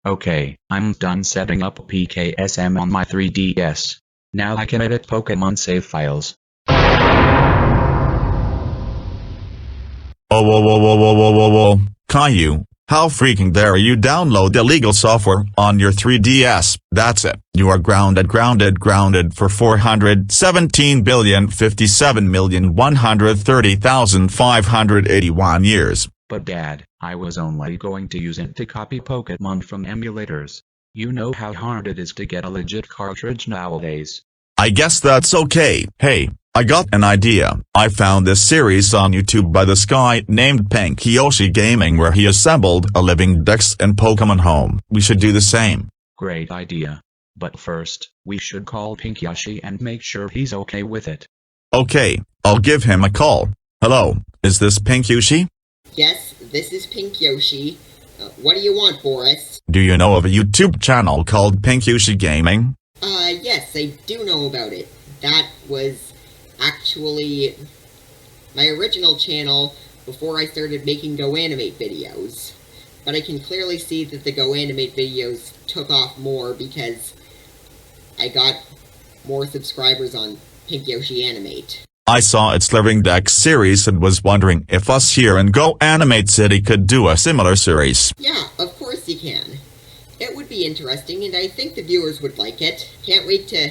Okay, I'm done setting up PKSM on my 3DS. Now I can edit Pokémon save files. Oh, whoa, whoa, whoa, whoa, whoa, whoa, whoa. Caillou, how freaking dare you download illegal software on your 3DS? That's it. You are grounded for 417,057,130,581 years. But Dad, I was only going to use it to copy Pokémon from emulators. You know how hard it is to get a legit cartridge nowadays. I guess that's okay. Hey, I got an idea. I found this series on YouTube by this guy named Yoshi Gaming where he assembled a Living Dex and Pokémon Home. We should do the same. Great idea. But first, we should call Yoshi and make sure he's okay with it. Okay, I'll give him a call. Hello, is this Yoshi? Yes, this is Yoshi. What do you want, Boris? Do you know of a YouTube channel called Yoshi Gaming? Yes, I do know about it. That was actually my original channel before I started making GoAnimate videos. But I can clearly see that the GoAnimate videos took off more because I got more subscribers on Yoshi Animate. I saw its Living Dex series and was wondering if us here in GoAnimate City could do a similar series. Yeah, of course you can. It would be interesting, and I think the viewers would like it. Can't wait to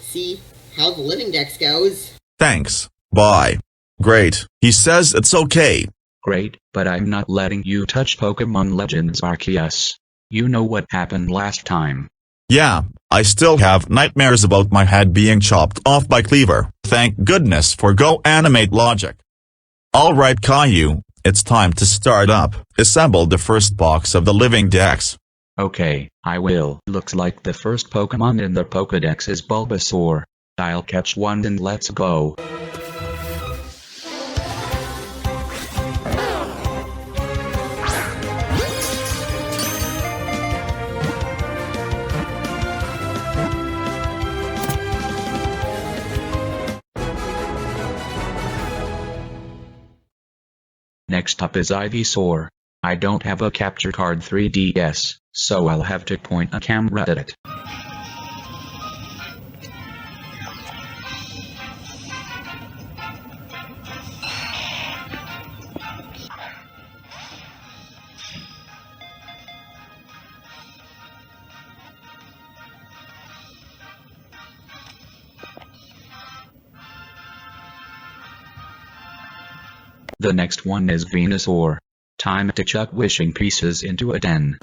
see how the Living Dex goes. Thanks. Bye. Great. He says it's okay. Great, but I'm not letting you touch Pokémon Legends Arceus. You know what happened last time. Yeah, I still have nightmares about my head being chopped off by Cleaver. Thank goodness for GoAnimate logic. Alright Caillou, it's time to start up. Assemble the first box of the Living Dex. Okay, I will. Looks like the first Pokémon in the Pokédex is Bulbasaur. I'll catch one and let's go. Next up is Ivysaur. I don't have a capture card 3DS, so I'll have to point a camera at it. The next one is Venusaur. Time to chuck wishing pieces into a den.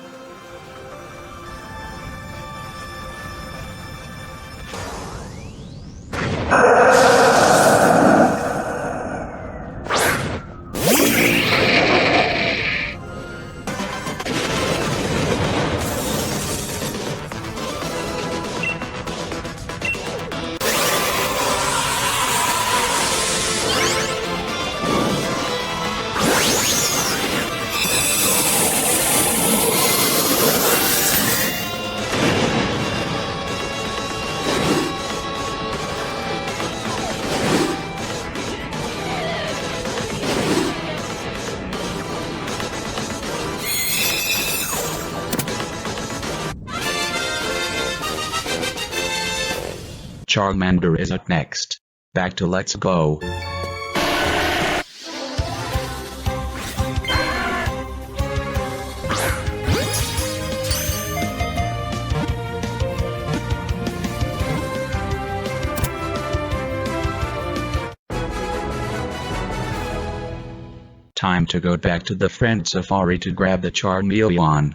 Charmander is up next. Back to Let's Go. Time to go back to the Friend Safari to grab the Charmeleon.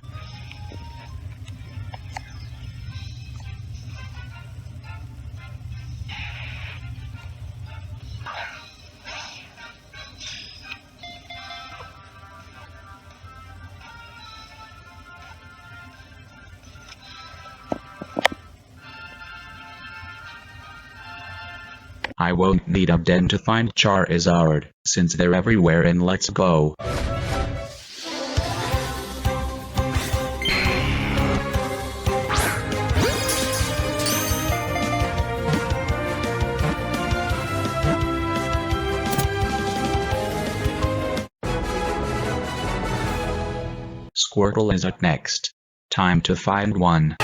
I won't need a den to find Charizard, since they're everywhere in Let's Go. Squirtle is up next. Time to find one.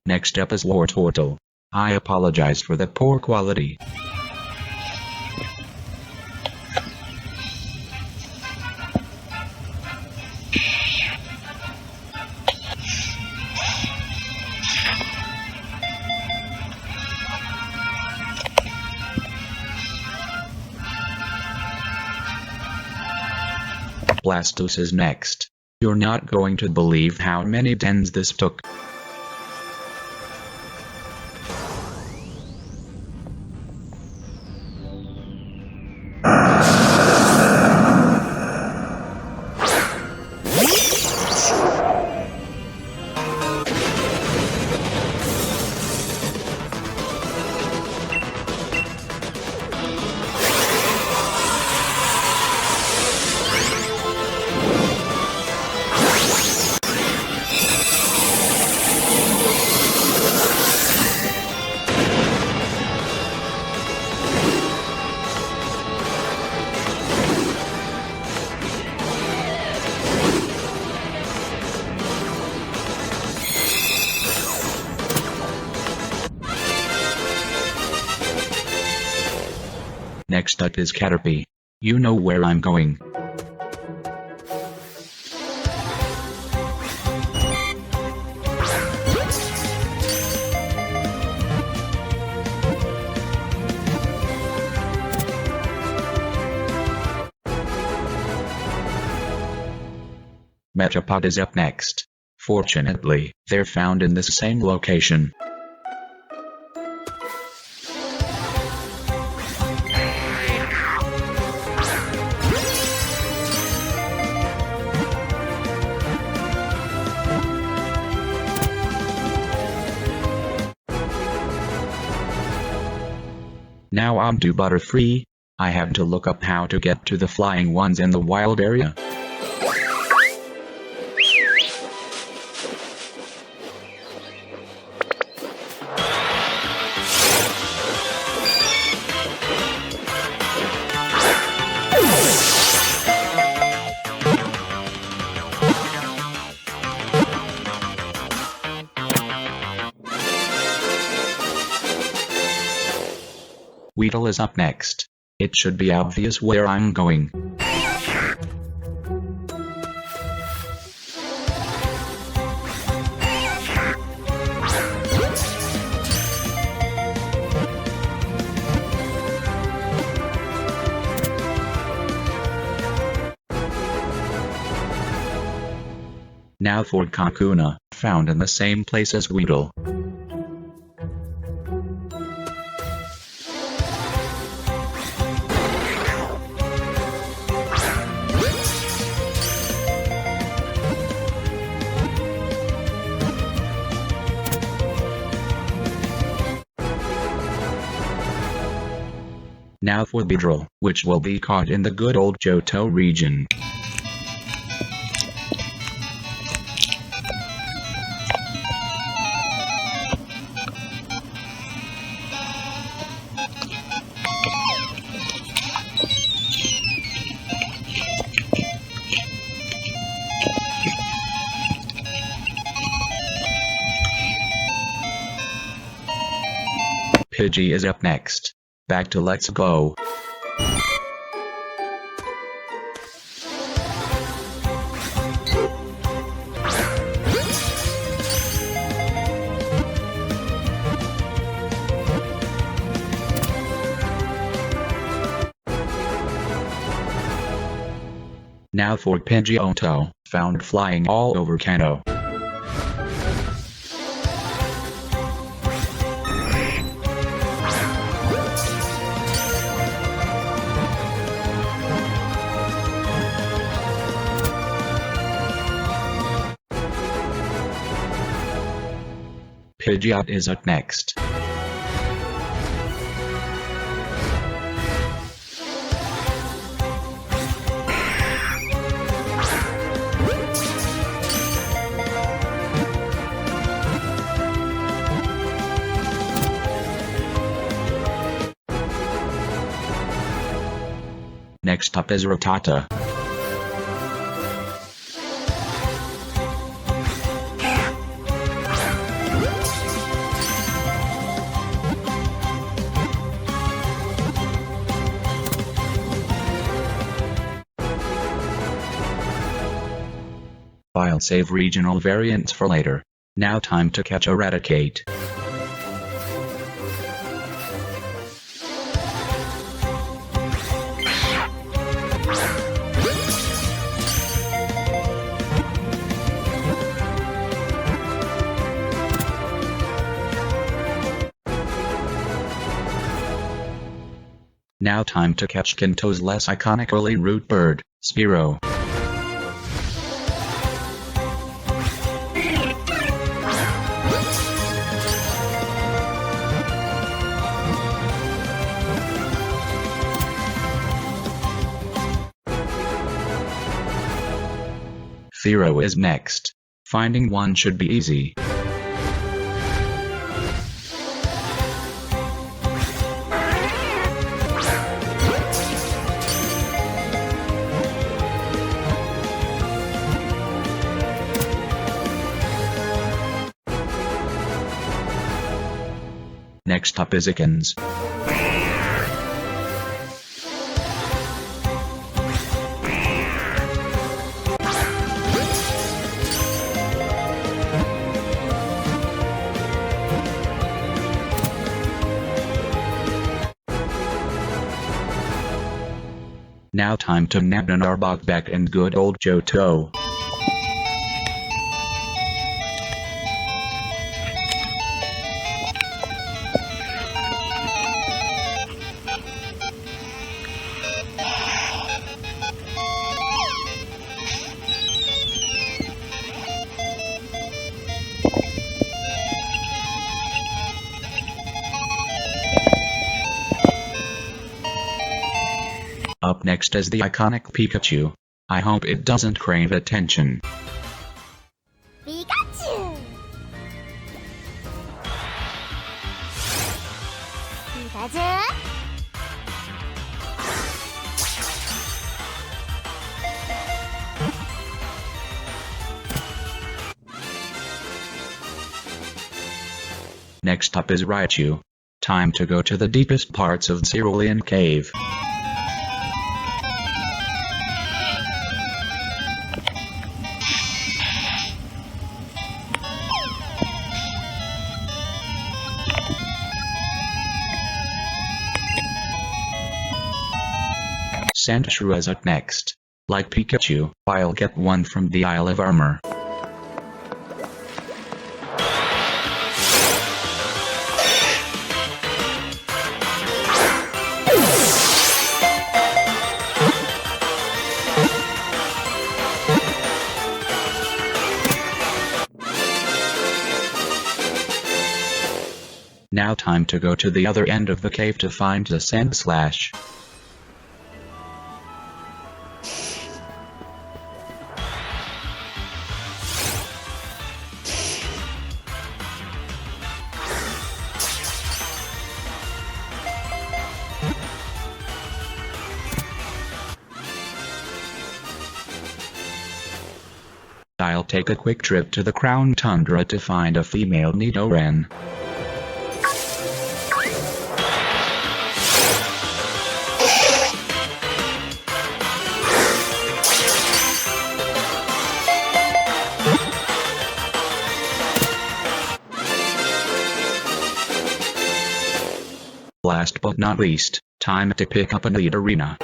Next up is War Turtle. I apologize for the poor quality. Blastos is next. You're not going to believe how many dens this took. Next up is Caterpie. You know where I'm going. Metapod is up next. Fortunately, they're found in the same location. Now I'm to Butterfree. I have to look up how to get to the flying ones in the wild area. Weedle is up next. It should be obvious where I'm going. Now for Kakuna, found in the same place as Weedle. Now for Beedrill, which will be caught in the good old Johto region. Pidgey is up next. Back to Let's Go. Now for Pidgeotto, found flying all over Kanto. Pidgeot is up next. Next up is Rattata. File save regional variants for later. Now time to catch Eradicate. Now time to catch Kinto's less iconic early root bird, Spearow. Thero is next. Finding one should be easy. Next up is Ikens. Now time to nab an Arbok back and good old Johto. Up next is the iconic Pikachu. I hope it doesn't crave attention. Pikachu! Pikachu! Next up is Raichu. Time to go to the deepest parts of Cerulean Cave. Sandshrew is up next. Like Pikachu, I'll get one from the Isle of Armor. Now time to go to the other end of the cave to find the Sandslash. I'll take a quick trip to the Crown Tundra to find a female Nidoran. Last but not least, time to pick up a Nidorina.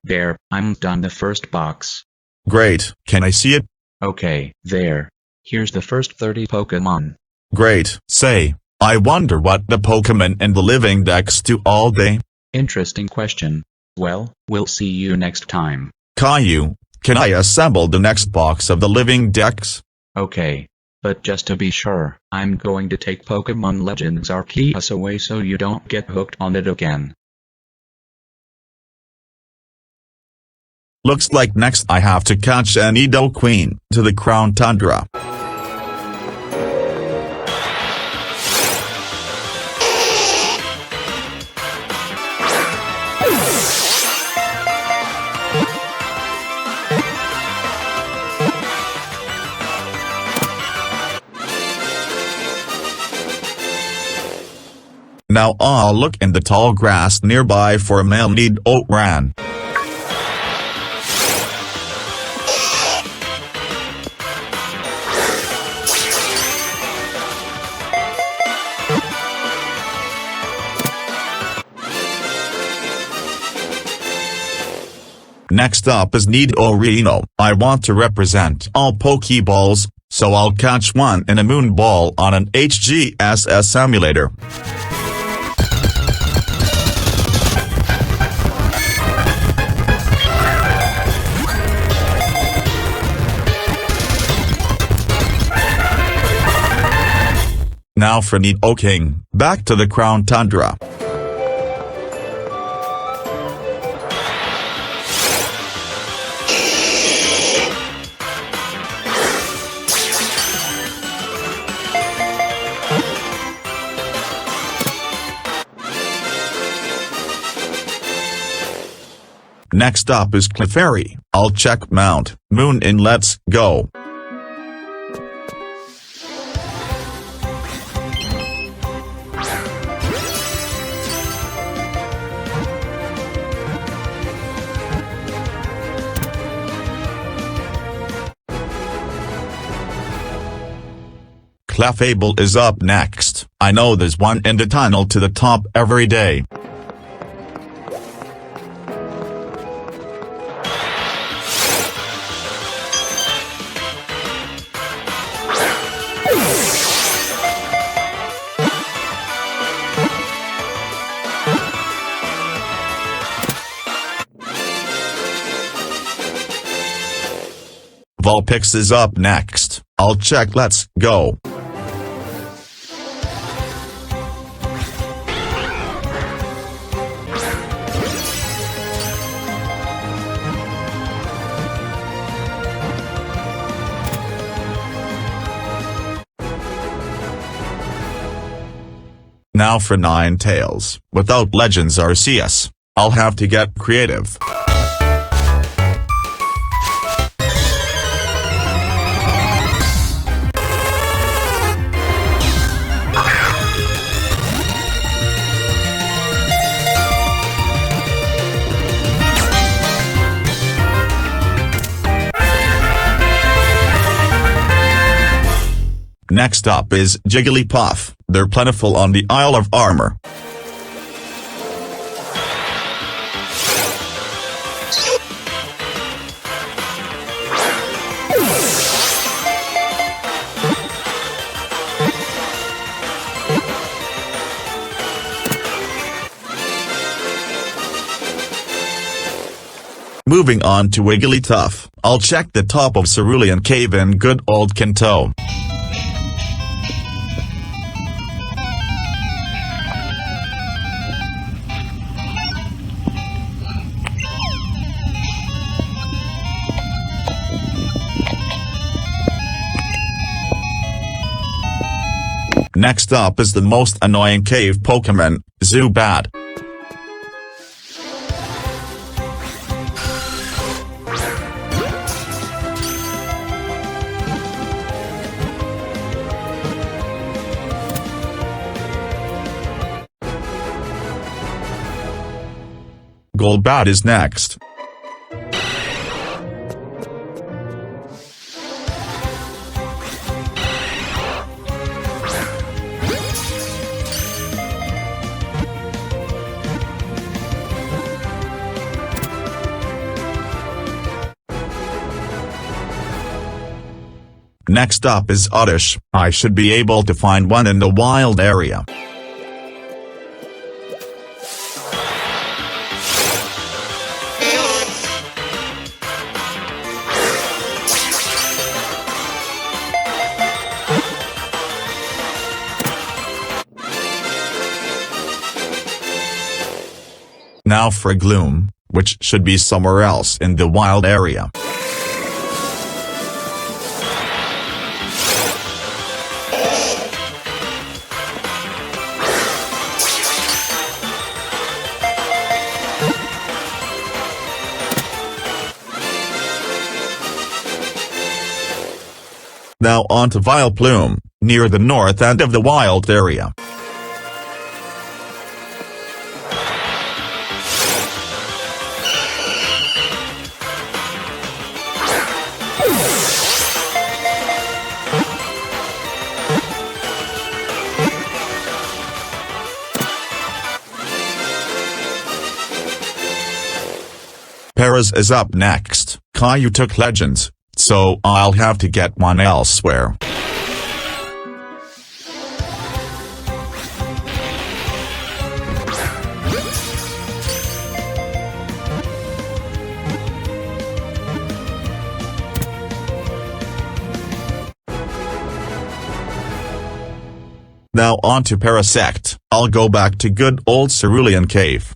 There, I'm done the first box. Great, can I see it? Okay, there. Here's the first 30 Pokémon. Great, say, I wonder what the Pokémon in the Living Dex do all day. Interesting question. Well, we'll see you next time. Caillou, can I assemble the next box of the Living Dex? Okay. But just to be sure, I'm going to take Pokémon Legends Arceus away so you don't get hooked on it again. Looks like next I have to catch an Edo Queen to the Crown Tundra. Now I'll look in the tall grass nearby for a male Edo ran. Next up is Nidorino. I want to represent all Pokeballs, so I'll catch one in a moon ball on an HGSS emulator. Now for Nido King, back to the Crown Tundra. Next up is Clefairy. I'll check Mount Moon in Let's Go. Clefable is up next. I know there's one in the tunnel to the top every day. Vulpix is up next. I'll check Let's Go. Now for Ninetales. Without Legends Arceus, I'll have to get creative. Next up is Jigglypuff. They're plentiful on the Isle of Armor. Moving on to Wigglytuff, I'll check the top of Cerulean Cave in good old Kanto. Next up is the most annoying cave Pokémon, Zubat. Golbat is next. Next up is Oddish. I should be able to find one in the wild area. Now for Gloom. which should be somewhere else in the wild area. Now on to Vileplume, near the north end of the wild area. Paris is up next. Caillou took Legends, so I'll have to get one elsewhere. Now on to Parasect. I'll go back to good old Cerulean Cave.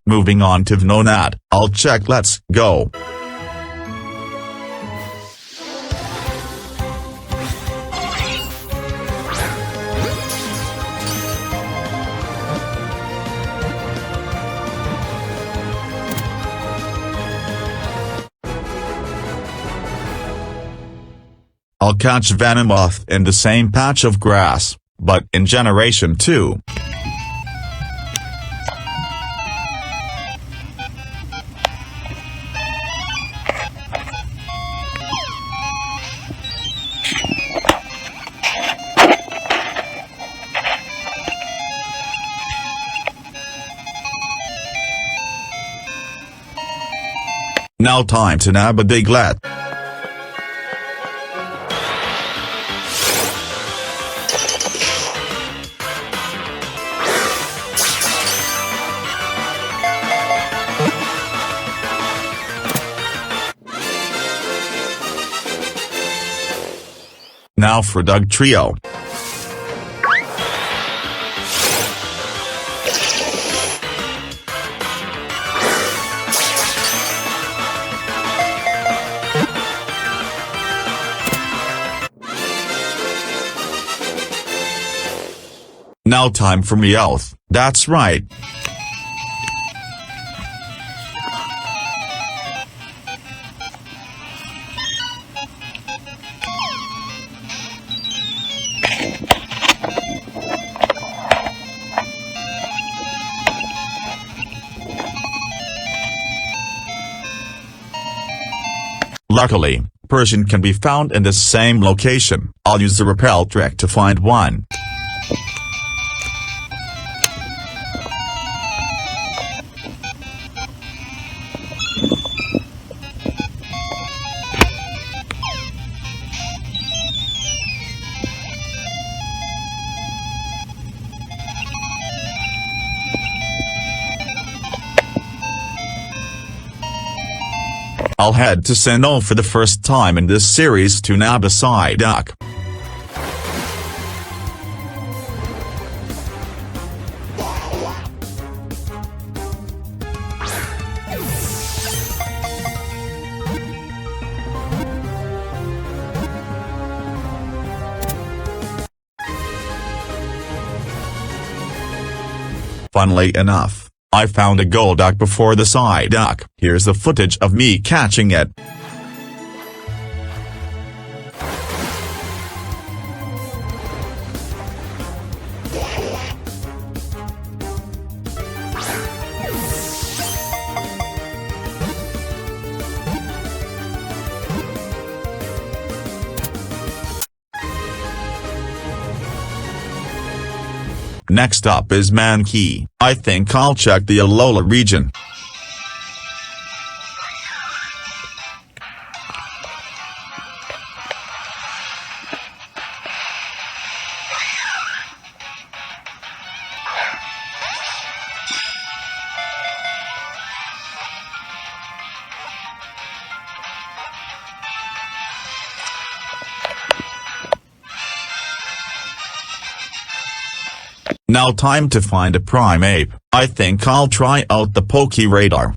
Moving on to Vnonad, I'll check Let's Go. I'll catch Venomoth in the same patch of grass, but in Generation 2. Now time to nab a Diglett. Now for Doug Trio. Now time for Meowth, that's right. Luckily, Persian can be found in the same location. I'll use the repel trick to find one. I'll head to Sinnoh for the first time in this series to nab a Psyduck. Funnily enough, I found a Golduck before the Psyduck. Here's the footage of me catching it. Next up is Mankey. I think I'll check the Alola region. Now time to find a prime ape. I think I'll try out the Poke Radar.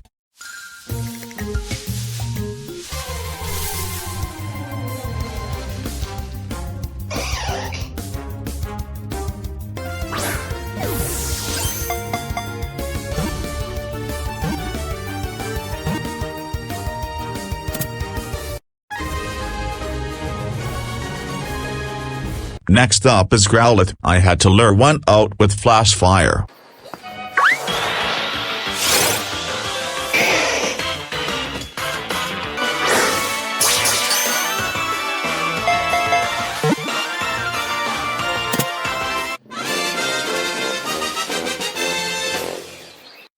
Next up is Growlithe. I had to lure one out with Flash Fire.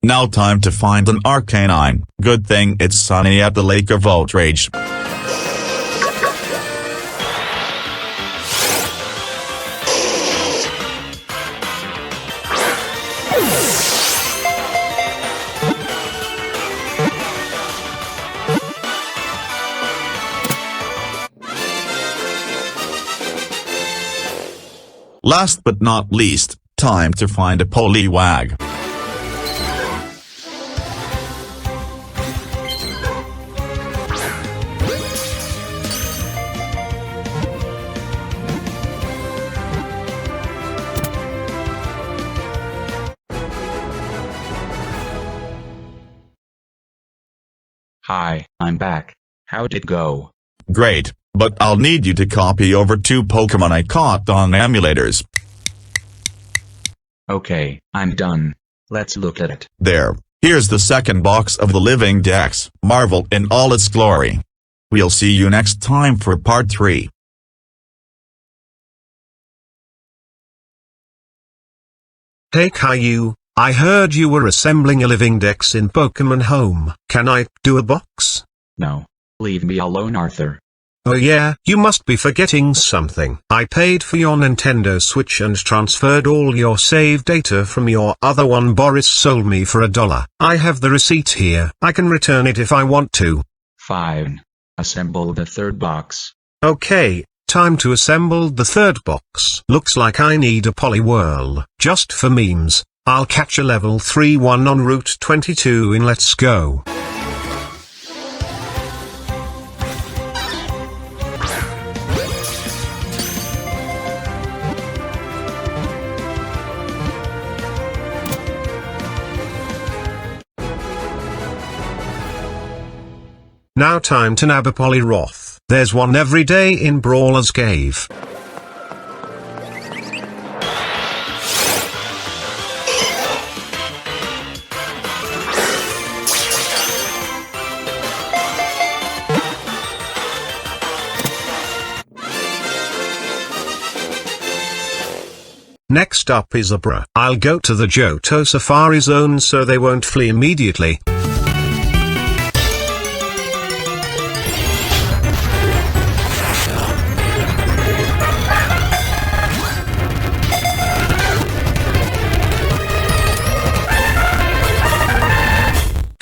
Now time to find an Arcanine. Good thing it's sunny at the Lake of Outrage. Last but not least, time to find a Poliwag. Hi, I'm back. How'd it go? Great, but I'll need you to copy over 2 Pokemon I caught on emulators. Okay, I'm done. Let's look at it. There, here's the second box of the Living Dex, Marvel in all its glory. We'll see you next time for part 3. Hey Caillou, I heard you were assembling a Living Dex in Pokémon Home. Can I do a box? No. Leave me alone, Arthur. Oh yeah, you must be forgetting something. I paid for your Nintendo Switch and transferred all your save data from your other one. Boris sold me for $1. I have the receipt here. I can return it if I want to. Fine. Assemble the third box. Okay, time to assemble the third box. Looks like I need a Poliwhirl. Just for memes, I'll catch a level 3 one on Route 22 in Let's Go. Now time to nab a Poliwrath. There's one every day in Brawler's Cave. Next up is a Bra. I'll go to the Johto Safari Zone so they won't flee immediately.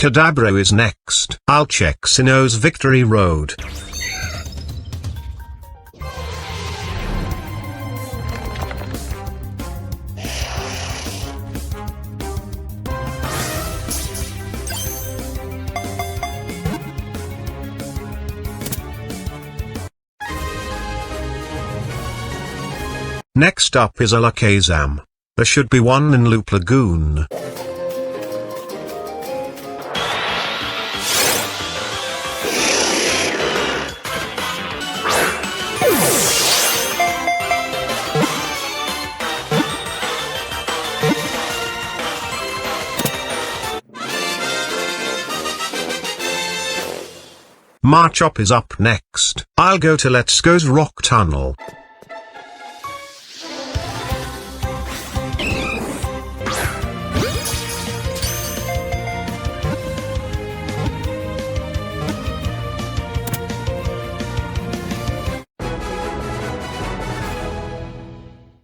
Kadabra is next. I'll check Sinnoh's Victory Road. Next up is a Alakazam. There should be one in Loop Lagoon. Marchop is up next. I'll go to Let's Go's Rock Tunnel.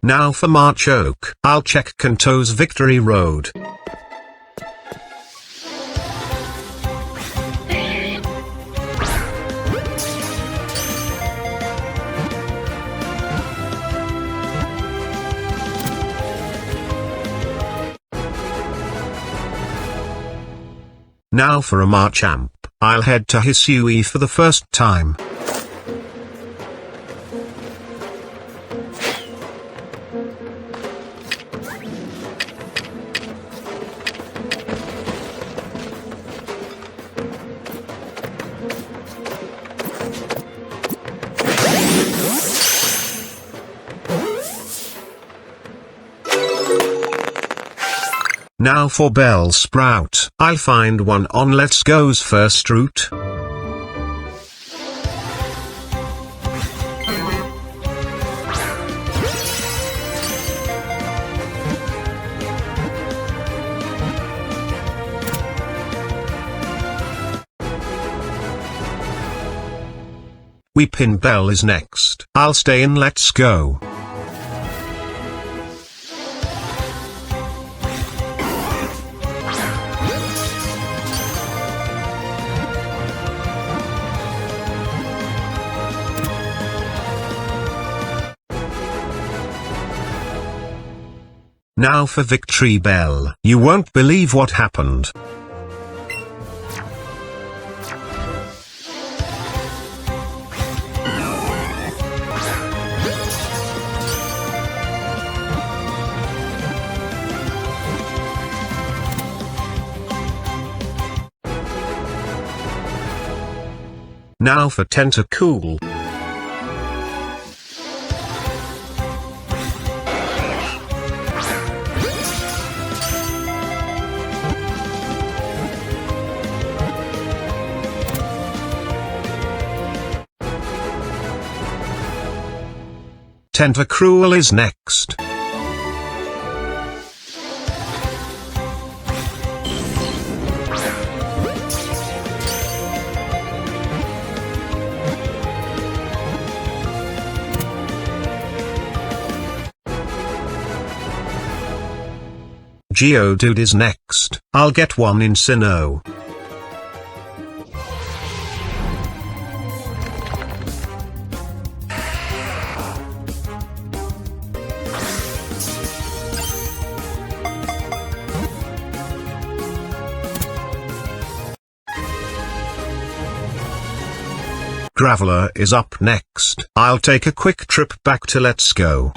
Now for Machoke. I'll check Kanto's Victory Road. Now for a Marchamp. I'll head to Hisui for the first time. Now for Bellsprout. I'll find one on Let's Go's first route. Weepin' Bell is next. I'll stay in Let's Go. Now for Victory Bell. You won't believe what happened. Now for Tentacool. Tentacruel is next. Geodude is next. I'll get one in Sinnoh. Graveler is up next. I'll take a quick trip back to Let's Go.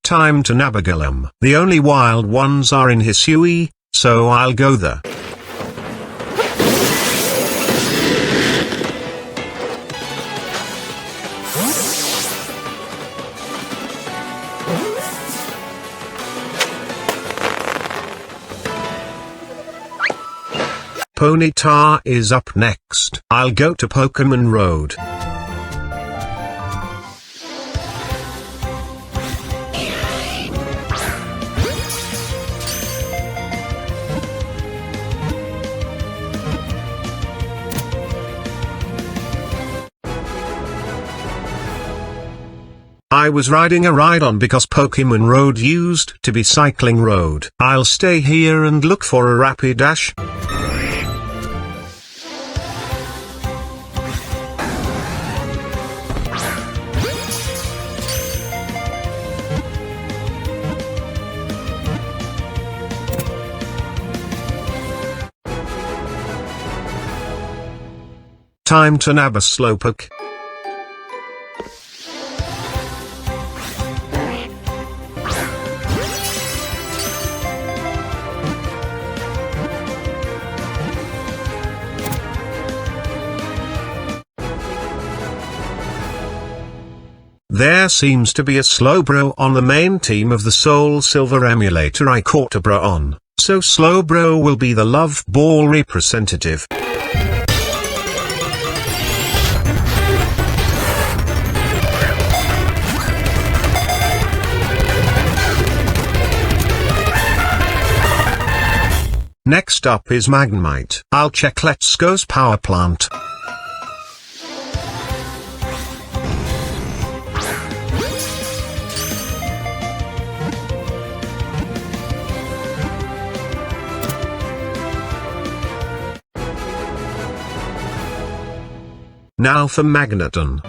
Time to Nabagalum. The only wild ones are in Hisui, so I'll go there. Ponyta is up next. I'll go to Pokemon Road. I was riding a ride-on because Pokemon Road used to be cycling road. I'll stay here and look for a Rapidash. Time to nab a Slowpoke. There seems to be a Slowbro on the main team of the Soul Silver emulator I caught a bro on, so Slowbro will be the Love Ball representative. Next up is Magnemite. I'll check Let's Go's power plant. Now for Magneton.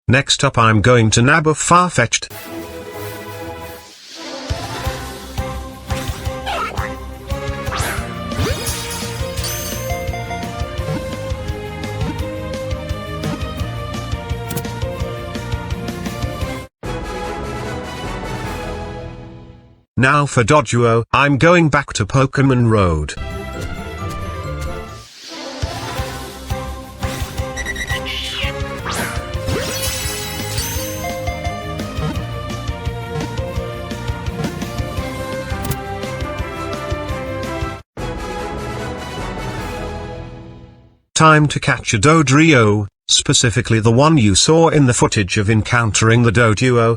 Next up I'm going to nab a Farfetch'd. Now for Doduo, I'm going back to Pokémon Road. Time to catch a Dodrio, specifically the one you saw in the footage of encountering the Doduo.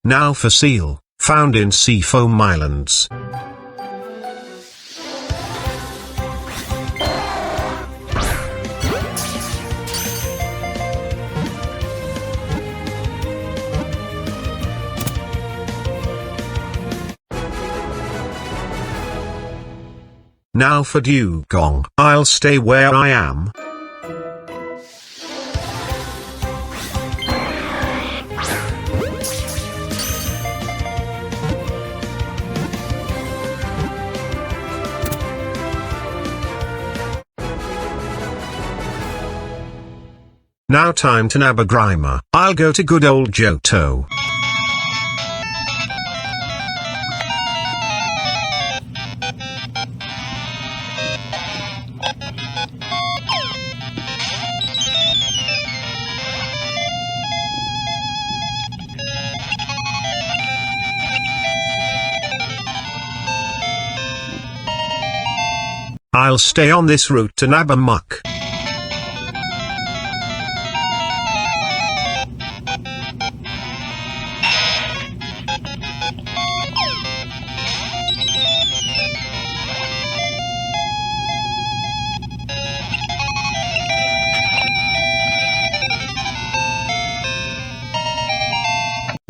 Now for Seal, found in Seafoam Islands. Now for Dugong, I'll stay where I am. Now time to nab a Grimer, I'll go to good old Johto. I'll stay on this route to nab a Muck.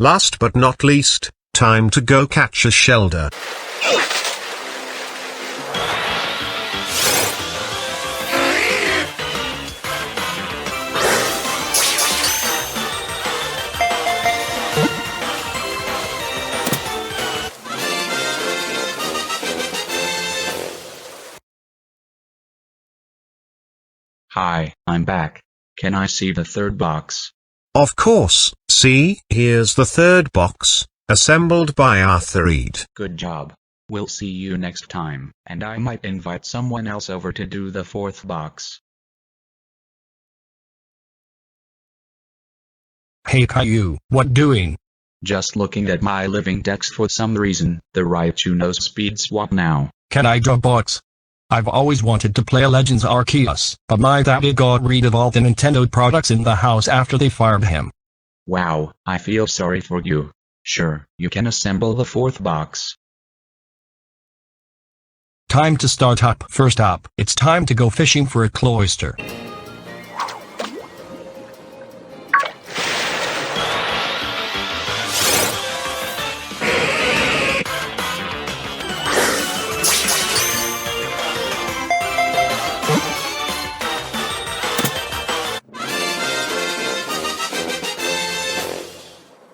Last but not least, time to go catch a Shelder. Hi, I'm back. Can I see the third box? Of course, see, here's the third box, assembled by Arthur Reed. Good job. We'll see you next time, and I might invite someone else over to do the fourth box. Hey Caillou, what doing? Just looking at my Living Dex for some reason. The Raichu knows speed swap now. Can I draw box? I've always wanted to play Legends Arceus, but my daddy got rid of all the Nintendo products in the house after they fired him. Wow, I feel sorry for you. Sure, you can assemble the fourth box. Time to start up. First up, it's time to go fishing for a cloyster.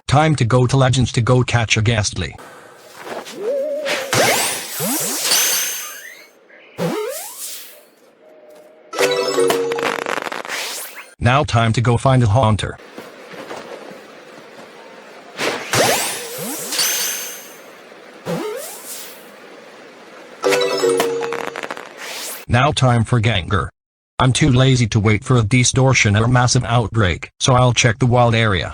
Time to go to Legends to go catch a Ghastly. Now time to go find a Haunter. Now time for Gengar. I'm too lazy to wait for a distortion or massive outbreak, so I'll check the wild area.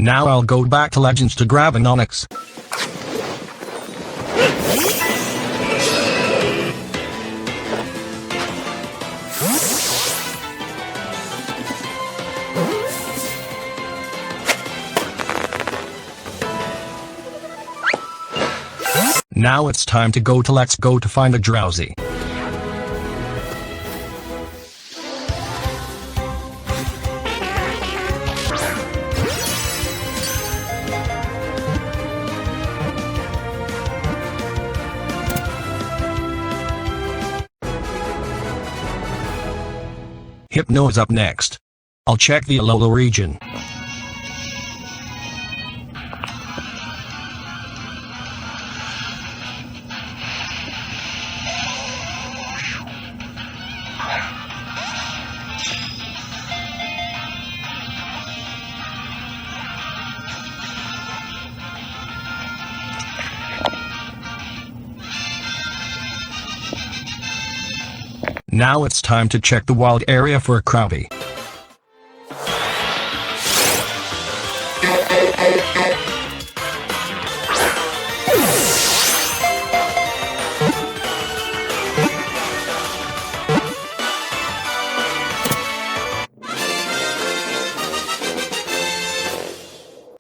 Now I'll go back to Legends to grab an Onyx. Now it's time to go to Let's Go to find a Drowsy. Hypno is up next. I'll check the Alola region. Now it's time to check the wild area for a Krabby.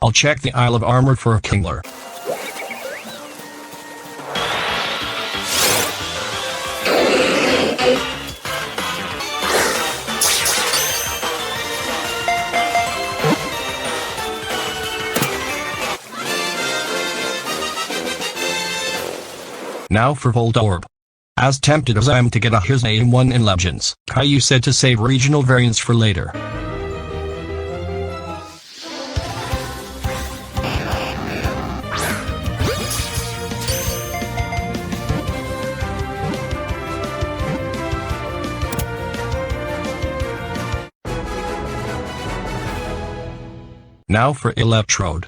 I'll check the Isle of Armor for a Kingler. Now for Voltorb. As tempted as I am to get a his name 1 in Legends, Caillou said to save regional variants for later. Now for Electrode.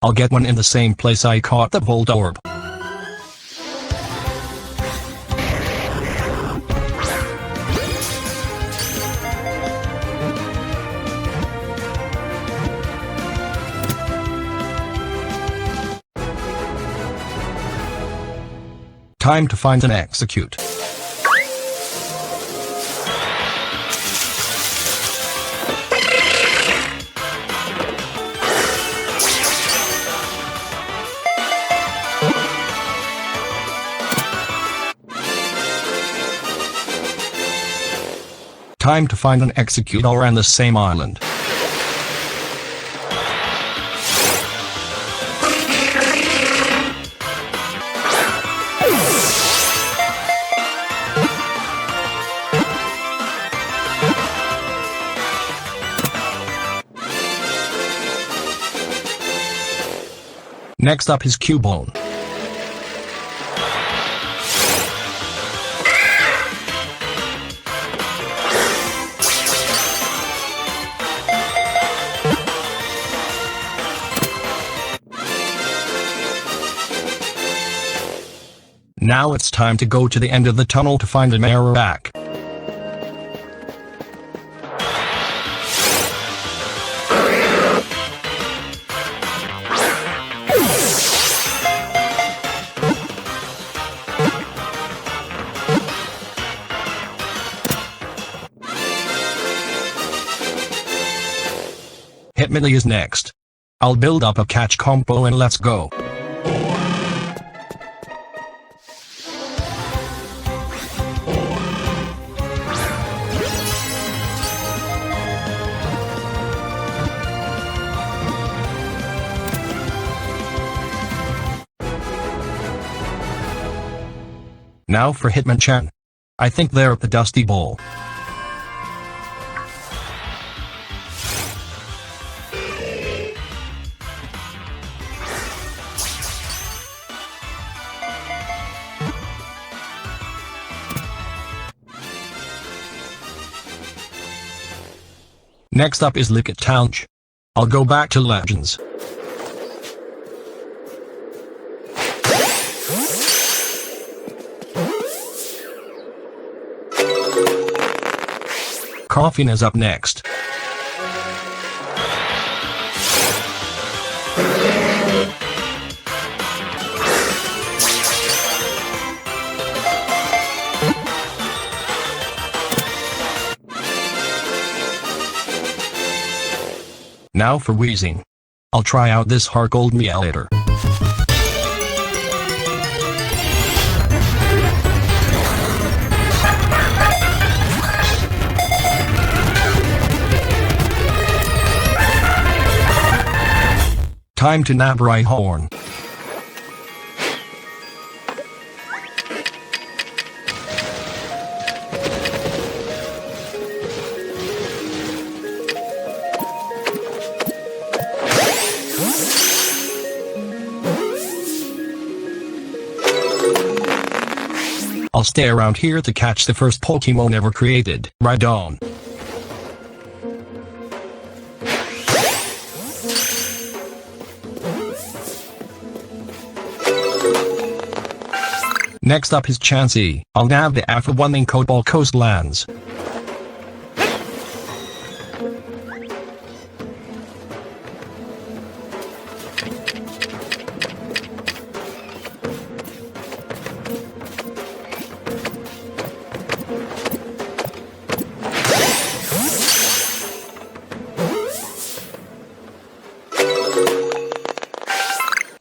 I'll get one in the same place I caught the Voltorb. Time to find and execute. Time to find and execute all around the same island. Next up is Cubone. Now it's time to go to the end of the tunnel to find an arrow back. Hitmonlee is next. I'll build up a catch combo and let's go. Now for Hitmonchan. I think they're at the Dusty Bowl. Next up is Lickett Township. I'll go back to Legends. Coffin is up next. Now for wheezing. I'll try out this hard gold mealator. Time to nab right horn. I'll stay around here to catch the first Pokémon ever created. Right on. Next up is Chansey. I'll nab the Alpha 1 in Cobalt Coastlands.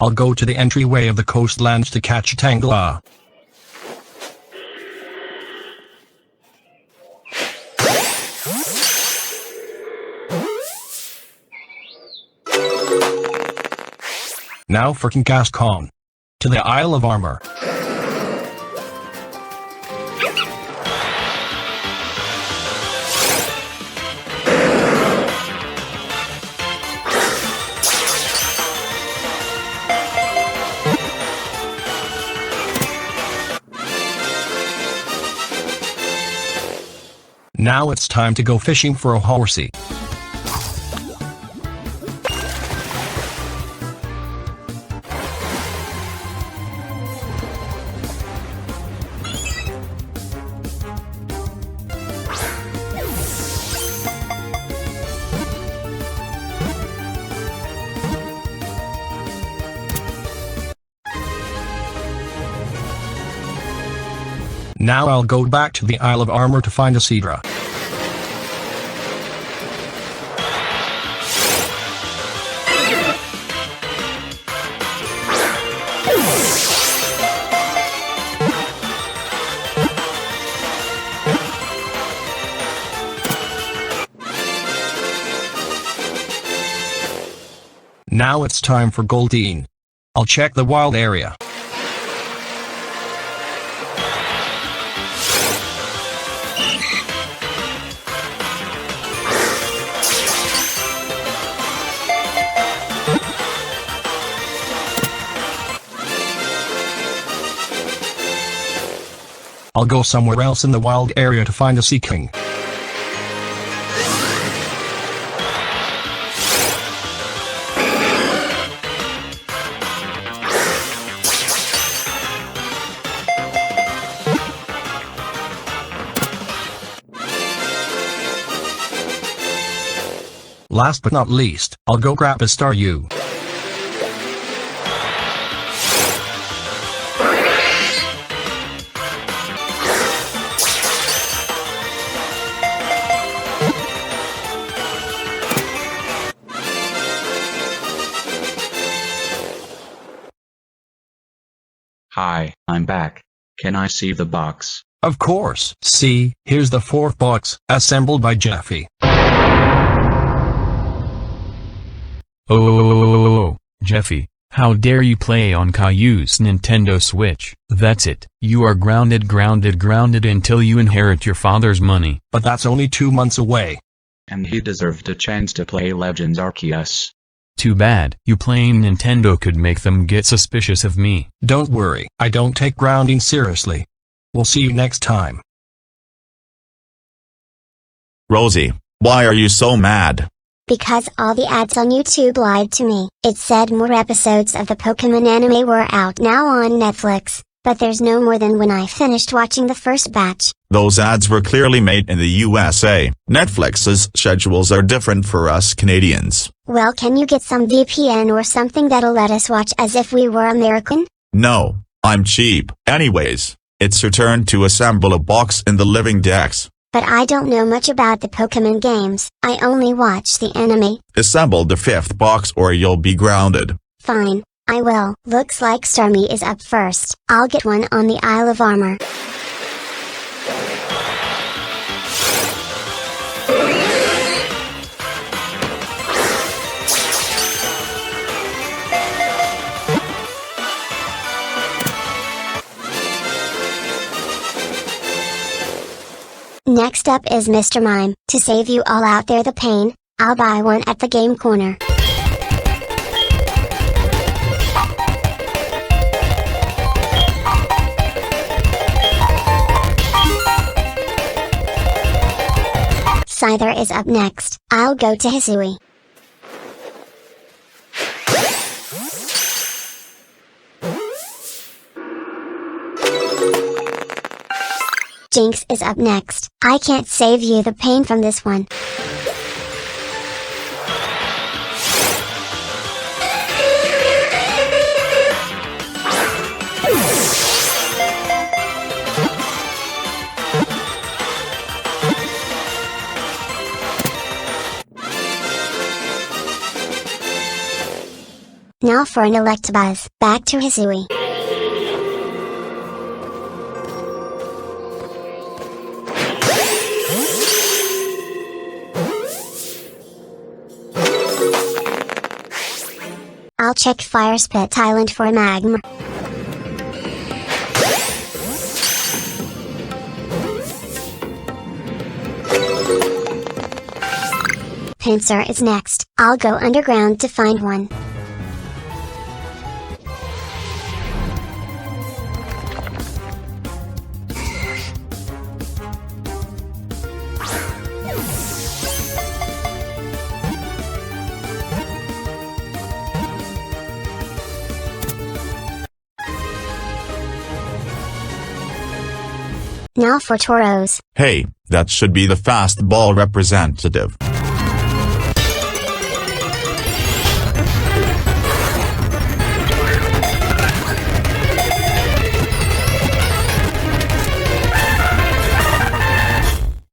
I'll go to the entryway of the coastlands to catch Tangela. Now for Kangaskhan. To the Isle of Armor. Now it's time to go fishing for a horsey. Now I'll go back to the Isle of Armor to find a Cedra. Now it's time for Goldeen. I'll check the wild area. I'll go somewhere else in the wild area to find a Sea King. Last but not least, I'll go grab a Staryu. Hi, I'm back. Can I see the box? Of course. See, here's the fourth box, assembled by Jeffy. Oh, Jeffy, how dare you play on Caillou's Nintendo Switch? That's it. You are grounded until you inherit your father's money. But that's only 2 months away. And he deserved a chance to play Legends Arceus. Too bad. You playing Nintendo could make them get suspicious of me. Don't worry, I don't take grounding seriously. We'll see you next time. Rosie, why are you so mad? Because all the ads on YouTube lied to me. It said more episodes of the Pokémon anime were out now on Netflix, but there's no more than when I finished watching the first batch. Those ads were clearly made in the USA. Netflix's schedules are different for us Canadians. Well, can you get some VPN or something that'll let us watch as if we were American? No, I'm cheap. Anyways, it's your turn to assemble a box in the Living Dex. but I don't know much about the Pokemon games. I only watch the anime. Assemble the 5th box or you'll be grounded. Fine, I will. Looks like Starmie is up first. I'll get one on the Isle of Armor. Next up is Mr. Mime. To save you all out there the pain, I'll buy one at the game corner. Scyther is up next. I'll go to Hisui. Jinx is up next. I can't save you the pain from this one. Now for an Electabuzz. Back to Hisui. I'll check Fire Spit Island for a Magmar. Pinsir is next. I'll go underground to find one. Now for Tauros. Hey, that should be the fastball representative.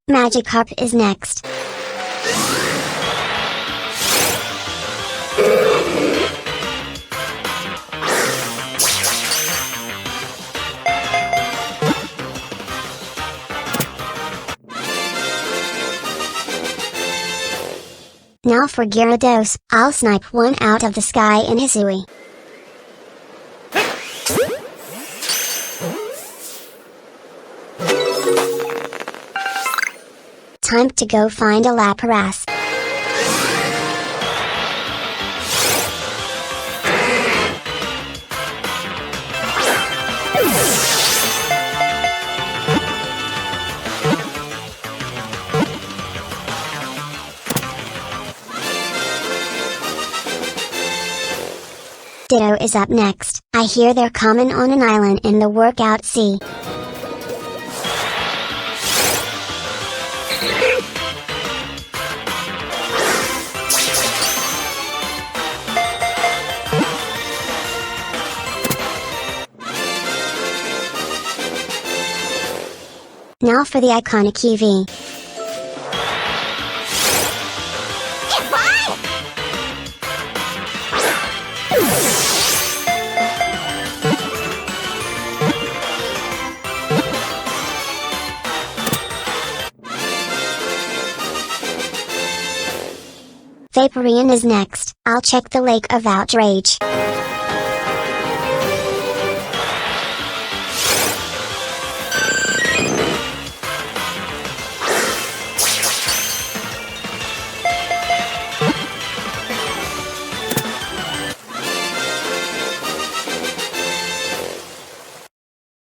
Magikarp is next. Now for Gyarados. I'll snipe one out of the sky in Hisui. Time to go find a Lapras. Ditto is up next. I hear they're common on an island in the Workout Sea. Now for the iconic Eevee. Vaporeon is next. I'll check the Lake of Outrage.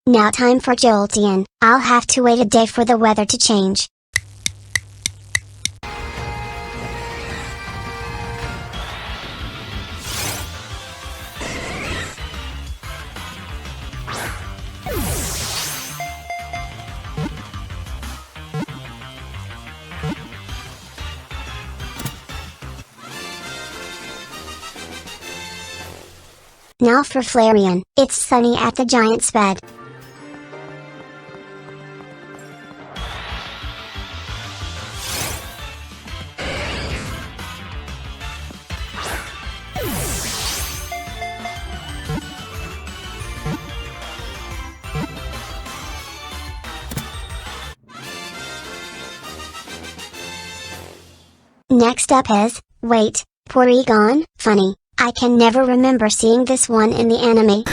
Now time for Jolteon. I'll have to wait a day for the weather to change. Now for Flareon. It's sunny at the Giant's bed. Next up is, wait, Porygon, funny, I can never remember seeing this one in the anime.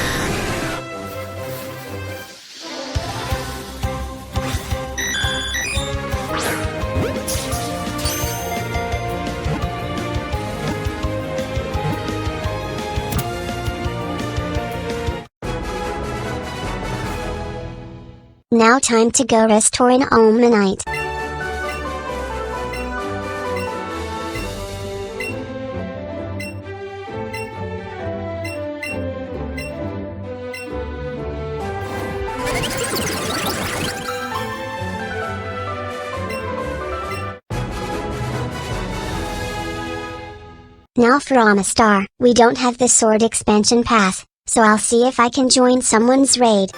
Now time to go restore an Almanite. Now for Amistar, we don't have the sword expansion pass, so I'll see if I can join someone's raid.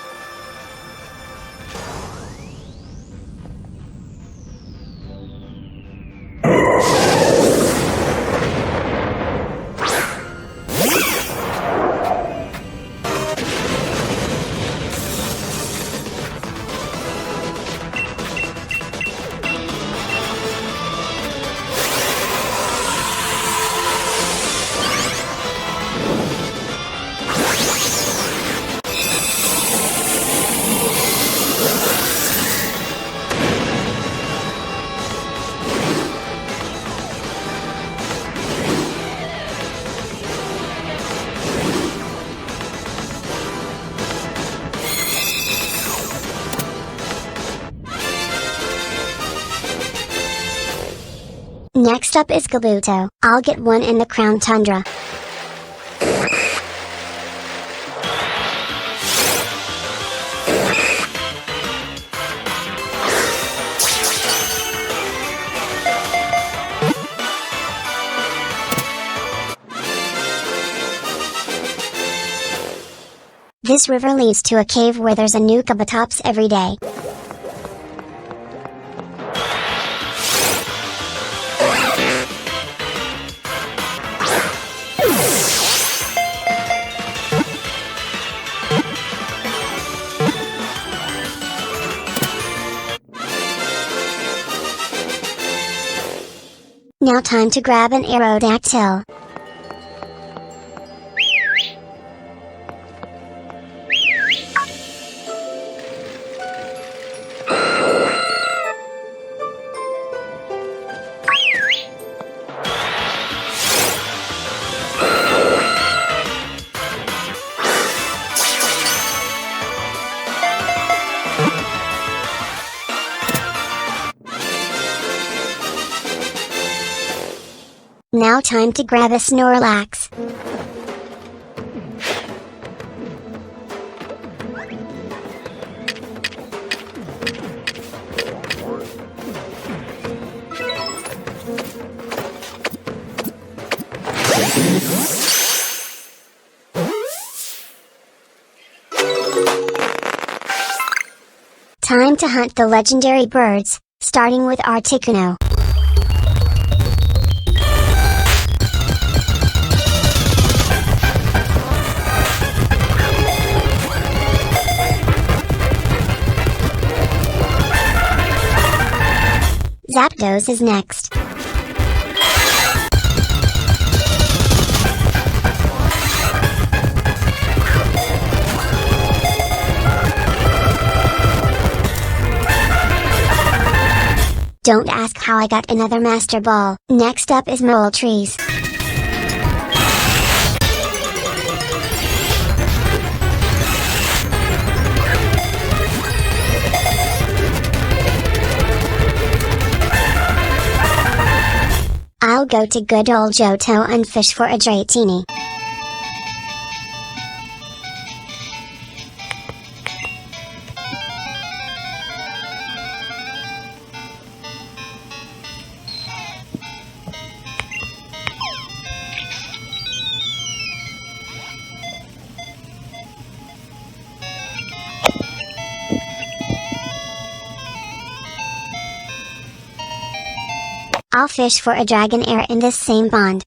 Next up is Kabuto. I'll get one in the Crown Tundra. This river leads to a cave where there's a new Kabutops every day. Now time to grab an Aerodactyl. Now time to grab a Snorlax. Time to hunt the legendary birds, starting with Articuno. Zapdos is next. Don't ask how I got another Master Ball. Next up is Moltres. I'll go to good old Johto and fish for a Dratini. I'll fish for a Dragonair in this same pond.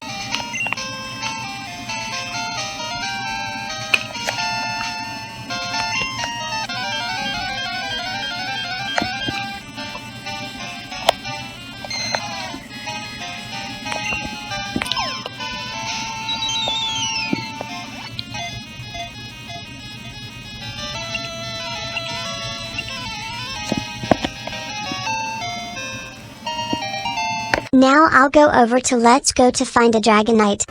Now I'll go over to Let's Go to find a Dragonite.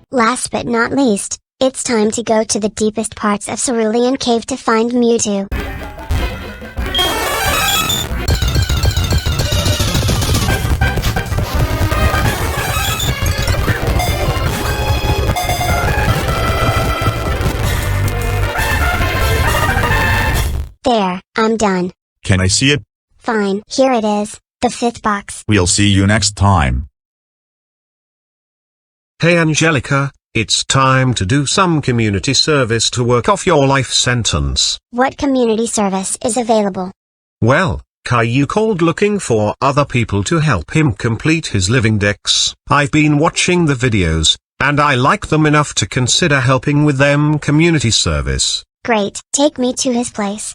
Last but not least, it's time to go to the deepest parts of Cerulean Cave to find Mewtwo. There, I'm done. Can I see it? Fine, here it is, the 5th box. We'll see you next time. Hey Angelica, it's time to do some community service to work off your life sentence. What community service is available? Well, Caillou called looking for other people to help him complete his Living Dex. I've been watching the videos, and I like them enough to consider helping with them community service. Great, take me to his place.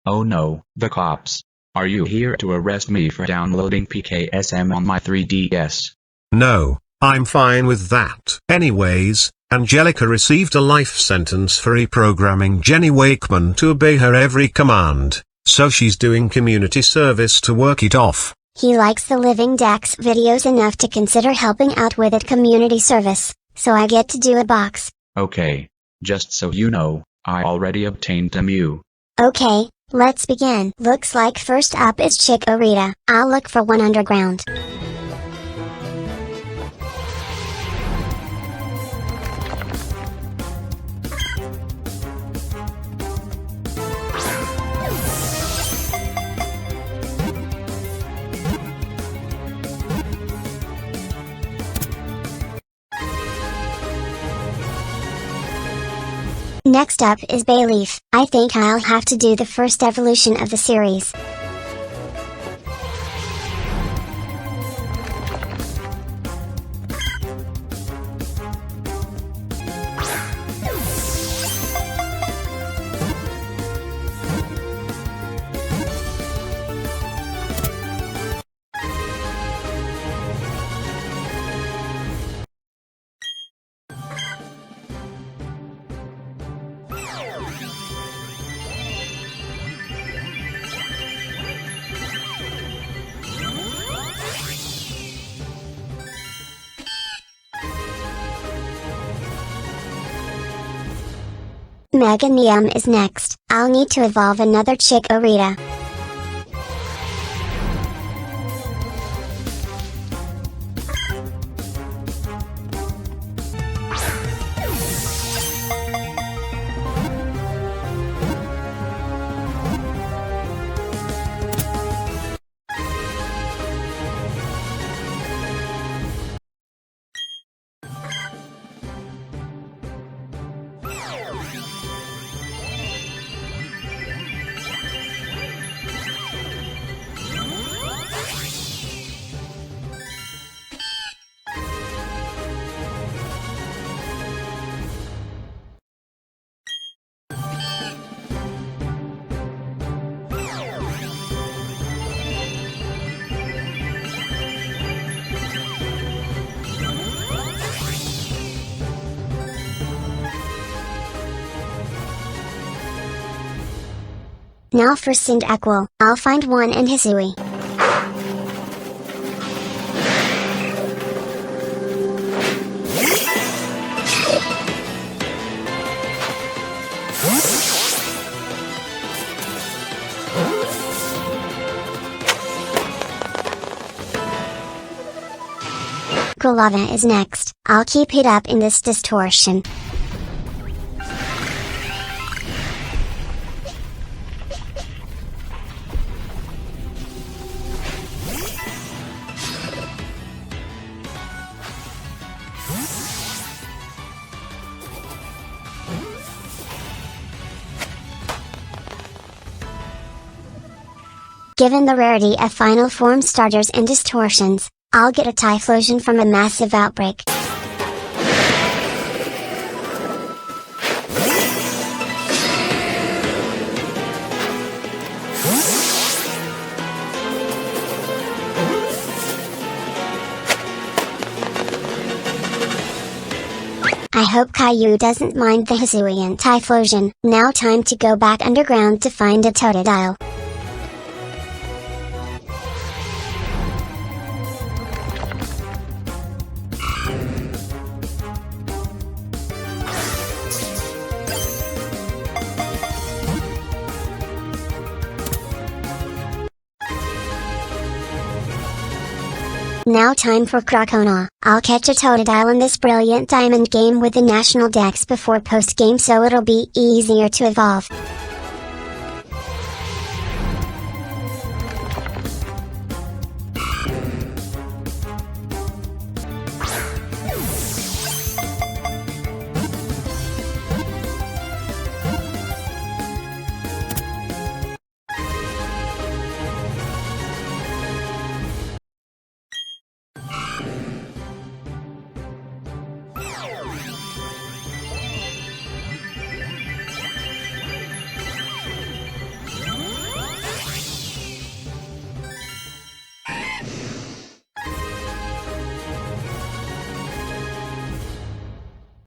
Oh no, the cops. Are you here to arrest me for downloading PKSM on my 3DS? No, I'm fine with that. Anyways, Angelica received a life sentence for reprogramming Jenny Wakeman to obey her every command, so she's doing community service to work it off. He likes the Living Dex videos enough to consider helping out with it community service, so I get to do a box. Okay. Just so you know, I already obtained a Mew. Okay, let's begin. Looks like first up is Chikorita. I'll look for one underground. Next up is Bayleaf. I think I'll have to do the first evolution of the series. Meganium is next. I'll need to evolve another Chikorita. Now for Cyndaquil. I'll find one in Hisui. Golava is next. I'll keep it up in this distortion. Given the rarity of final form starters and distortions, I'll get a Typhlosion from a massive outbreak. hope Caillou doesn't mind the Hisuian Typhlosion. Now time to go back underground to find a Totodile. Now time for Crocona. I'll catch a Totodile in this brilliant diamond game with the national dex before post-game so it'll be easier to evolve.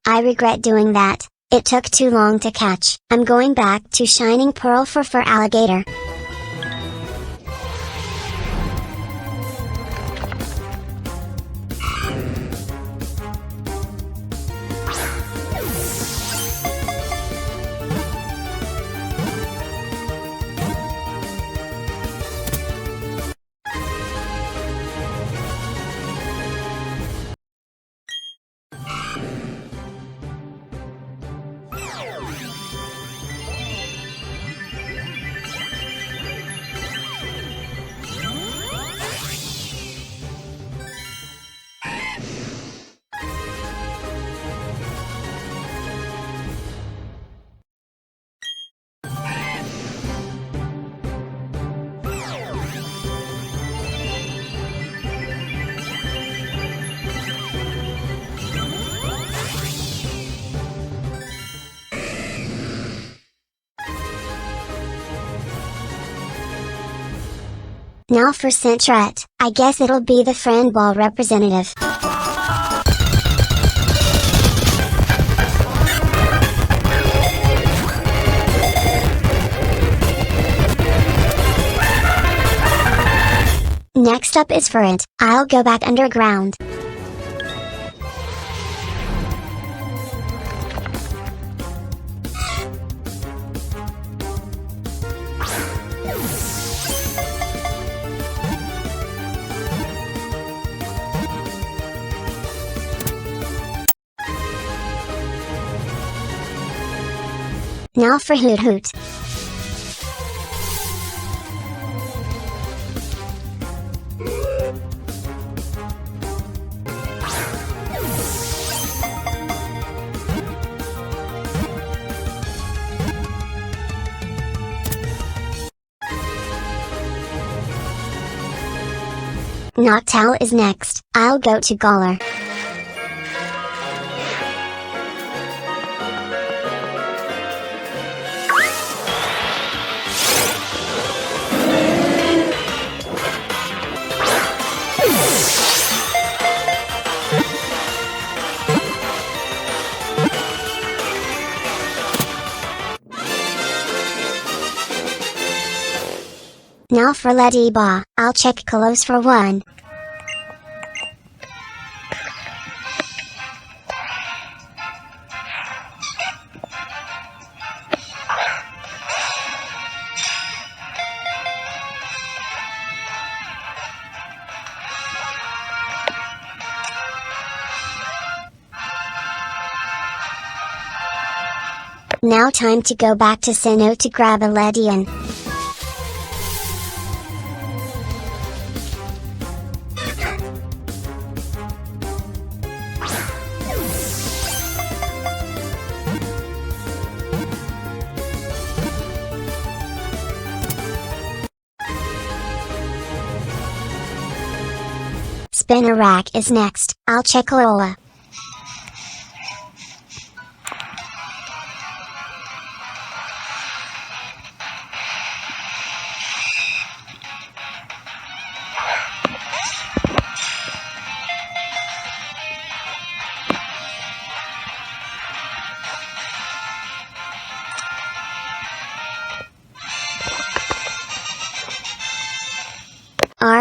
I regret doing that, it took too long to catch. I'm going back to Shining Pearl for Alligator. Now for Centret, I guess it'll be the friend ball representative. Next up is for it, I'll go back underground. Now for Hoot Hoot. Noctowl is next, I'll go to Galar. Now for Ladybah, I'll check Kalos for one. Now time to go back to Sinnoh to grab a Ledian. Spinarak is next, I'll check Lola.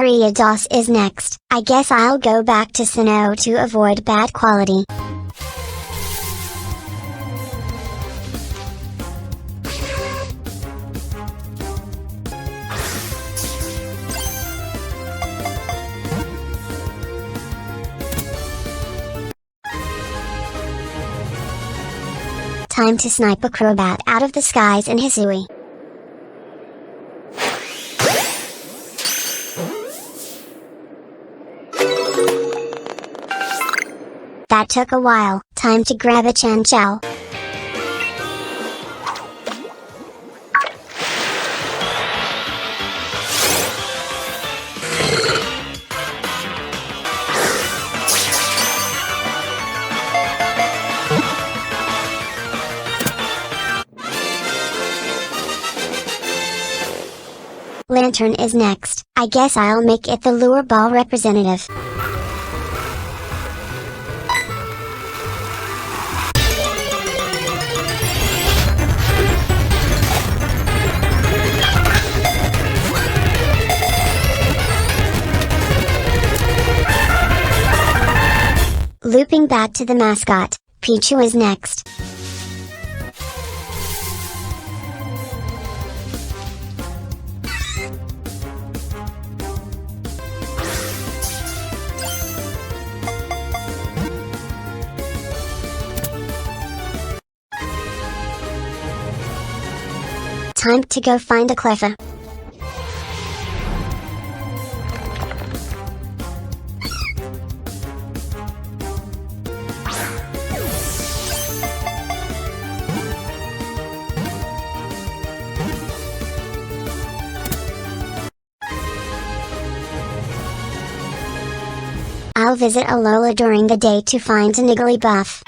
Maria Dos is next. I guess I'll go back to Sinnoh to avoid bad quality. Time to snipe a Crobat out of the skies in Hisui. That took a while. Time to grab a Chanchou. Lantern is next. I guess I'll make it the lure ball representative. Looping back to the mascot, Pichu is next. Time to go find a Cleffa. I'll visit Alola during the day to find a Niggly buff.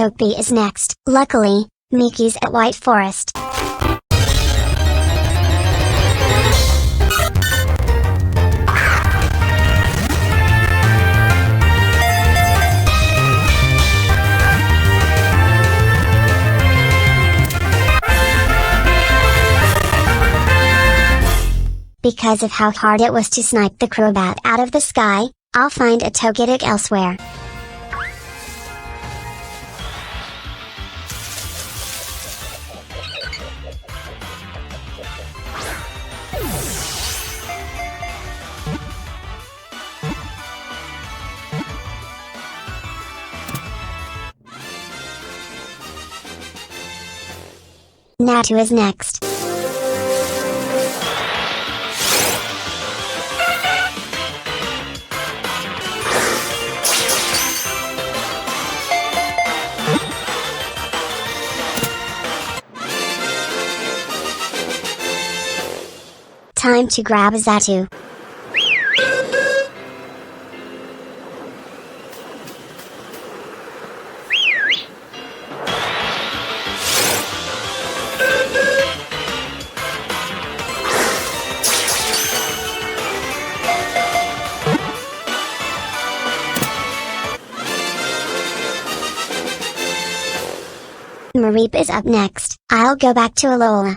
Togepi is next. Luckily, Miki's at White Forest. Because of how hard it was to snipe the Crobat out of the sky, I'll find a Togetic elsewhere. Natu is next. Time to grab a Xatu. Mareep is up next. I'll go back to Alola.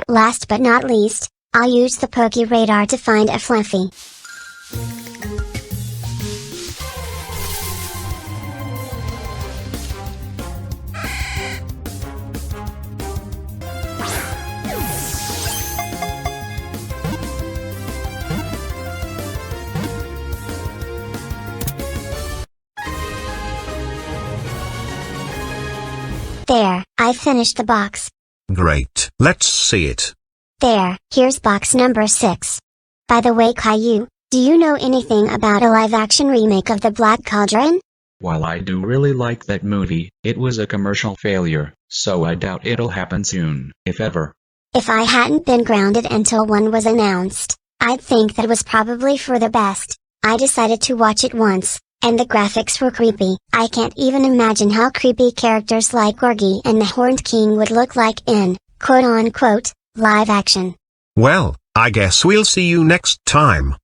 Last but not least, I'll use the Poke Radar to find a Fluffy. There, I finished the box. Great. Let's see it. There, here's box number 6. By the way, Caillou, do you know anything about a live-action remake of The Black Cauldron? While I do really like that movie, it was a commercial failure, so I doubt it'll happen soon, if ever. If I hadn't been grounded until one was announced, I'd think that was probably for the best. I decided to watch it once, and the graphics were creepy. I can't even imagine how creepy characters like Orgy and the Horned King would look like in, quote-unquote, live action. Well, I guess we'll see you next time.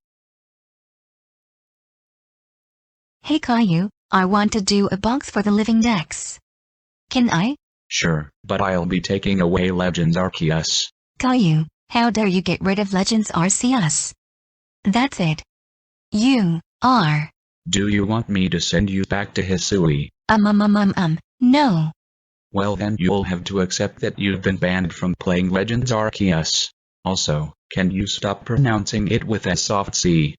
Hey Caillou, I want to do a box for the Living Dex. Can I? Sure, but I'll be taking away Legends Arceus. Caillou, how dare you get rid of Legends Arceus? That's it. You are. Do you want me to send you back to Hisui? No. Well then you'll have to accept that you've been banned from playing Legends Arceus. Also, can you stop pronouncing it with a soft C?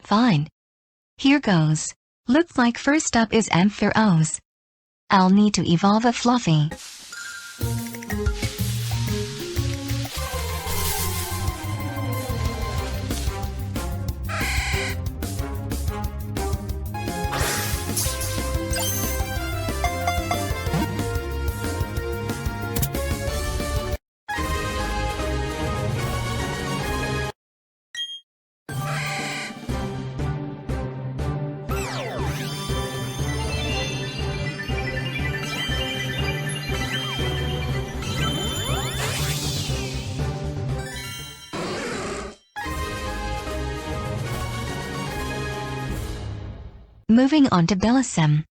Fine. Here goes. Looks like first up is Ampharos. I'll need to evolve a Fluffy. Moving on to Bellisem.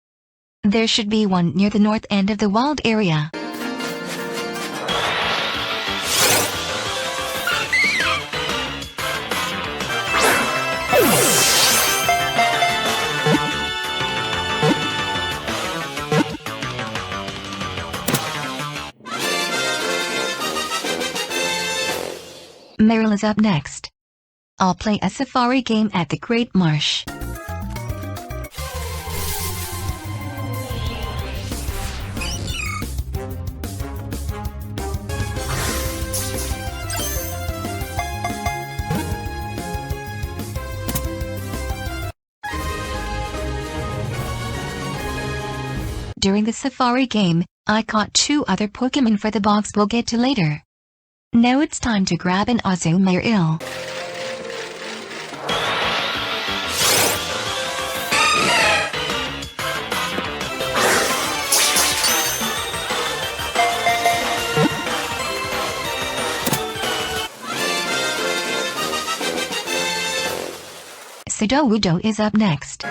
There should be one near the north end of the wild area. Meryl is up next. I'll play a safari game at the Great Marsh. During the safari game, I caught 2 other Pokémon for the box we'll get to later. Now it's time to grab an Azumarill. Sudowoodo is up next.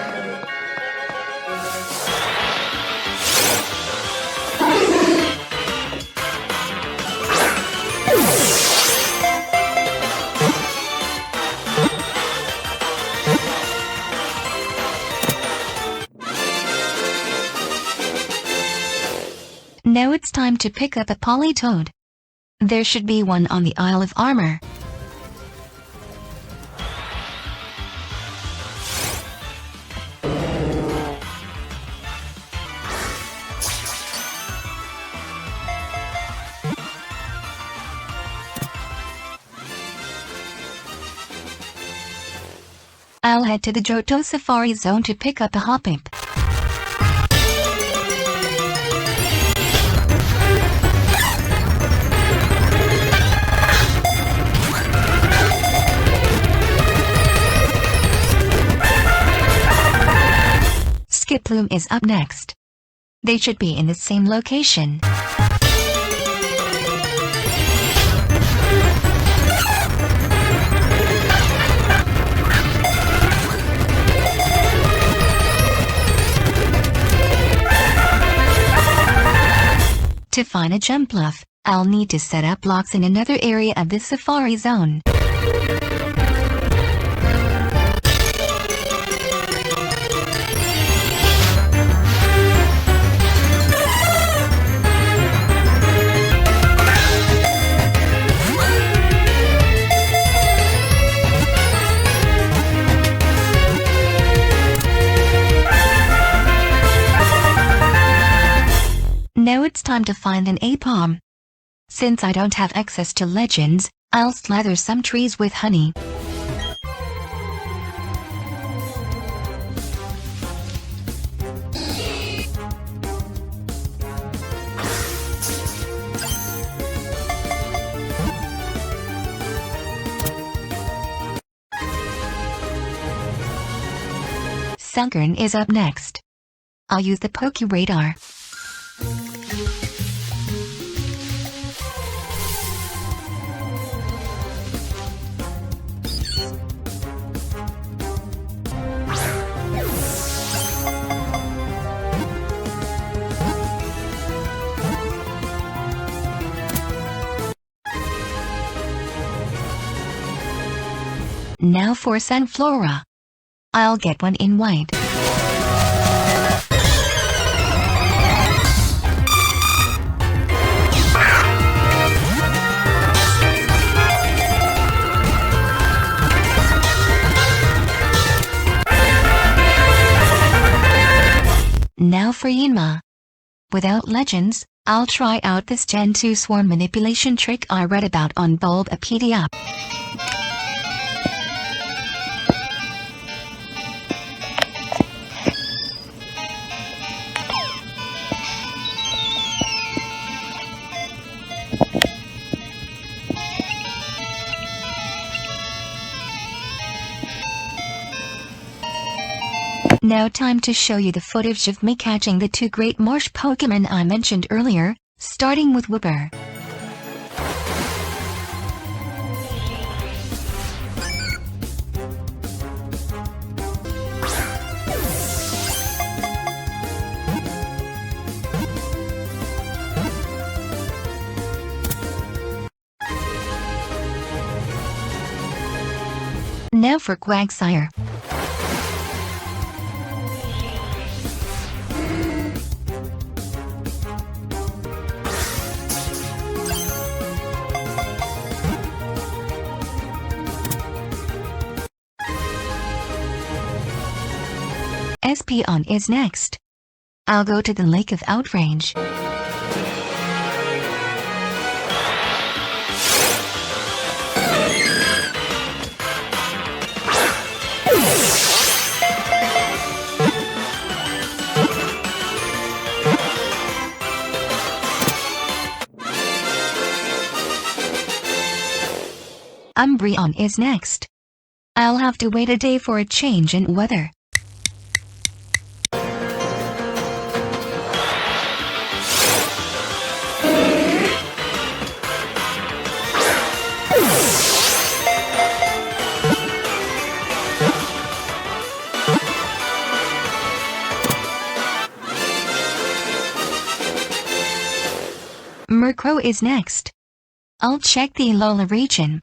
Now it's time to pick up a Politoed. There should be one on the Isle of Armor. I'll head to the Johto Safari Zone to pick up a Hoppip. Skiploom is up next. They should be in the same location. To find a Jumpluff, I'll need to set up blocks in another area of the Safari Zone. Now it's time to find an Apom. Since I don't have access to Legends, I'll slather some trees with honey. Sunkern is up next. I'll use the Poke Radar. Now for Sunflora. I'll get one in white. Now for Yinma. Without legends, I'll try out this Gen 2 swarm manipulation trick I read about on Bulbapedia. Now time to show you the footage of me catching the 2 great marsh Pokémon I mentioned earlier, starting with Wooper. Now for Quagsire. Espeon is next. I'll go to the Lake of Outrage. Umbreon is next. I'll have to wait a day for a change in weather. Murkrow is next. I'll check the Alola region.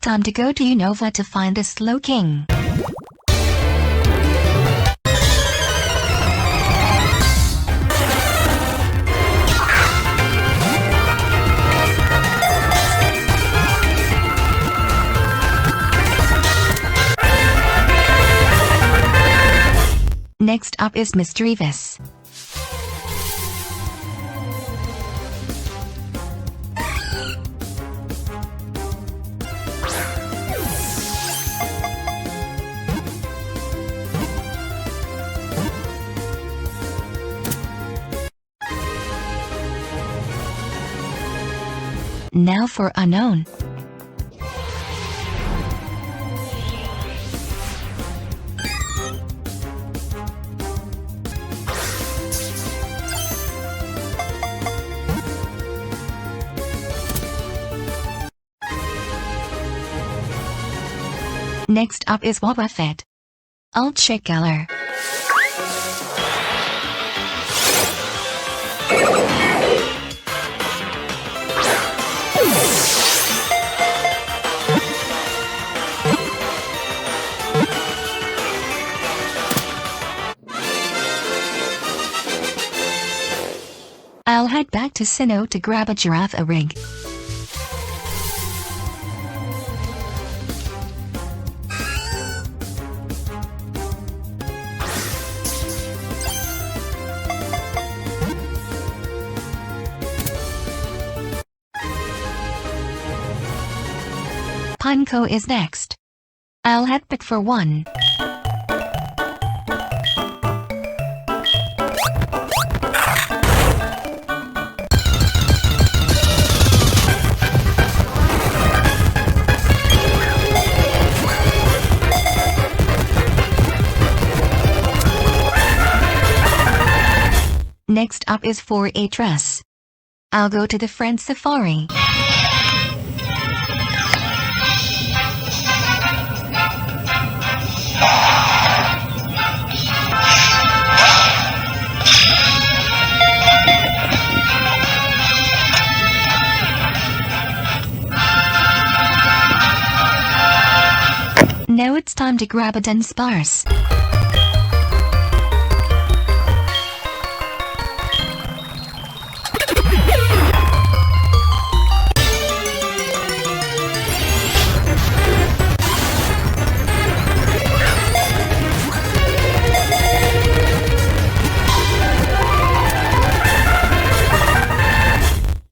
Time to go to Unova to find the Slowking. Next up is Misdreavus. Now for Unknown. Next up is Wobbuffet. I'll check Galar. head back to Sinnoh to grab a giraffe rig. Punko is next. I'll head back for one. Next up is 4H. I'll go to the Friend Safari. Now it's time to grab a dense sparse.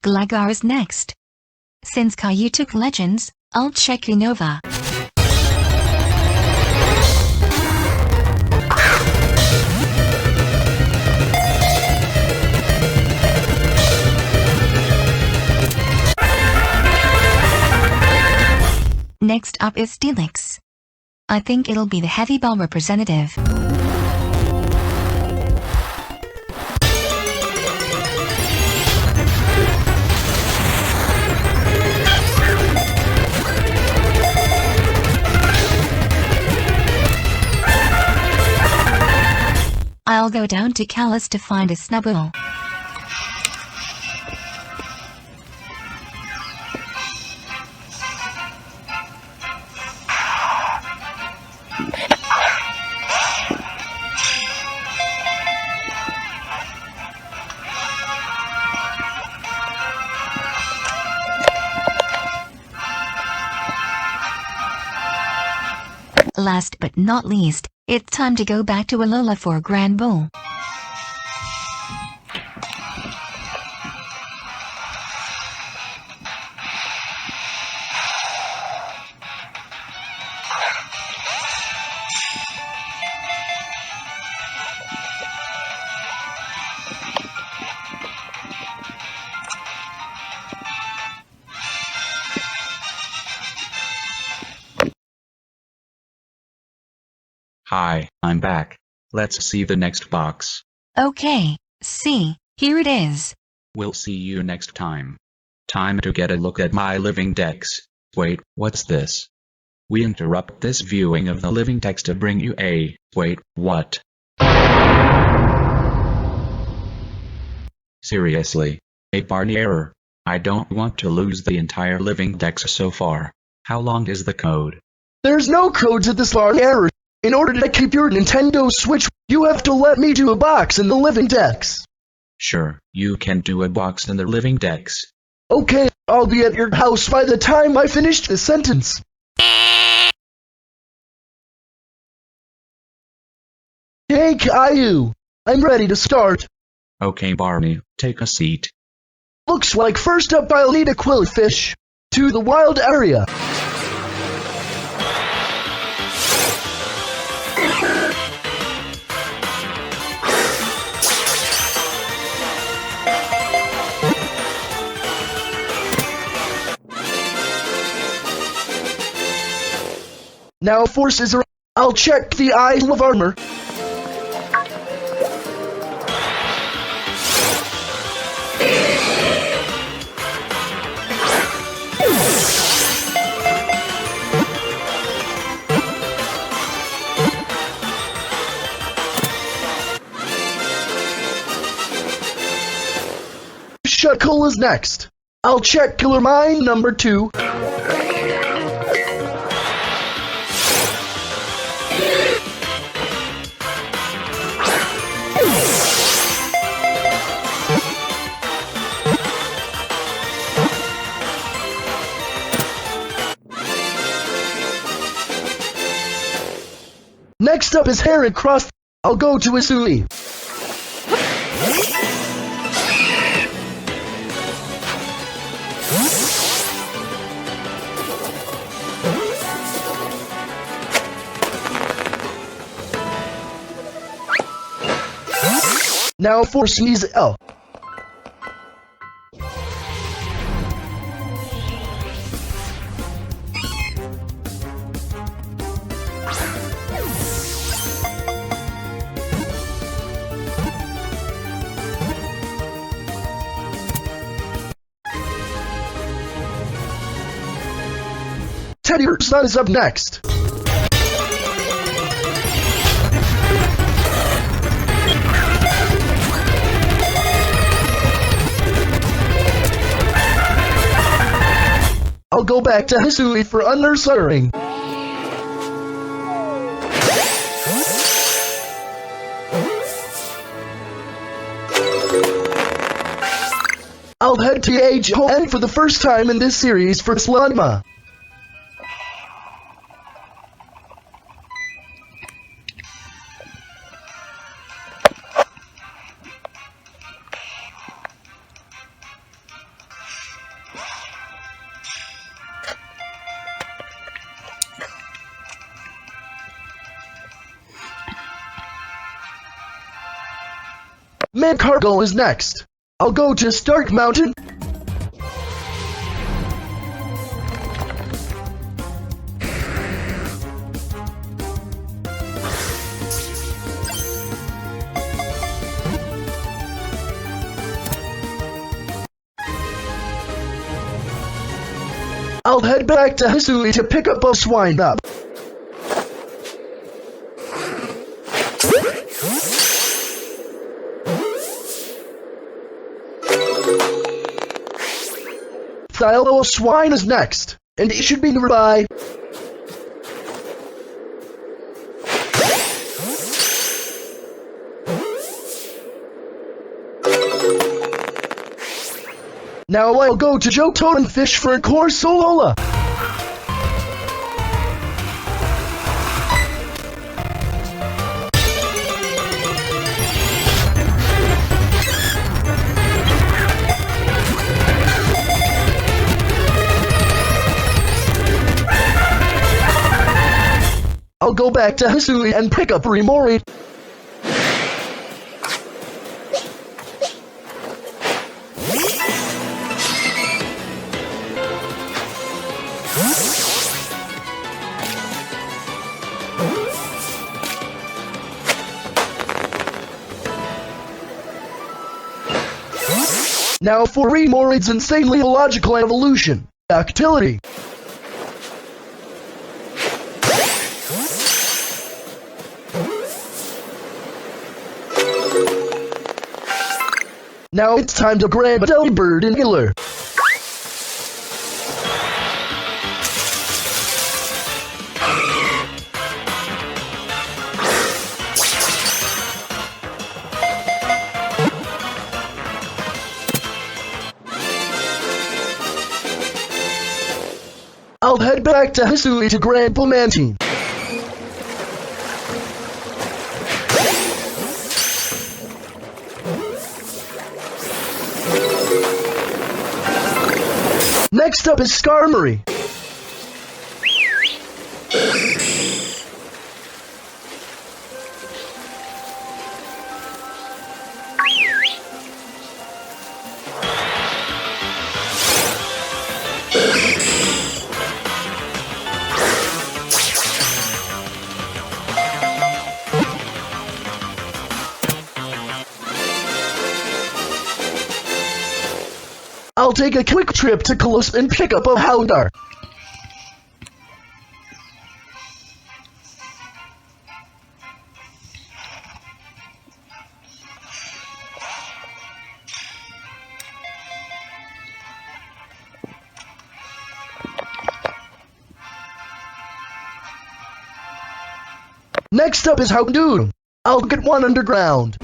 Glagar is next. Since Caillou took Legends, I'll check Unova. Next up is Steelix. I think it'll be the Heavy Ball representative. I'll go down to Kalos to find a Snubbull. Last but not least, it's time to go back to Alola for a Grand Bowl. Hi, I'm back. Let's see the next box. Okay, see, here it is. We'll see you next time. Time to get a look at my Living Dex. Wait, what's this? We interrupt this viewing of the Living Dex to bring you a... Wait, what? Seriously. A Barney error. I don't want to lose the entire Living Dex so far. How long is the code? There's no code to this Barney error. In order to keep your Nintendo Switch, you have to let me do a box in the Living Dex. Sure, you can do a box in the Living Dex. Okay, I'll be at your house by the time I finish the sentence. Hey Caillou, I'm ready to start. Okay Barney, take a seat. Looks like first up I'll need a quillfish. To the wild area. Now forces are. I'll check the Isle of Armor. Shuckle is next. I'll check Killer Mine number 2. Next up is Herod Cross. I'll go to Isui. Now for Sneeze L. Teddy Sun is up next. I'll go back to Hisui for underswering. I'll head to H.O.N. for the first time in this series for Slugma. Mid Cargo is next. I'll go to Stark Mountain. I'll head back to Hisui to pick up a swine up. Thilo Swine is next, and he should be nearby. Now I'll go to Johto and fish for a Corsolola. I'll go back to Hisui and pick up Rimori. Now for Rimori's insanely illogical evolution. Actility. Now it's time to grab a Delibird and Healer. I'll head back to Hisui to grab Pomantine. Next up is Skarmory. I'll take a quick trip to Kalos and pick up a Houndour. Next up is Houndour. I'll get one underground.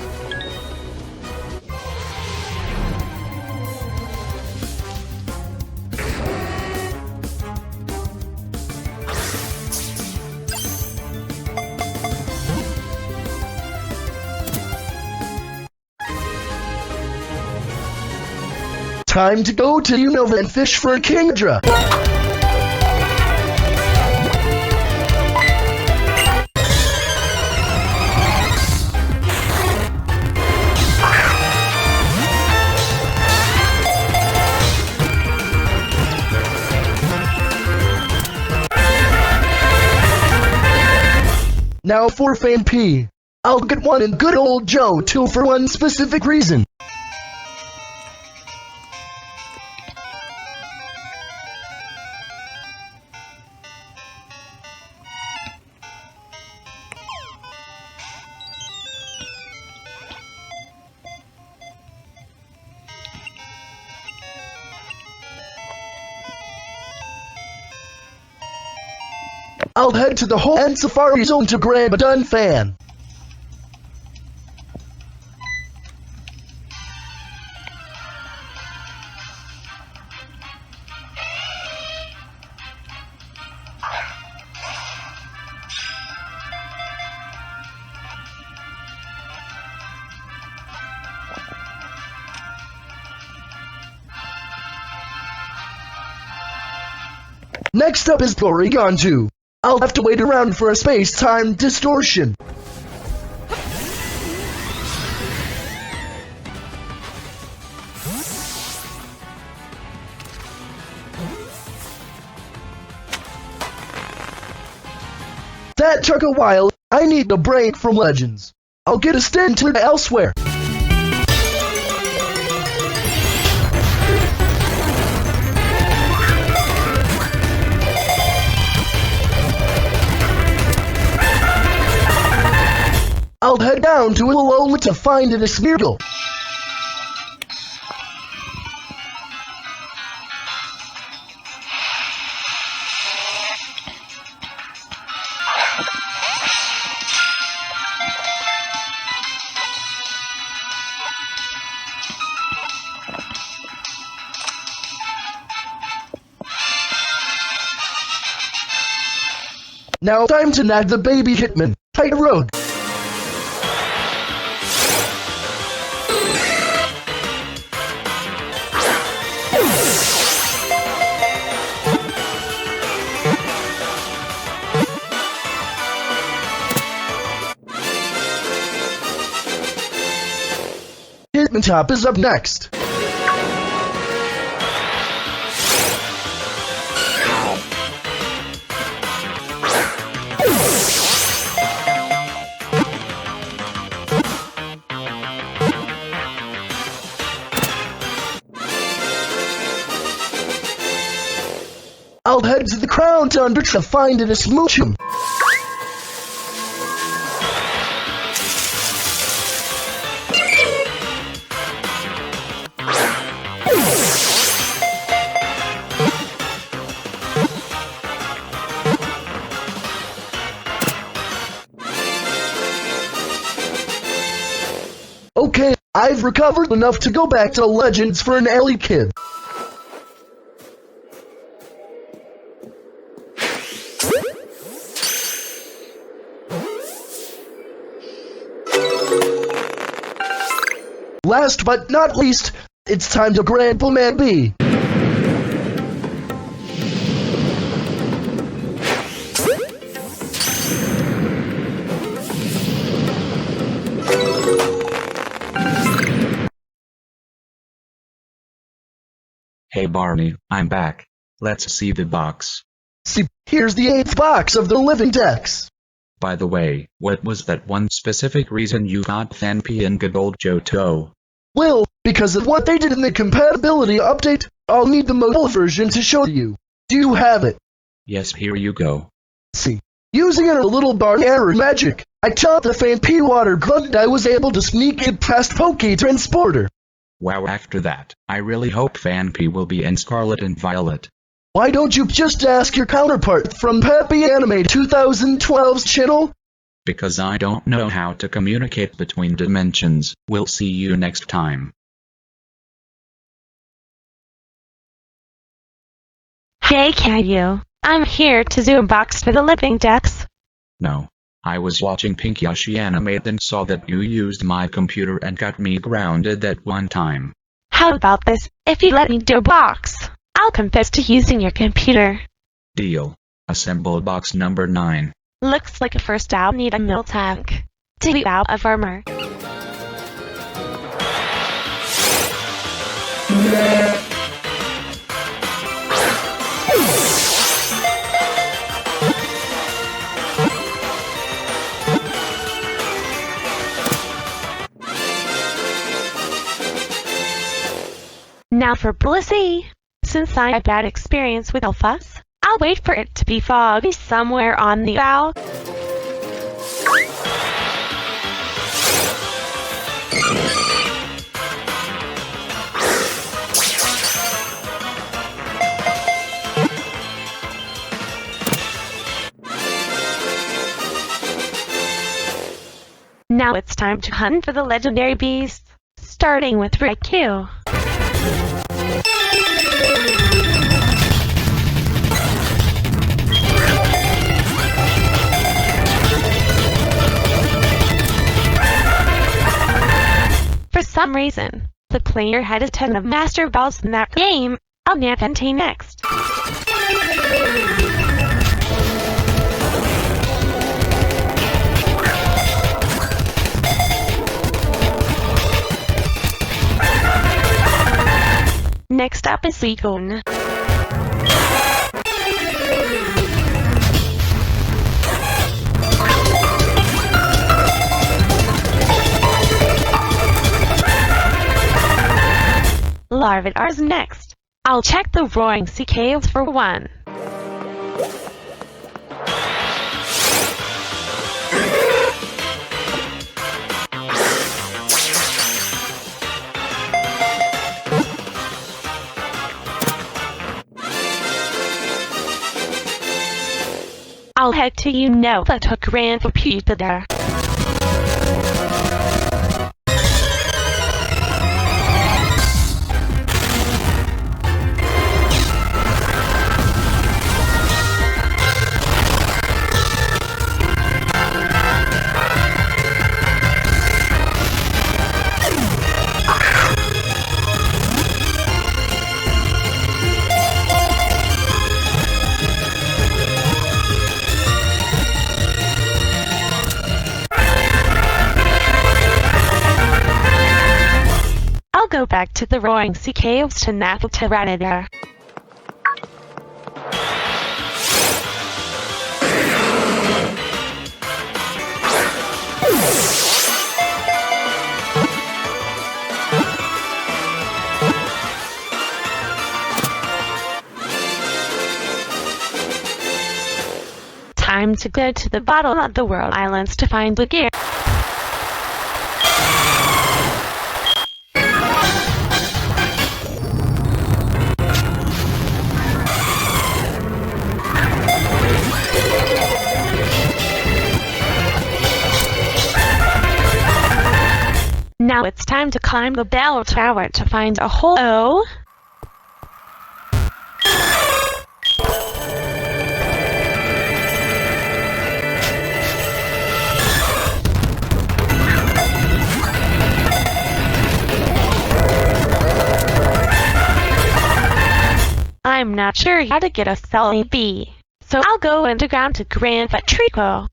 Time to go to Unova and fish for a Kingdra. Now for Fan P. I'll get one in good old Joe too for one specific reason. I'll head to the whole and Safari Zone to grab a dun fan. Next up is Porygon 2. I'll have to wait around for a space-time distortion. That took a while. I need a break from Legends. I'll get a stint elsewhere. I'll head down to Alola to find an Smeargle. Now time to nag the baby Hitman. Tight road. Hitmontop is up next. I'll head to the Crown Tundra to find an Smoochum. Okay, I've recovered enough to go back to Legends for an Ellie Kid. Last but not least, it's time to grab Pokemon B. Hey Barney, I'm back. Let's see the box. See, here's the 8th box of the Living Dex. By the way, what was that one specific reason you got Fan P and good old Johto? Well, because of what they did in the compatibility update, I'll need the mobile version to show you. Do you have it? Yes, here you go. See, using a little bar error magic, I taught the Fan P water glove and I was able to sneak it past Poké Transporter. Wow, after that, I really hope Fan P will be in Scarlet and Violet. Why don't you just ask your counterpart from Happy Anime 2012's channel? Because I don't know how to communicate between dimensions. We'll see you next time. Hey Caillou, I'm here to zoom box for the Living Dex. No. I was watching Pinky animate and saw that you used my computer and got me grounded that one time. How about this? If you let me do a box, I'll confess to using your computer. Deal. Assemble box number 9. Looks like first I'll need a milk tank to be out of armor. Now for Blissey. Since I had bad experience with Alphas, I'll wait for it to be foggy somewhere on the bow. Now it's time to hunt for the legendary beasts, starting with Raikou. For some reason, the player had a ton of Master Balls in that game. I'll nap Entei next. Next up is Suicune. Larvidar's next. I'll check the Roaring Sea Caves for one. I'll head to Unova to Grand Jupiter. Go back to the Roaring Sea Caves to nap Tyranitar. Time to go to the bottom of the World Islands to find the gear. Now it's time to climb the bell tower to find a hole. I'm not sure how to get a Selly Bee, so I'll go underground to Grand Patrico.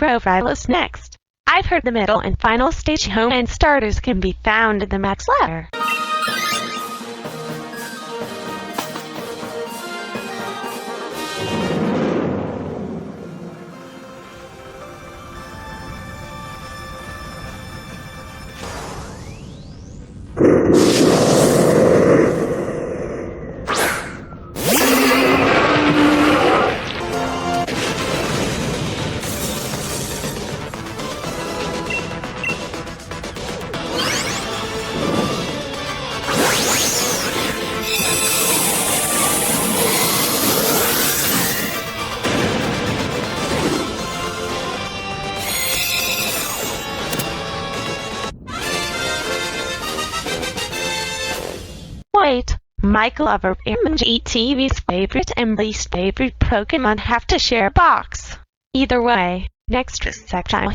Crowvile's next. I've heard the middle and final stage home and starters can be found in the max ladder. wait. My Glover and GTV's favorite and least favorite Pokemon have to share a box. Either way, next section.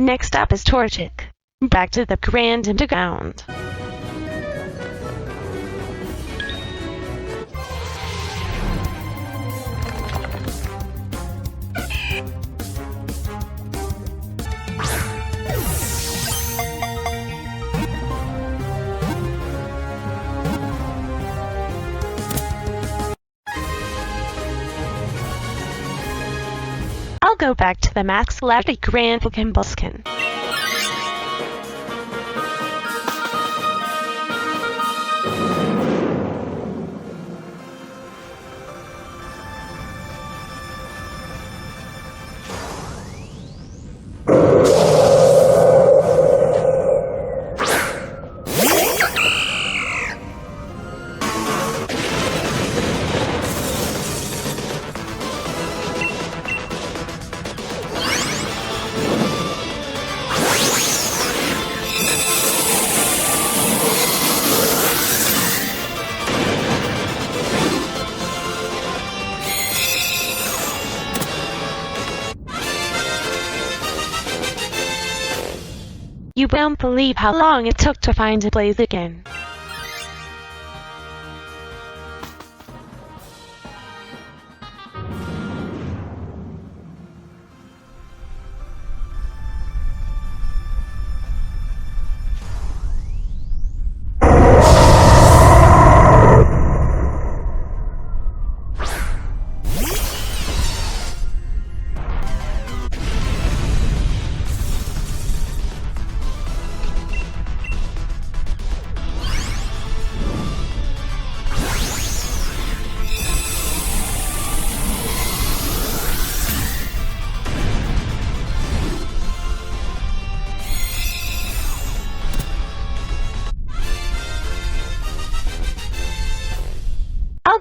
Next up is Torchic. Back to the Grand Underground. I'll go back to the Max Levy Grand Combustion. You won't believe how long it took to find a Blaze again.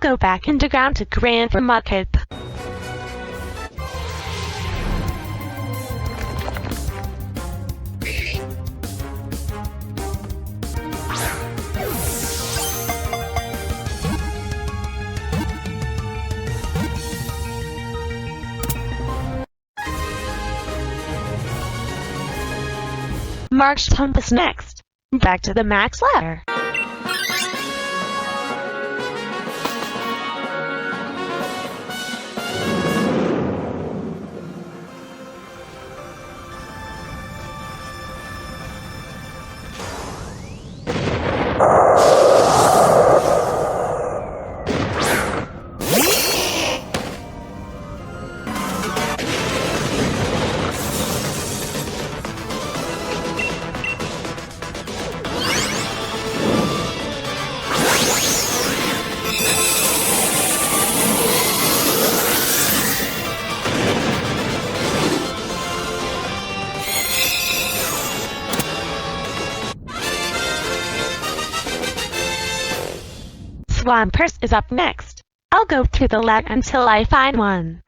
I'll go back underground to Grand for Mudkip. March Tempest next. Back to the Max Ladder. Swampert is up next. I'll go through the lab until I find one.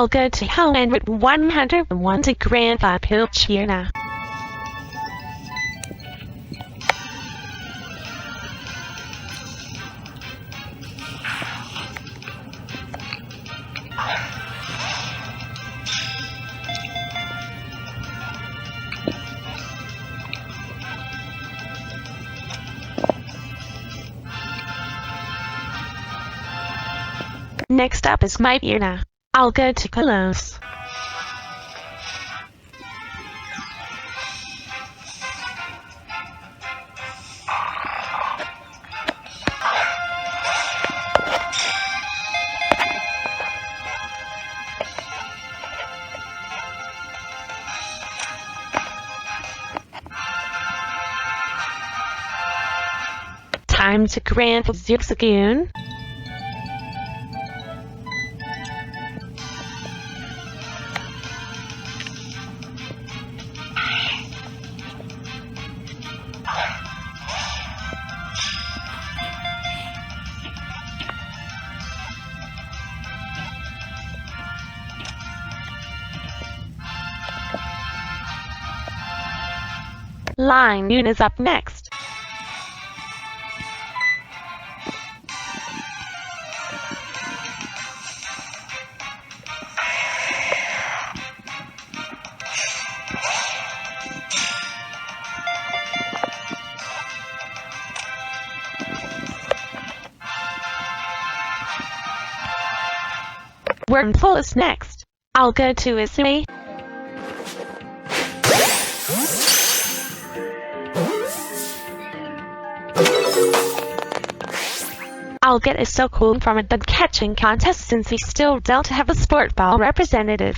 I'll go to home and read 101 to Grandpa Pooch here now. Next up is my Irna. I'll go to close. Time to grant Zipsagoon. Line Noon is up next. Wormful is next. I'll go to Isui. I'll get a so cool from a dog catching contest since we still don't have a sport ball representative.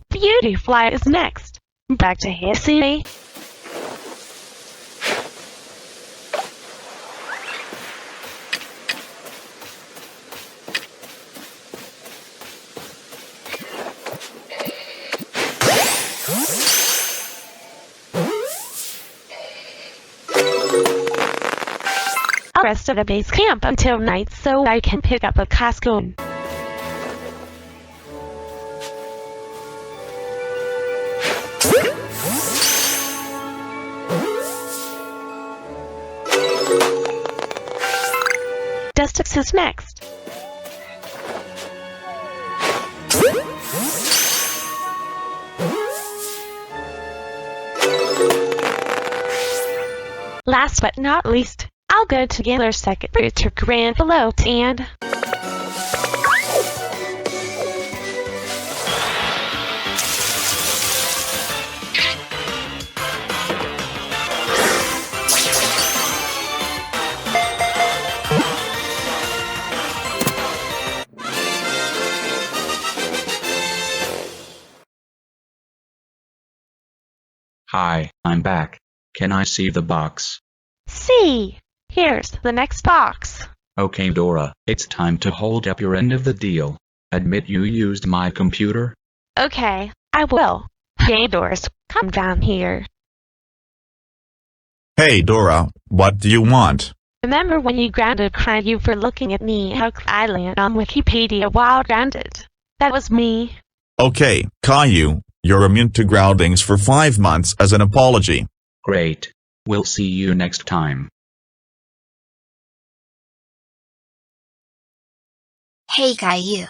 Beautyfly is next. Back to Hissy. I'll rest at a base camp until night so I can pick up a Cascoon. Dustix is next. Last but not least, I'll go to Gaylor's second Richard Grand Float and... Hi, I'm back. Can I see the box? See! Here's the next box. Okay Dora, it's time to hold up your end of the deal. Admit you used my computer? Okay, I will. Hey Doris, come down here. Hey Dora, what do you want? Remember when you grounded Caillou for looking at me Hook Island on Wikipedia while grounded? That was me. Okay, Caillou, you're immune to groundings for 5 months as an apology. Great. We'll see you next time. Hey Caillou.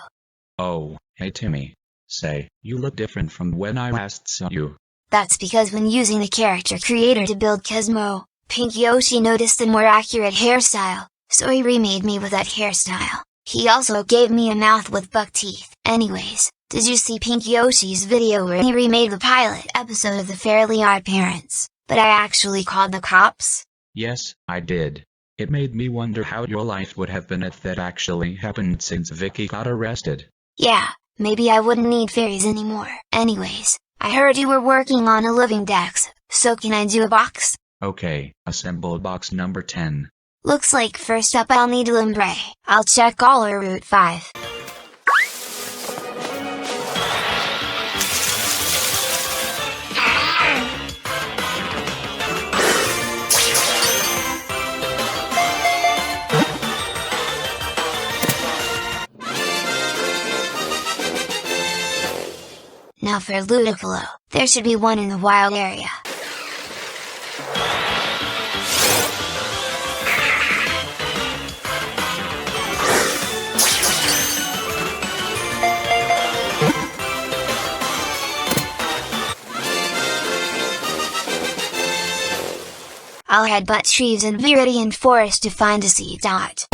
Oh, hey Timmy. Say, you look different from when I last saw you. That's because when using the character creator to build Cosmo, Pink Yoshi noticed a more accurate hairstyle, so he remade me with that hairstyle. He also gave me a mouth with buck teeth. Anyways, did you see Pink Yoshi's video where he remade the pilot episode of The Fairly Odd Parents, but I actually called the cops? Yes, I did. It made me wonder how your life would have been if that actually happened since Vicky got arrested. Yeah, maybe I wouldn't need fairies anymore. Anyways, I heard you were working on a Living Dex, so can I do a box? Okay, assemble box number 10. Looks like first up I'll need Limbre. I'll check all her Route 5. Now for Ludicolo, there should be one in the wild area. I'll headbutt trees in Viridian Forest to find a seed dot.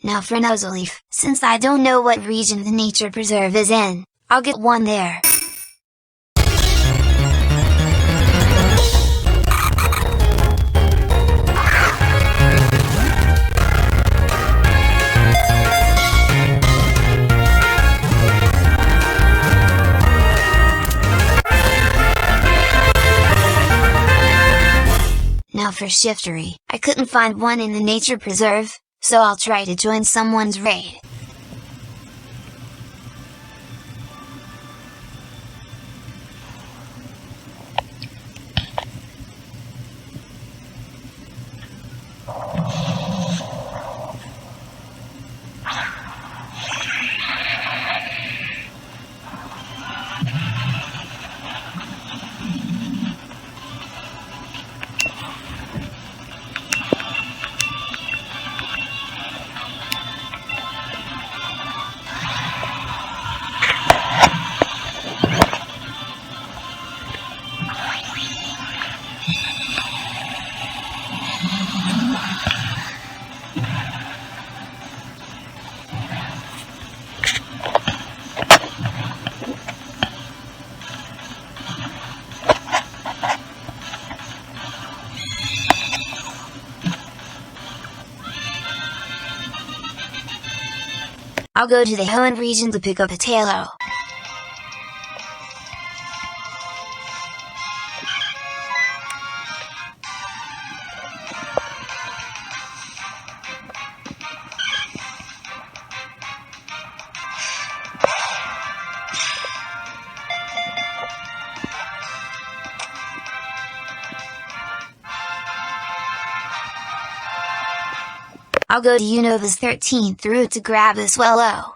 Now for Nozzleaf, since I don't know what region the nature preserve is in, I'll get one there. Now for Shiftery, I couldn't find one in the nature preserve, so I'll try to join someone's raid. I'll go to the Hoenn region to pick up a Tailo. I'll go to Unova's 13th route to grab a Swellow.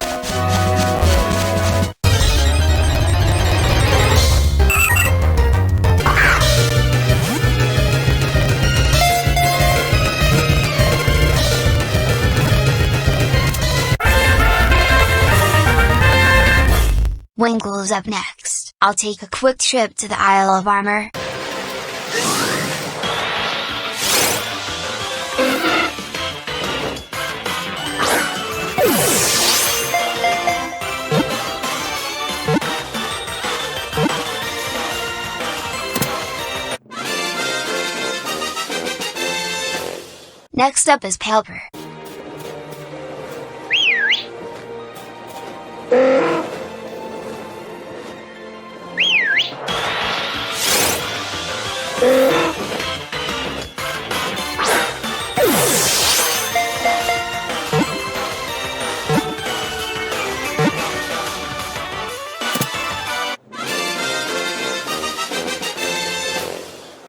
Winkle's up next. I'll take a quick trip to the Isle of Armor. Next up is Pelper.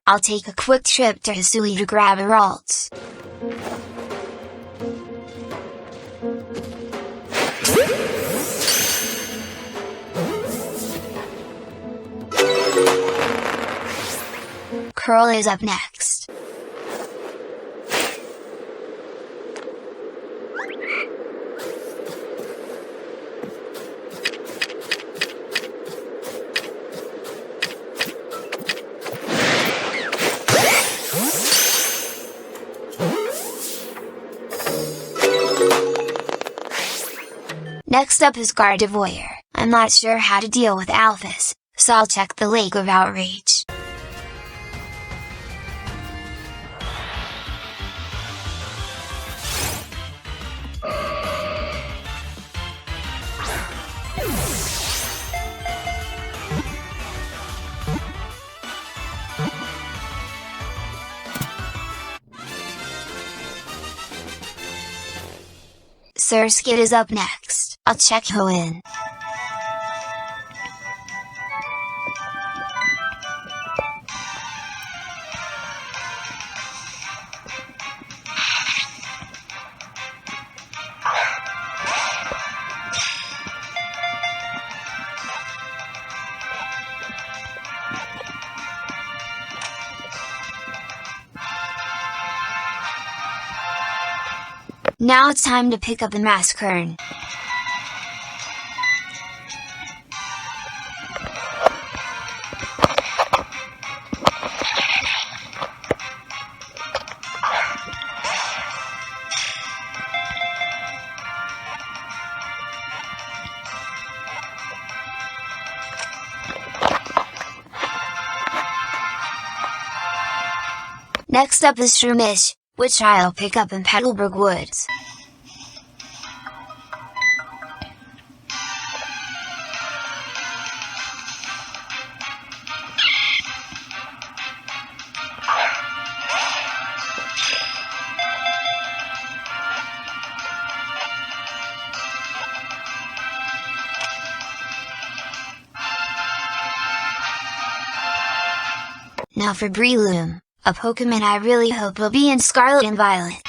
I'll take a quick trip to Hisui to grab a Ralts. Curl is up next. Next up is Gardevoir. I'm not sure how to deal with Alphys, so I'll check the Lake of Outrage. Sir Skid is up next. I'll check who in. Now it's time to pick up the maskern. Next up is Shroomish, which I'll pick up in Petalburg Woods. Now for Breloom, a Pokemon I really hope will be in Scarlet and Violet.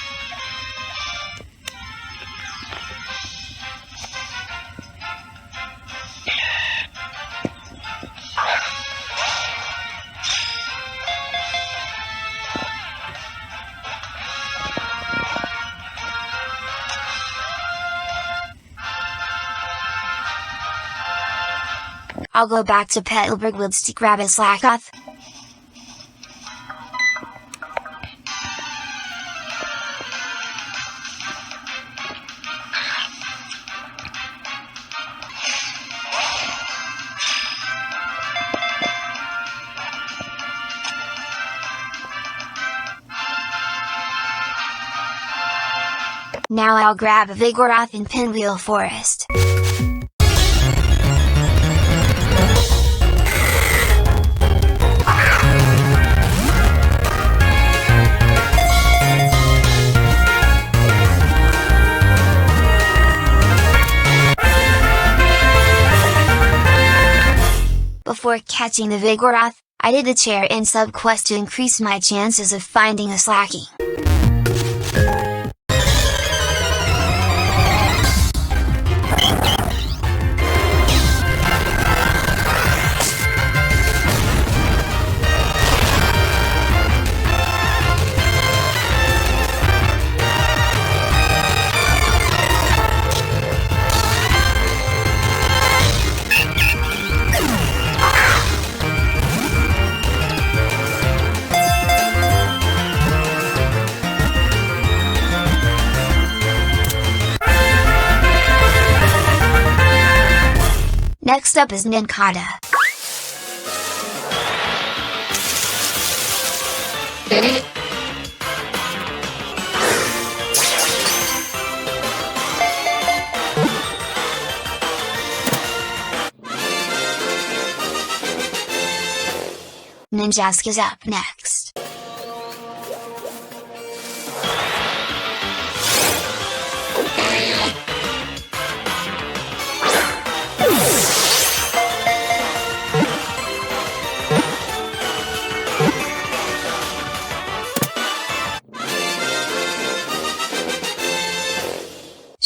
I'll go back to Petalburg Woods to grab a Slackoth. Now I'll grab a Vigoroth in Pinwheel Forest. Before catching the Vigoroth, I did the chair and sub quest to increase my chances of finding a Slacky. Next up is Nincada. Ninjask is up next.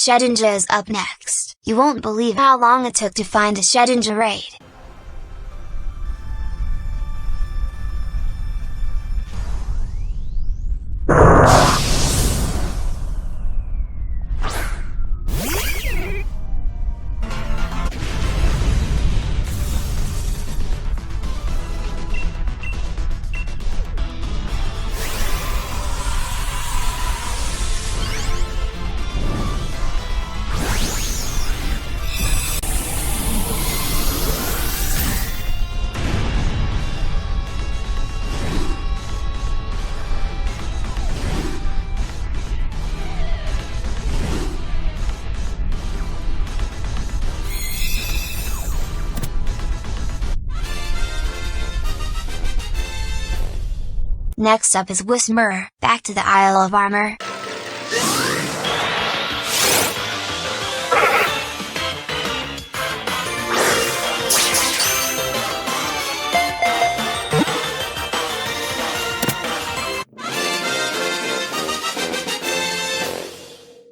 Shedinja is up next. You won't believe how long it took to find a Shedinja raid. Next up is Whisperer. Back to the Isle of Armor.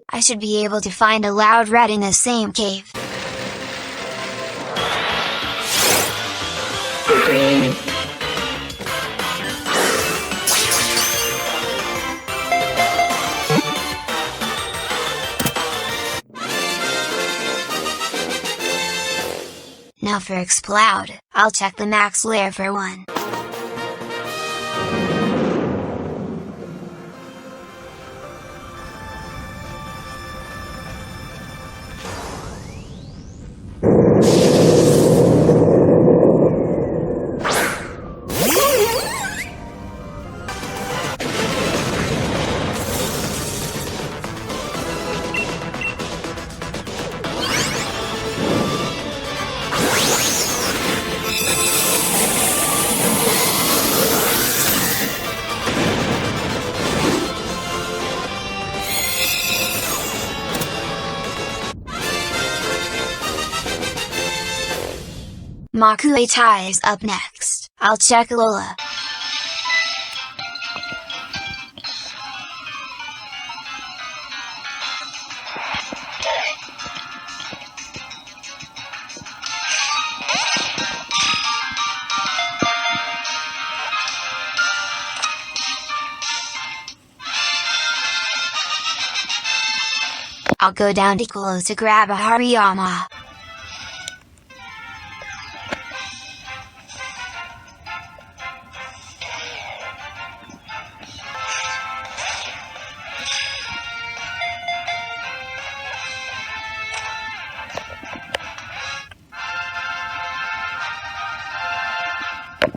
I should be able to find a loud red in the same cave. Now for Exploud, I'll check the max layer for one. Makuetai is up next. I'll check Lola. I'll go down to Kolo to grab a Hariyama.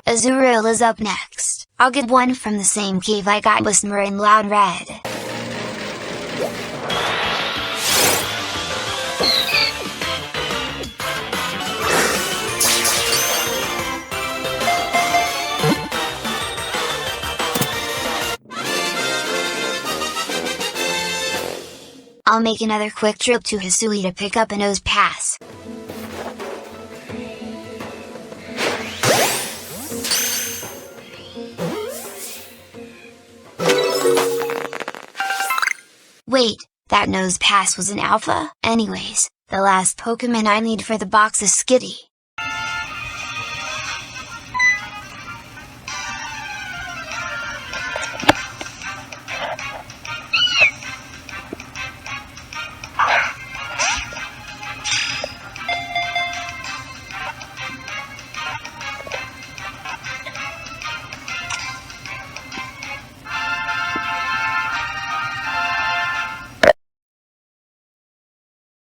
Azurill is up next. I'll get one from the same cave I got Whisperer in Loud Red. I'll make another quick trip to Hisui to pick up a nose pass. Wait, that nose pass was an alpha? Anyways, the last Pokemon I need for the box is Skitty.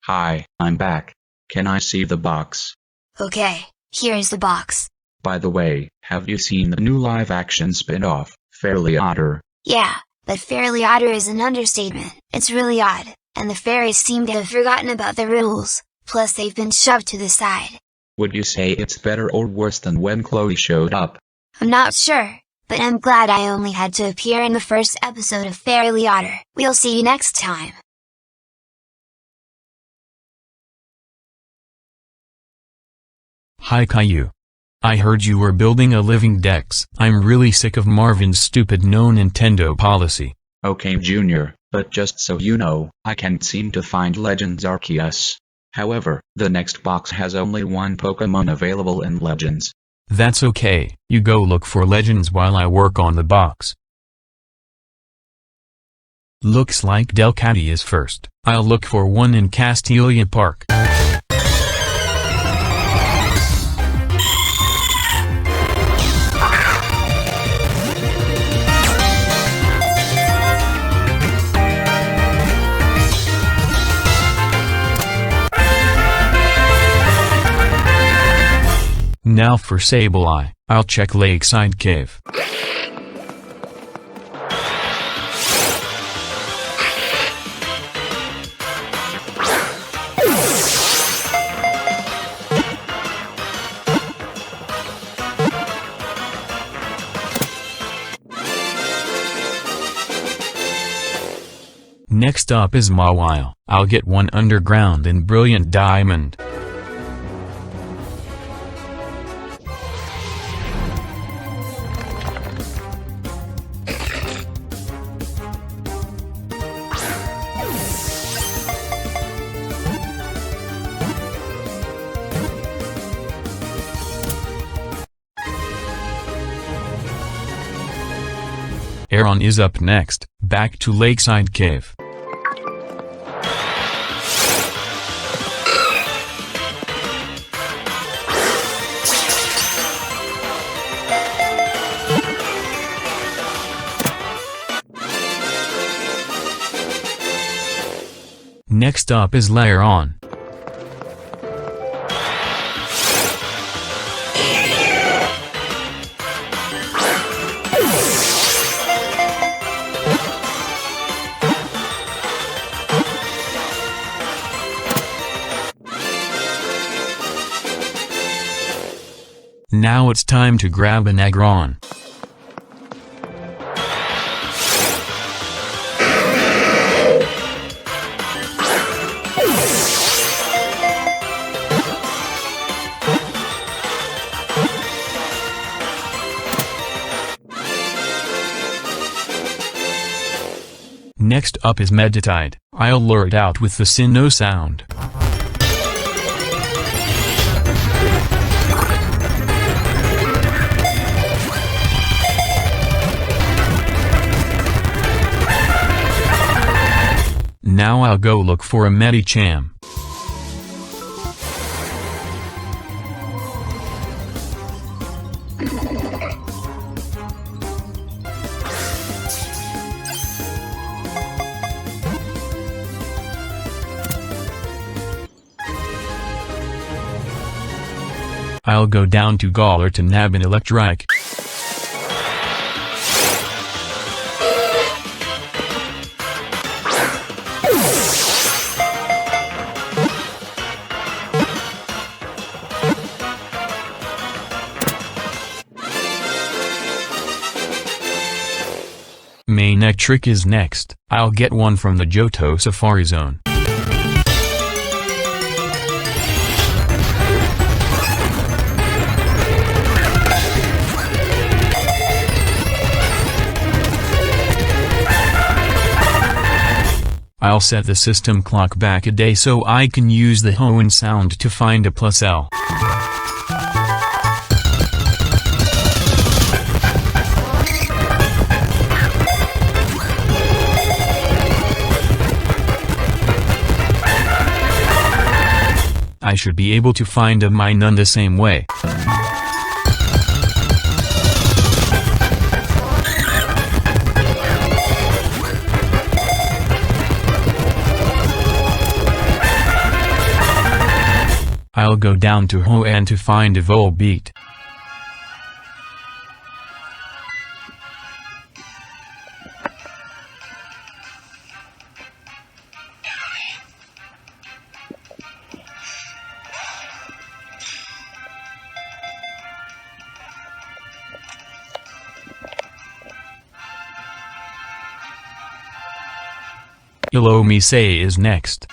Hi, I'm back. Can I see the box? Okay, here's the box. By the way, have you seen the new live-action spin-off, Fairly Otter? Yeah, but Fairly Otter is an understatement. It's really odd, and the fairies seem to have forgotten about the rules, plus they've been shoved to the side. Would you say it's better or worse than when Chloe showed up? I'm not sure, but I'm glad I only had to appear in the first episode of Fairly Otter. We'll see you next time. Hi Caillou. I heard you were building a Living Dex. I'm really sick of Marvin's stupid no Nintendo policy. Okay Junior, but just so you know, I can't seem to find Legends Arceus. However, the next box has only one Pokemon available in Legends. That's okay, you go look for Legends while I work on the box. Looks like Delcatty is first. I'll look for one in Castelia Park. Now for Sableye, I'll check Lakeside Cave. Next up is Mawile. I'll get one underground and brilliant diamond. Aaron is up next, back to Lakeside Cave. Next up is Aaron. Now it's time to grab an Agron. Next up is Meditide. I'll lure it out with the Sinnoh sound. Now I'll go look for a Medicham. I'll go down to Galar to nab an Electrike. Manectric is next. I'll get one from the Johto Safari Zone. I'll set the system clock back a day so I can use the Hoenn sound to find a plus L. I should be able to find a Minun the same way. I'll go down to Hoenn to find a Volbeat. Ilomise is next.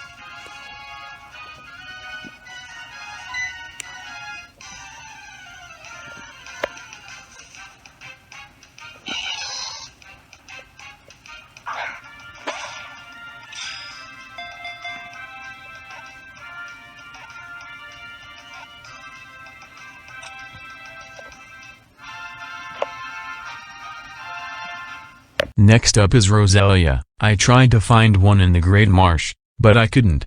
Next up is Roselia. I tried to find one in the Great Marsh, but I couldn't.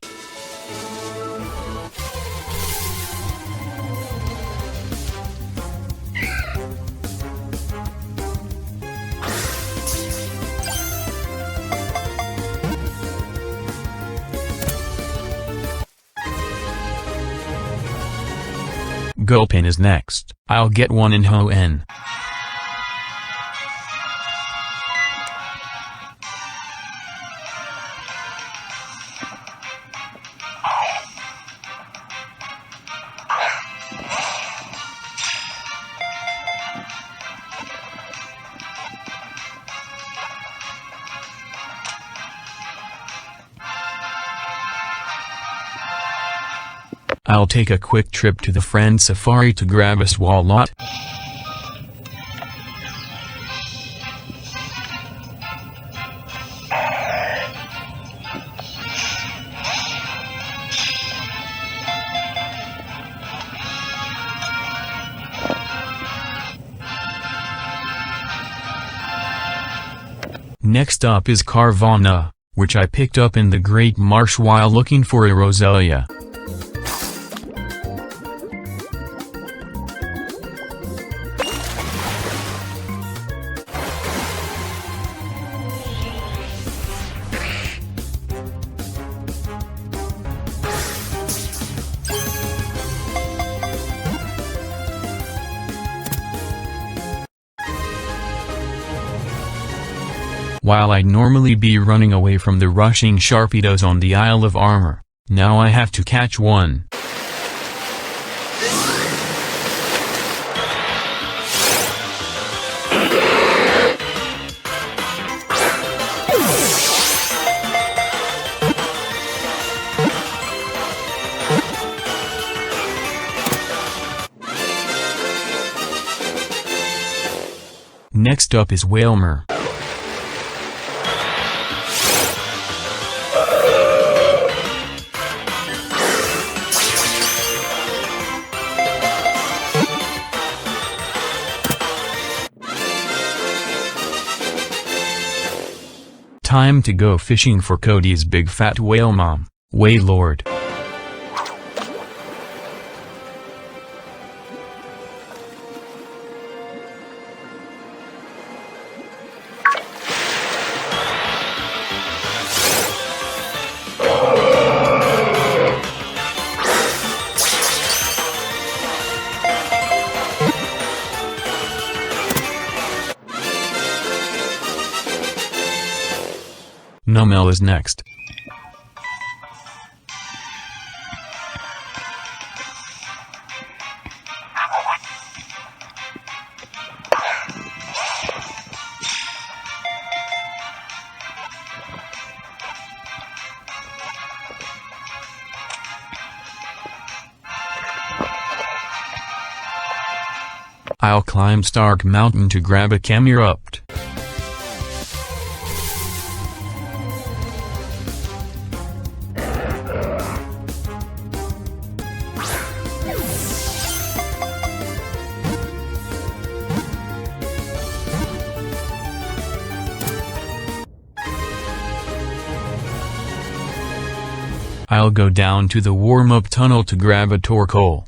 Gulpin is next. I'll get one in Hoenn. I'll take a quick trip to the friend safari to grab a swalot. Next up is Carvana, which I picked up in the Great Marsh while looking for a Roselia. While I'd normally be running away from the rushing Sharpedos on the Isle of Armor, now I have to catch one. Next up is Whalmer. Time to go fishing for Cody's big fat whale mom, Waylord. Numel is next. I'll climb Stark Mountain to grab a Camerupt. I'll go down to the warm-up tunnel to grab a Torkoal.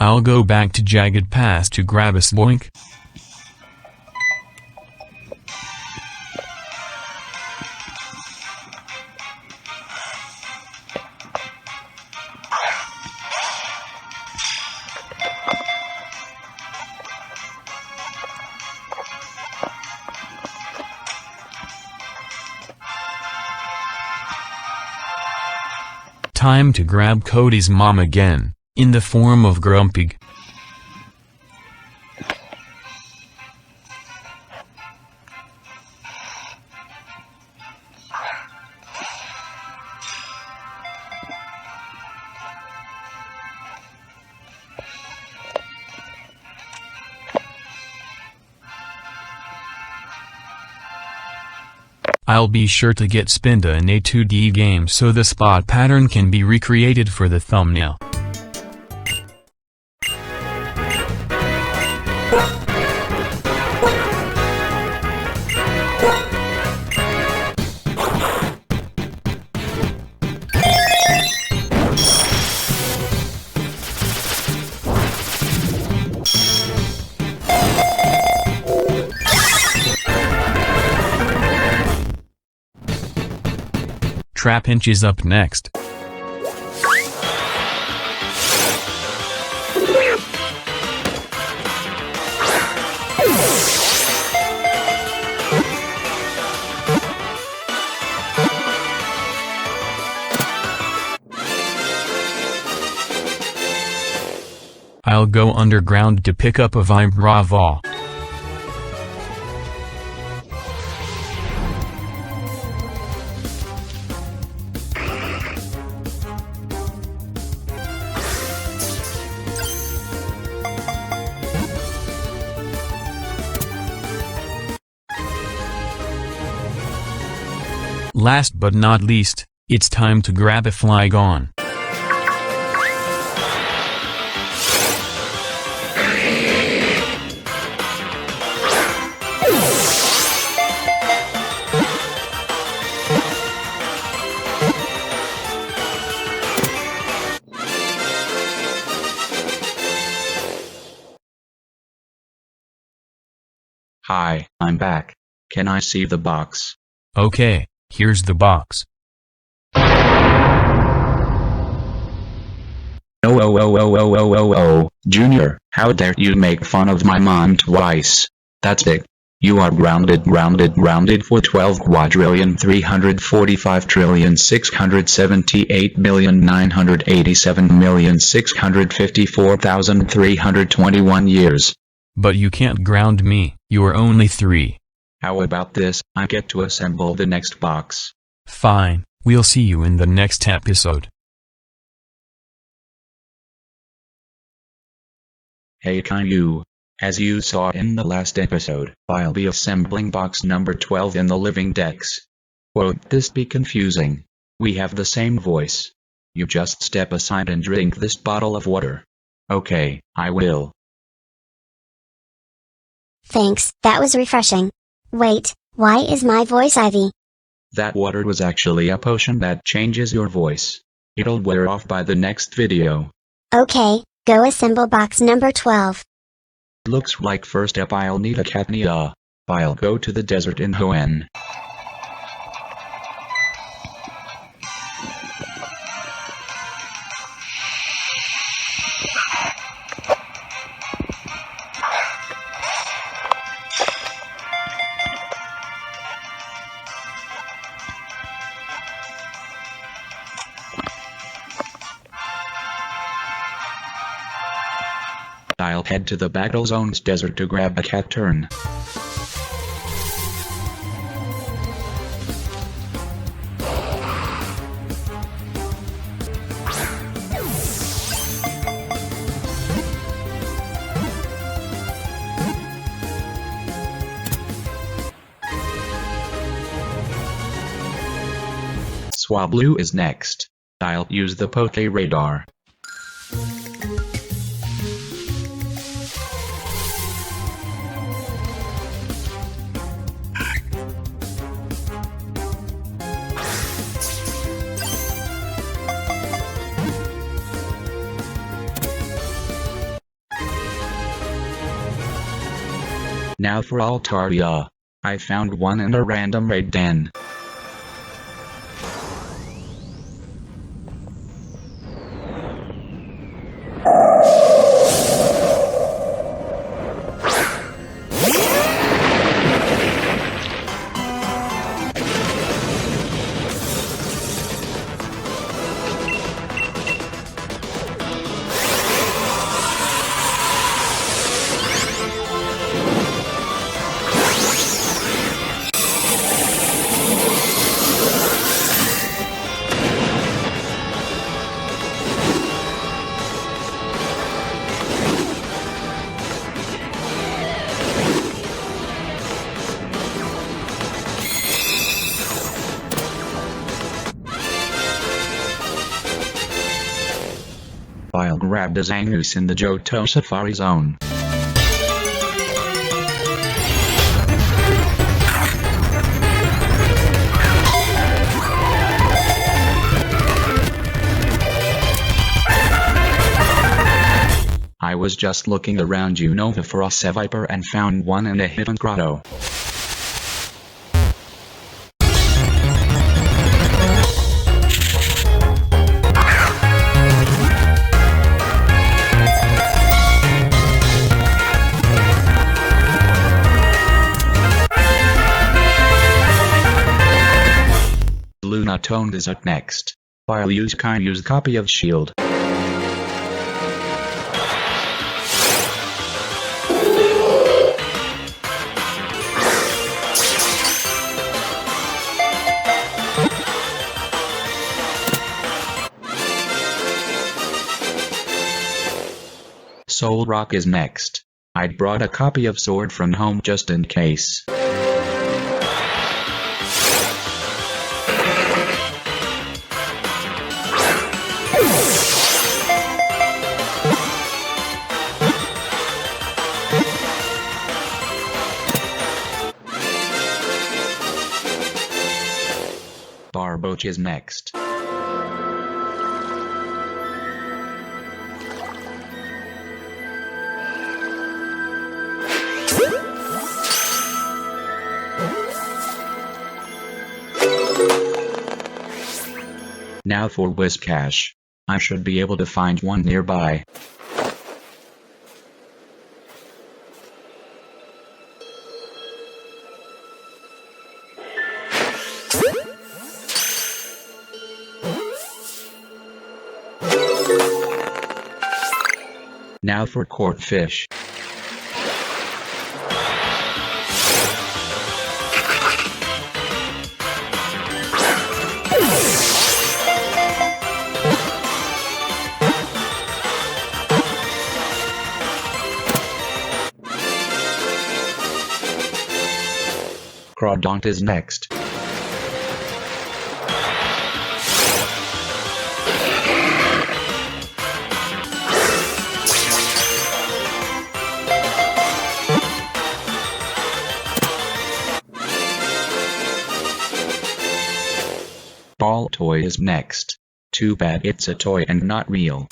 I'll go back to Jagged Pass to grab a Spoink. Time to grab Cody's mom again, in the form of Grumpig. I'll be sure to get Spinda in a 2D game so the spot pattern can be recreated for the thumbnail. Trapinch is up next. I'll go underground to pick up a vine brava. Last but not least, it's time to grab a Flygon. Hi, I'm back. Can I see the box? Okay, here's the box. Oh, Junior, how dare you make fun of my mom twice? That's it. You are grounded for 12,345,678,987,654,321 years. But you can't ground me, you're only 3. How about this? I get to assemble the next box. Fine, we'll see you in the next episode. Hey Caillou. As you saw in the last episode, I'll be assembling box number 12 in the Living Dex. Won't this be confusing? We have the same voice. You just step aside and drink this bottle of water. Okay, I will. Thanks, that was refreshing. Wait, why is my voice Ivy? That water was actually a potion that changes your voice. It'll wear off by the next video. Okay, go assemble box number 12. Looks like first up I'll need a Catnia. I'll go to the desert in Hoenn. I'll head to the Battle Zone's desert to grab a cat turn. Swablu is next. I'll use the Poke Radar. Now for Altaria. I found one in a random raid den. I'll grab the Zangoose in the Johto Safari Zone. I was just looking around Unova for a Seviper and found one in a hidden grotto. Lunatone is up next. I'll use Caillou's copy of Shield. Soul Rock is next. I'd brought a copy of Sword from home just in case. Barboach is next. Now for Whiscash. I should be able to find one nearby. Now for Cortfish. Crawdont is next. Baltoy is next. Too bad it's a toy and not real.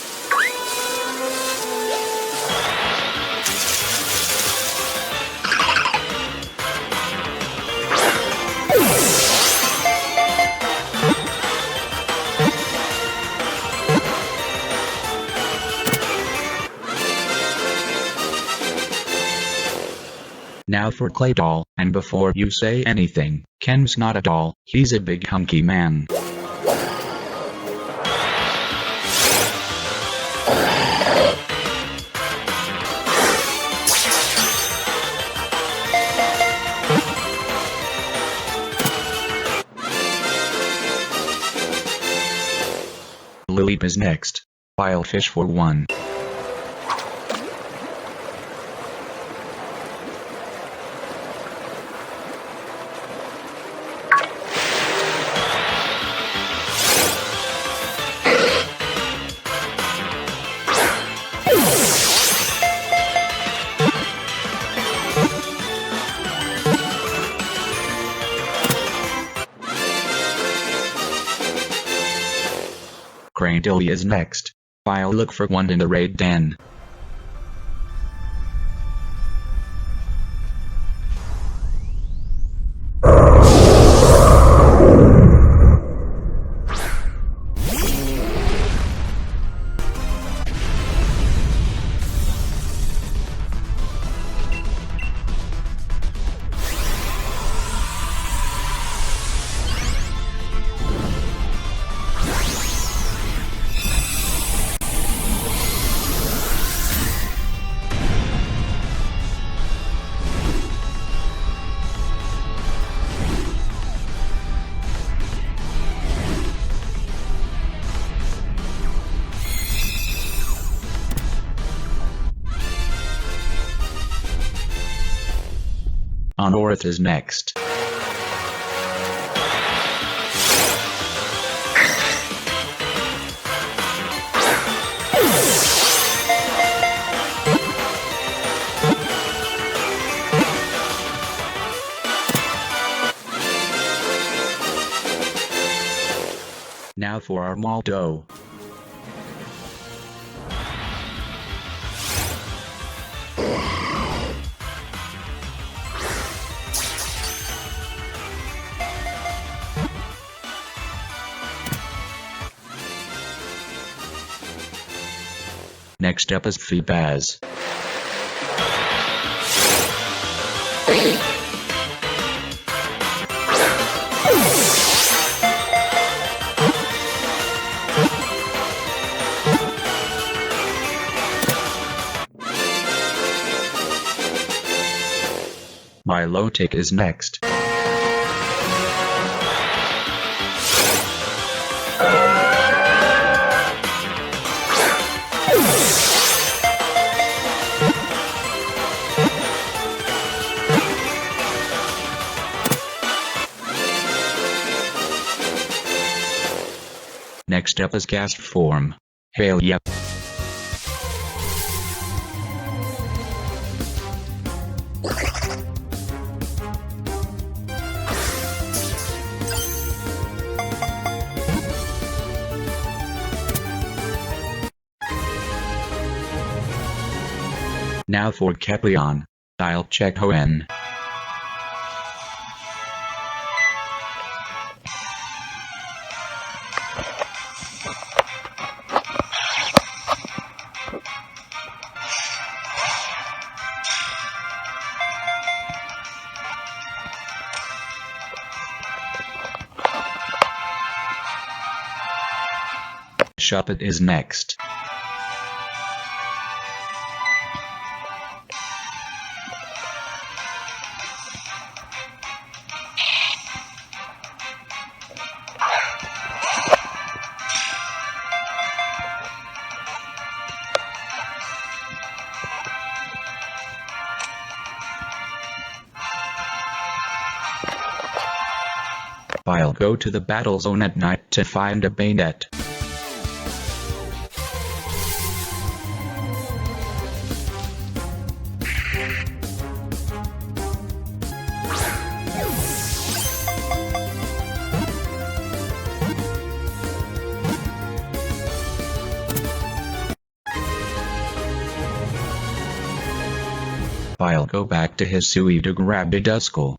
Now for Clay Doll, and before you say anything, Ken's not a doll, he's a big hunky man. Lily is next. File fish for one. Crandilly is next. File look for one in the raid den. Anorith is next. Now for our Maldo. Next up is Feebaz. Milotic is next. Next up is cast form. Hail yep. Now for Caillou. I'll check Hoenn. Shuppet is next. I'll go to the battle zone at night to find a bayonet. I'll go back to Hisui to grab a Duskull.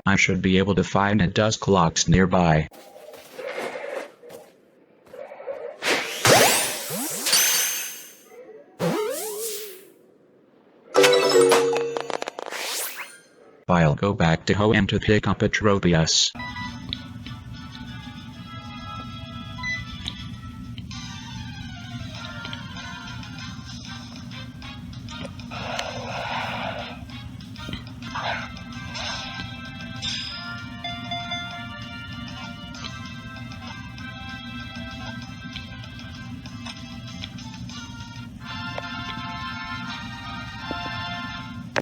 I should be able to find a Dusclops nearby. I'll go back to Hoenn to pick up a Tropius.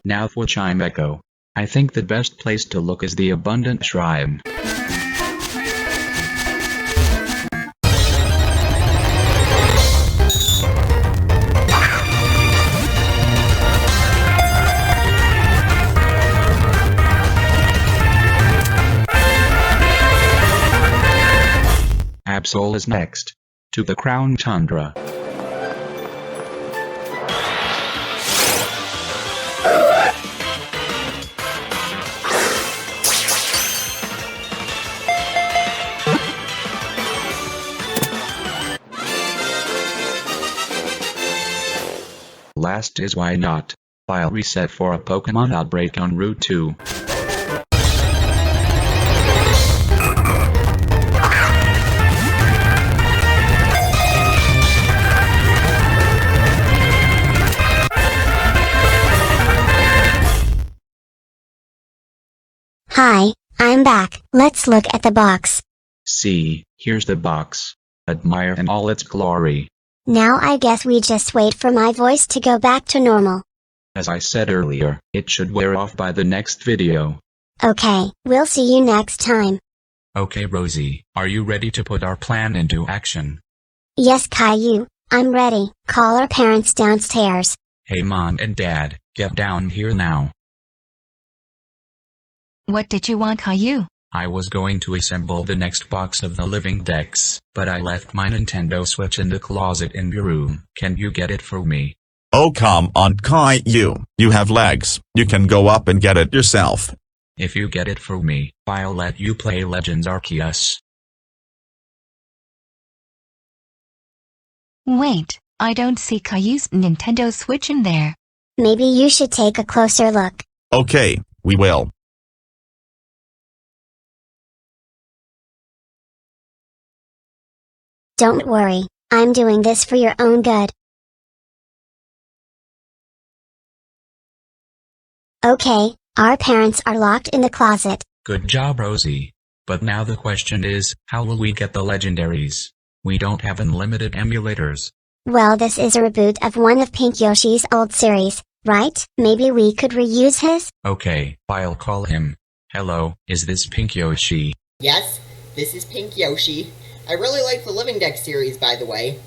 Now for Chimecho. I think the best place to look is the Abundant Shrine. Absol is next. To the Crown Tundra. Last is why not. I'll reset for a Pokemon outbreak on Route 2. Hi, I'm back. Let's look at the box. See, here's the box. Admire in all its glory. Now I guess we just wait for my voice to go back to normal. As I said earlier, it should wear off by the next video. Okay, we'll see you next time. Okay Rosie, are you ready to put our plan into action? Yes Caillou, I'm ready. Call our parents downstairs. Hey Mom and Dad, get down here now. What did you want, Caillou? I was going to assemble the next box of the Living Dex, but I left my Nintendo Switch in the closet in your room. Can you get it for me? Oh come on Caillou, you have legs, you can go up and get it yourself. If you get it for me, I'll let you play Legends Arceus. Wait, I don't see Caillou's Nintendo Switch in there. Maybe you should take a closer look. Okay, we will. Don't worry, I'm doing this for your own good. Okay, our parents are locked in the closet. Good job Rosie. But now the question is, how will we get the legendaries? We don't have unlimited emulators. Well, this is a reboot of one of Pink Yoshi's old series, right? Maybe we could reuse his? Okay, I'll call him. Hello, is this Pink Yoshi? Yes, this is Pink Yoshi. I really like the Living Dex series, by the way.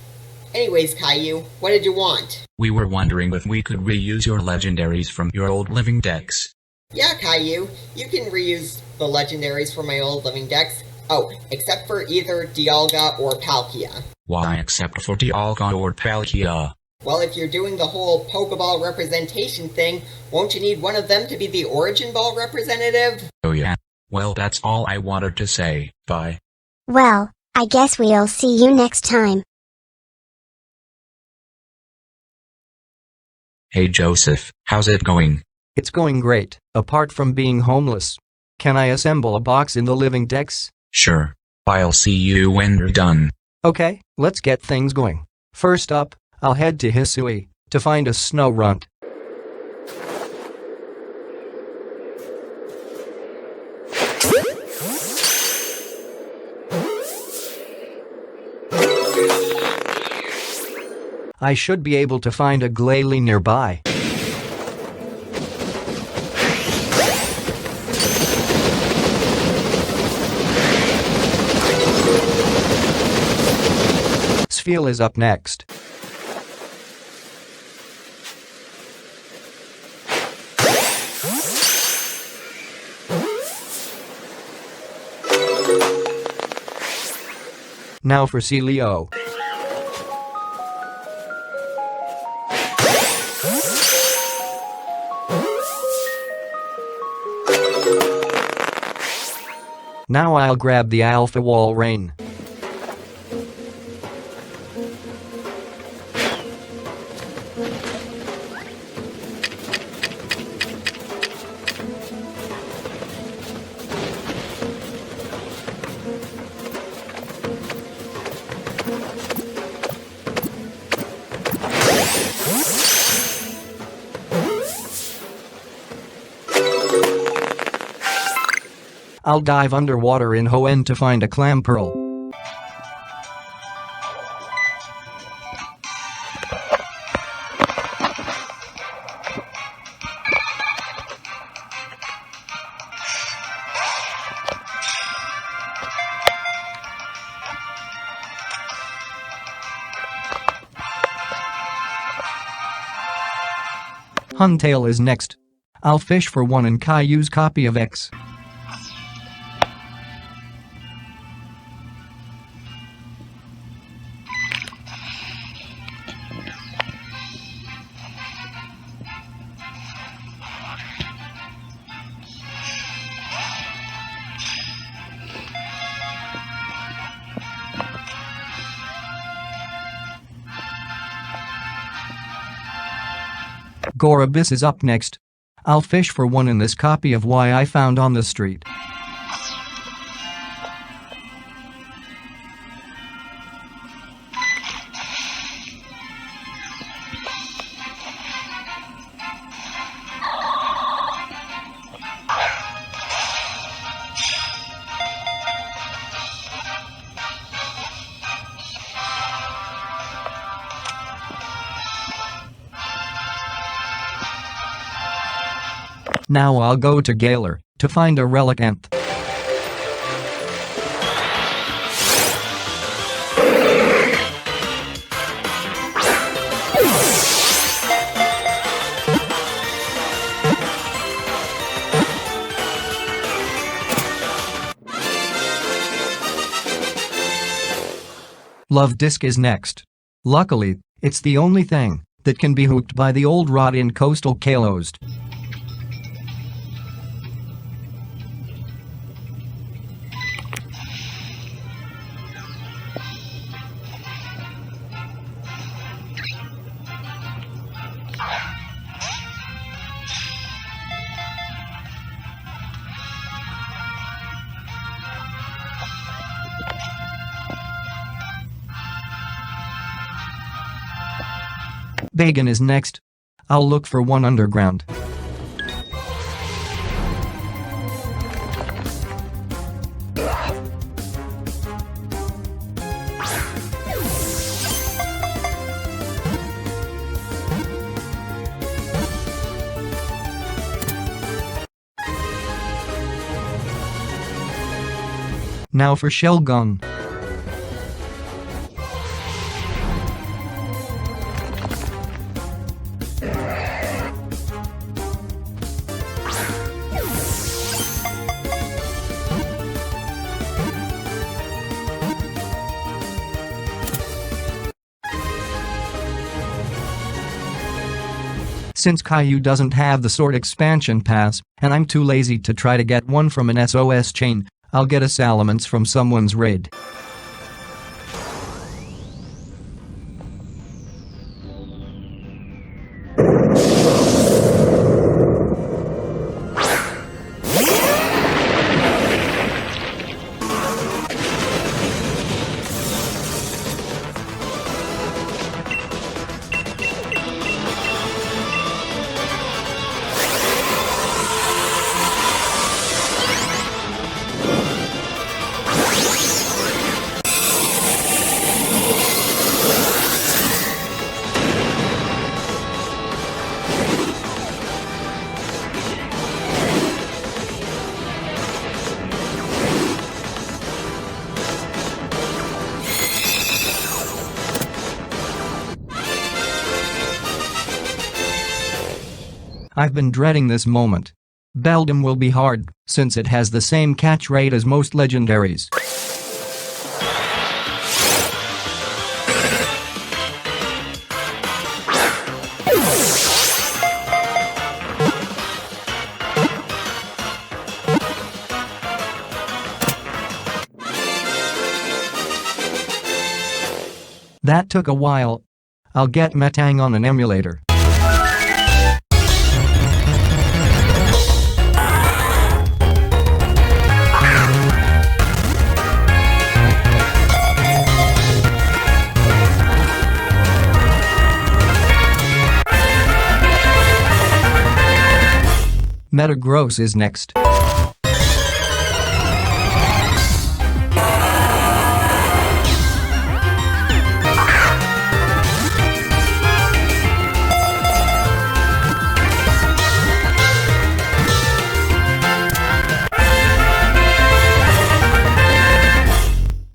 Anyways, Caillou, what did you want? We were wondering if we could reuse your legendaries from your old Living Dex. Yeah, Caillou, you can reuse the legendaries from my old Living Dex. Oh, except for either Dialga or Palkia. Why except for Dialga or Palkia? Well, if you're doing the whole Pokeball representation thing, won't you need one of them to be the Origin Ball representative? Oh yeah. Well, that's all I wanted to say. Bye. Well, I guess we'll see you next time. Hey Joseph, how's it going? It's going great, apart from being homeless. Can I assemble a box in the Living Dex? Sure. I'll see you when you're done. Okay, let's get things going. First up, I'll head to Hisui to find a snow runt. I should be able to find a Glalie nearby. Spheal is up next. Now for Celio. Now I'll grab the Alpha Wall Rain. I'll dive underwater in Hoenn to find a clam pearl. Huntail is next. I'll fish for one in Caillou's copy of X. Gorabis is up next. I'll fish for one in this copy of Y I found on the street. Now I'll go to Galar to find a Relicanth. Love Disc is next. Luckily, it's the only thing that can be hooked by the old rod in coastal Kalos. Bagan is next. I'll look for one underground. Now for Shelgon. Since Caillou doesn't have the Sword expansion pass, and I'm too lazy to try to get one from an SOS chain, I'll get a Salamence from someone's raid. I've been dreading this moment. Beldum will be hard, since it has the same catch rate as most legendaries. That took a while. I'll get Metang on an emulator. Metagross is next.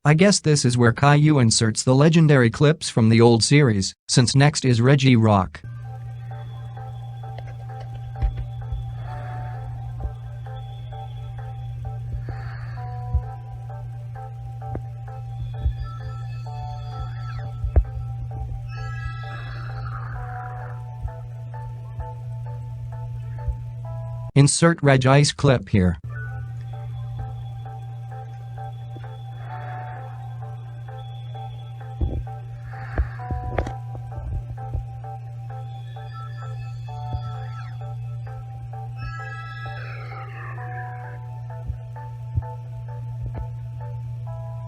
I guess this is where Caillou inserts the legendary clips from the old series, since next is Regirock. Insert Regice clip here.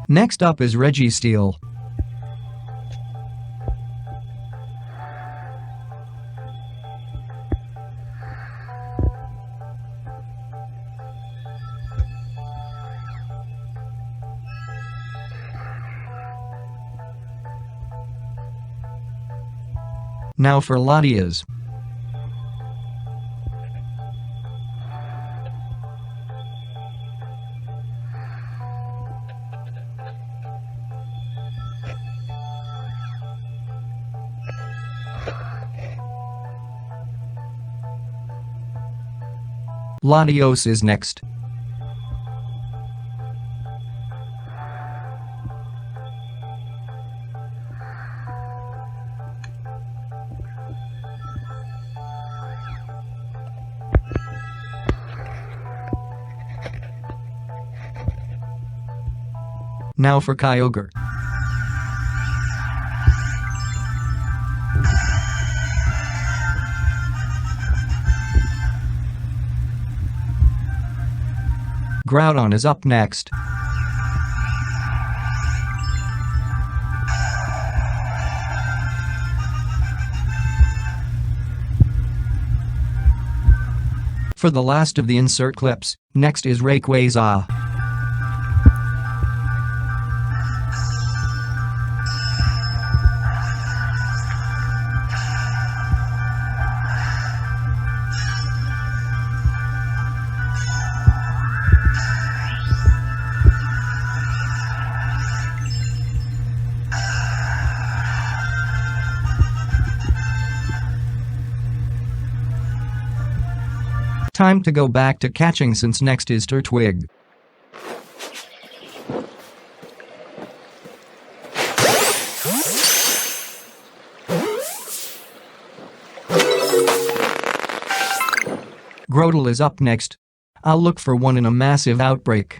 Next up is Registeel. Now for Latias. Latios is next. Now for Kyogre. Groudon is up next. For the last of the insert clips, next is Rayquaza. Time to go back to catching since next is Turtwig. Grotle is up next. I'll look for one in a massive outbreak.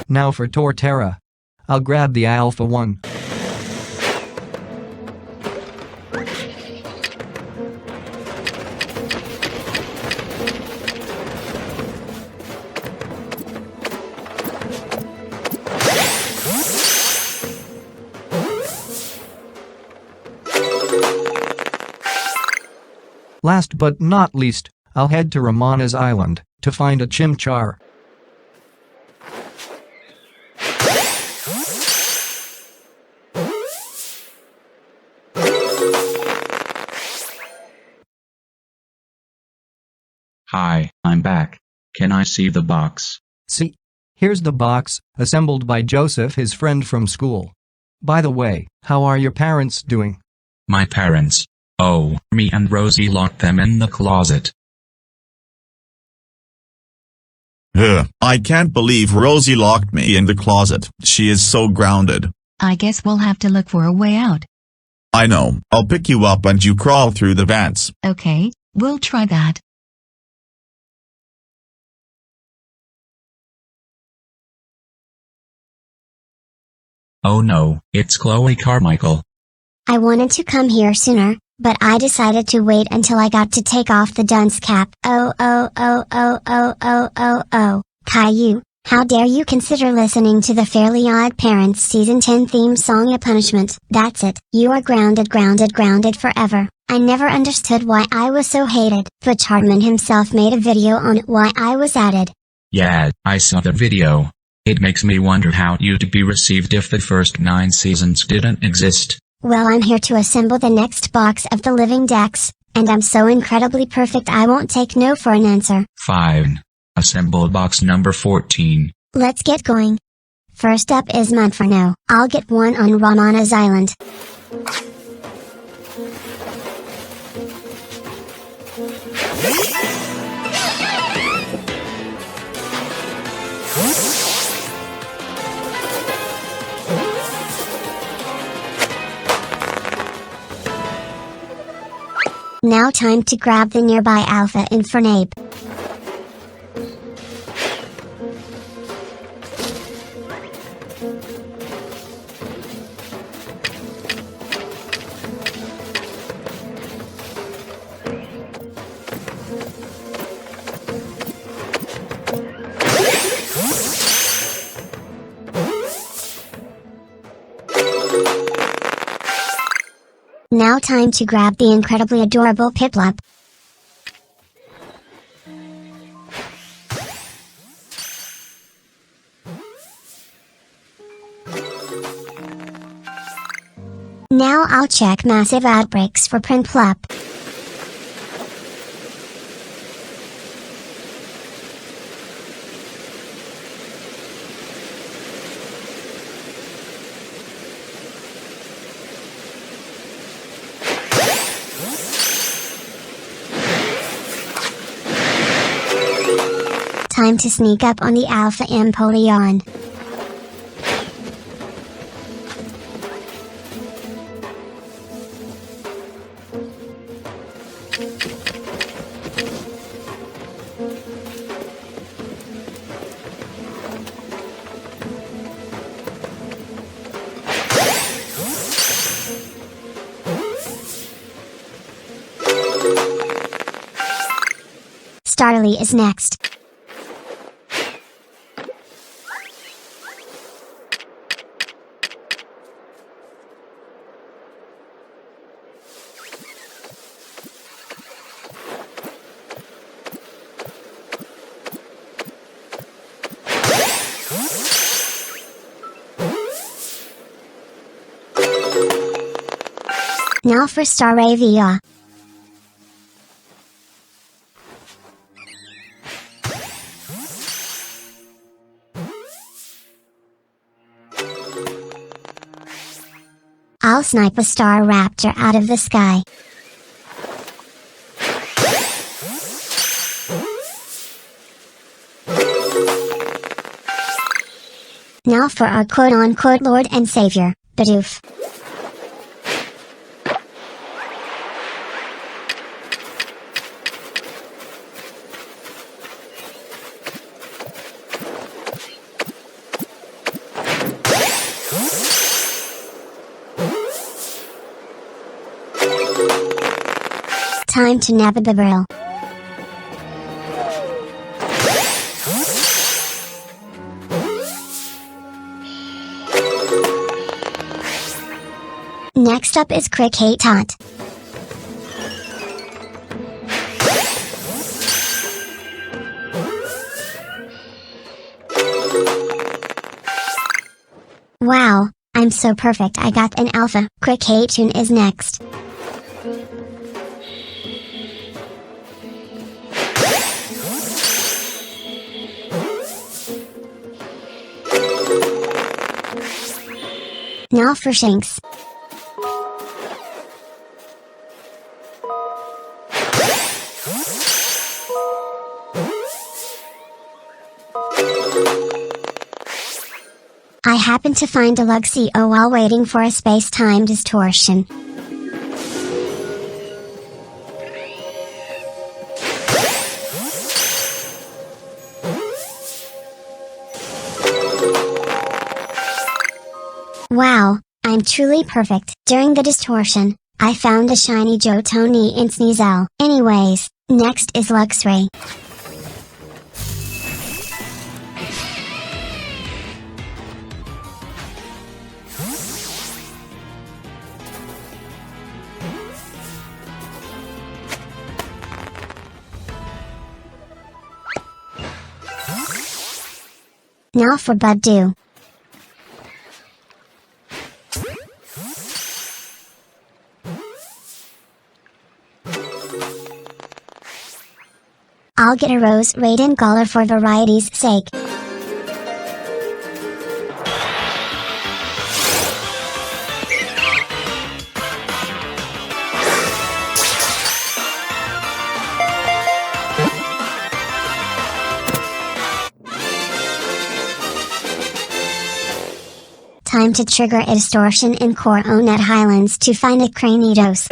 Now for Torterra. I'll grab the Alpha one. Last but not least, I'll head to Ramana's Island to find a Chimchar. Hi, I'm back. Can I see the box? See? Here's the box, assembled by Joseph, his friend from school. By the way, how are your parents doing? My parents? Oh, me and Rosie locked them in the closet. I can't believe Rosie locked me in the closet. She is so grounded. I guess we'll have to look for a way out. I know. I'll pick you up and you crawl through the vents. Okay, we'll try that. Oh no, it's Chloe Carmichael. I wanted to come here sooner, but I decided to wait until I got to take off the dunce cap. Oh. Caillou, how dare you consider listening to the Fairly Odd Parents Season 10 theme song a punishment? That's it. You are grounded forever. I never understood why I was so hated, but Hardman himself made a video on it why I was added. Yeah, I saw the video. It makes me wonder how you'd be received if the first 9 seasons didn't exist. Well, I'm here to assemble the next box of the Living Dex, and I'm so incredibly perfect I won't take no for an answer. Fine. Assemble box number 14. Let's get going. First up is Monferno. I'll get one on Ramana's Island. Now time to grab the nearby Alpha Infernape. Now time to grab the incredibly adorable Piplup. Now I'll check massive outbreaks for Prinplup. Time to sneak up on the Alpha Empoleon. Starly is next. Now for Staravia. snipe a star raptor out of the sky. Now for our quote-unquote Lord and Savior, Bidoof. Time to nab the brill. Next up is Cricket Tot. Wow, I'm so perfect I got an alpha. Cricketune is next. Now for Shanks. I happened to find a Luxio while waiting for a space-time distortion. Wow, I'm truly perfect. During the distortion, I found a shiny Jotoni in Sneasel. Anyways, next is Luxray. Now for Buddu. I'll get a Rose Raiden Galar for variety's sake. Time to trigger a distortion in Coronet Highlands to find a Cranidos.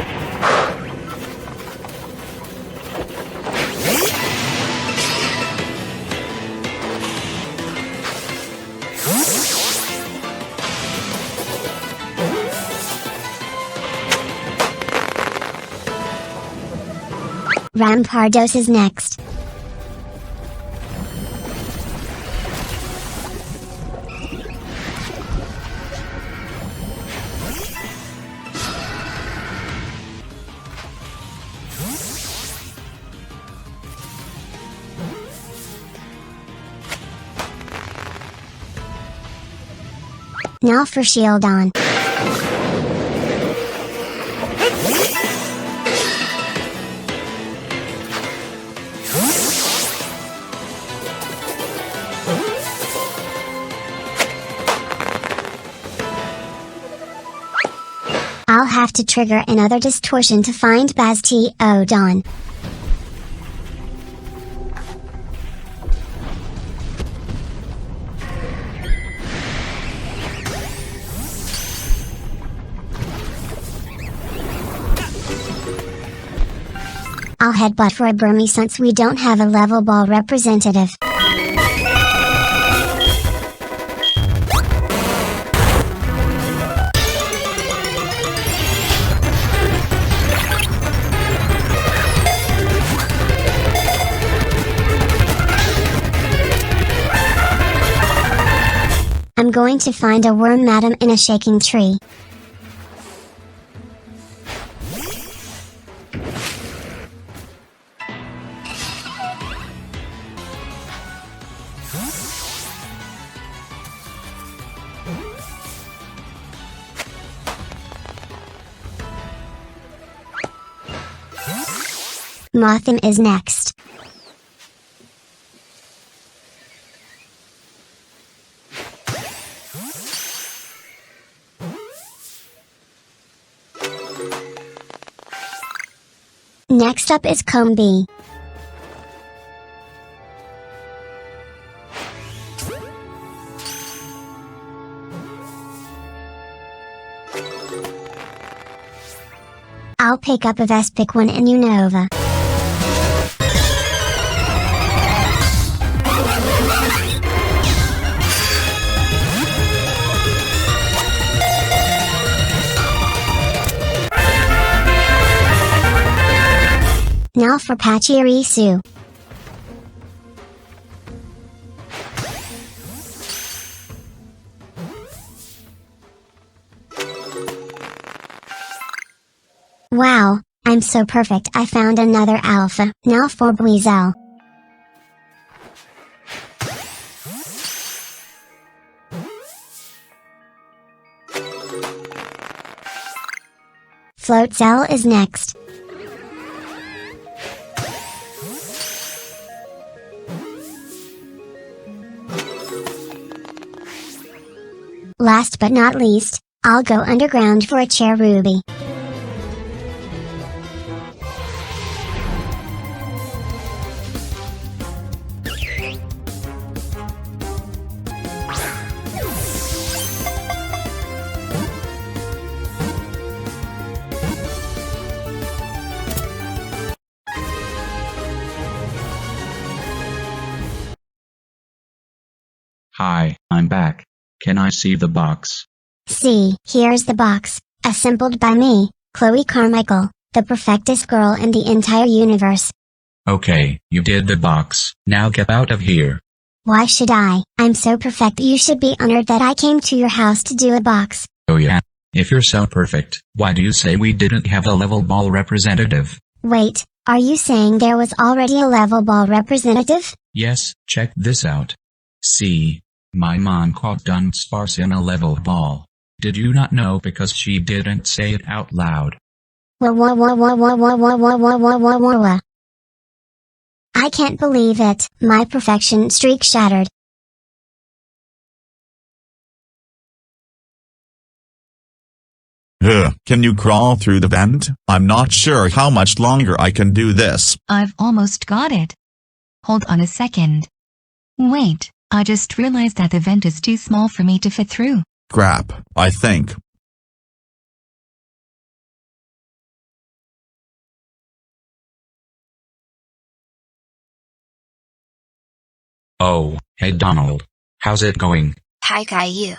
Rampardos is next. Now for Shieldon. I'll have to trigger another distortion to find Bastiodon. I'll headbutt for a Burmy since we don't have a level ball representative. I'm going to find a worm madam in a shaking tree. Mothim is next. Next up is Comb B. I'll pick up a Vespic one in Unova. Now for Pachirisu. Wow, I'm so perfect. I found another alpha. Now for Buizel. Floatzel is next. Last but not least, I'll go underground for a Cherubi. Hi, I'm back. Can I see the box? See, here's the box, assembled by me, Chloe Carmichael, the perfectest girl in the entire universe. Okay, you did the box. Now get out of here. Why should I? I'm so perfect. You should be honored that I came to your house to do a box. Oh yeah. If you're so perfect, why do you say we didn't have a level ball representative? Wait, are you saying there was already a level ball representative? Yes, check this out. See? My mom caught Dunsparce in a level ball. Did you not know because she didn't say it out loud? I can't believe it. My perfection streak shattered. Can you crawl through the vent? I'm not sure how much longer I can do this. I've almost got it. Hold on a second. Wait, I just realized that the vent is too small for me to fit through. Crap, I think. Oh, hey Donald. How's it going? Hi Caillou.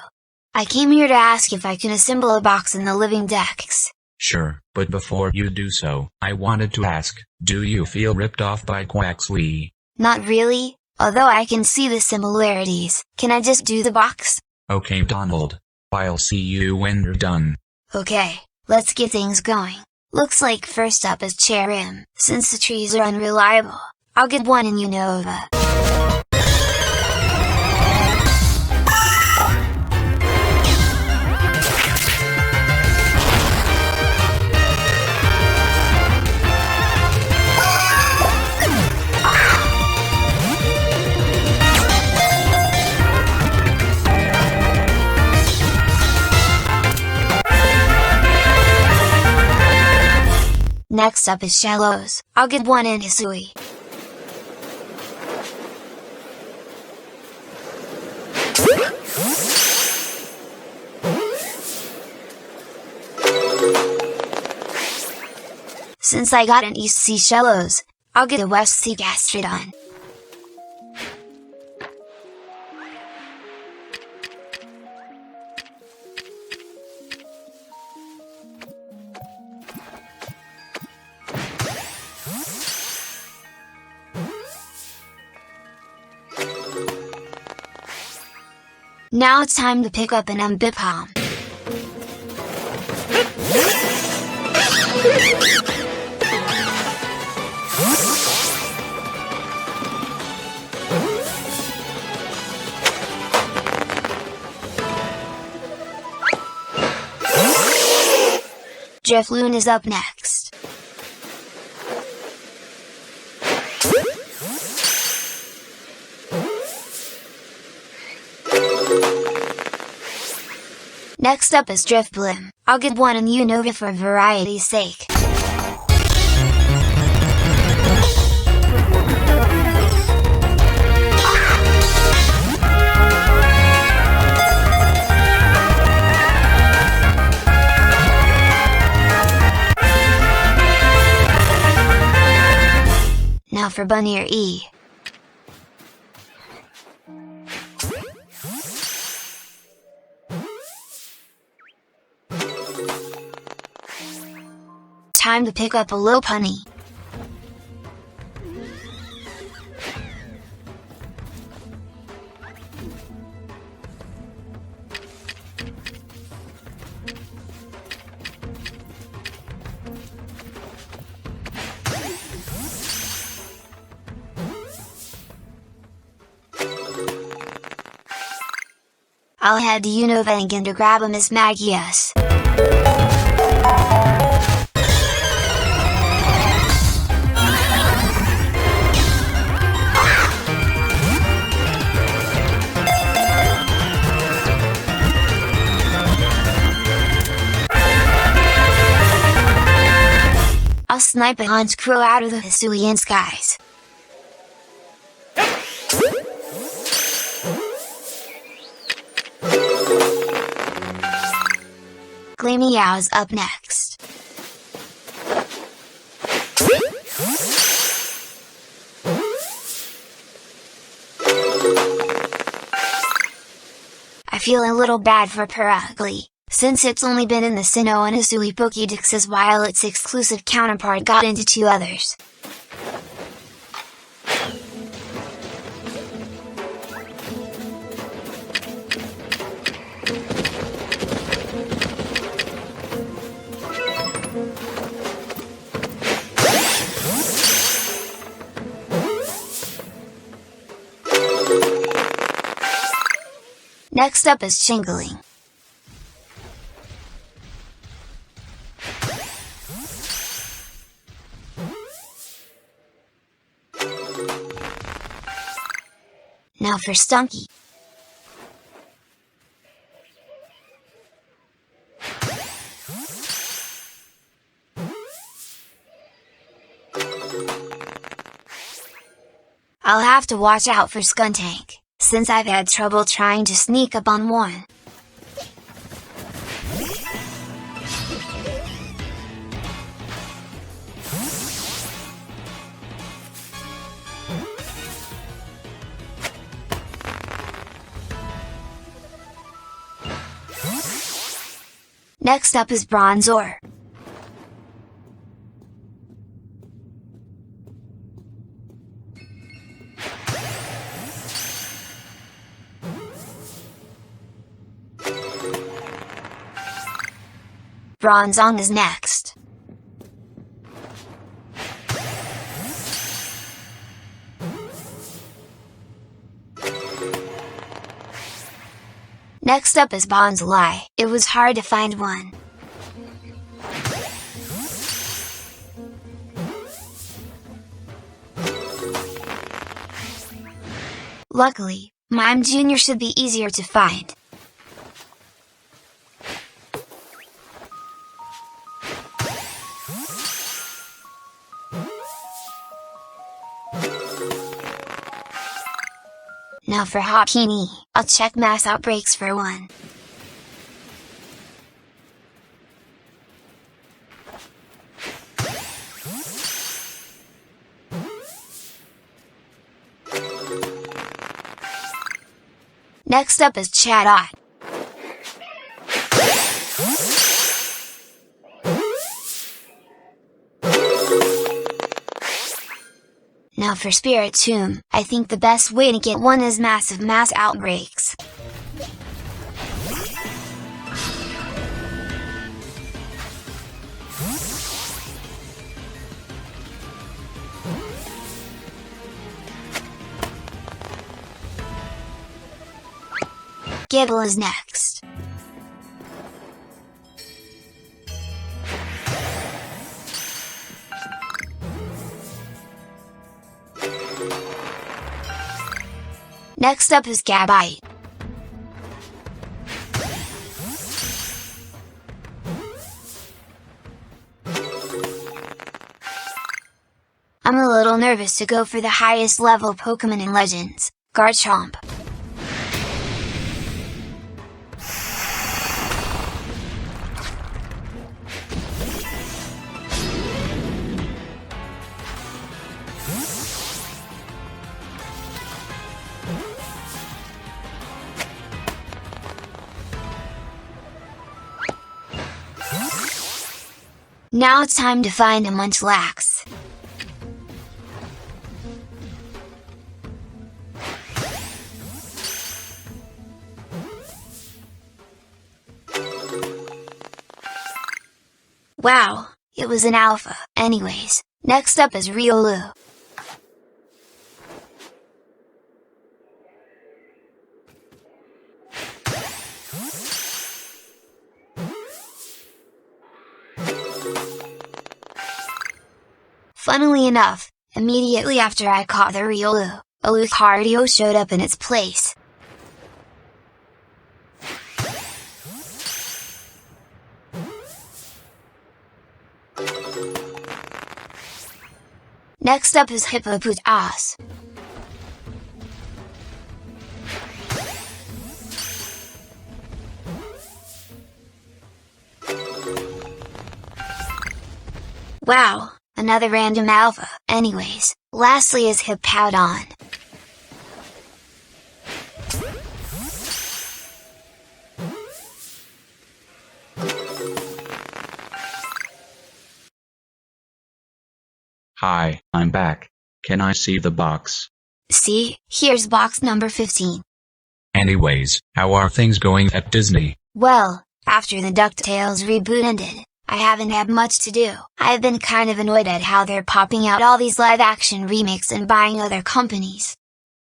I came here to ask if I can assemble a box in the Living Dex. Sure, but before you do so, I wanted to ask, do you feel ripped off by Quaxley? Not really, although I can see the similarities. Can I just do the box? Okay Donald. I'll see you when you're done. Okay, let's get things going. Looks like first up is Cherim. Since the trees are unreliable, I'll get one in Unova. Next up is Shallows. I'll get one in Hisui. Since I got an East Sea Shallows, I'll get a West Sea Gastrodon. Now it's time to pick up an Ambipom. Drifloon is up next. Next up is Drifblim. I'll get one in Unova for variety's sake. Now for Bunny or E. Time to pick up a little punny. I'll head to Unovangan to grab a Miss Magius. I'll snipe a Hans Crow out of the Hisuian skies. Gleamyow's up next. I feel a little bad for Perugly, since it's only been in the Sinnoh and Hisui Pokédexes while its exclusive counterpart got into 2 others. Next up is Chingling. Now for Stunky. I'll have to watch out for Skuntank, since I've had trouble trying to sneak up on one. Next up is Bronzor. Bronzong is next. Next up is Bonsai. It was hard to find one. Luckily, Mime Jr. should be easier to find. Now for Hopkini, I'll check mass outbreaks for one. Next up is Chatot. Now for Spiritomb, I think the best way to get one is massive mass outbreaks. Gible is next. Next up is Gabite. I'm a little nervous to go for the highest level Pokemon in Legends, Garchomp. Now it's time to find a Munchlax. Wow, it was an alpha. Anyways, next up is Riolu. Funnily enough, immediately after I caught the Riolu, a Lucario showed up in its place. Next up is Hippopotas. Wow, another random alpha. Anyways, lastly is Hippowdon. Hi, I'm back. Can I see the box? See, here's box number 15. Anyways, how are things going at Disney? Well, after the DuckTales reboot ended, I haven't had much to do. I've been kind of annoyed at how they're popping out all these live-action remakes and buying other companies.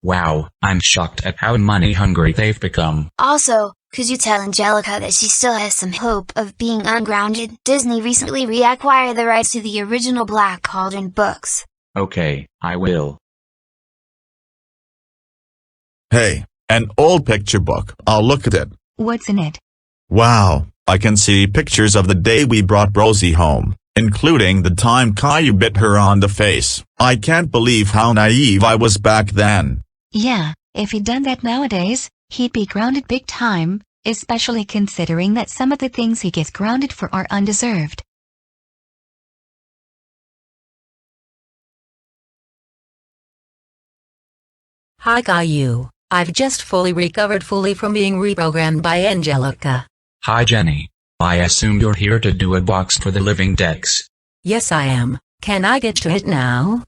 Wow, I'm shocked at how money-hungry they've become. Also, could you tell Angelica that she still has some hope of being ungrounded? Disney recently reacquired the rights to the original Black Cauldron books. Okay, I will. Hey, an old picture book. I'll look at it. What's in it? Wow, I can see pictures of the day we brought Rosie home, including the time Caillou bit her on the face. I can't believe how naive I was back then. Yeah, if he'd done that nowadays, he'd be grounded big time, especially considering that some of the things he gets grounded for are undeserved. Hi Caillou, I've just fully recovered from being reprogrammed by Angelica. Hi Jenny. I assume you're here to do a box for the Living Dex. Yes I am. Can I get to it now?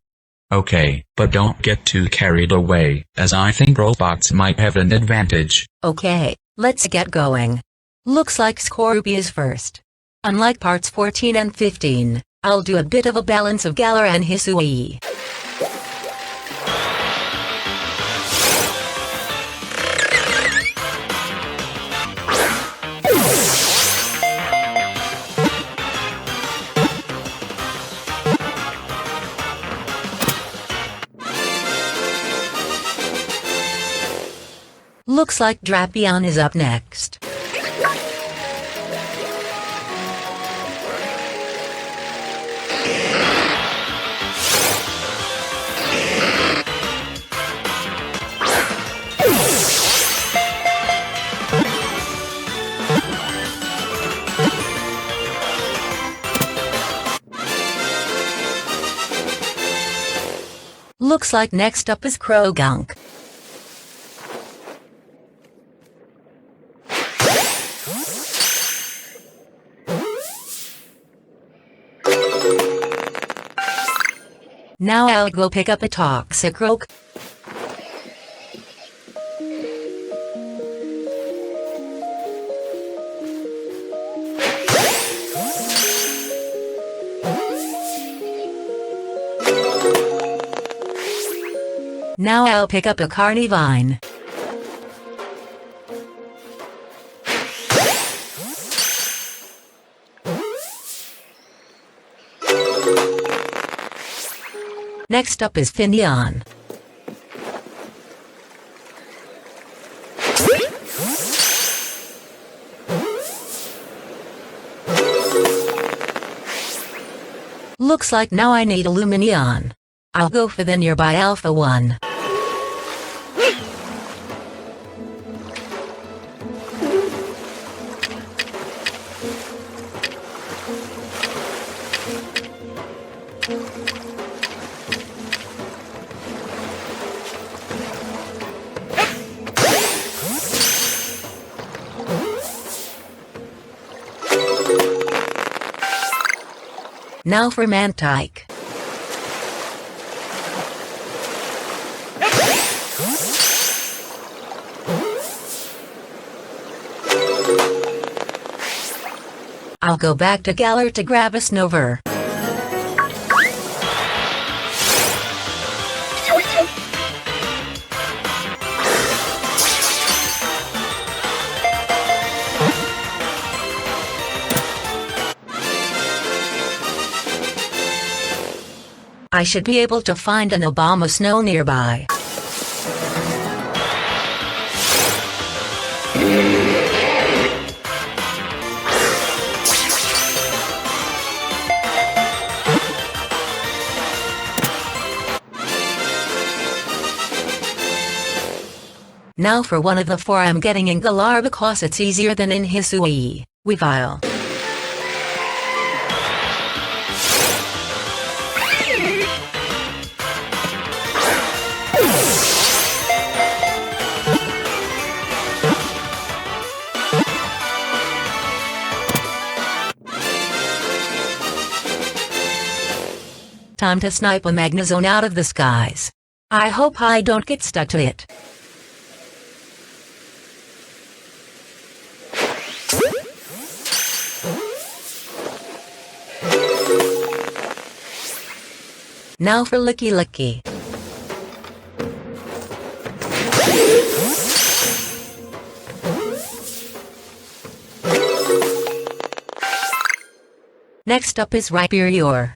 Okay, but don't get too carried away, as I think robots might have an advantage. Okay, let's get going. Looks like Scorpy is first. Unlike parts 14 and 15, I'll do a bit of a balance of Galar and Hisui. Looks like Drapion is up next. Looks like next up is Krogunk. Now I'll go pick up a Toxicroak. Now I'll pick up a Carnivine. Next up is Finneon. Looks like now I need a Lumineon. I'll go for the nearby Alpha one. Now for Mantike. I'll go back to Galar to grab a Snover. I should be able to find an Obama Snow nearby. Now for one of the four I'm getting in Galar because it's easier than in Hisui. Weavile. Time to snipe a Magnezone out of the skies. I hope I don't get stuck to it. Now for Licky Licky. Next up is Rhyperior.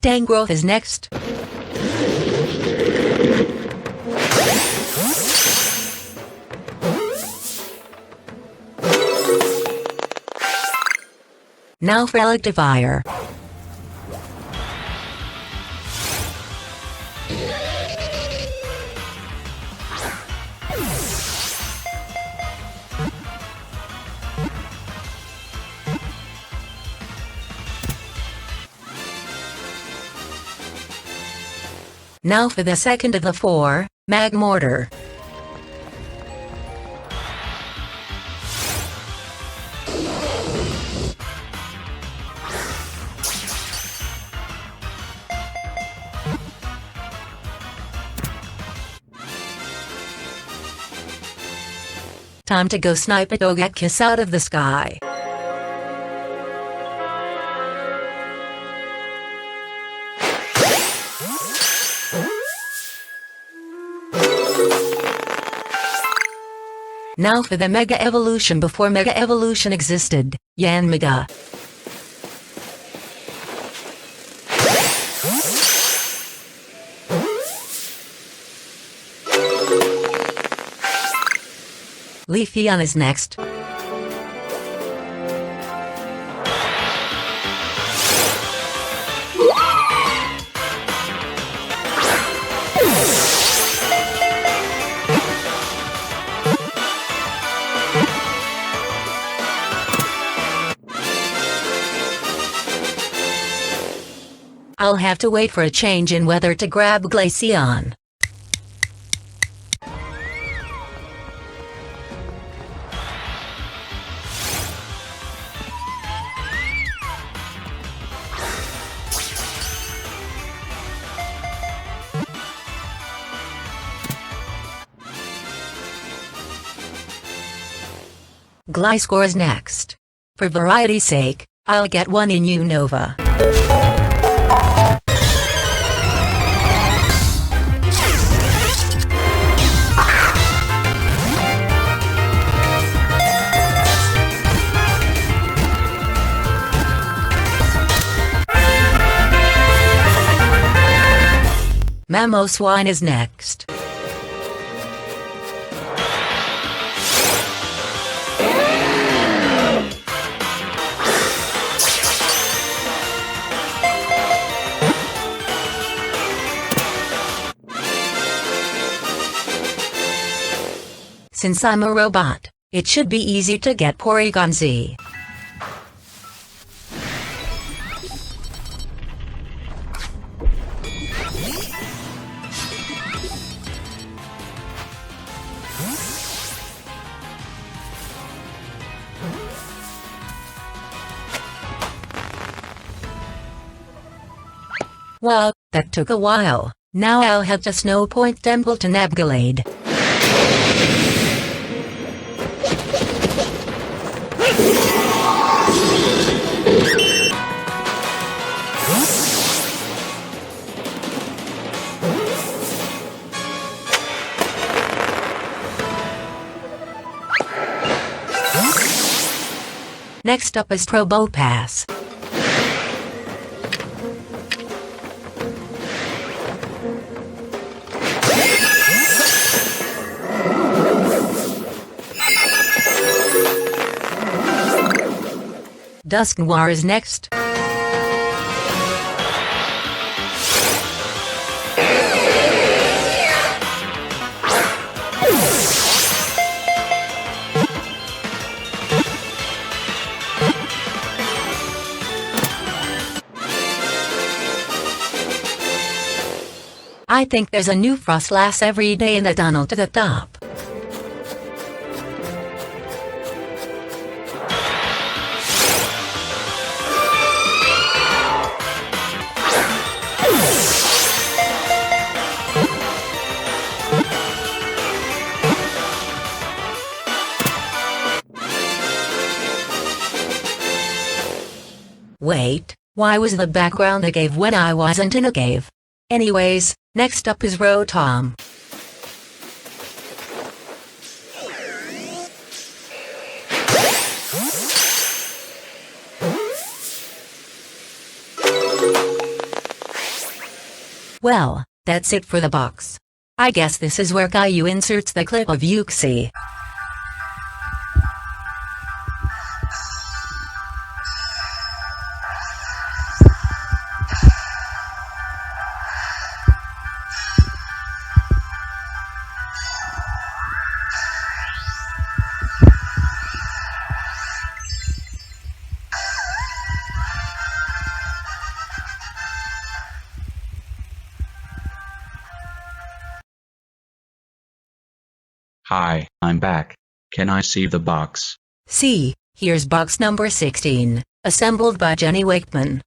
Tangrowth is next. Now for Electivire. Now for the second of the four, Magmortar. Time to go snipe a Togekiss out of the sky. Now for the Mega Evolution before Mega Evolution existed, Yanmega. Leafeon is next. I'll have to wait for a change in weather to grab Glaceon. Gliscor is next. For variety's sake, I'll get one in Unova. Mamoswine is next. Since I'm a robot, it should be easy to get Porygon Z. Wow, that took a while. Now I'll head to Snow Point Temple to Navgalade. Next up is Trobo Pass. Dusk Noir is next. I think there's a new Frostlass every day in the tunnel to the top. Wait, why was the background a cave when I wasn't in a cave? Anyways, next up is Rotom. Well, that's it for the box. I guess this is where Caillou inserts the clip of Uxie. Hi, I'm back. Can I see the box? See, here's box number 16, assembled by Jenny Wakeman.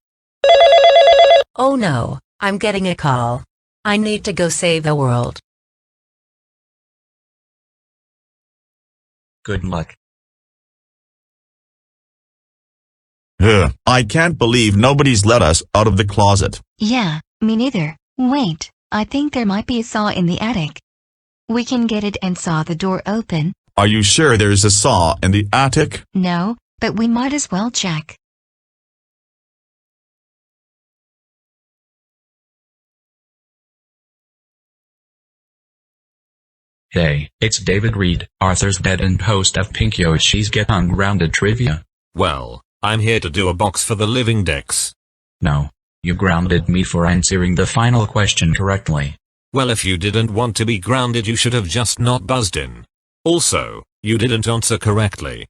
Oh no, I'm getting a call. I need to go save the world. Good luck. I can't believe nobody's let us out of the closet. Yeah, me neither. Wait, I think there might be a saw in the attic. We can get it and saw the door open. Are you sure there's a saw in the attic? No, but we might as well check. Hey, it's David Reed, Arthur's dad and host of Pink Yoshi's Get Ungrounded Trivia. Well, I'm here to do a box for the Living Dex. No, you grounded me for answering the final question correctly. Well, if you didn't want to be grounded, you should have just not buzzed in. Also, you didn't answer correctly.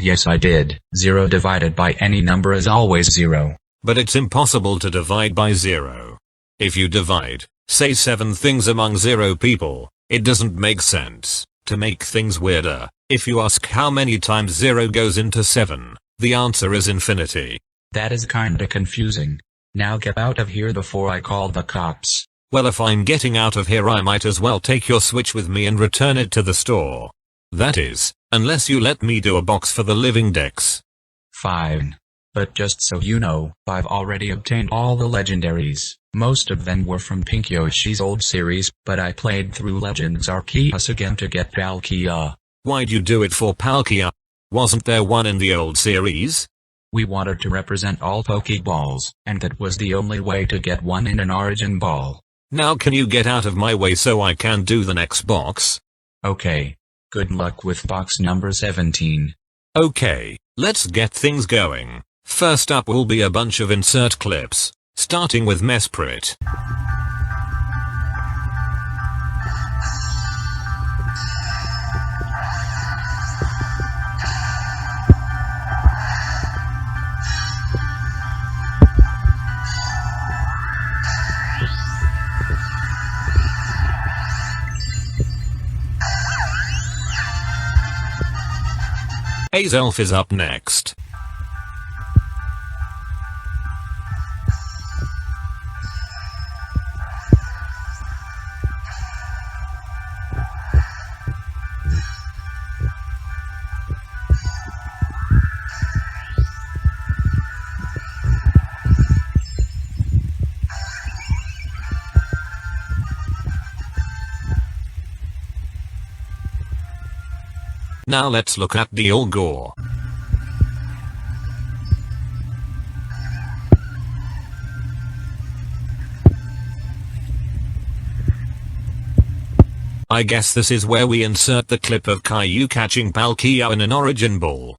Yes, I did. 0 divided by any number is always 0. But it's impossible to divide by 0. If you divide, say 7 things among 0 people, it doesn't make sense. To make things weirder, if you ask how many times 0 goes into 7, the answer is infinity. That is kinda confusing. Now get out of here before I call the cops. Well, if I'm getting out of here, I might as well take your Switch with me and return it to the store. That is, unless you let me do a box for the Living Dex. Fine. But just so you know, I've already obtained all the legendaries. Most of them were from Pink Yoshi's old series, but I played through Legends Arceus again to get Palkia. Why'd you do it for Palkia? Wasn't there one in the old series? We wanted to represent all Pokeballs, and that was the only way to get one in an Origin Ball. Now can you get out of my way so I can do the next box? Okay. Good luck with box number 17. Okay, let's get things going. First up will be a bunch of insert clips, starting with Mesprit. Azelf is up next. Now let's look at the Gore. I guess this is where we insert the clip of Caillou catching Palkia in an origin ball.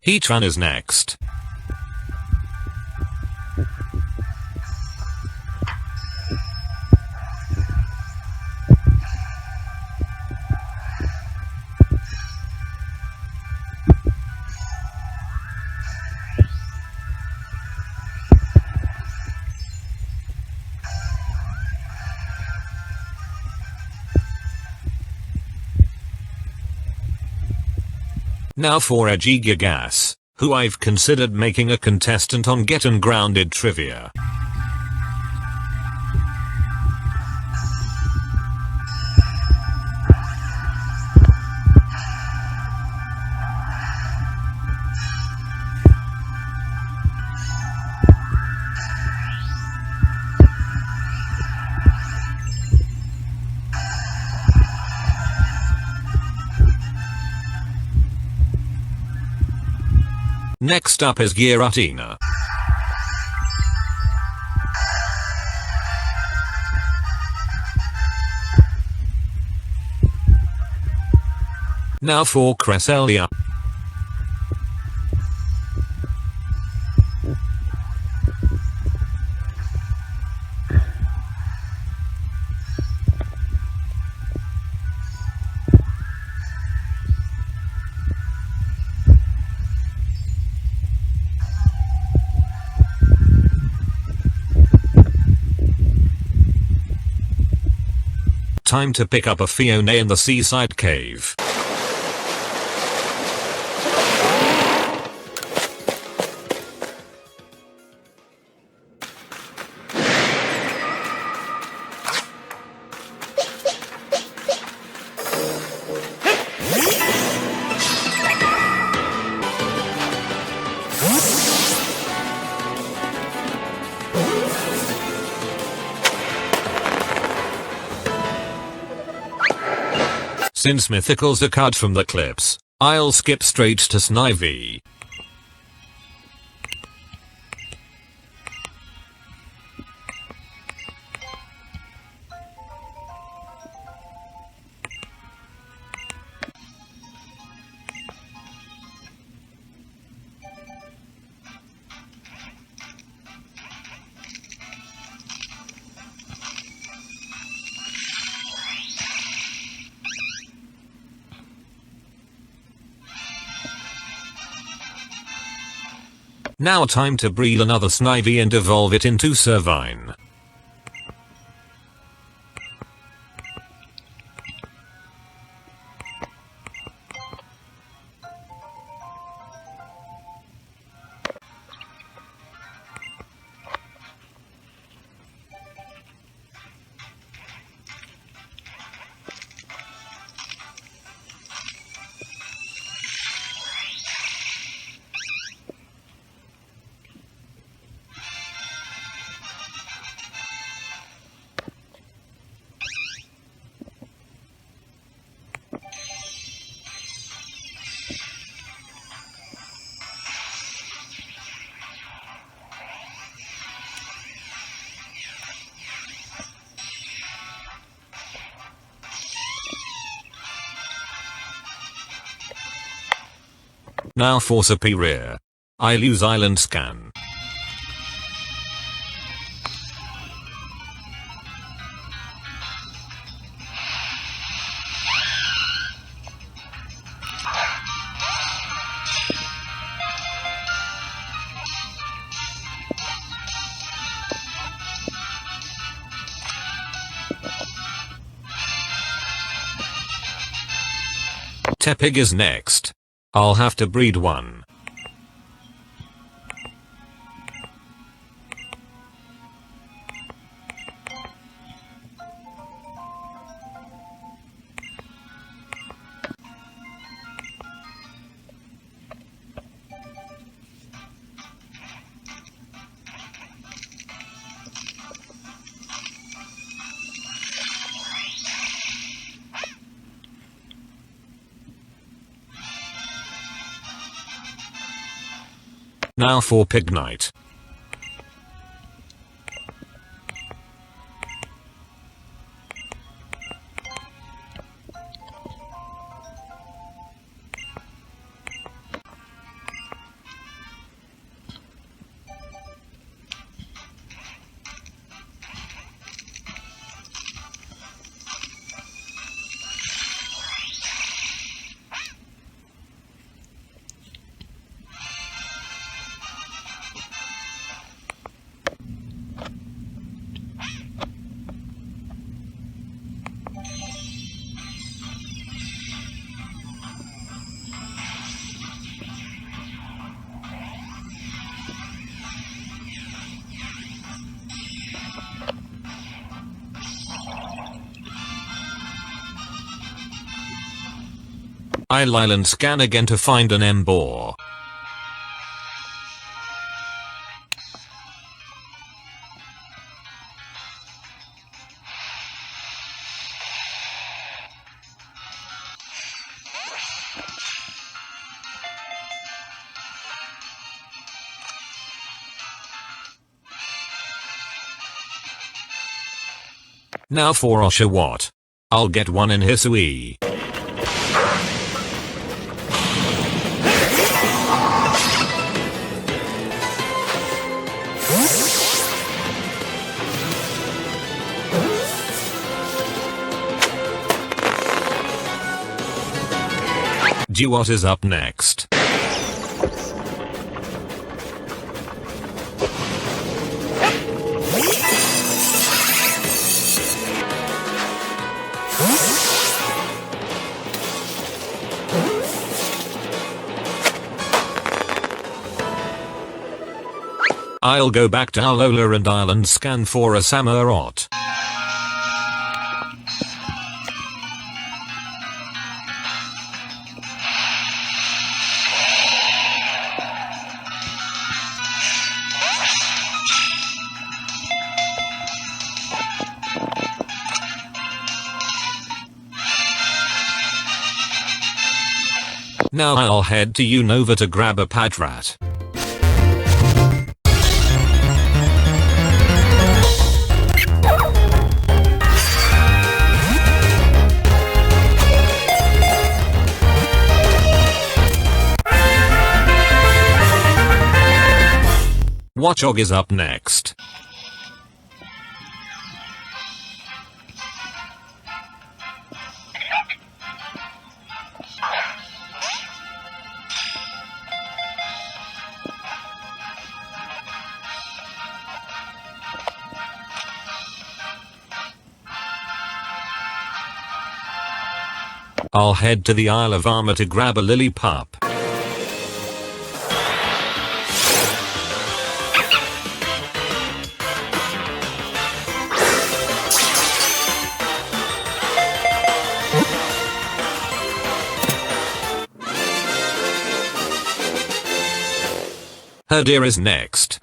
Heatran is next. Now for a Gigagas, who I've considered making a contestant on Getting Grounded Trivia. Next up is Giratina. Now for Cresselia. Time to pick up a Fiona in the seaside cave. Since mythicals are cut from the clips, I'll skip straight to Snivy. Now time to breed another Snivy and evolve it into Servine. Now for superior. I'll use island scan. Tepig is next. I'll have to breed one. Now for Pignite. I'll island scan again to find an Embor. Now for Oshawott. I'll get one in Hisui. Duot is up next. I'll go back to Alola and island scan for a Samurott. Now I'll head to Unova to grab a Patrat. Watchog is up next. I'll head to the Isle of Armor to grab a lily pup. Her deer is next.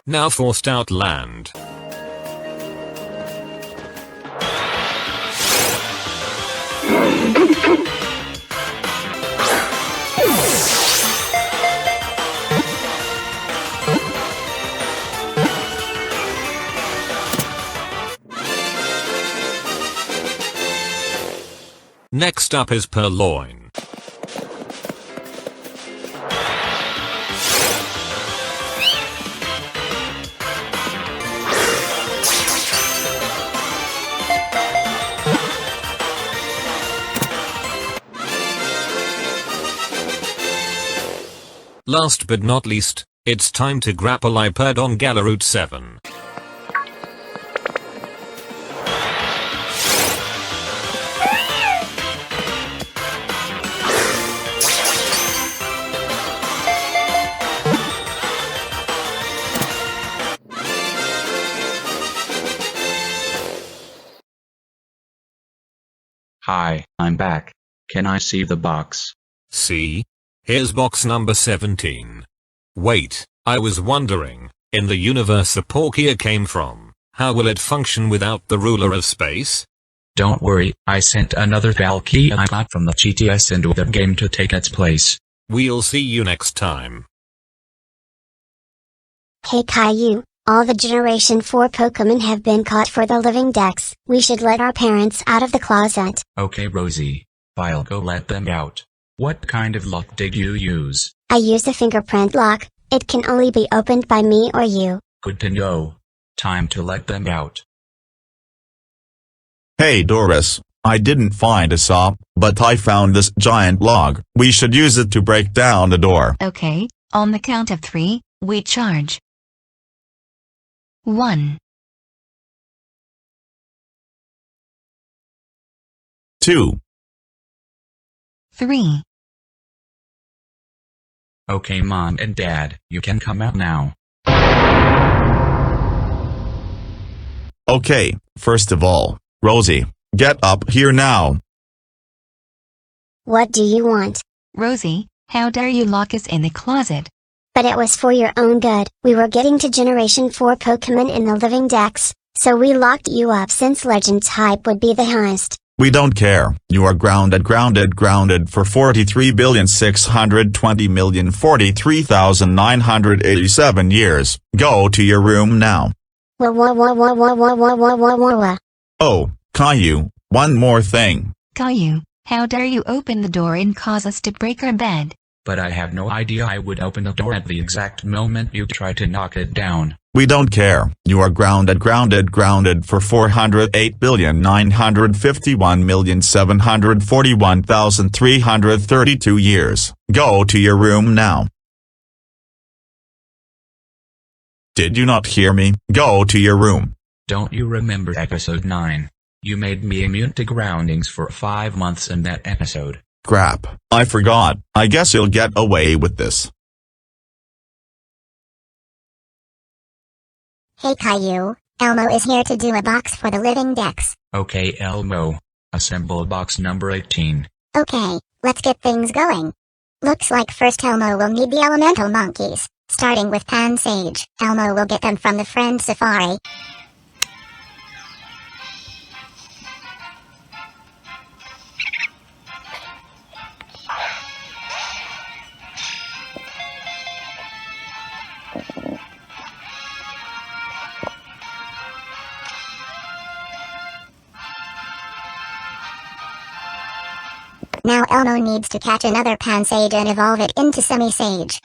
Now forced out land. Next up is purloin. Last but not least, it's time to grapple iPad on Gala Route 7. Hi, I'm back. Can I see the box? See? Here's box number 17. Wait, I was wondering, in the universe the Porkia came from, how will it function without the ruler of space? Don't worry, I sent another Valkyrie I got from the GTS into the game to take its place. We'll see you next time. Hey Caillou, all the Generation 4 Pokémon have been caught for the Living Dex. We should let our parents out of the closet. Okay Rosie. I'll go let them out. What kind of lock did you use? I used a fingerprint lock. It can only be opened by me or you. Good to know. Time to let them out. Hey Doris, I didn't find a saw, but I found this giant log. We should use it to break down the door. Okay, on the count of 3, we charge. 1, 2, 3. Okay Mom and Dad, you can come out now. Okay, first of all, Rosie, get up here now. What do you want? Rosie, how dare you lock us in the closet? But it was for your own good. We were getting to Generation 4 Pokémon in the Living Dex, so we locked you up since Legends hype would be the highest. We don't care. You are grounded for 43,620,043,987 years. Go to your room now. Oh, Caillou, one more thing. Caillou, how dare you open the door and cause us to break our bed? But I have no idea I would open the door at the exact moment you try to knock it down. We don't care. You are grounded for 408,951,741,332 years. Go to your room now. Did you not hear me? Go to your room. Don't you remember episode 9? You made me immune to groundings for 5 months in that episode. Crap, I forgot. I guess you'll get away with this. Hey Caillou, Elmo is here to do a box for the Living Dex. Okay Elmo. Assemble box number 18. Okay, let's get things going. Looks like first Elmo will need the elemental monkeys. Starting with Pan Sage, Elmo will get them from the Friend Safari. Now Elmo needs to catch another Pansage and evolve it into Semi-Sage.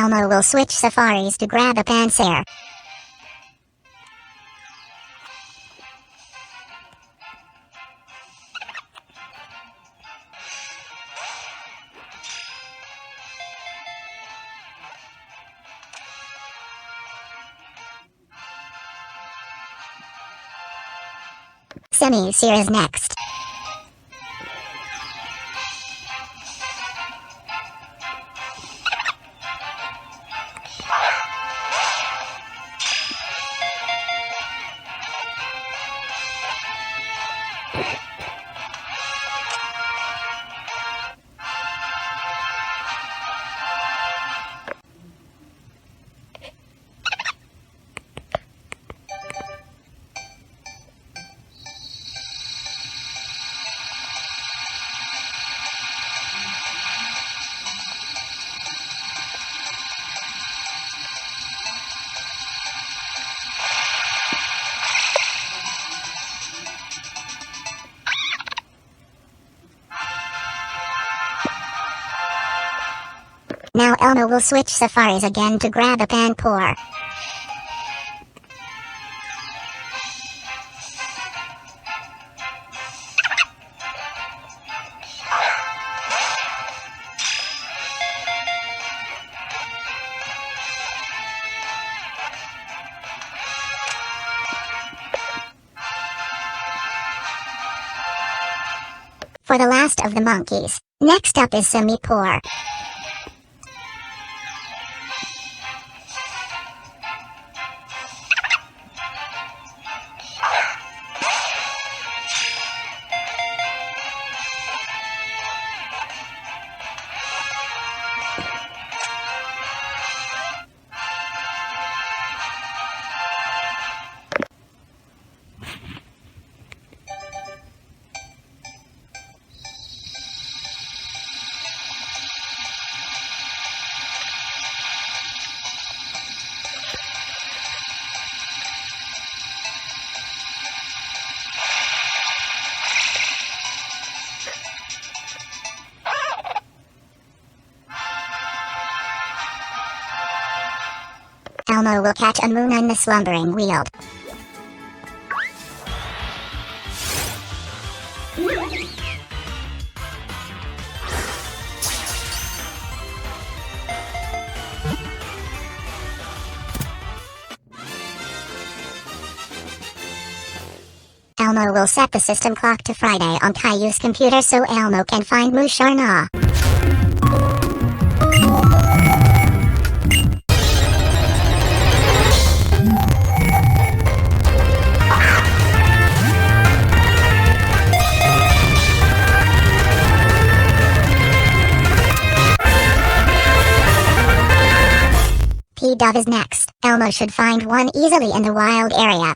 Elmo will switch safaris to grab a Panzer. Semi-Seer is next. Now Elmo will switch safaris again to grab a Panpour. For the last of the monkeys, next up is Semi-Poor. Elmo will catch a moon on the slumbering weald. Elmo will set the system clock to Friday on Caillou's computer so Elmo can find Musharna. P-Dove is next. Elmo should find one easily in the wild area.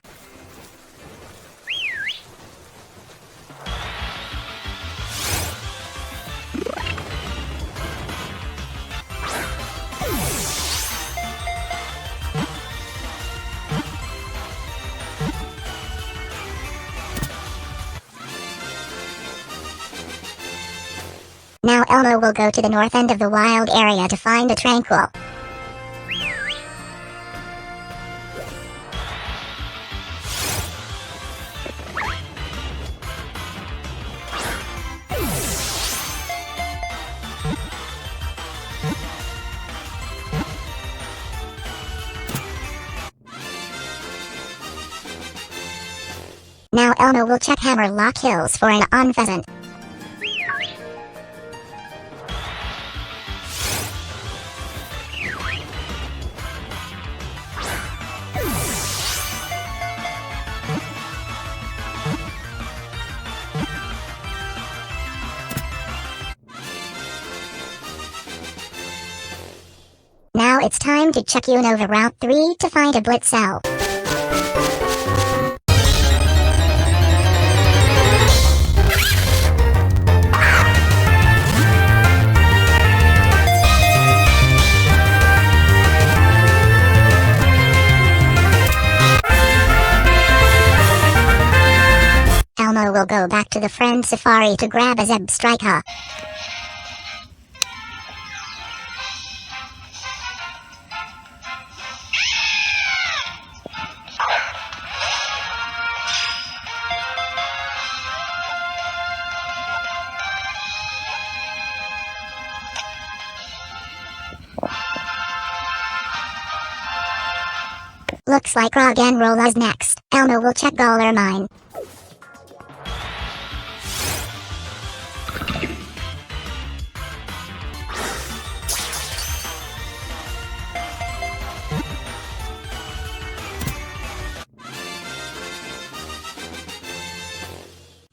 Now Elmo will go to the north end of the wild area to find a tranquil. Now Elmo will check Hammerlock Hills for an on pheasant. Now it's time to check Unova Route 3 to find a blitz cell. Elmo will go back to the Friend Safari to grab a Zeb Striker. Looks like Rock and Roll is next. Elmo will check Dollar Mine.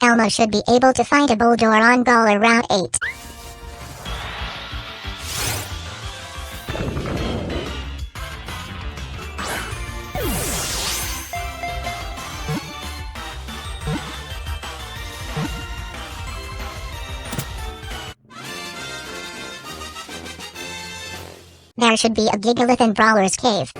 Elmo should be able to find a bull door on Dollar Route 8. There should be a Gigalith in Brawler's Cave.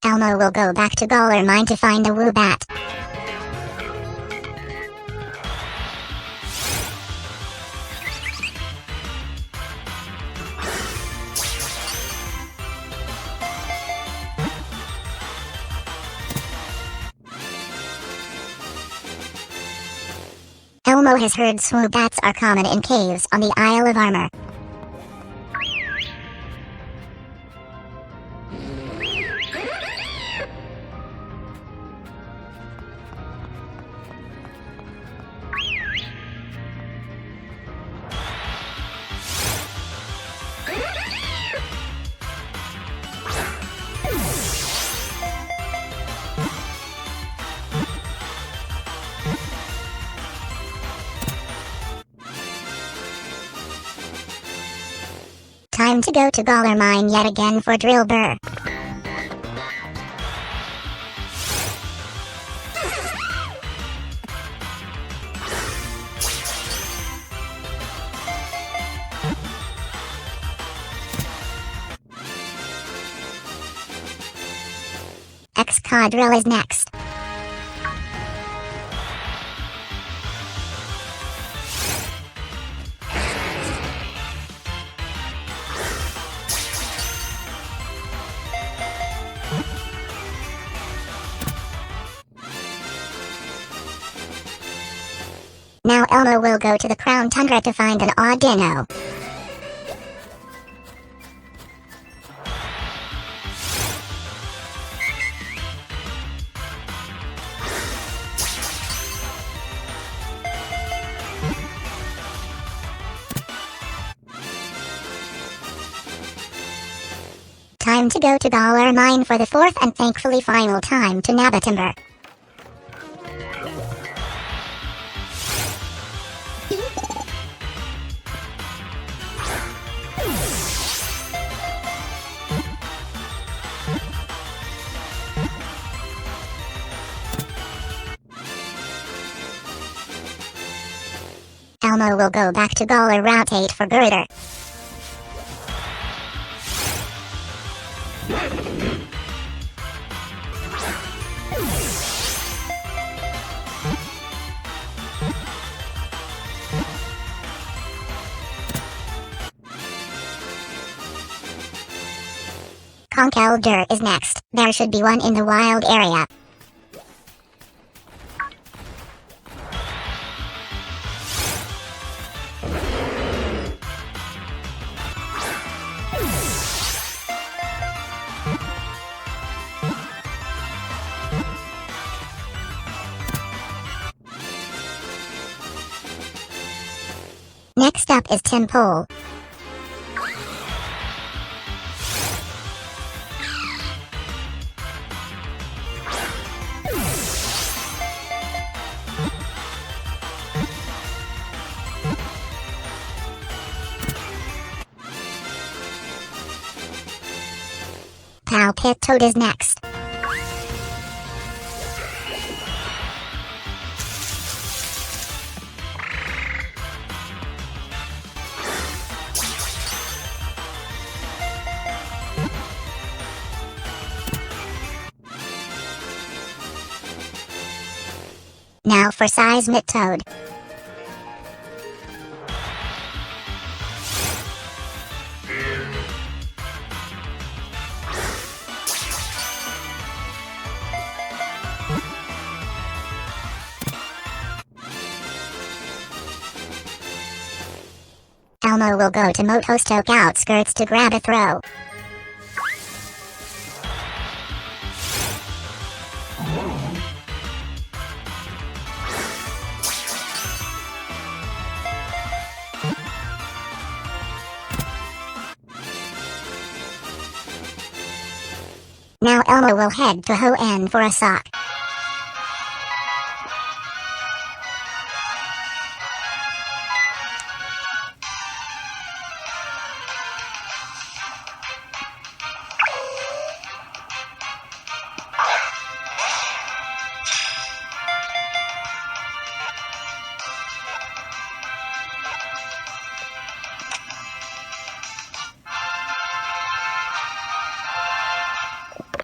Elmo will go back to Dollar Mine to find the Woobat. Elmo has heard Swoobats are common in caves on the Isle of Armor. Time to go to Dollar Mine yet again for Drill Burr. Excadrill is next. Now Elmo will go to the Crown Tundra to find an odd dino. Time to go to Dollar Mine for the fourth and thankfully final time to nab a timber. Elmo will go back to Dollar Route 8 for Girder. Conkeldurr is next. There should be one in the wild area. Next up is Tim Pole. Pal Pit Toad is next. Now for Seismit Toad. Elmo will go to Motostoke outskirts to grab a throw. Now Elmo will head to Ho-En for a sock.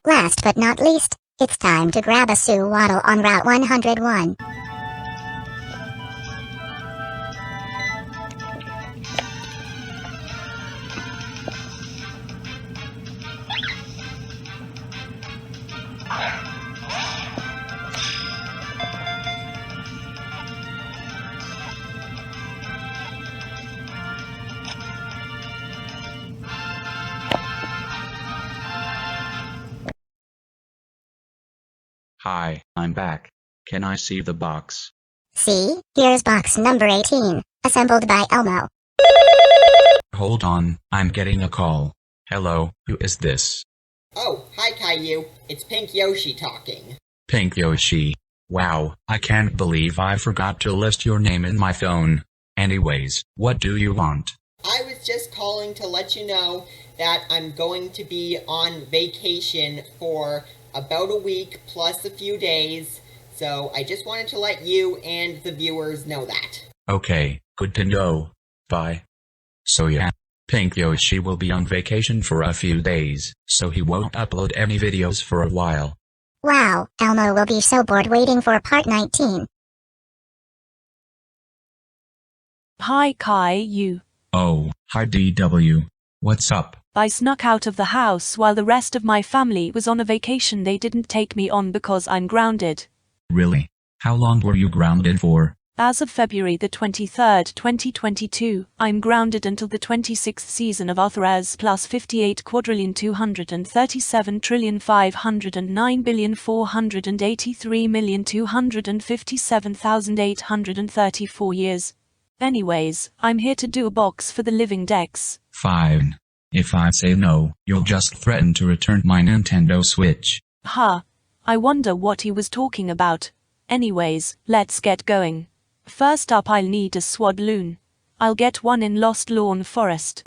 Last but not least, it's time to grab a Sue-Waddle on Route 101. Hi, I'm back. Can I see the box? See, here's box number 18, assembled by Elmo. Hold on, I'm getting a call. Hello, who is this? Oh, hi Caillou. It's Pink Yoshi talking. Pink Yoshi. Wow, I can't believe I forgot to list your name in my phone. Anyways, what do you want? I was just calling to let you know that I'm going to be on vacation for about a week plus a few days, so I just wanted to let you and the viewers know that. Okay, good to know. Bye. So yeah, Pink Yoshi will be on vacation for a few days, so he won't upload any videos for a while. Wow, Elmo will be so bored waiting for part 19. Hi Caillou. Oh, hi DW. What's up? I snuck out of the house while the rest of my family was on a vacation. They didn't take me on because I'm grounded. Really? How long were you grounded for? As of February the 23rd, 2022, I'm grounded until the 26th season of Arthur's plus 58,237,509,483,257,834 years. Anyways, I'm here to do a box for the Living Dex. Fine. If I say no, you'll just threaten to return my Nintendo Switch. Huh. I wonder what he was talking about. Anyways, let's get going. First up I'll need a Swadloon. I'll get one in Lost Lawn Forest.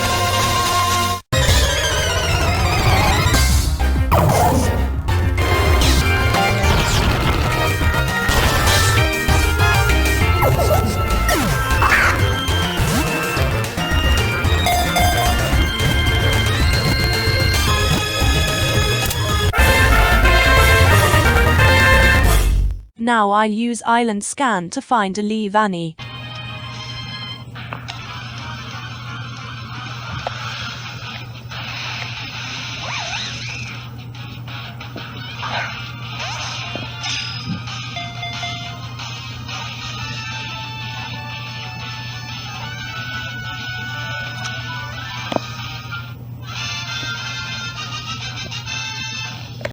Now I'll use Island Scan to find a Leave Annie.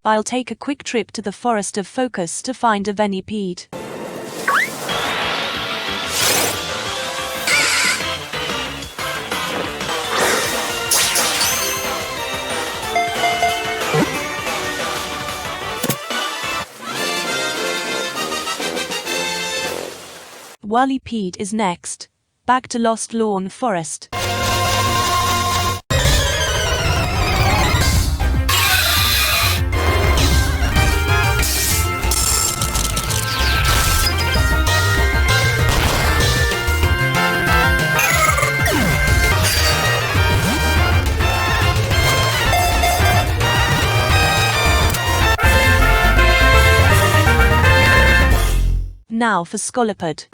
I'll take a quick trip to the Forest of Focus to find a Venipede. Whirlipede is next. Back to Lost Lawn Forest. Now for Scolopud.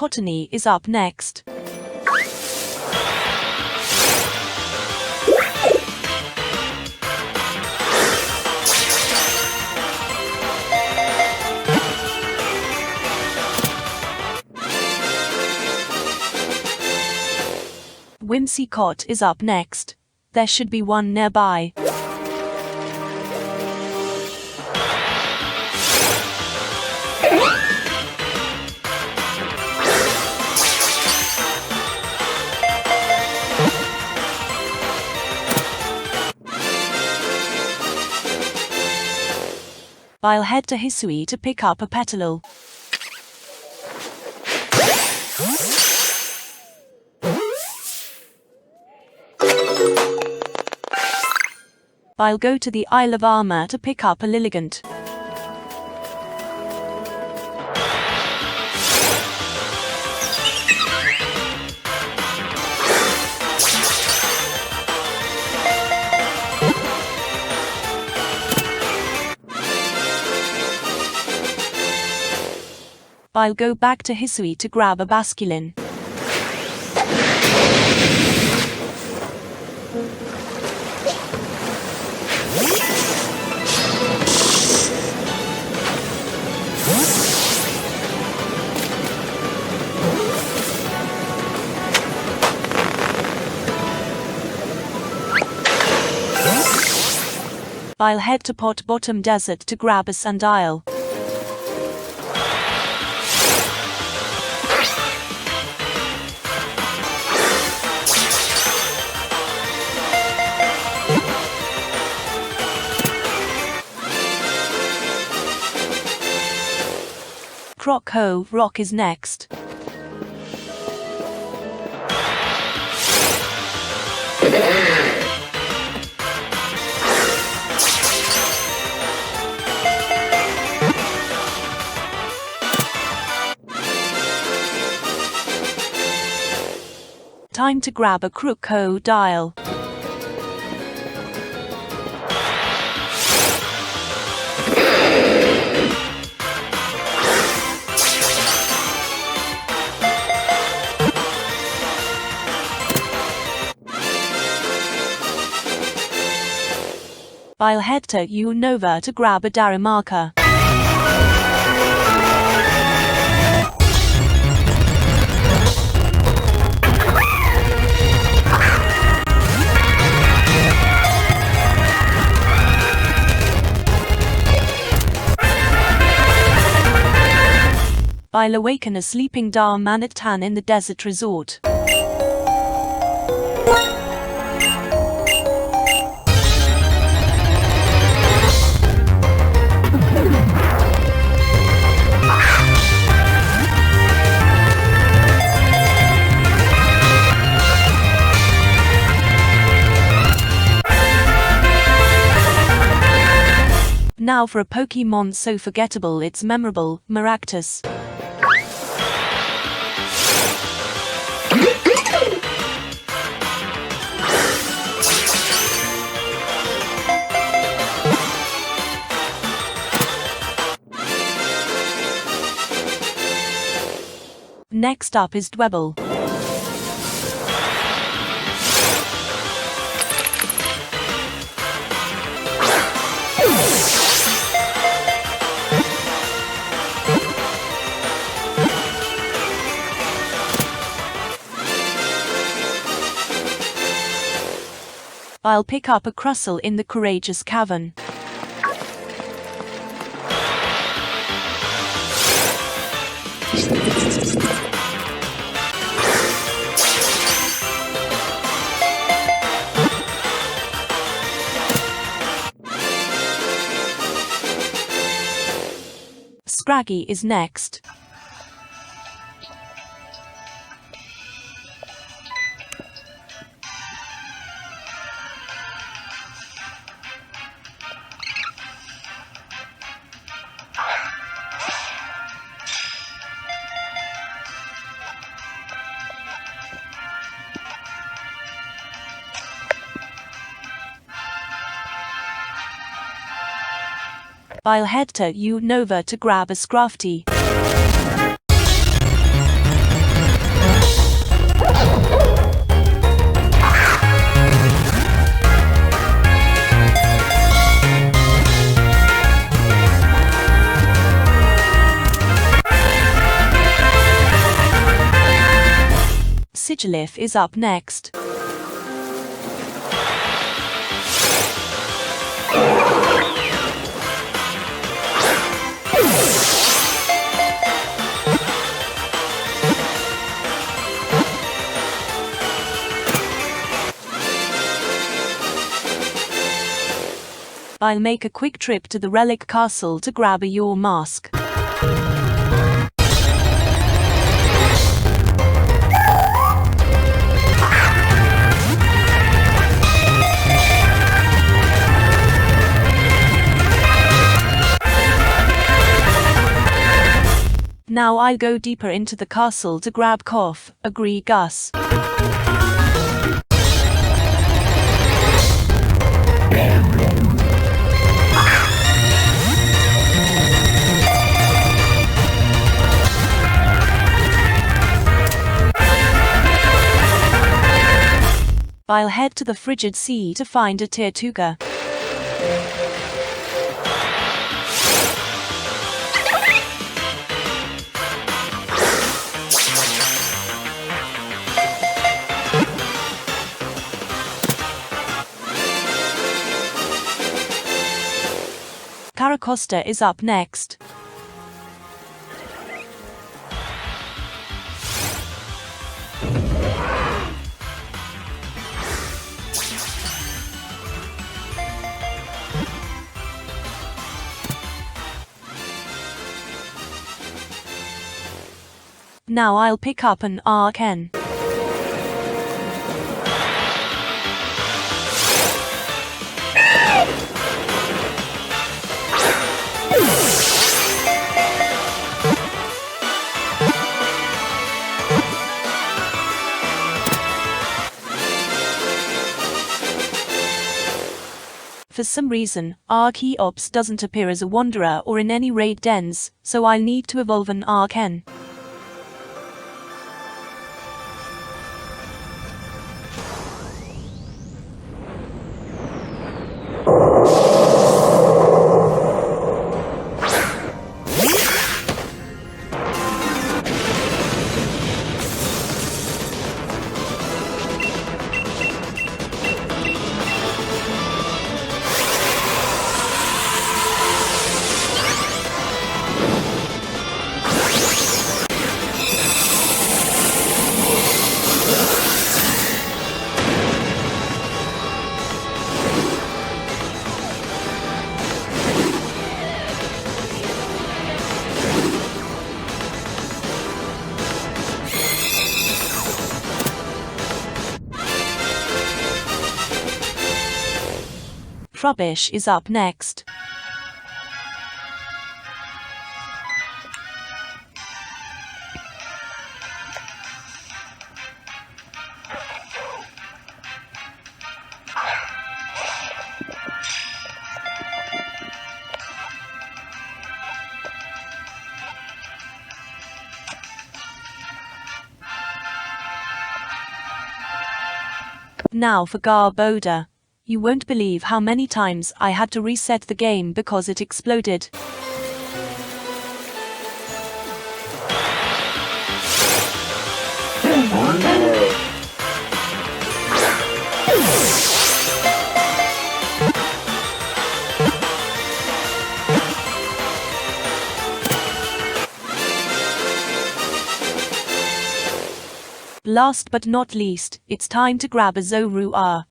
Cottony is up next. Whimsicott is up next. There should be one nearby. I'll head to Hisui to pick up a petalil. I'll go to the Isle of Armor to pick up a Lilligant. I'll go back to Hisui to grab a Basculin. I'll head to Pot Bottom Desert to grab a Sandile. Croc Ho Rock is next. Time to grab a Crook Ho dial. I'll head to Unova to grab a Darumaka. I'll awaken a sleeping Dar Manatan in the desert resort. Now for a Pokemon so forgettable it's memorable, Maractus. Next up is Dwebble. I'll pick up a Crustle in the Courageous Cavern. Scraggy is next. I'll head to Unova to grab a Scrafty. Sigilif is up next. I'll make a quick trip to the Relic Castle to grab a your mask. Now I'll go deeper into the castle to grab Cough, agree Gus. I'll head to the Frigid Sea to find a Tirtuga. Caracosta is up next. Now I'll pick up an Arken. For some reason, Archeops doesn't appear as a wanderer or in any raid dens, so I'll need to evolve an Arken. Rubbish is up next. Now for Garboda. You won't believe how many times I had to reset the game because it exploded. Last but not least, it's time to grab a Zorua.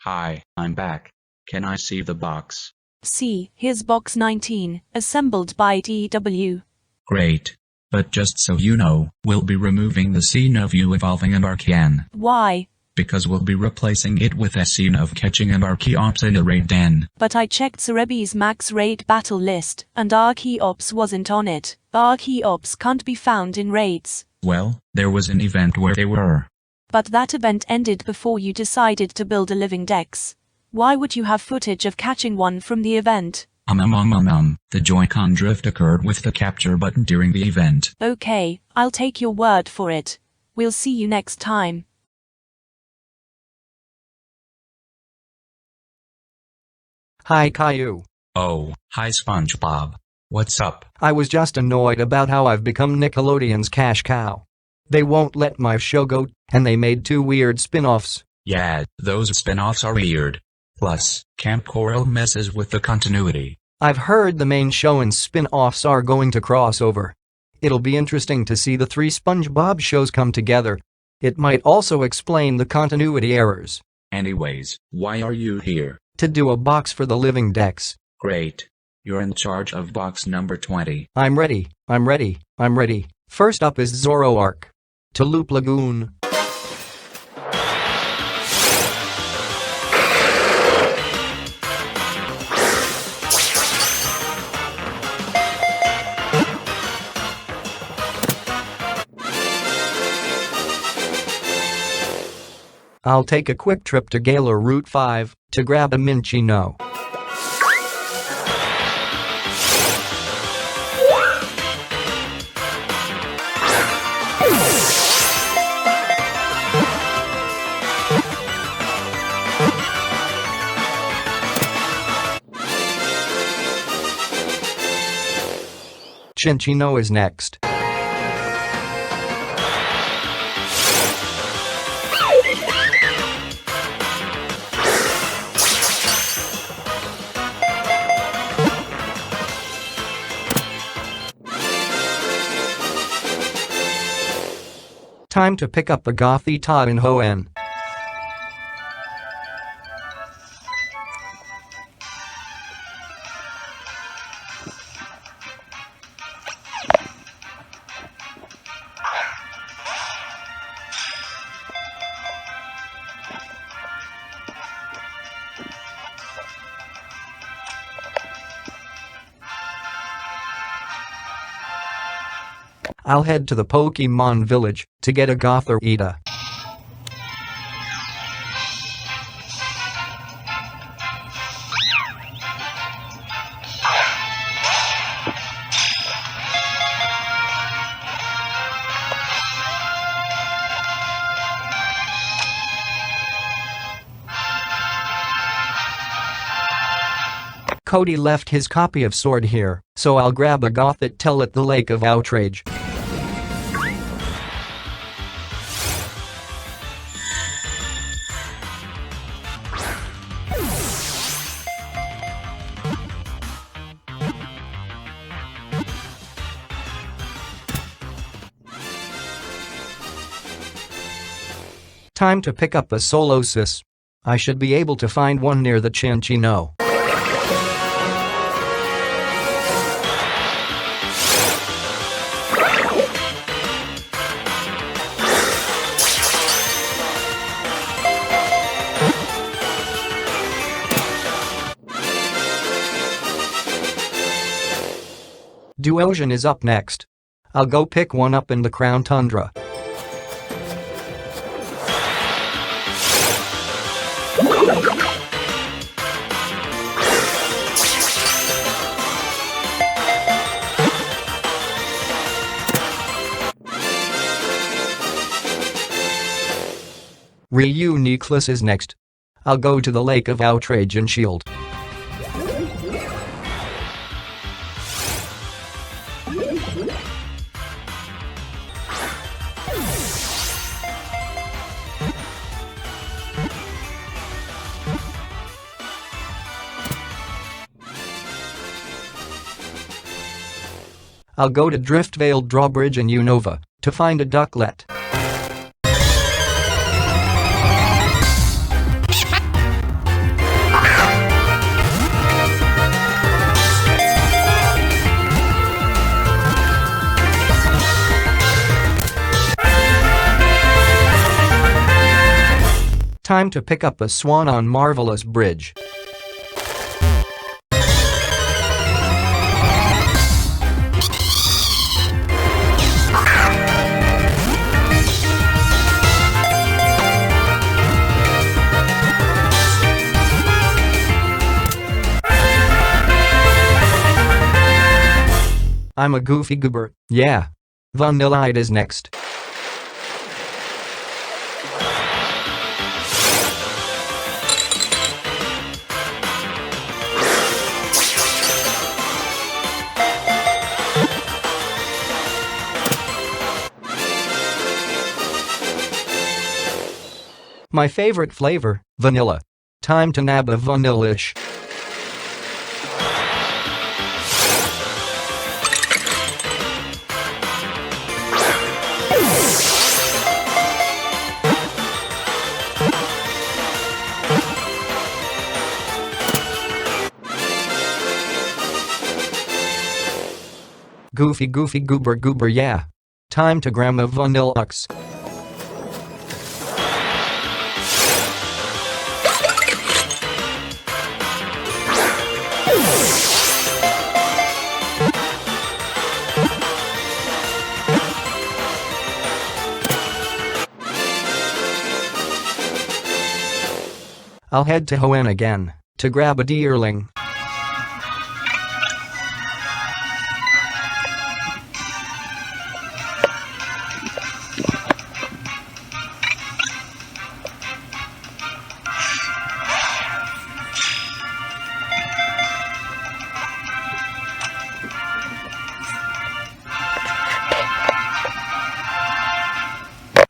Hi, I'm back. Can I see the box? See, here's box 19, assembled by DW. Great. But just so you know, we'll be removing the scene of you evolving an Archean. Why? Because we'll be replacing it with a scene of catching an Archeops in a raid den. But I checked Cerebi's max raid battle list, and Archeops wasn't on it. Archeops can't be found in raids. Well, there was an event where they were. But that event ended before you decided to build a Living Dex. Why would you have footage of catching one from the event? The Joy-Con drift occurred with the capture button during the event. Okay, I'll take your word for it. We'll see you next time. Hi Caillou. Oh, hi SpongeBob. What's up? I was just annoyed about how I've become Nickelodeon's cash cow. They won't let my show go, and they made 2 weird spin-offs. Yeah, those spin-offs are weird. Plus, Camp Coral messes with the continuity. I've heard the main show and spin-offs are going to cross over. It'll be interesting to see the 3 SpongeBob shows come together. It might also explain the continuity errors. Anyways, why are you here? To do a box for the Living Dex. Great. You're in charge of box number 20. I'm ready. First up is Zoroark. To Loop Lagoon. I'll take a quick trip to Galar Route 5 to grab a Minchino. Chinchino is next. Time to pick up the Gothy Todd and Hoenn. I'll head to the Pokémon village to get a Gothorita. Cody left his copy of Sword here, so I'll grab a Gothitelle at the Lake of Outrage. Time to pick up the Solosis. I should be able to find one near the Chinchino. Duosian is up next. I'll go pick one up in the Crown Tundra. Reuniclus is next. I'll go to the Lake of Outrage and Shield. I'll go to Driftvale Drawbridge and Unova to find a Ducklet. Time to pick up a Swan on Marvelous Bridge. I'm a goofy goober, yeah. Vanillite is next. My favorite flavor, vanilla. Time to nab a vanillish. Goofy goofy goober goober, yeah. Time to gram a vanillux. I'll head to Hoenn again, to grab a deerling.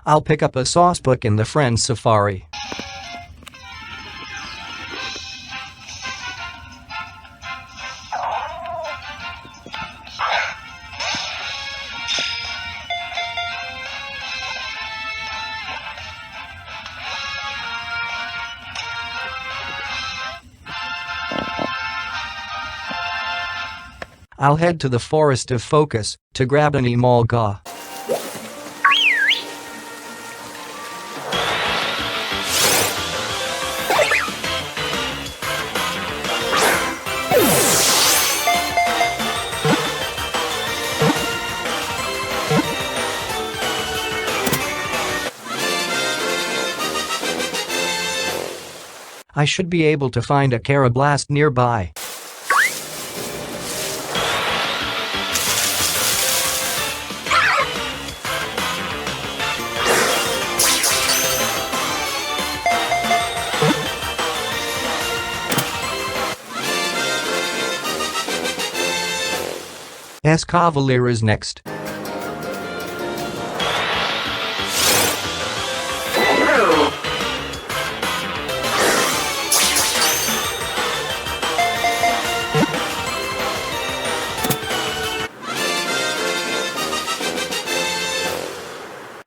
I'll pick up a sauce book in the Friends Safari. I'll head to the Forest of Focus to grab an emolga. I should be able to find a Carablast nearby. Escavalier is next.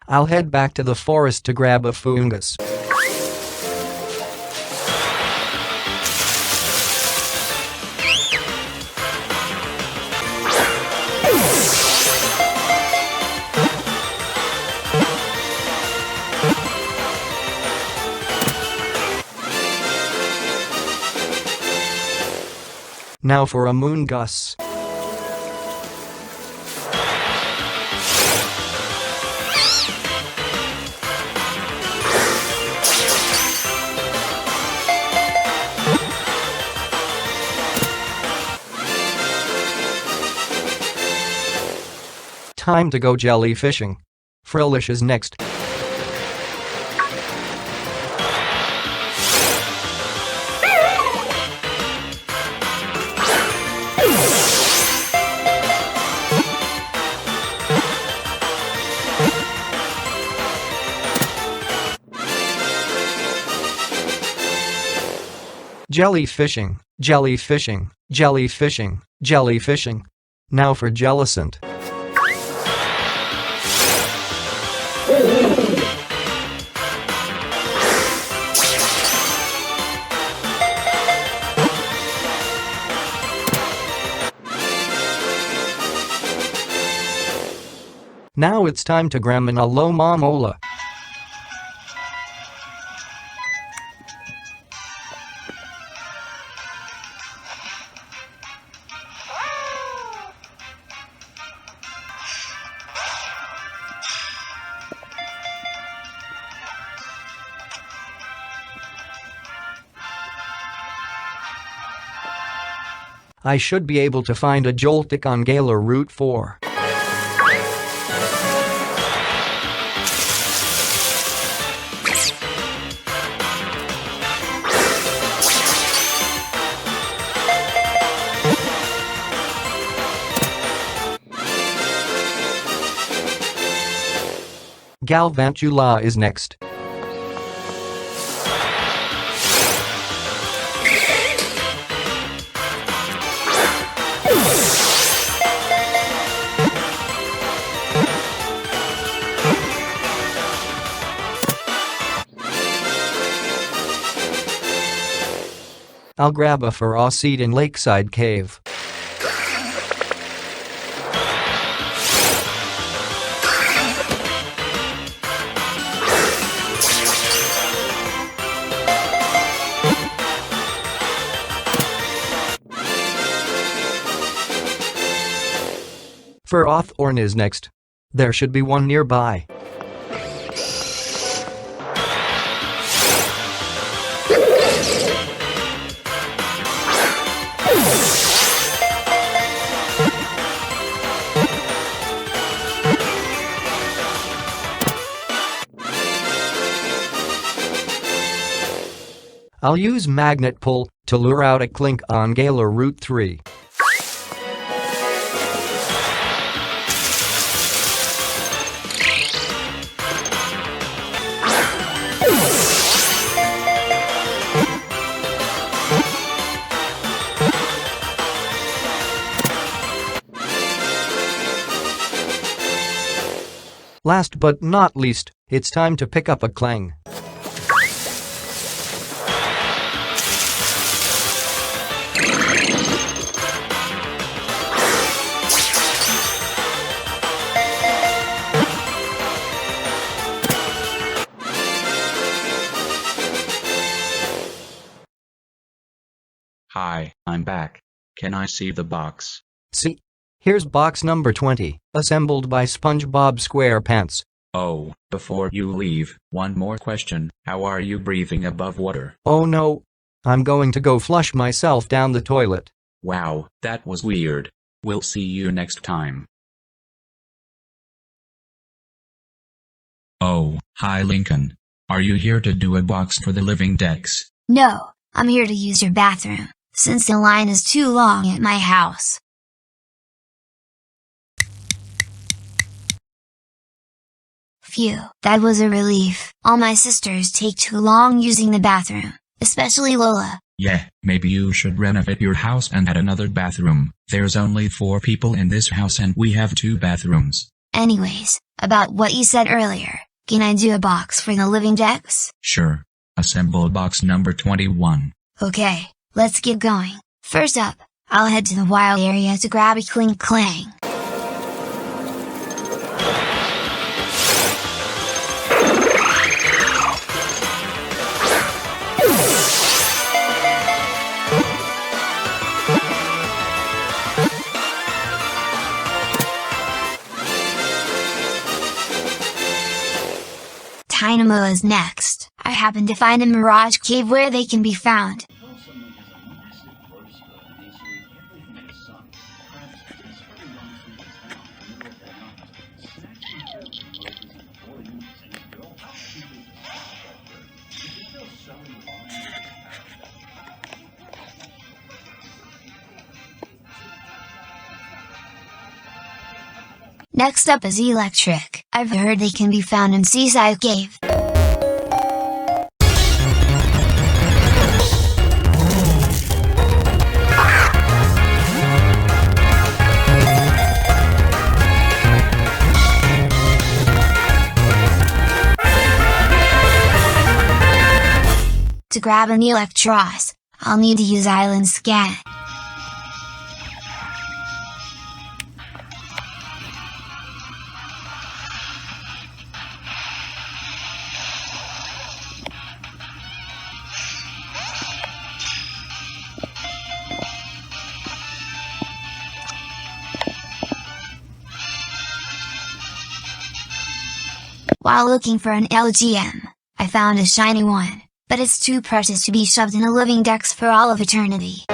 I'll head back to the forest to grab a fungus. Now for a moongus. Time to go jellyfishing. Frillish is next. Jellyfishing, jellyfishing, jellyfishing, jellyfishing. Now for Jellicent. Now it's time to gram an Alomomola. I should be able to find a Joltik on Galar Route 4. Galvantula is next. I'll grab a Feroz seed in Lakeside Cave. Ferothorn is next. There should be one nearby. I'll use Magnet Pull to lure out a Clink on Galar Route 3. Last but not least, it's time to pick up a Clang. Hi, I'm back. Can I see the box? See? Here's box number 20, assembled by SpongeBob SquarePants. Oh, before you leave, one more question. How are you breathing above water? Oh no. I'm going to go flush myself down the toilet. Wow, that was weird. We'll see you next time. Oh, hi Lincoln. Are you here to do a box for the Living Dex? No, I'm here to use your bathroom, since the line is too long at my house. Phew, that was a relief. All my sisters take too long using the bathroom, especially Lola. Yeah, maybe you should renovate your house and add another bathroom. There's only 4 people in this house and we have 2 bathrooms. Anyways, about what you said earlier, can I do a box for the Living Dex? Sure. Assemble box number 21. Okay, let's get going. First up, I'll head to the wild area to grab a Clink Clang. Dynamo is next. I happen to find a Mirage Cave where they can be found. Next up is Electric. I've heard they can be found in Seaside Cave. To grab an Electros, I'll need to use Island Scan. While looking for an LGM, I found a shiny one, but it's too precious to be shoved in a Living Dex for all of eternity.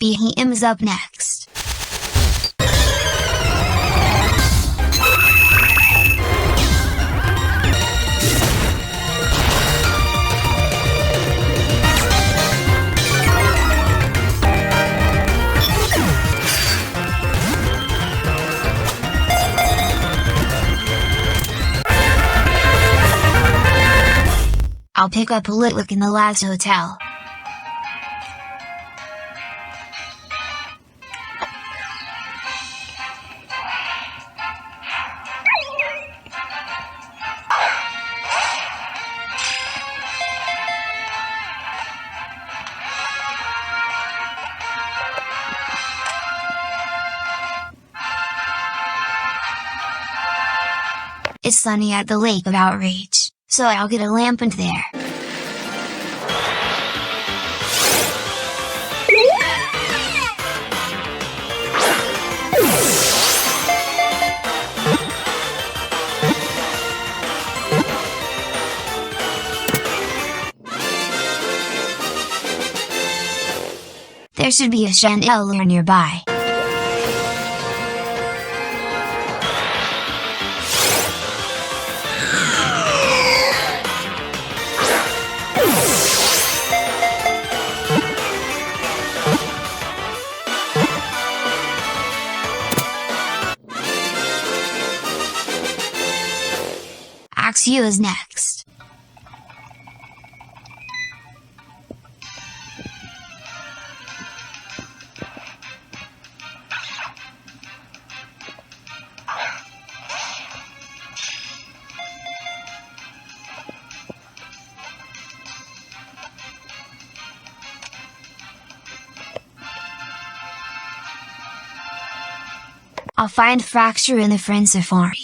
Behemoth's up next. I'll pick up a Litwick in the last hotel. It's sunny at the Lake of Outrage, so I'll get a lamp in there. There should be a chandelier nearby. Axu is next. I'll find Fracture in the Friend Safari.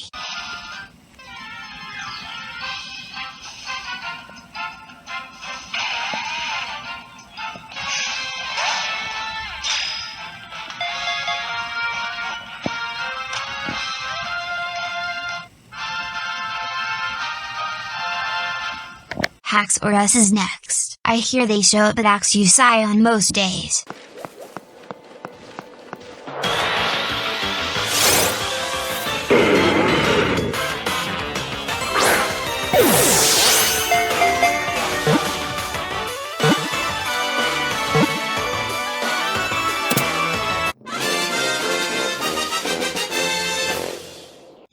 Haxorus is next. I hear they show up at Axusai on most days.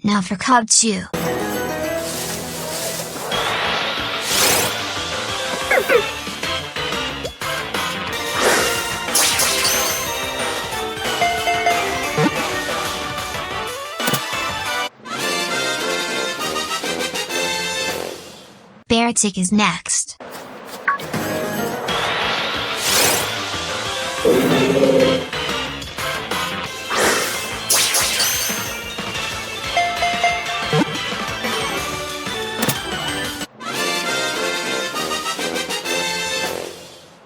Now for Cubchoo. Beartic is next.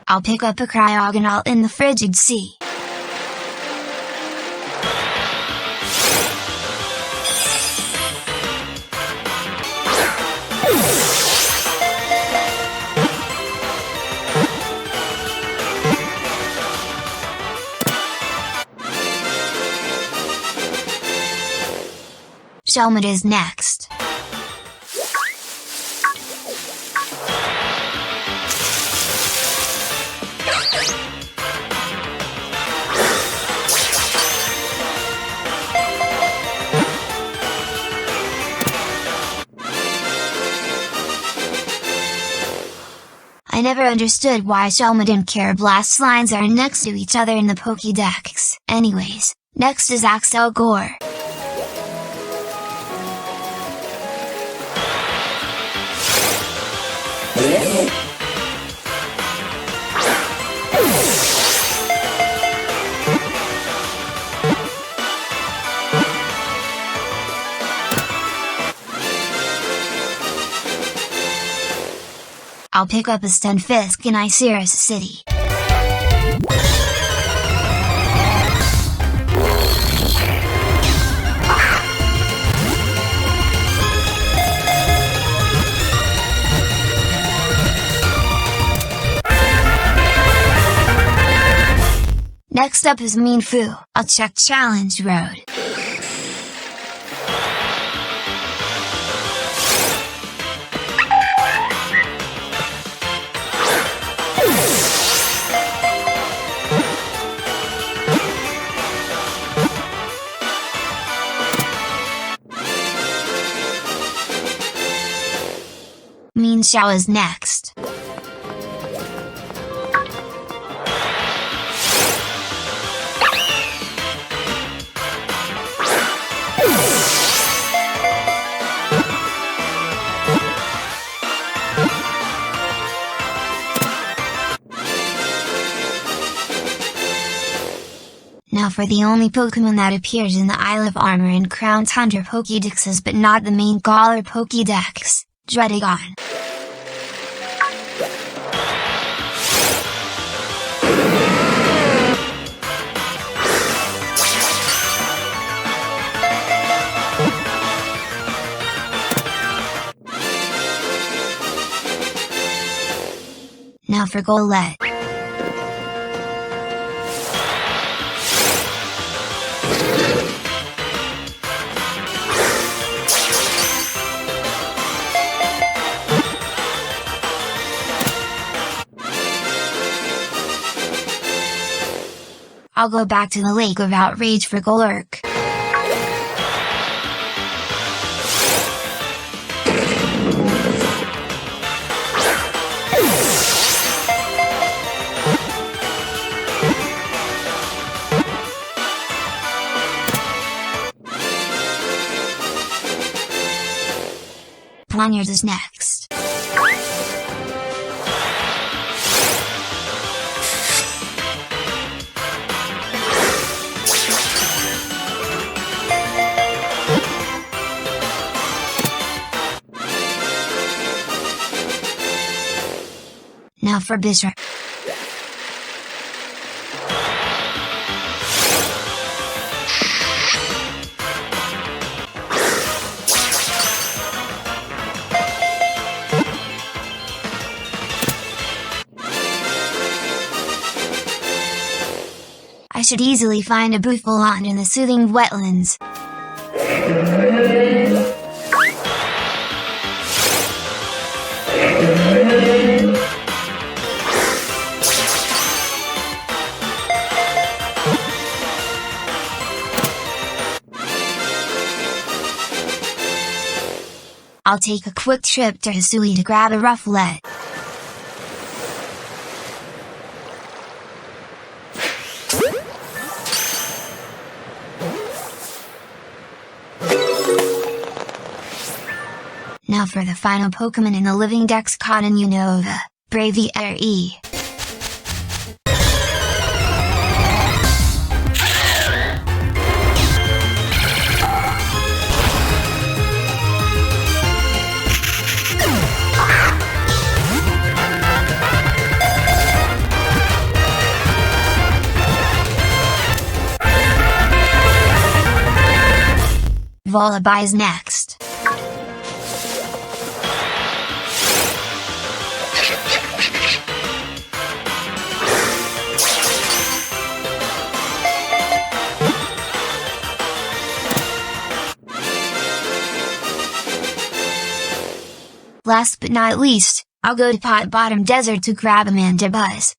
I'll pick up a Cryogonaut in the Frigid Sea. Shelmet is next. I never understood why Shelmet and Carablast lines are next to each other in the Pokédex. Anyways, next is Axel Gore. I'll pick up a Stunfisk in Iceris City. Next up is Mean Fu. I'll check Challenge Road. Mean Xiao is next. Now for the only Pokemon that appears in the Isle of Armor and Crown Tundra Pokédexes but not the main Galar Pokédex, Dredagon. Now for Golett. I'll go back to the Lake of Outrage for Golurk. Poniard is next. Now for Bisharp. I should easily find a Bouffalant in the soothing wetlands. I'll take a quick trip to Hisui to grab a Rufflet. Now for the final Pokemon in the Living Dex Cotton Unova, Braviary E. Volibee is next. Last but not least, I'll go to Pot Bottom Desert to grab a Mandibuzz.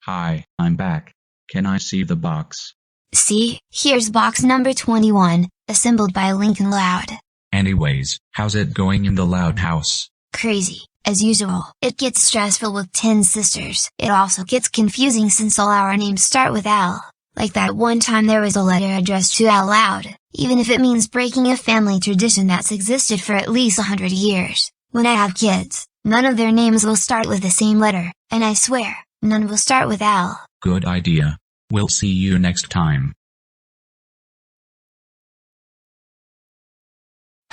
Hi, I'm back. Can I see the box? See, here's box number 21, assembled by Lincoln Loud. Anyways, how's it going in the Loud house? Crazy, as usual. It gets stressful with 10 sisters. It also gets confusing since all our names start with L. Like that one time there was a letter addressed to L Loud, even if it means breaking a family tradition that's existed for at least 100 years. When I have kids, none of their names will start with the same letter, and I swear, none will start with L. Good idea. We'll see you next time.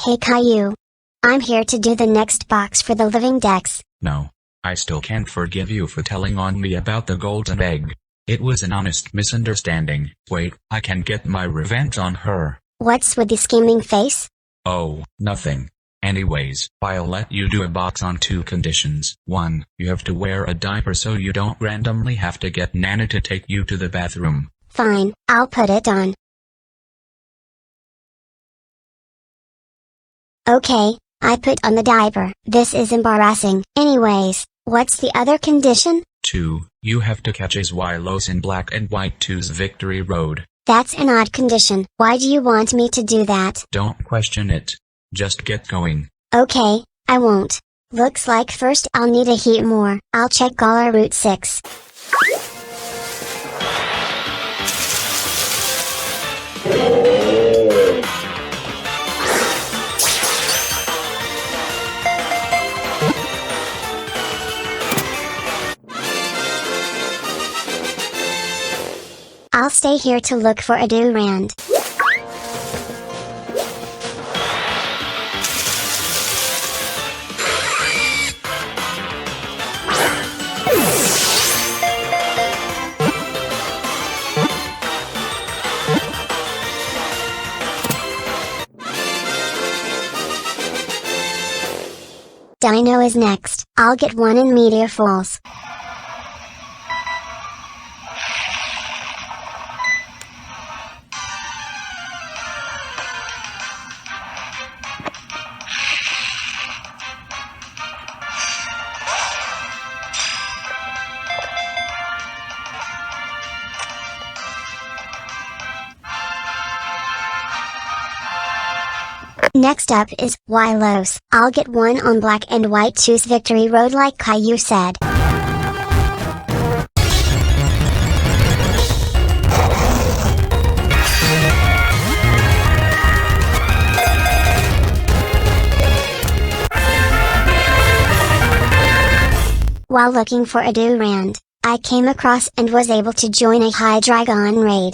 Hey Caillou. I'm here to do the next box for the Living Dex. No. I still can't forgive you for telling on me about the golden egg. It was an honest misunderstanding. Wait, I can get my revenge on her. What's with the scheming face? Oh, nothing. Anyways, I'll let you do a box on 2 conditions. 1, you have to wear a diaper so you don't randomly have to get Nana to take you to the bathroom. Fine, I'll put it on. Okay, I put on the diaper. This is embarrassing. Anyways, what's the other condition? 2, you have to catch as Wylos in Black and White 2's Victory Road. That's an odd condition. Why do you want me to do that? Don't question it. Just get going. Okay, I won't. Looks like first I'll need a heat more. I'll check Gala Route 6. I'll stay here to look for a Durand. Dino is next. I'll get one in Media Falls. Next up is Wylos. I'll get one on Black and White 2's Victory Road like Caillou said. While looking for a Durand, I came across and was able to join a Hydreigon raid.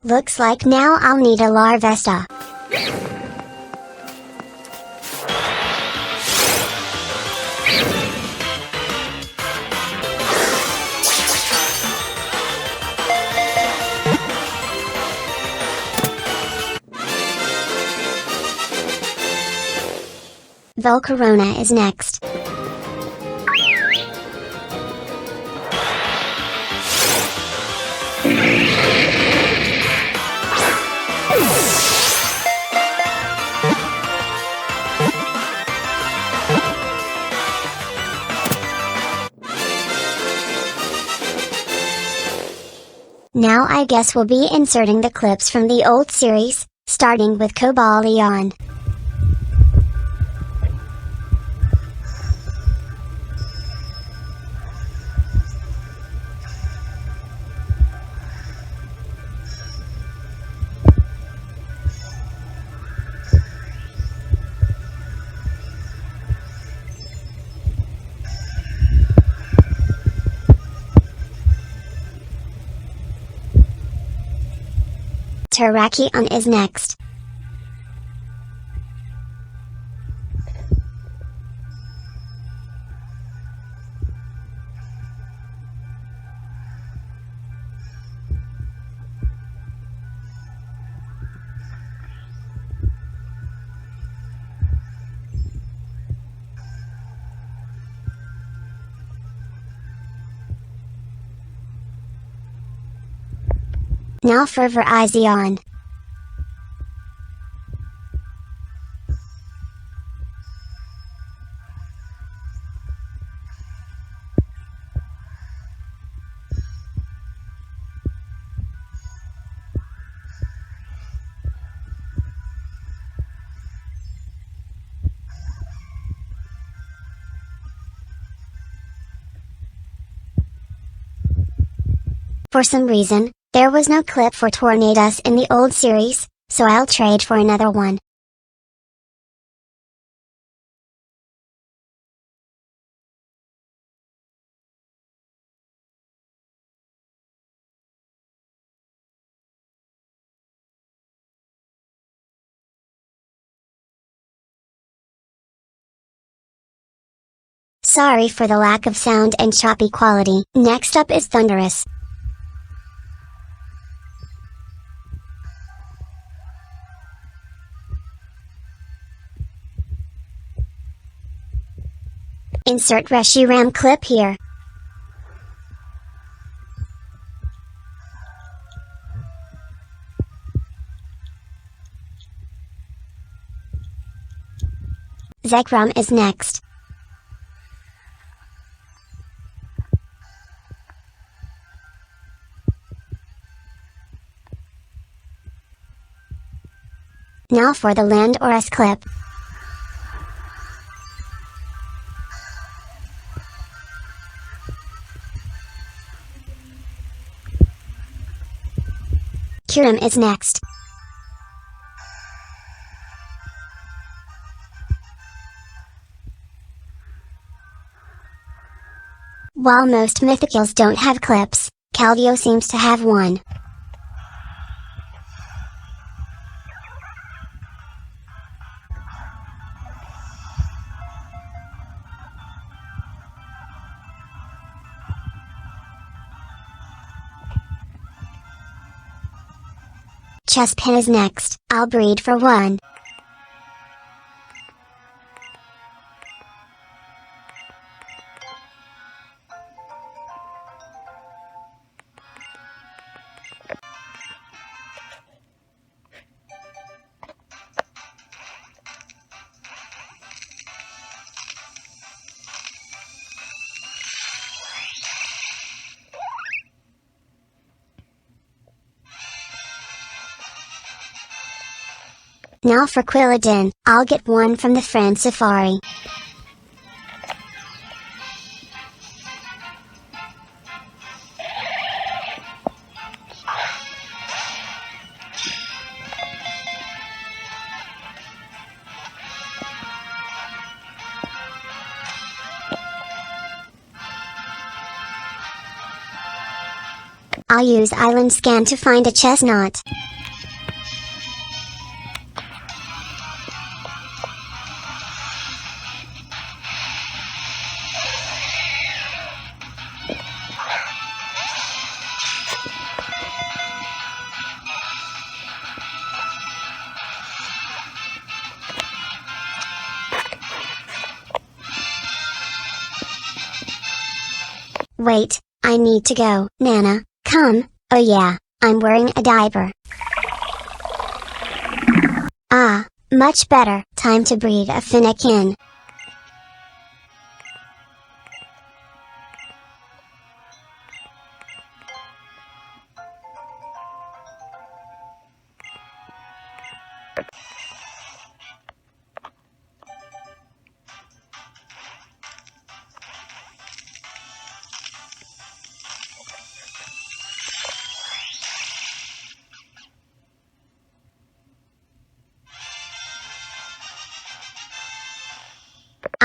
Looks like now I'll need a Larvesta. Volcarona is next. Now I guess we'll be inserting the clips from the old series, starting with Cobalion. Terrakion is next. Now for Verizon. For some reason, there was no clip for Tornadoes in the old series, so I'll trade for another one. Sorry for the lack of sound and choppy quality. Next up is Thunderous. Insert Reshiram clip here. Zekrom is next. Now for the Landorus clip. Kyurem is next. While most mythicals don't have clips, Keldeo seems to have one. Chespin is next. I'll breed for one. Now for Quilladin, I'll get one from the Friend Safari. I'll use Island Scan to find a chestnut. Wait, I need to go. Nana, come. Oh yeah, I'm wearing a diaper. Ah, much better. Time to breed a Finnegan.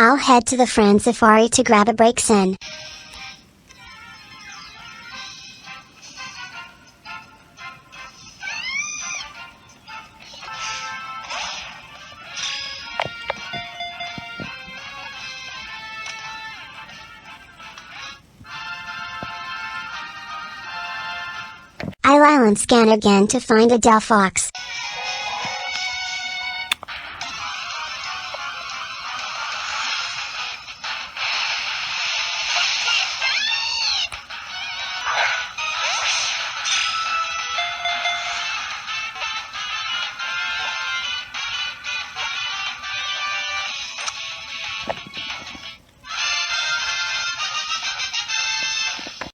I'll head to the Friend Safari to grab a Breaksin. I'll Island Scan again to find a Delphox.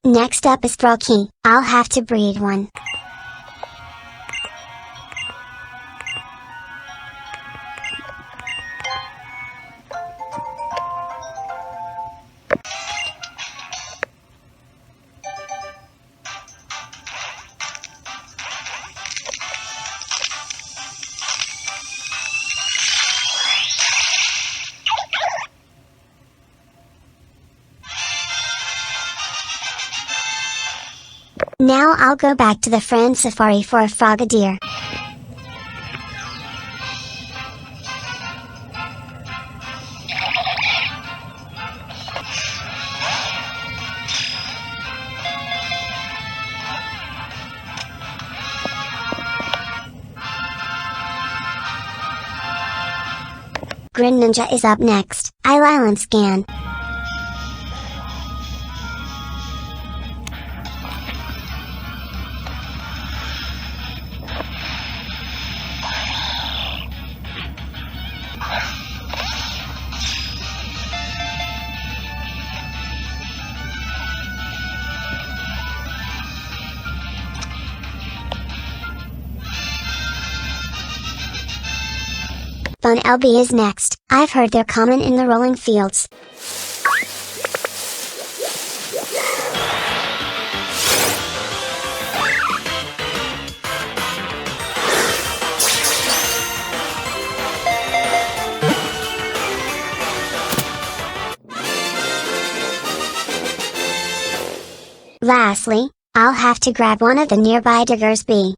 Next up is Brokey. I'll have to breed one. Now I'll go back to the Friend Safari for a frogadier. Grin Ninja is up next. I'll island scan. Fun LB is next. I've heard they're common in the rolling fields. Lastly, I'll have to grab one of the nearby diggers B.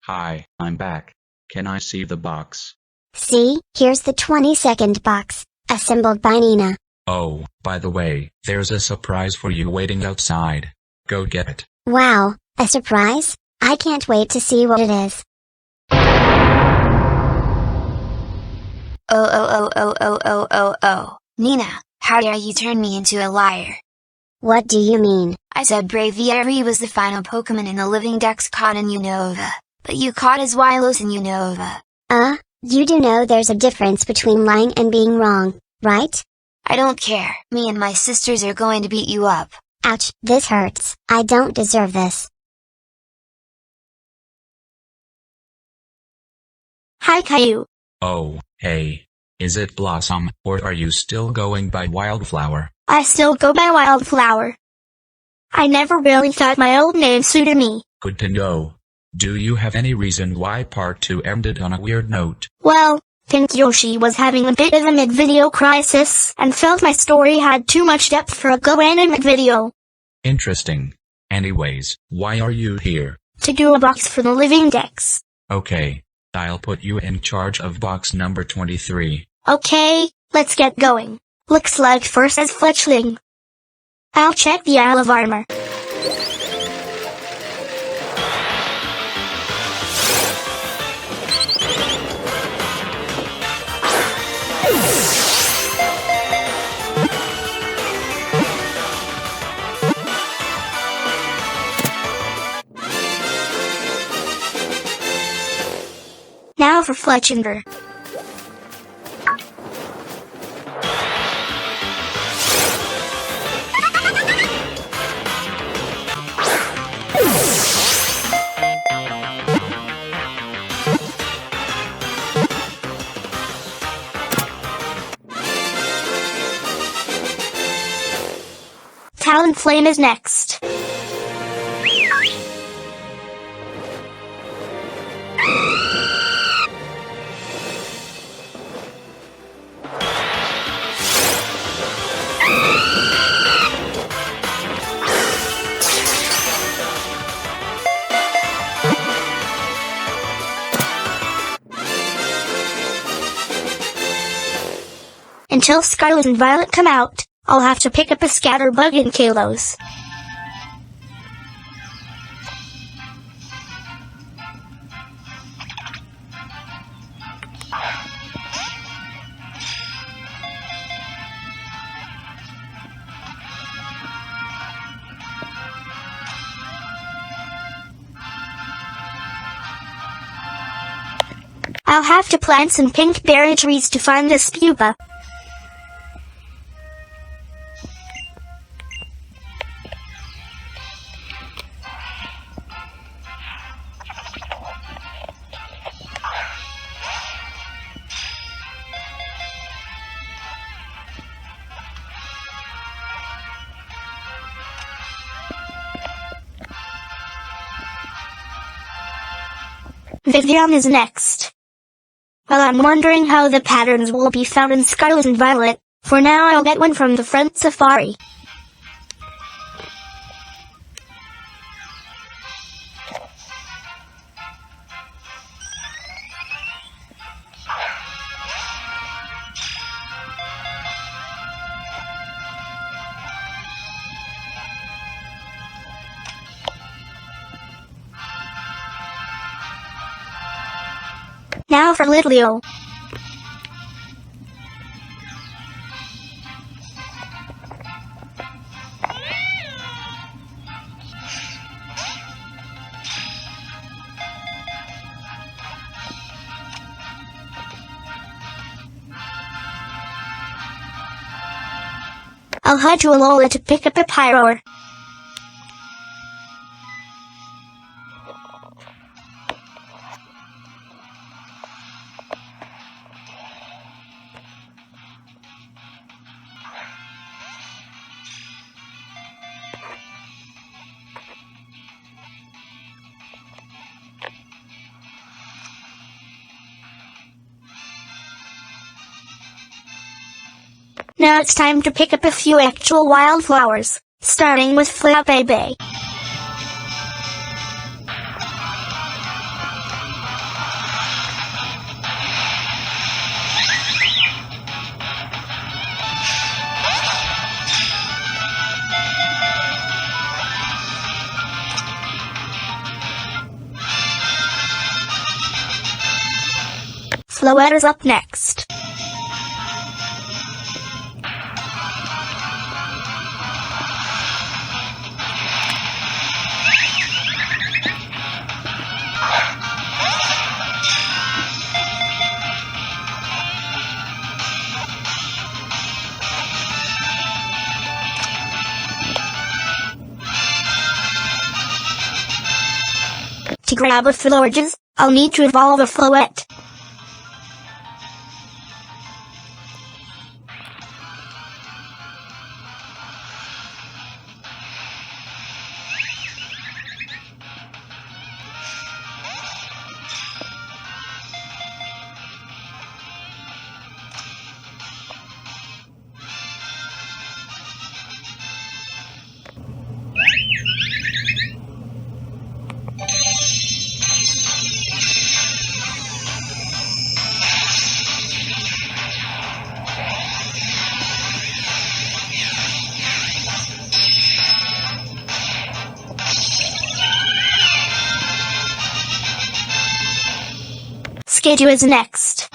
Hi, I'm back. Can I see the box? See, here's the 22nd box, assembled by Nina. Oh, by the way, there's a surprise for you waiting outside. Go get it. Wow, a surprise? I can't wait to see what it is. Oh. Nina, how dare you turn me into a liar? What do you mean? I said Braviary was the final Pokémon in the Living Dex caught in Unova, but you caught as Wylos in Unova. You do know there's a difference between lying and being wrong, right? I don't care. Me and my sisters are going to beat you up. Ouch, this hurts. I don't deserve this. Hi Caillou. Oh, hey. Is it Blossom, or are you still going by Wildflower? I still go by Wildflower. I never really thought my old name suited me. Good to know. Do you have any reason why part 2 ended on a weird note? Well, Pink Yoshi was having a bit of a mid-video crisis and felt my story had too much depth for a GoAnimate video. Interesting. Anyways, why are you here? To do a box for the Living Dex. Okay. I'll put you in charge of box number 23. Okay, let's get going. Looks like first is Fletchling. I'll check the Isle of Armor. Now for Fletchinger. Talonflame is next. Until Scarlet and Violet come out, I'll have to pick up a Scatterbug in Kalos. I'll have to plant some pink berry trees to find this pupa. Vivian is next. Well, I'm wondering how the patterns will be found in Scarlet and Violet. For now, I'll get one from the front safari. Now for Litleo. I'll head to Alola to pick up a Pyroar. Now it's time to pick up a few actual wildflowers, starting with Flabébé. Floetter's up next. To grab a Florges, I'll need to evolve a Floette. Caillou is next.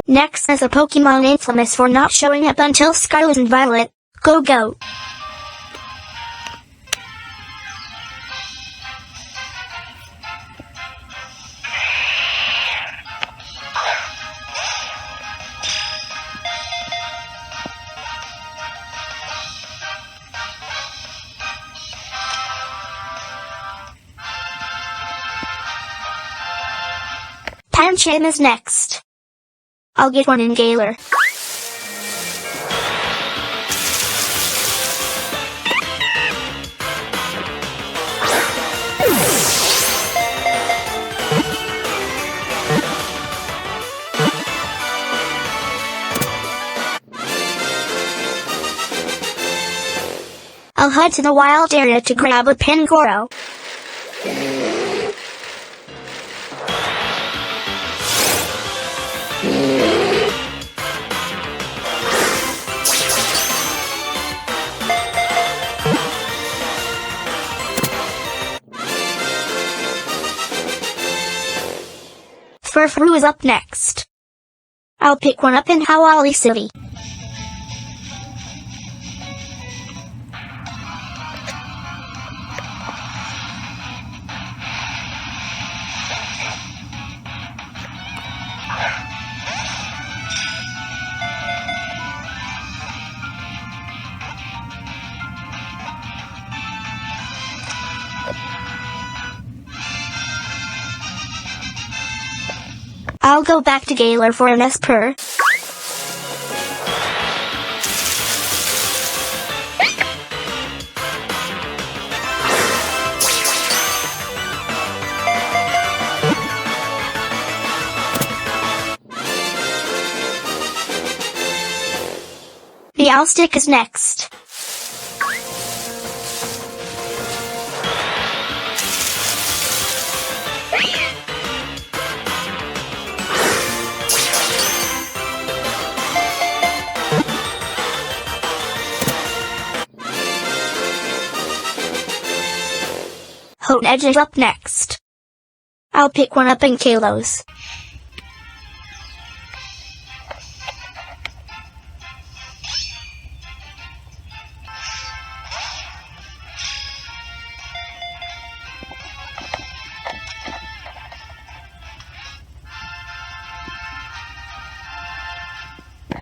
Next is a Pokemon infamous for not showing up until Scarlet and Violet. Go! Pancham is next. I'll get one in Galar. I'll head to the wild area to grab a Pangoro. Furfru is up next. I'll pick one up in Hawali City. I'll go back to Gaylor for an Esper. The Owlstick is next. Houghton Edge is up next. I'll pick one up in Kalos.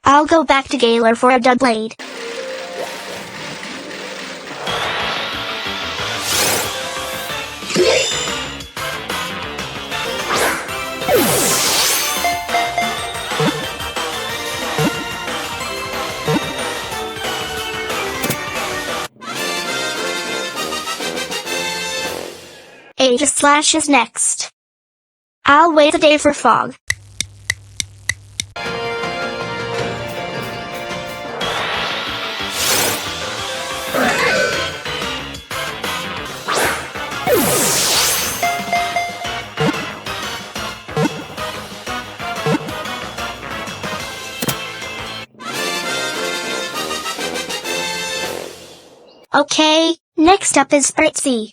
I'll go back to Gaylor for a Dudblade. Aegis is next. I'll wait a day for Fog. Okay, next up is Fritzy.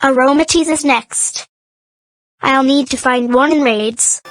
Aromatisse is next. I'll need to find one in raids.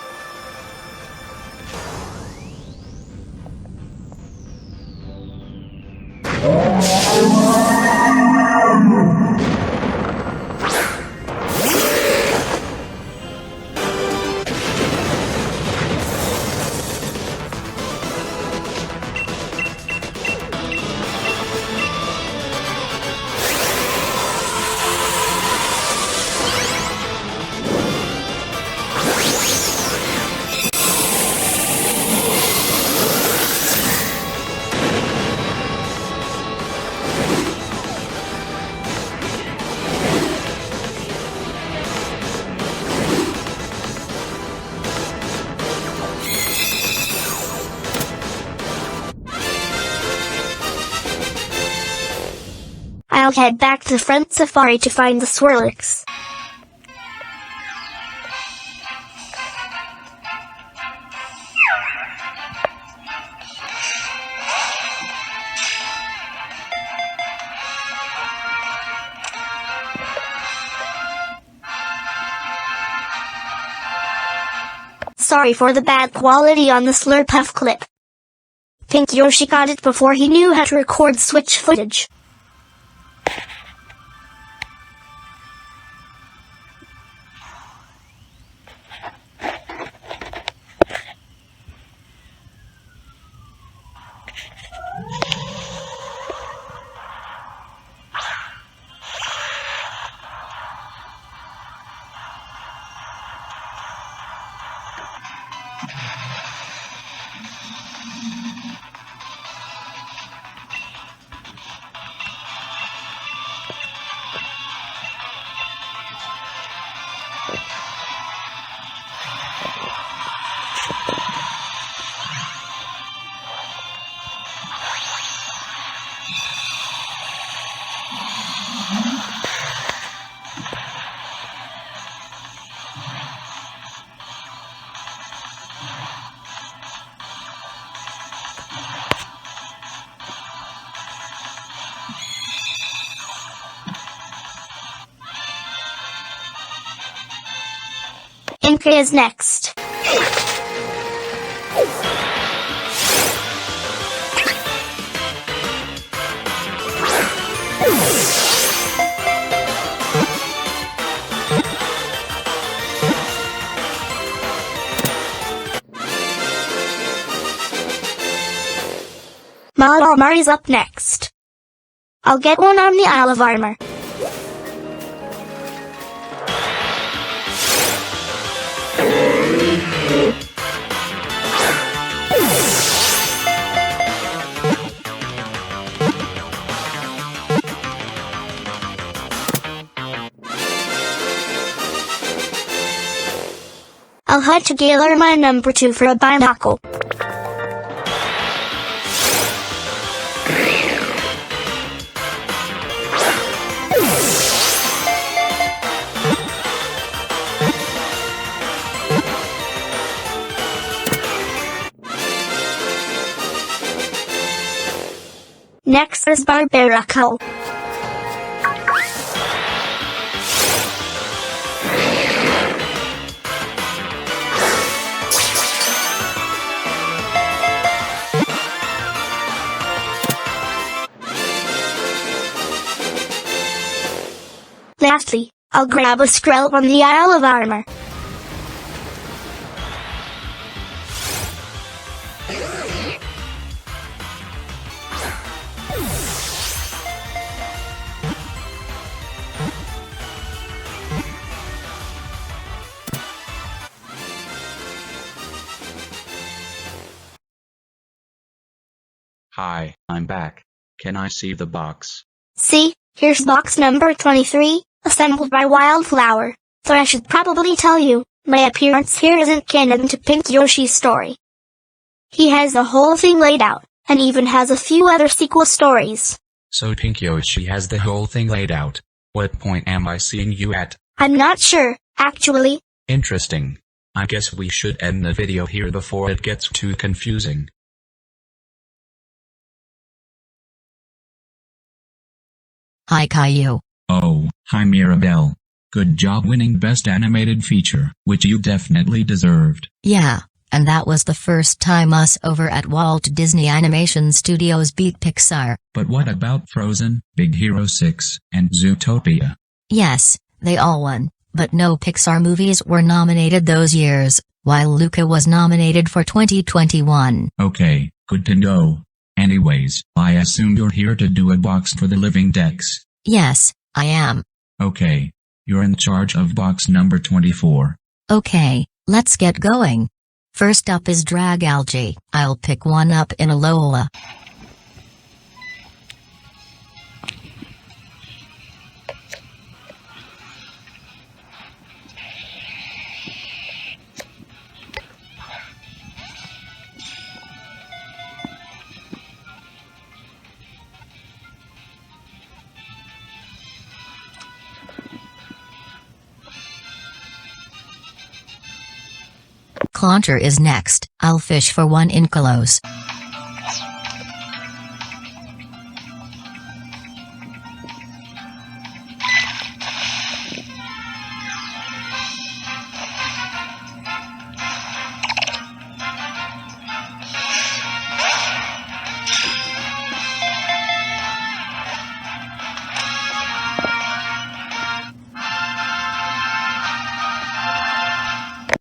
I'll head back to Friend Safari to find the Swirlix. Sorry for the bad quality on the Slurpuff clip. Pink Yoshi got it before he knew how to record Switch footage. Inca is next. Mari's up next. I'll get one on the Isle of Armor. I'll head to Gaylor Mine number 2 for a binocle. Next is Barbarico. Lastly, I'll grab a scrub on the Isle of Armor. Hi, I'm back. Can I see the box? See, here's box number 23, assembled by Wildflower. So I should probably tell you, my appearance here isn't canon to Pink Yoshi's story. He has the whole thing laid out, and even has a few other sequel stories. So Pink Yoshi has the whole thing laid out. What point am I seeing you at? I'm not sure, actually. Interesting. I guess we should end the video here before it gets too confusing. Hi Caillou. Oh, hi Mirabelle. Good job winning Best Animated Feature, which you definitely deserved. Yeah, and that was the first time us over at Walt Disney Animation Studios beat Pixar. But what about Frozen, Big Hero 6, and Zootopia? Yes, they all won, but no Pixar movies were nominated those years, while Luca was nominated for 2021. Okay, good to know. Anyways, I assume you're here to do a box for the Living Dex. Yes, I am. Okay. You're in charge of box number 24. Okay, let's get going. First up is Drag Algae. I'll pick one up in Alola. Clauncher is next. I'll fish for one in Kalos.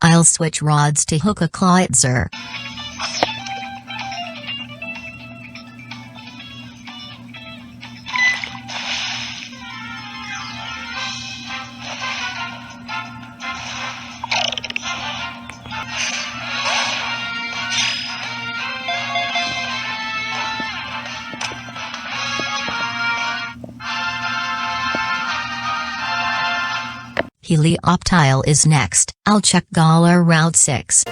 I'll switch rods to hook a Clawitzer. Helioptile is next. I'll check Galar Route 6.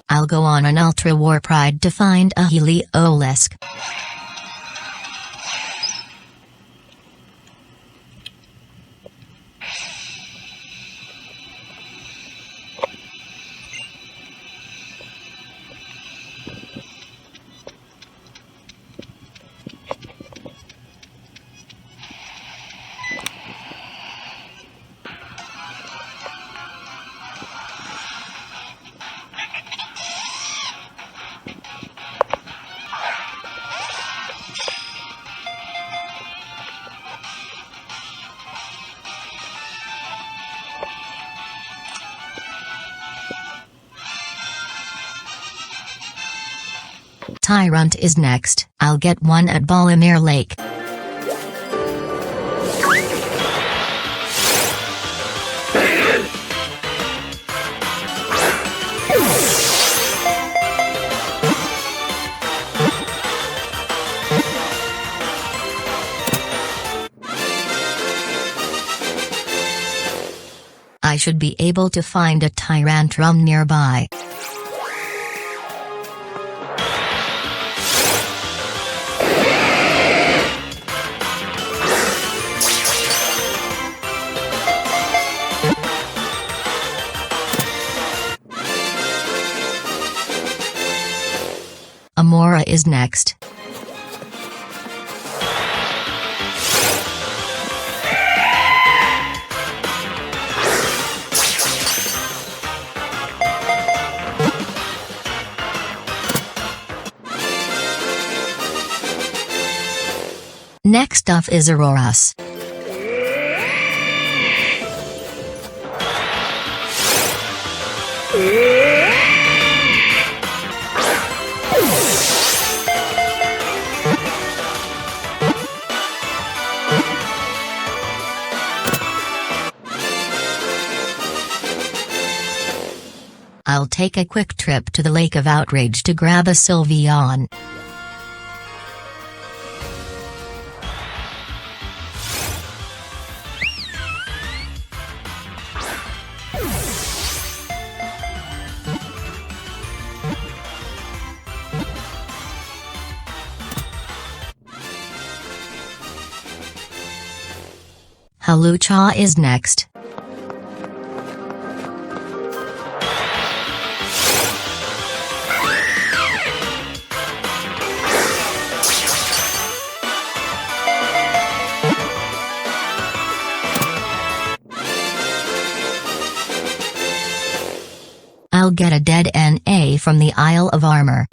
I'll go on an Ultra Warp ride to find a Heliolisk. Tyrant is next. I'll get one at Ballamere Lake. I should be able to find a Tyrantrum nearby. Amora is next. Next up is Auroras. I'll take a quick trip to the Lake of Outrage to grab a Sylveon. Halucha is next. I'll get a dead NA from the Isle of Armor.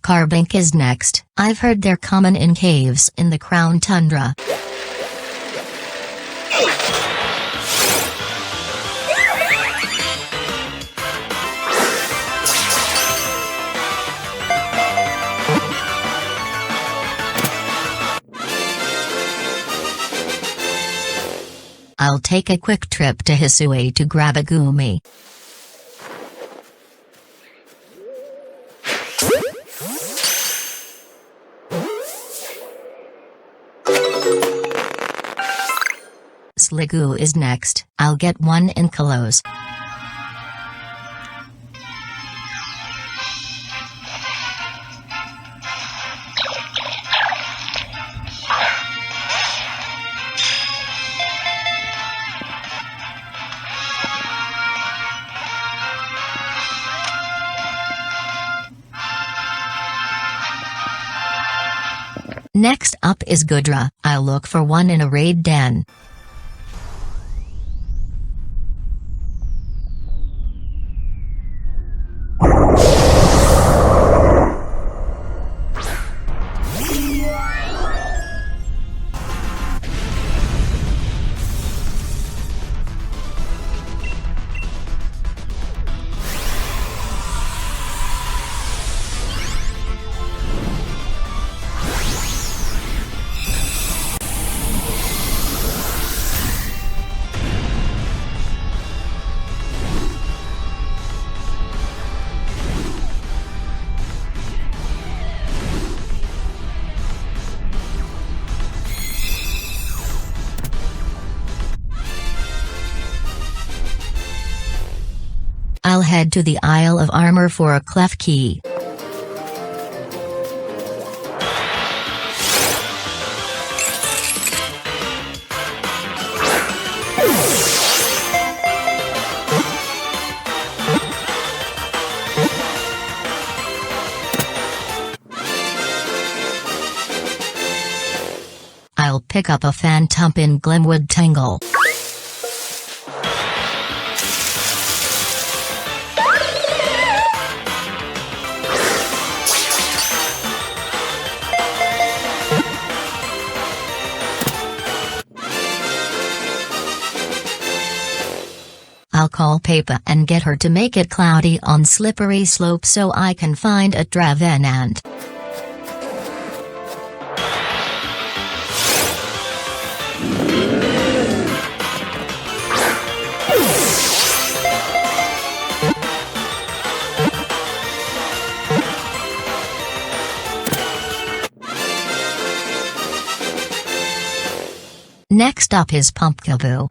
Carbink is next. I've heard they're common in caves in the Crown Tundra. I'll take a quick trip to Hisui to grab a Gumi. Sliggoo is next. I'll get one in Kalos. Next up is Gudra. I'll look for one in a raid den. I'll head to the Isle of Armor for a clef key. I'll pick up a Phantom in Glimwood Tangle. call Papa and get her to make it cloudy on slippery slope so I can find a Dravenant. Next up is Pumpkaboo.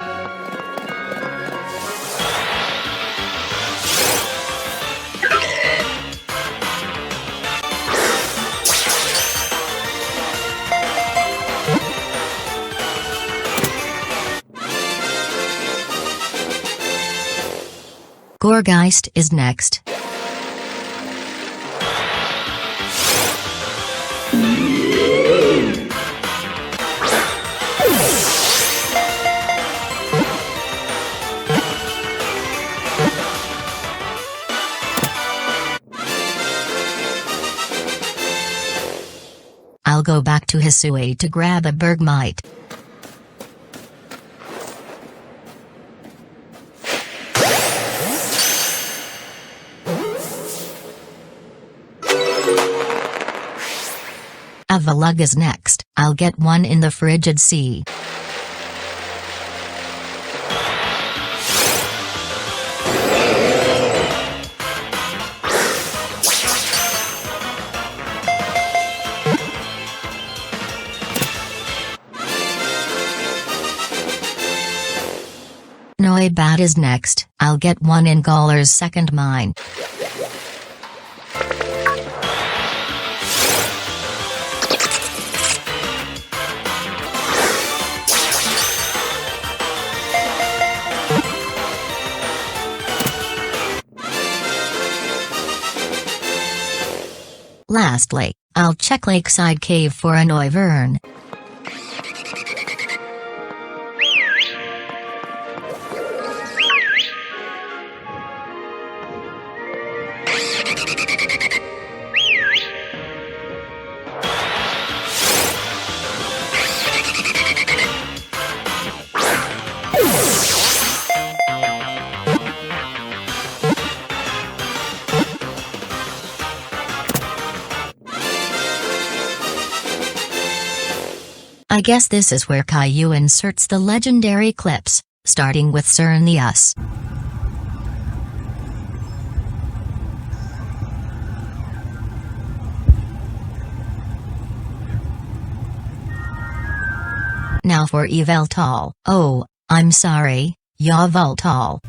Gorgeist is next. I'll go back to Hisui to grab a Bergmite. Avalug is next. I'll get one in the frigid sea. Noibat is next. I'll get one in Galler's second mine. Lastly, I'll check Lakeside Cave for a Noivern. I guess this is where Caillou inserts the legendary clips, starting with Cernius. Now for Yveltal. Oh, I'm sorry, Yveltal.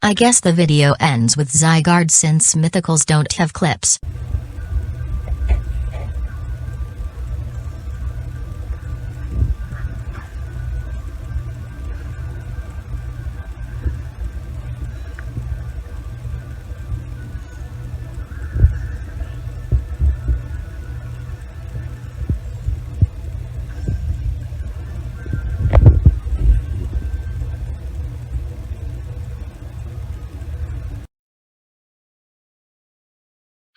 I guess the video ends with Zygarde since mythicals don't have clips.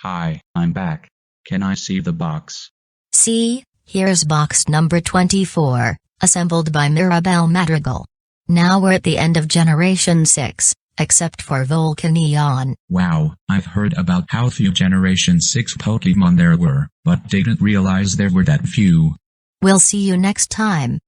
Hi, I'm back. Can I see the box? See, here's box number 24, assembled by Mirabelle Madrigal. Now we're at the end of Generation 6, except for Volcanion. Wow, I've heard about how few Generation 6 Pokémon there were, but didn't realize there were that few. We'll see you next time.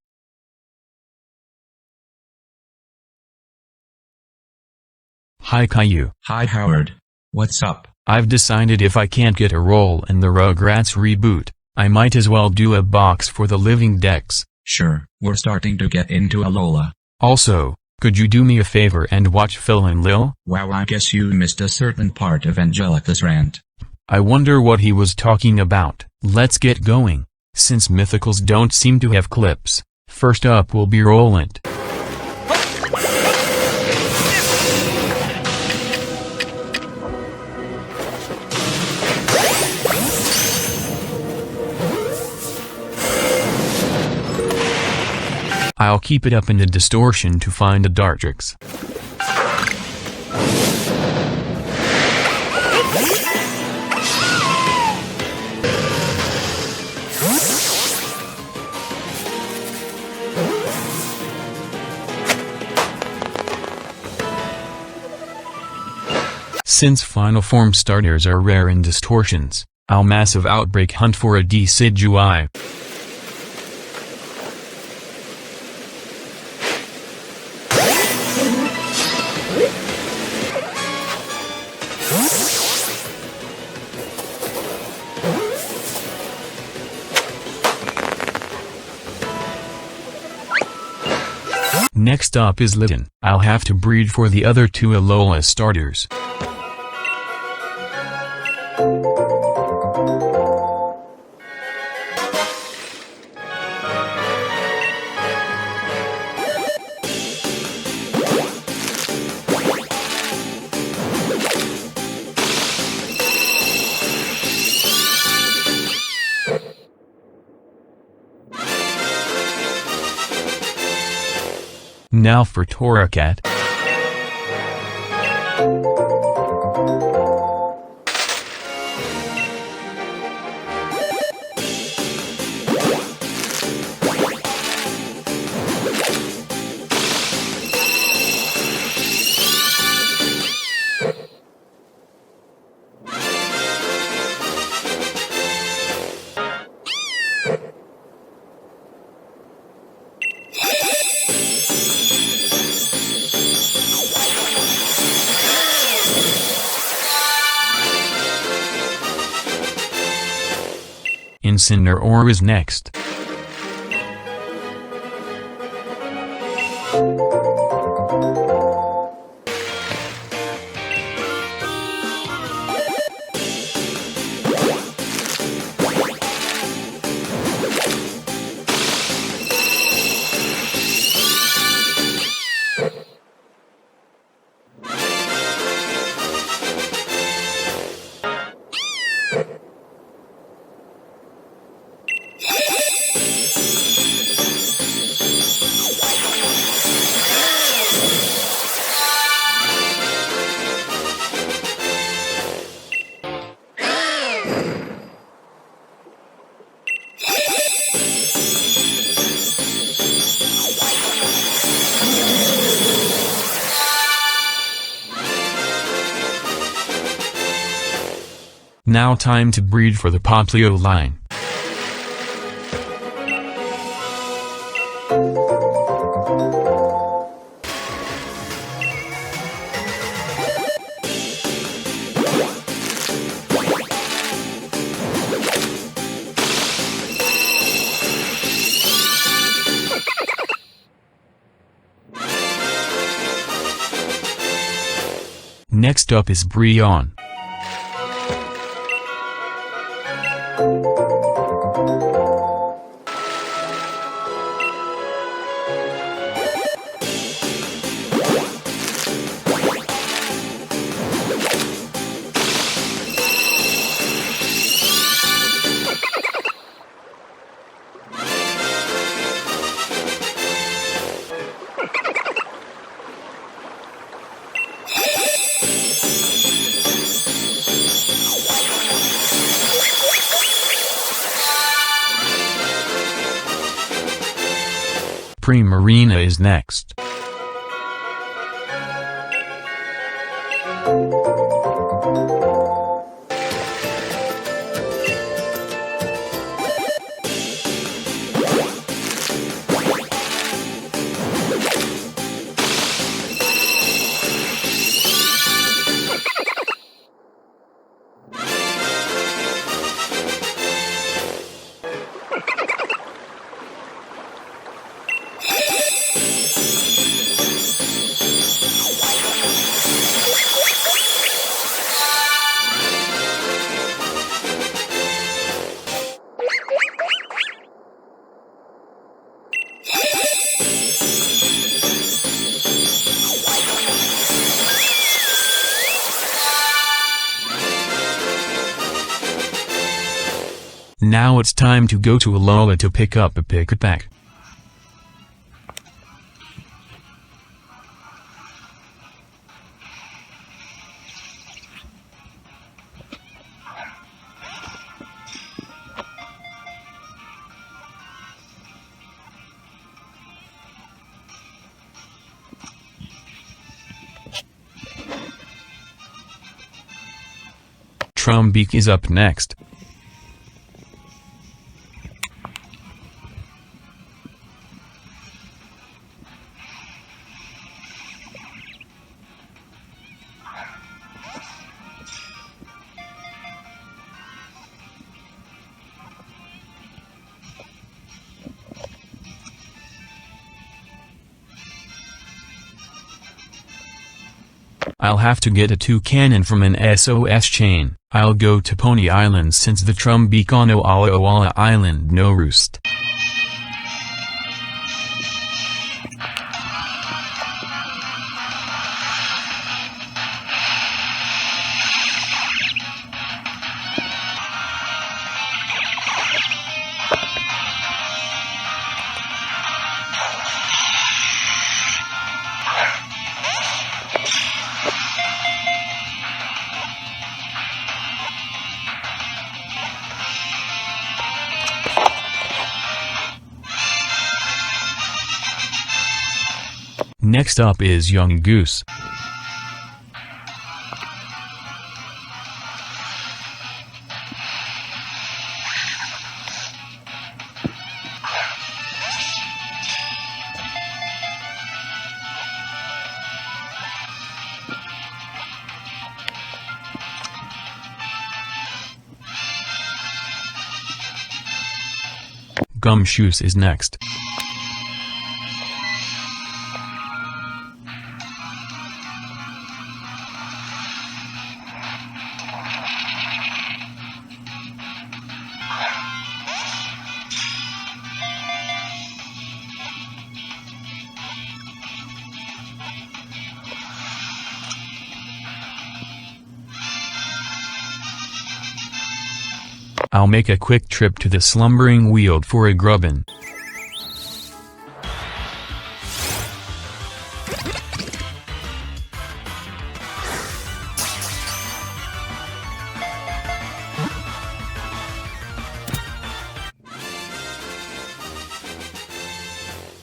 Hi Caillou. Hi Howard. What's up? I've decided if I can't get a role in the Rugrats reboot, I might as well do a box for the Living Dex. Sure, we're starting to get into Alola. Also, could you do me a favor and watch Phil and Lil? Wow, I guess you missed a certain part of Angelica's rant. I wonder what he was talking about. Let's get going, since mythicals don't seem to have clips. First up will be Roland. I'll keep it up in the distortion to find the Dartrix. Since final form starters are rare in distortions, I'll massive outbreak hunt for a Decidueye. Next up is Litten. I'll have to breed for the other two Alola starters. Now for Torracat. Incineroar is next. Now time to breed for the Poplio line. Next up is Brionne. Primarina is next. Now it's time to go to Alola to pick up a Pick-a-Pack. Trumbeak is up next. I'll have to get a 2 cannon from an SOS chain. I'll go to Pony Island since the Trumbeak on Oala Island no roost. Next up is Young Goose. Gumshoes is next. I'll make a quick trip to the slumbering weald for a grubbin.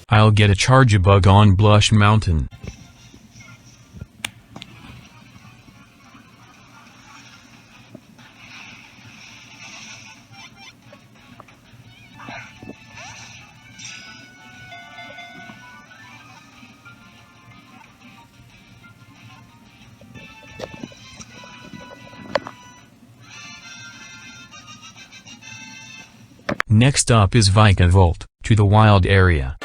I'll get a charge-a-bug on Blush Mountain. Next up is Vikavolt, to the wild area.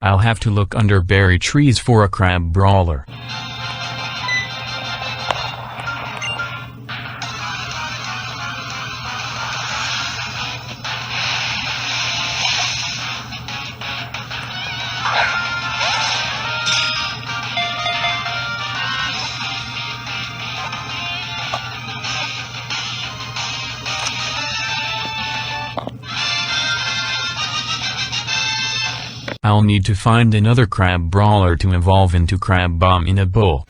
I'll have to look under berry trees for a crab brawler. I'll need to find another crab brawler to evolve into Crab Bomb in a bowl.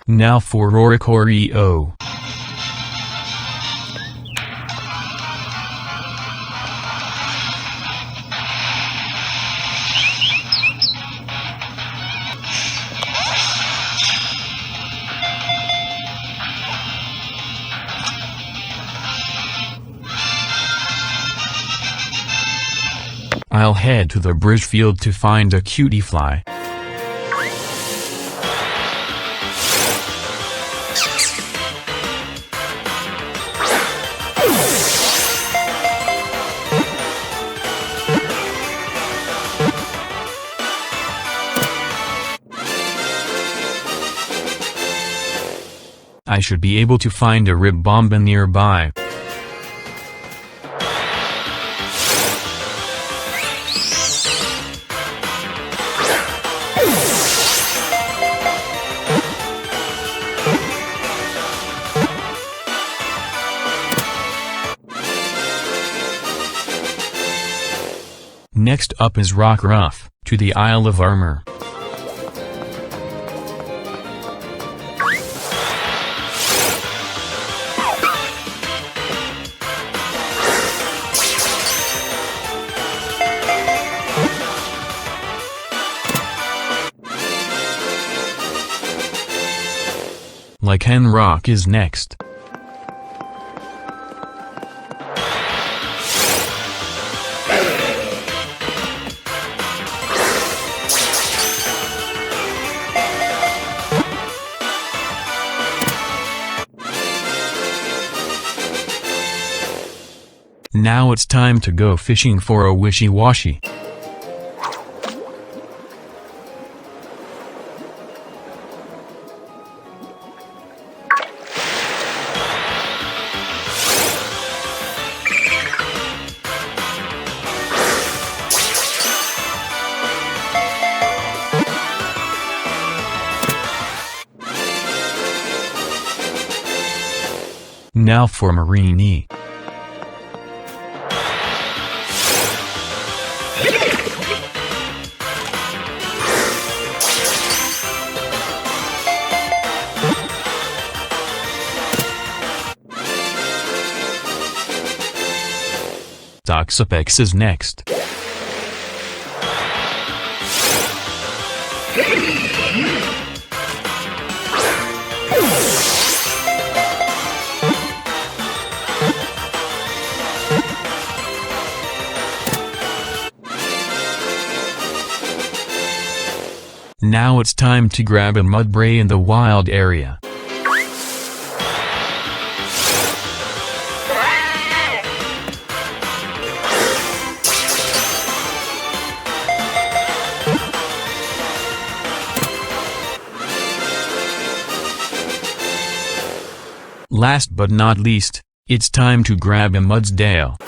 Now for Oricorio. I'll head to the bridge field to find a cutie fly. I should be able to find a rib bomb nearby. Next up is Rock Ruff, to the Isle of Armor. Lycan Rock is next. Now it's time to go fishing for a wishy-washy. Now for Marini. Toxapex is next. Now it's time to grab a mudbray in the wild area. Last but not least, it's time to grab a Mudsdale.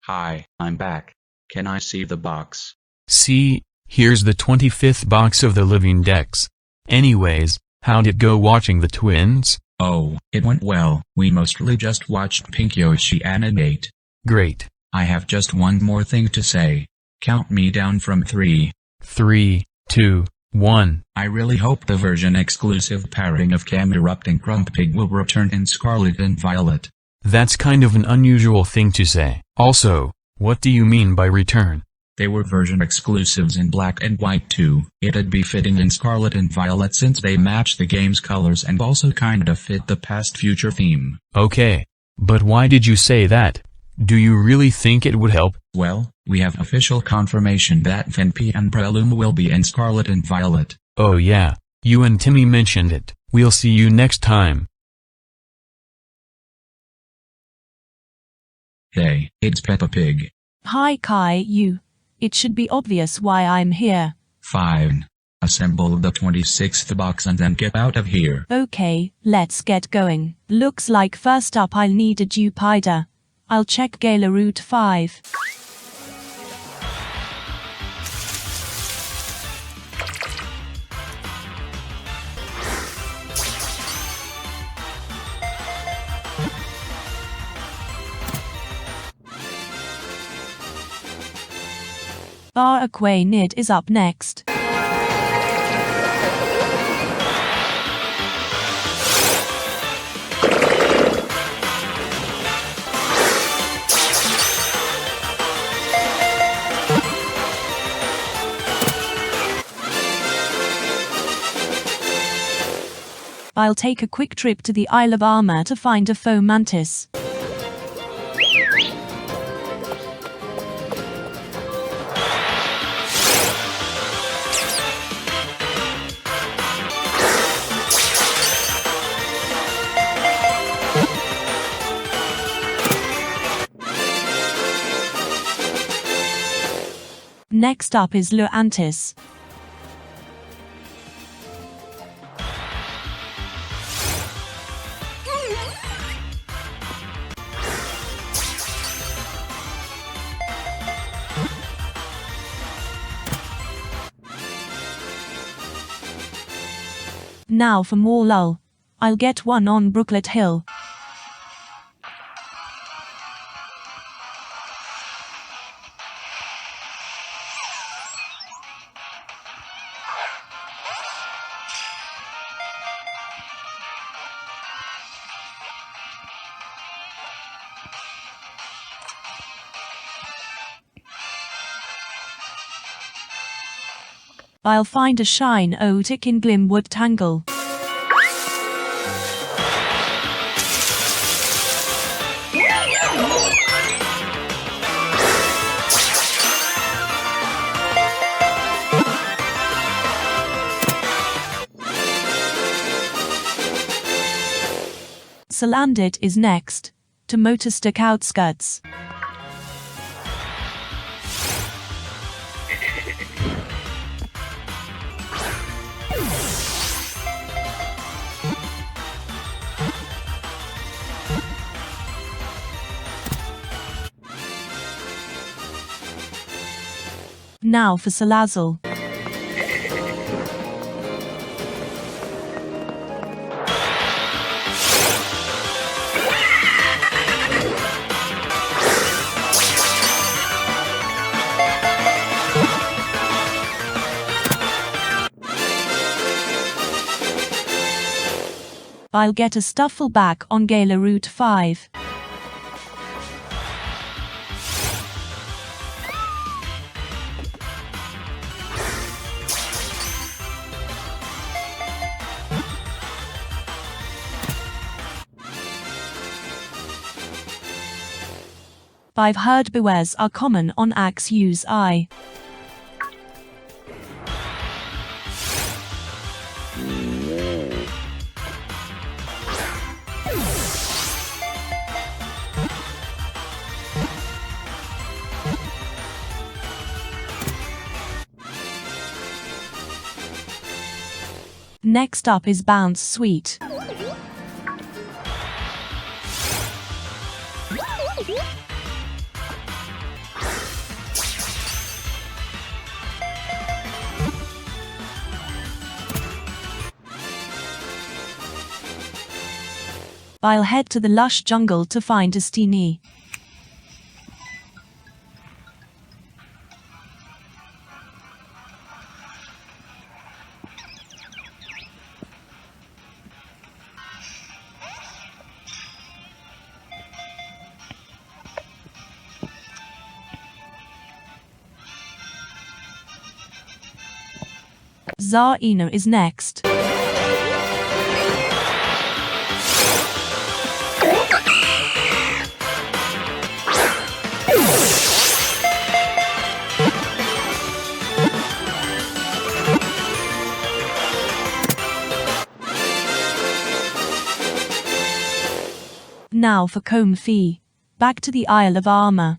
Hi, I'm back. Can I see the box? See, here's the 25th box of the Living Dex. Anyways, how'd it go watching the twins? Oh, it went well. We mostly just watched Pink Yoshi animate. Great. I have just one more thing to say. Count me down from 3. 3, 2, 1. I really hope the version-exclusive pairing of Cam Erupting Grumpig will return in Scarlet and Violet. That's kind of an unusual thing to say. Also, what do you mean by return? They were version exclusives in Black and White too. It'd be fitting in Scarlet and Violet since they match the game's colors and also kinda fit the past-future theme. Okay. But why did you say that? Do you really think it would help? Well, we have official confirmation that Venpi and Breloom will be in Scarlet and Violet. Oh yeah, you and Timmy mentioned it. We'll see you next time. Hey, it's Peppa Pig. Hi Caillou. It should be obvious why I'm here. Fine. Assemble the 26th box and then get out of here. Okay, let's get going. Looks like first up I'll need a Jupiter. I'll check Gala Route 5. Bar Aquanid is up next. I'll take a quick trip to the Isle of Armor to find a foam mantis. Next up is Luantis. Now for more lull. I'll get one on Brooklet Hill. I'll find a shine otic in Glimwood Tangle. Salandit is next, to Motorstick Outskirts. Now for Salazzle. I'll get a Stuffle back on Gala Route 5. I've heard bewares are common on Axe Use I. Next up is Bounce Sweet. I'll head to the lush jungle to find a Steenie. Zarina is next. Now for Comb Fee. Back to the Isle of Armor.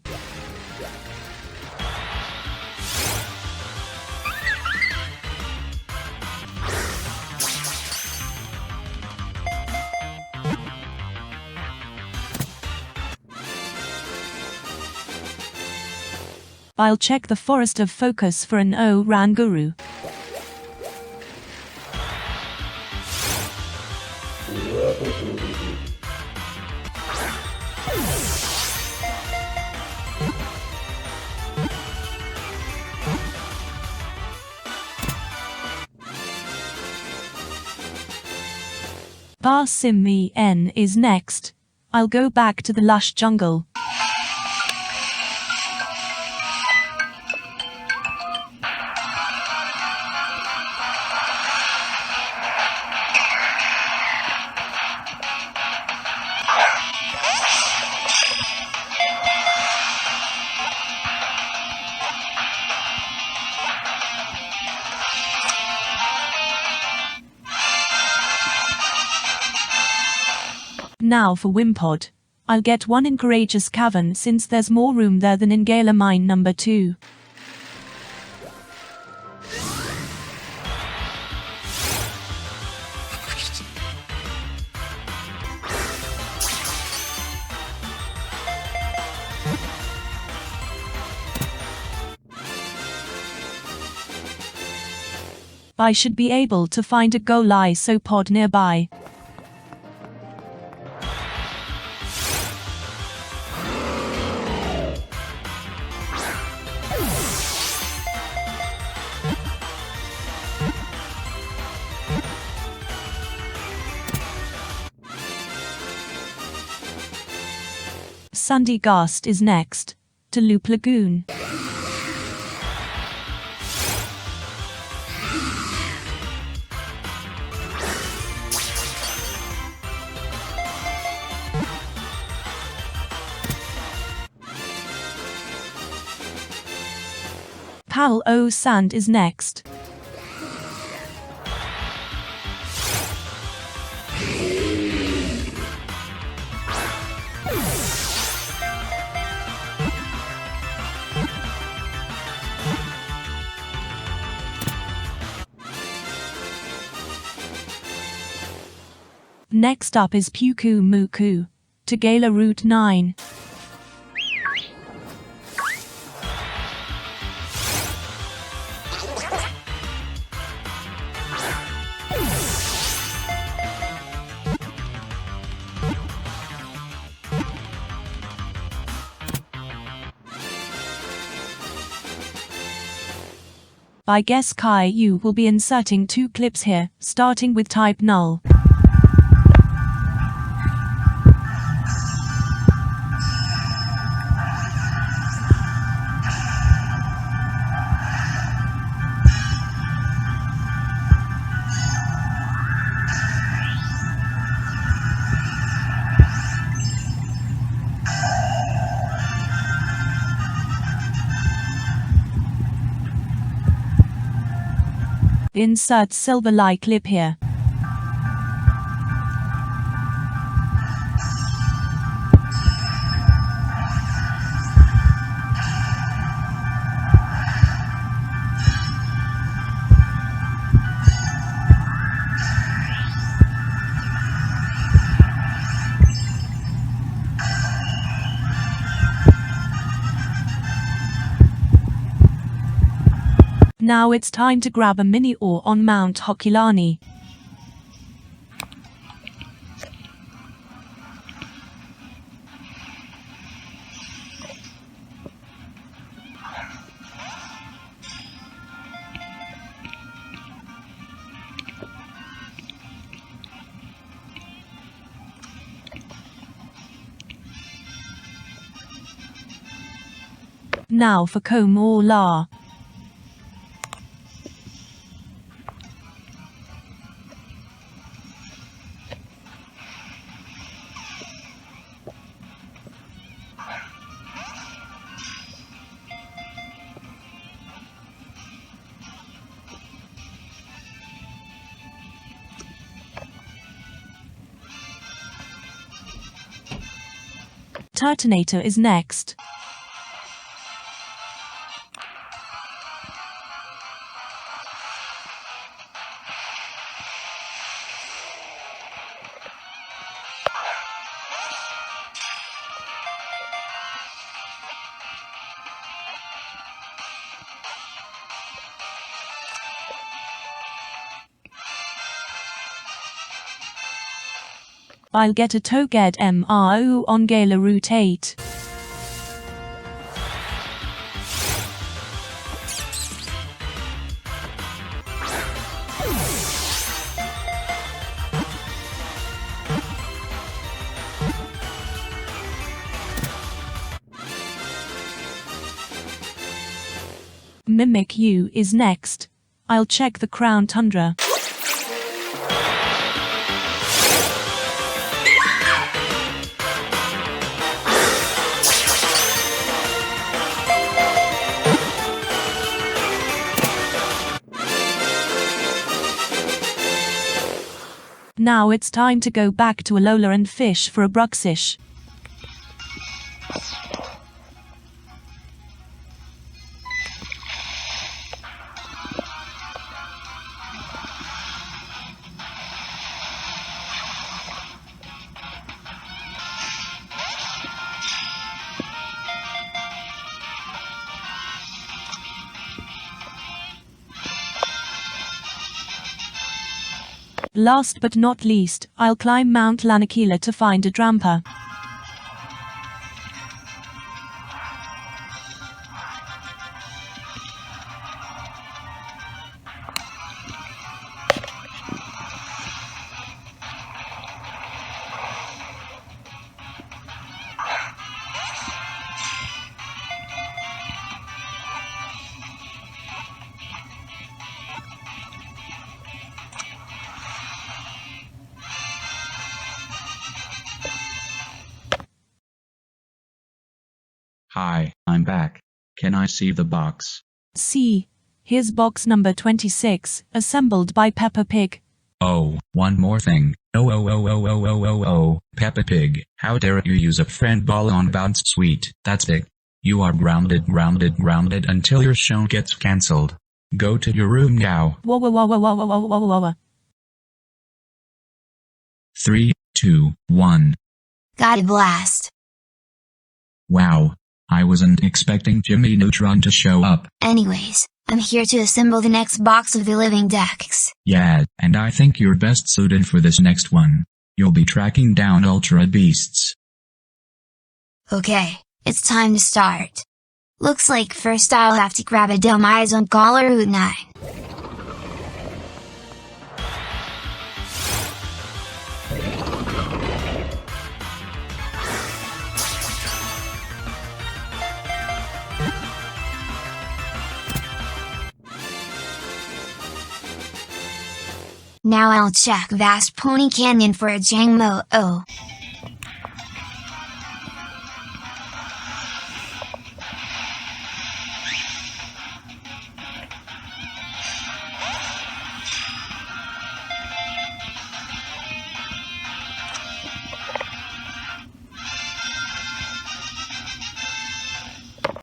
I'll check the Forest of Focus for an Oranguru. Barsimmi N is next. I'll go back to the lush jungle. Now for Wimpod. I'll get one in Courageous Cavern since there's more room there than in Gala Mine number 2. I should be able to find a GoLisopod nearby. Sandy Gast is next. To Loop Lagoon. Pal O Sand is next. Next up is Puku Muku. To Gala Route 9. I guess Caillou will be inserting 2 clips here, starting with type null. Insert silver light clip here. Now it's time to grab a mini ore on Mount Hokulani. Now for Comb or La. Turtonator is next. I'll get a Toged MRO on Gala Route 8. Mimic U is next. I'll check the Crown Tundra. Now it's time to go back to Alola and fish for a Bruxish. Last but not least, I'll climb Mount Lanakila to find a Drampa. Hi, I'm back. Can I see the box? See, here's box number 26, assembled by Peppa Pig. Oh, one more thing. Oh, Peppa Pig, how dare you use a friend ball on Bounce Suite? That's it. You are grounded until your show gets cancelled. Go to your room now. Whoa. 3, 2, 1. Got a blast. Wow. I wasn't expecting Jimmy Neutron to show up. Anyways, I'm here to assemble the next box of the Living Dex. Yeah, and I think you're best suited for this next one. You'll be tracking down Ultra Beasts. Okay, it's time to start. Looks like first I'll have to grab a dumb eyes on Caller Route 9. Now I'll check Vast Pony Canyon for a Jangmo-O.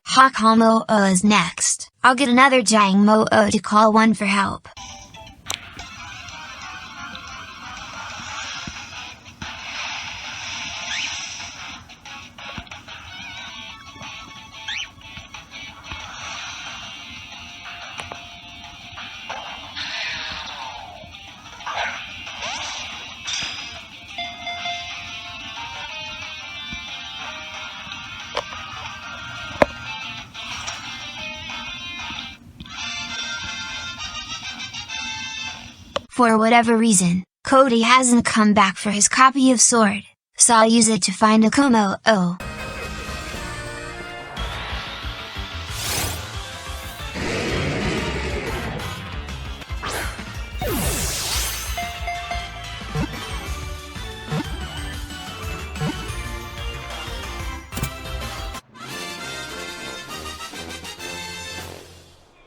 Hakamo-O is next. I'll get another Jangmo-O to call one for help. For whatever reason, Cody hasn't come back for his copy of Sword, so I'll use it to find a Kumo-O.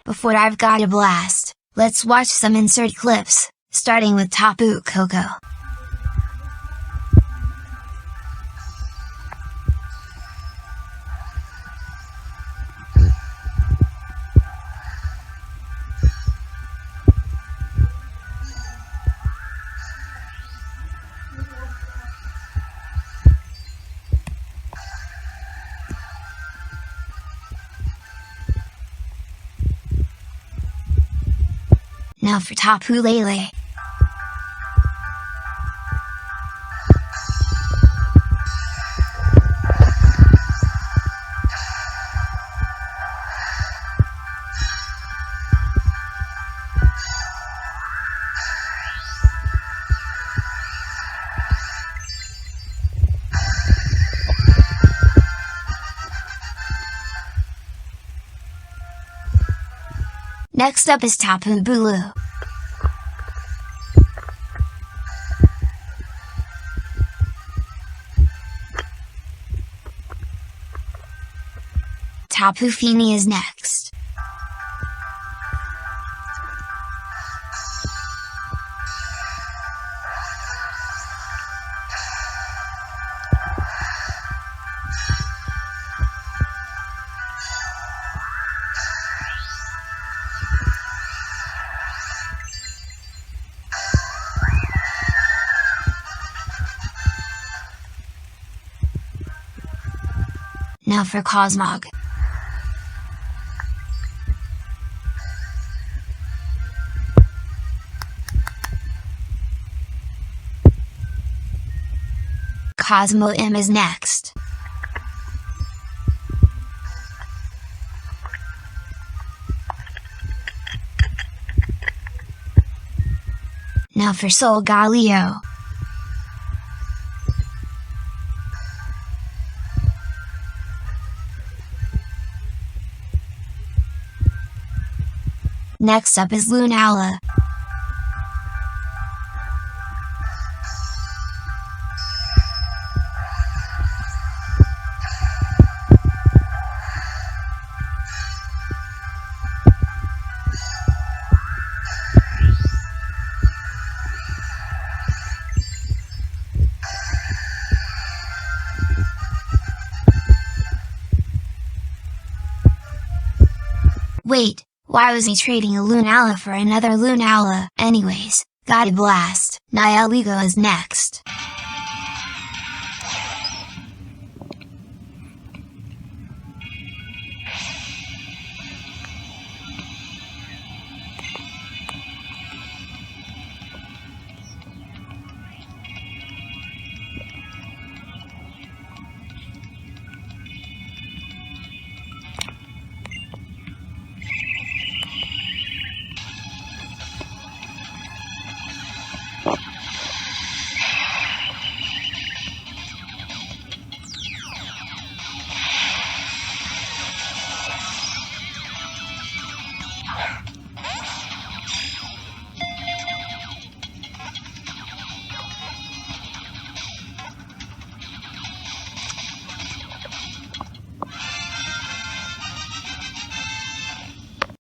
Before I've got a blast, let's watch some insert clips, starting with Tapu Koko. Now for Tapu Lele. Next up is Tapu Bulu. Tapu Fini is next. Now for Cosmog. Cosmo M is next. Now for Sol Galileo. Next up is Lunala. Wait, why was he trading a Lunala for another Lunala? Anyways, God blast, Nihiligo is next.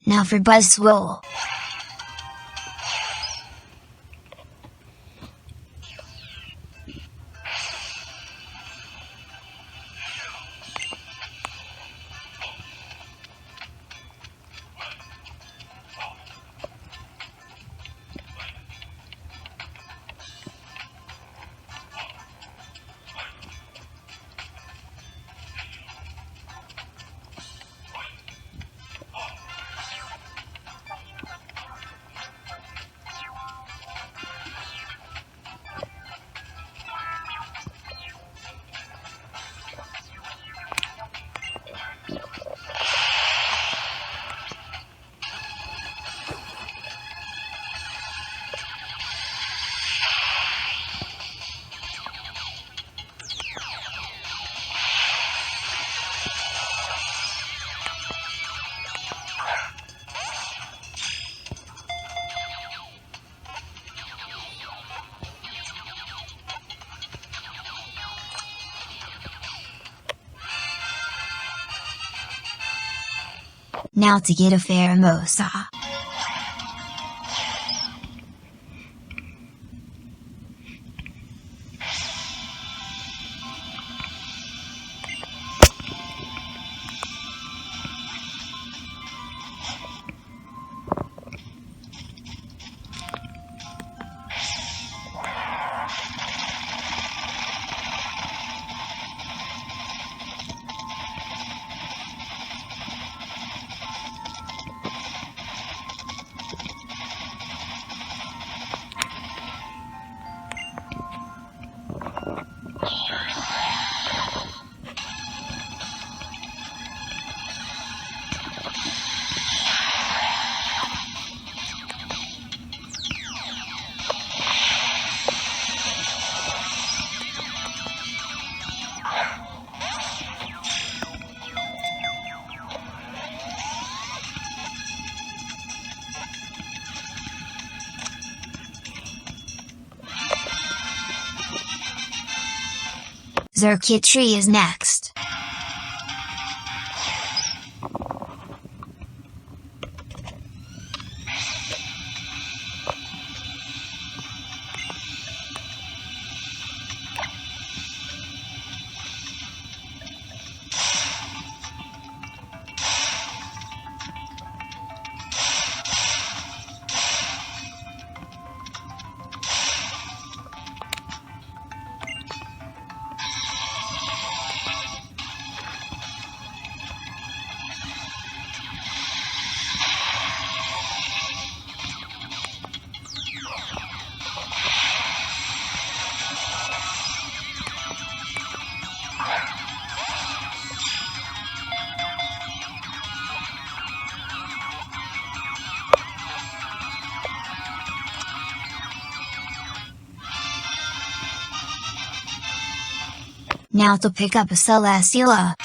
Now for Buzzwole. Now to get a Pheromosa. Zerkitry is next. Now to pick up a Celesteela.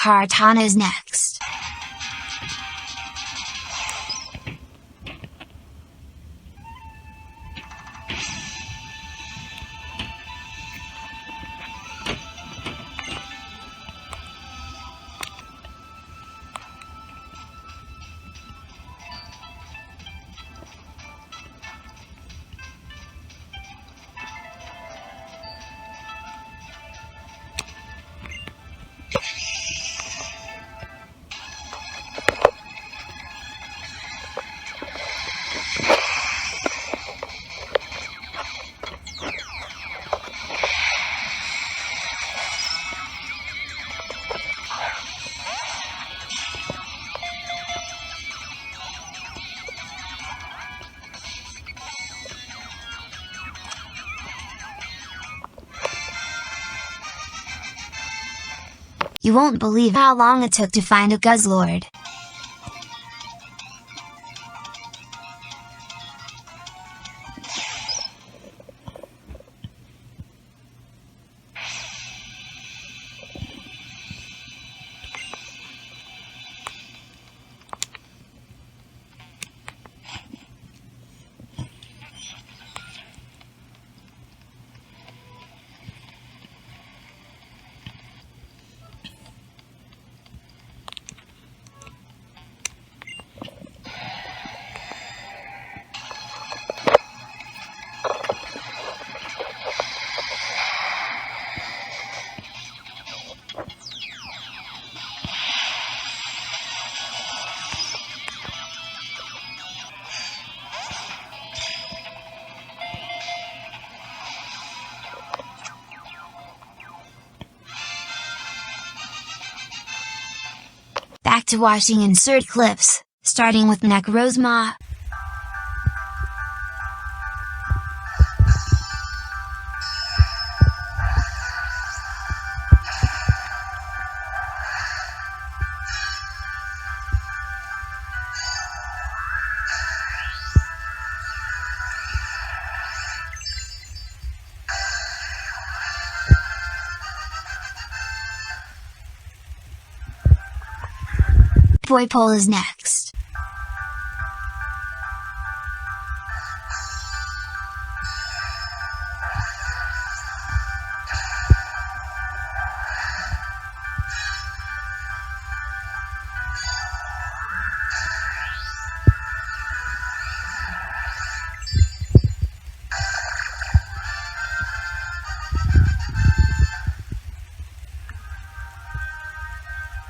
Kartana's next. You won't believe how long it took to find a Guzzlord. Back to watching insert clips, starting with Necrozma. Boypole is next.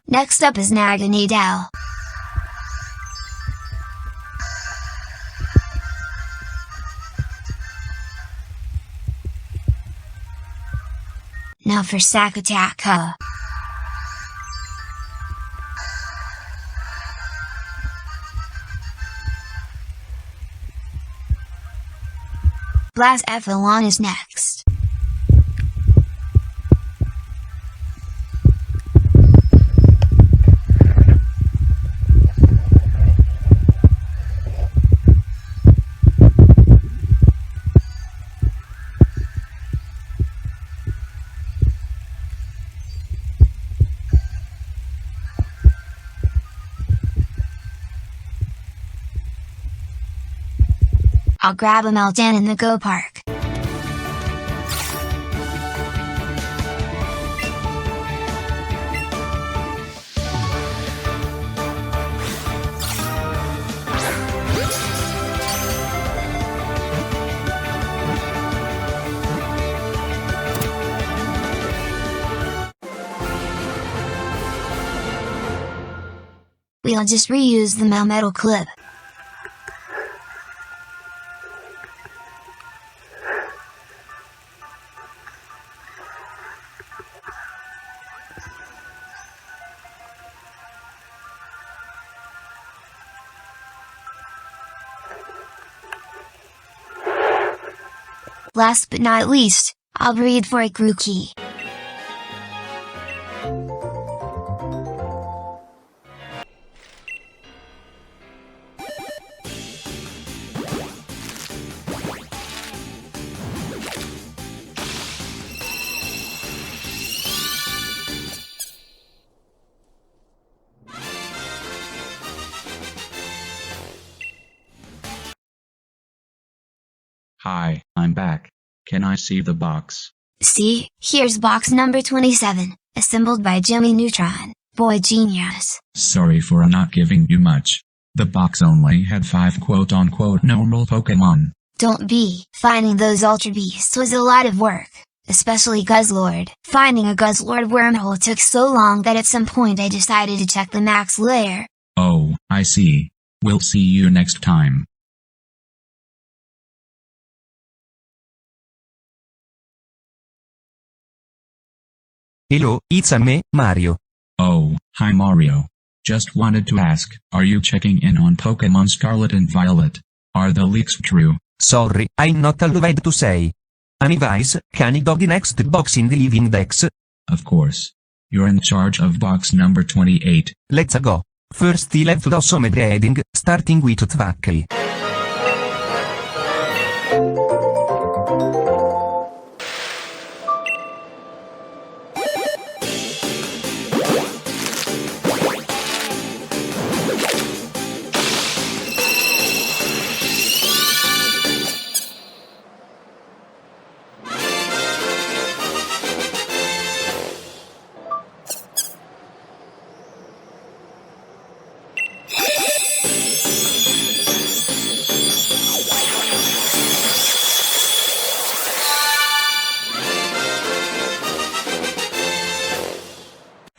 Next up is Naganadel. Now for Sakataka. Blast Ephelon is next. I'll grab a Meltan in the Go Park. maybe I'll just reuse the Melmetal clip. Last but not least, I'll breed for a Grookey. Hi, I'm back. Can I see the box? See, here's box number 27, assembled by Jimmy Neutron, boy genius. Sorry for not giving you much. The box only had 5 quote-unquote normal Pokémon. Don't be. Finding those Ultra Beasts was a lot of work. Especially Guzzlord. Finding a Guzzlord wormhole took so long that at some point I decided to check the max layer. Oh, I see. We'll see you next time. Hello, it's me, Mario. Oh, hi Mario. Just wanted to ask, are you checking in on Pokémon Scarlet and Violet? Are the leaks true? Sorry, I'm not allowed to say. Anyways, can I go the next box in the Living Dex? Of course. You're in charge of box number 28. Let's go. First left awesome breeding, starting with Twelfth.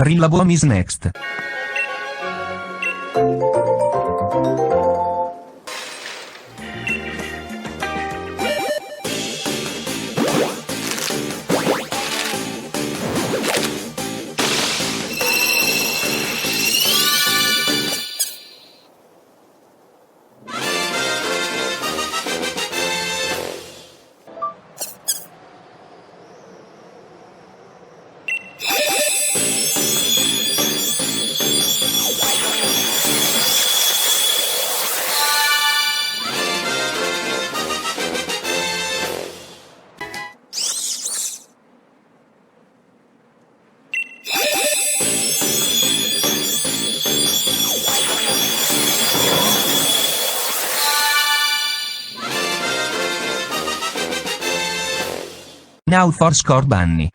Rillaboom is next. Now for Score Bunny.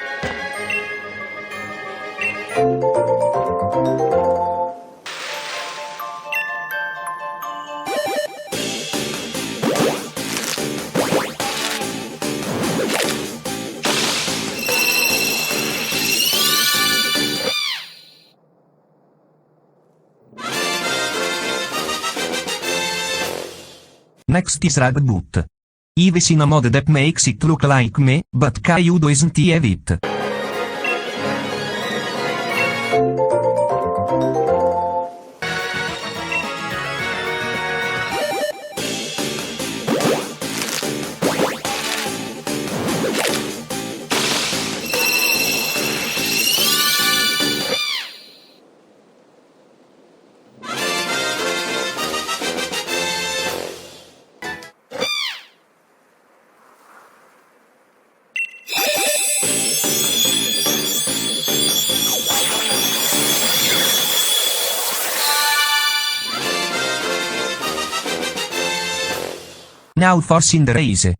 Next is Red Boot. I've seen a mod that makes it look like me, but Caillou doesn't have it. Now for Cinderace.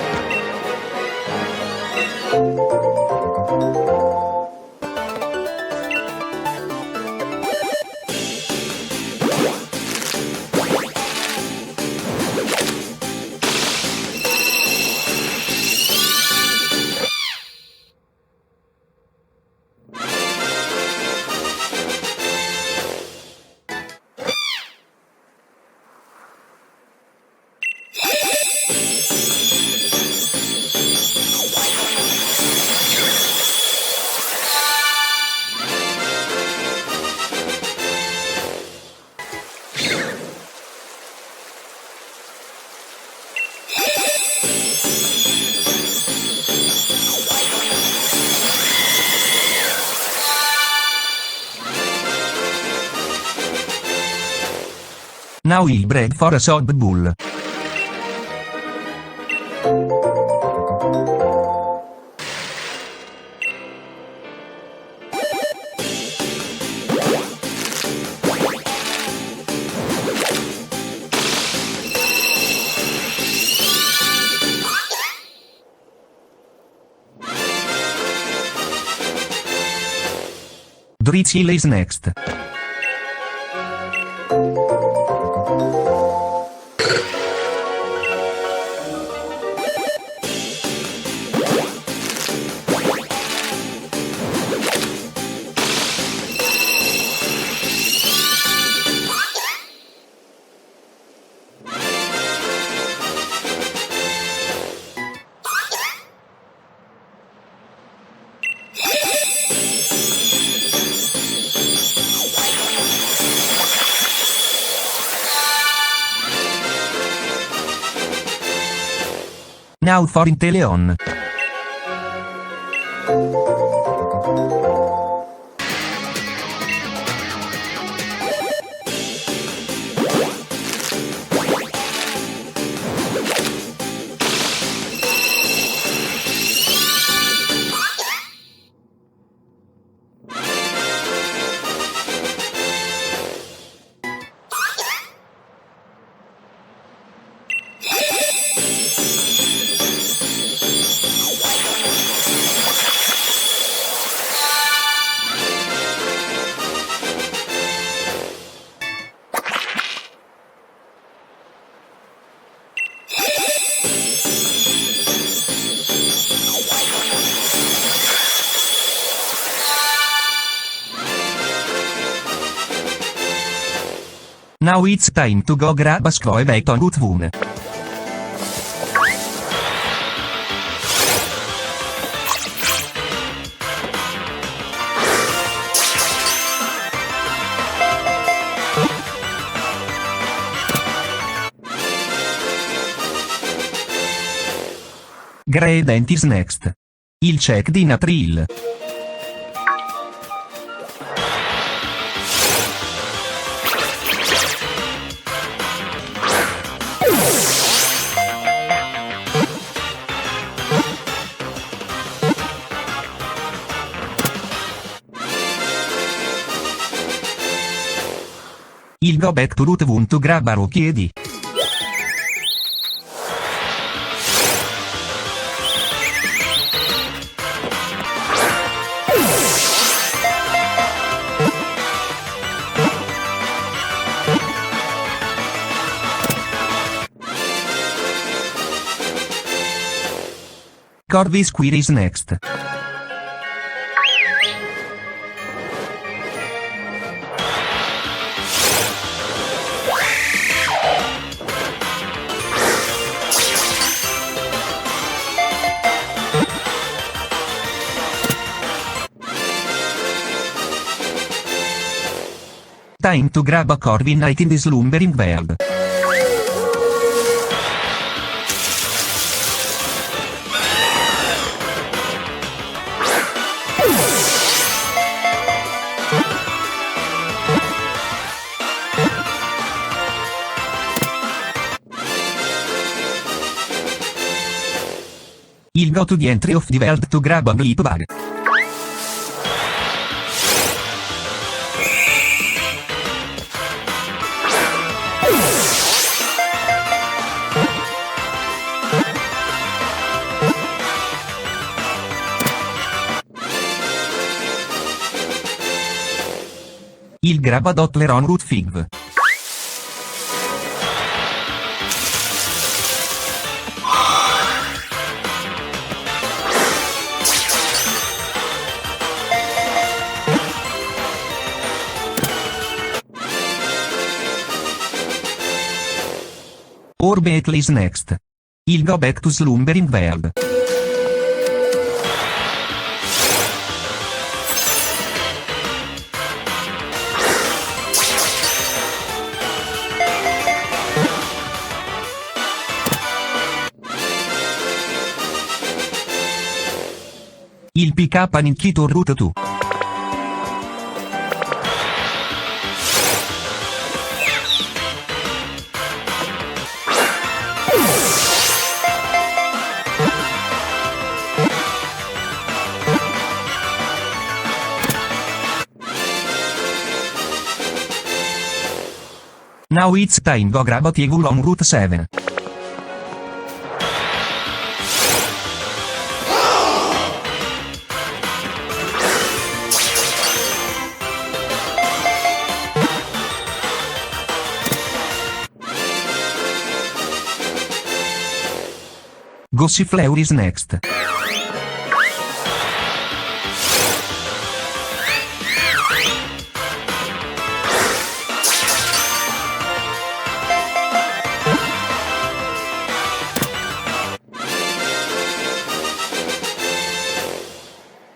Now il break for a sob bull. Drizzle is next. Now for Inteleon. Now it's time to go grab a squoy back on Utwoon. Gradient is next. Il check di Natril. Il go back to root want to grab a chiedi. Corby Squire is next. Time to grab a Corby Night in the slumbering world. Il go to the entry of the world to grab a bleep bag. Il grab a Dottler on root fig. Orbetle is next. Il go back to slumbering world. Il pick up an Inkito route 2. Now it's time go grab a TV on Route 7. Gossifleur is next.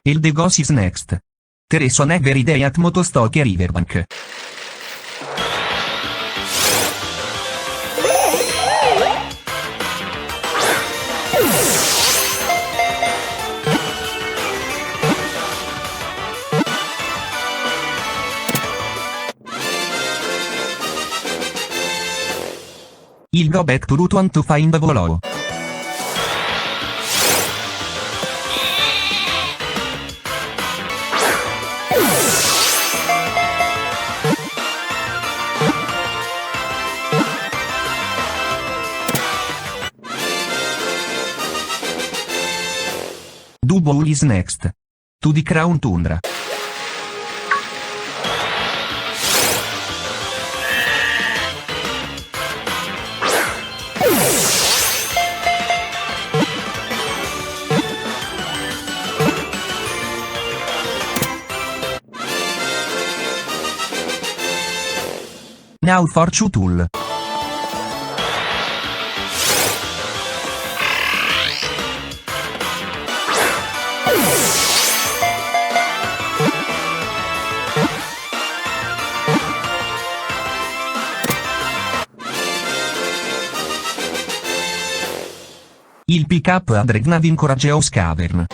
Il The Goss is next. Teresa on every day at Motostock e Riverbank. Il go back to Route 1 to find the Volo. Double is next. To the Crown Tundra. Now for Chutul. Il pick-up a Dregnad incoraggeos Cavern.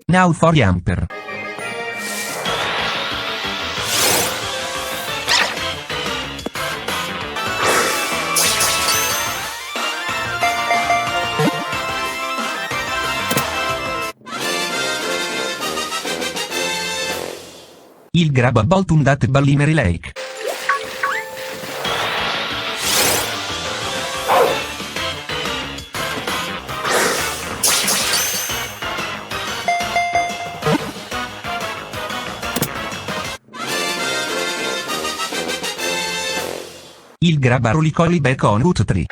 Now for Yamper. Il grab a Bolton at Ballimery Lake. Il grab a Rolicoli back on Route 3.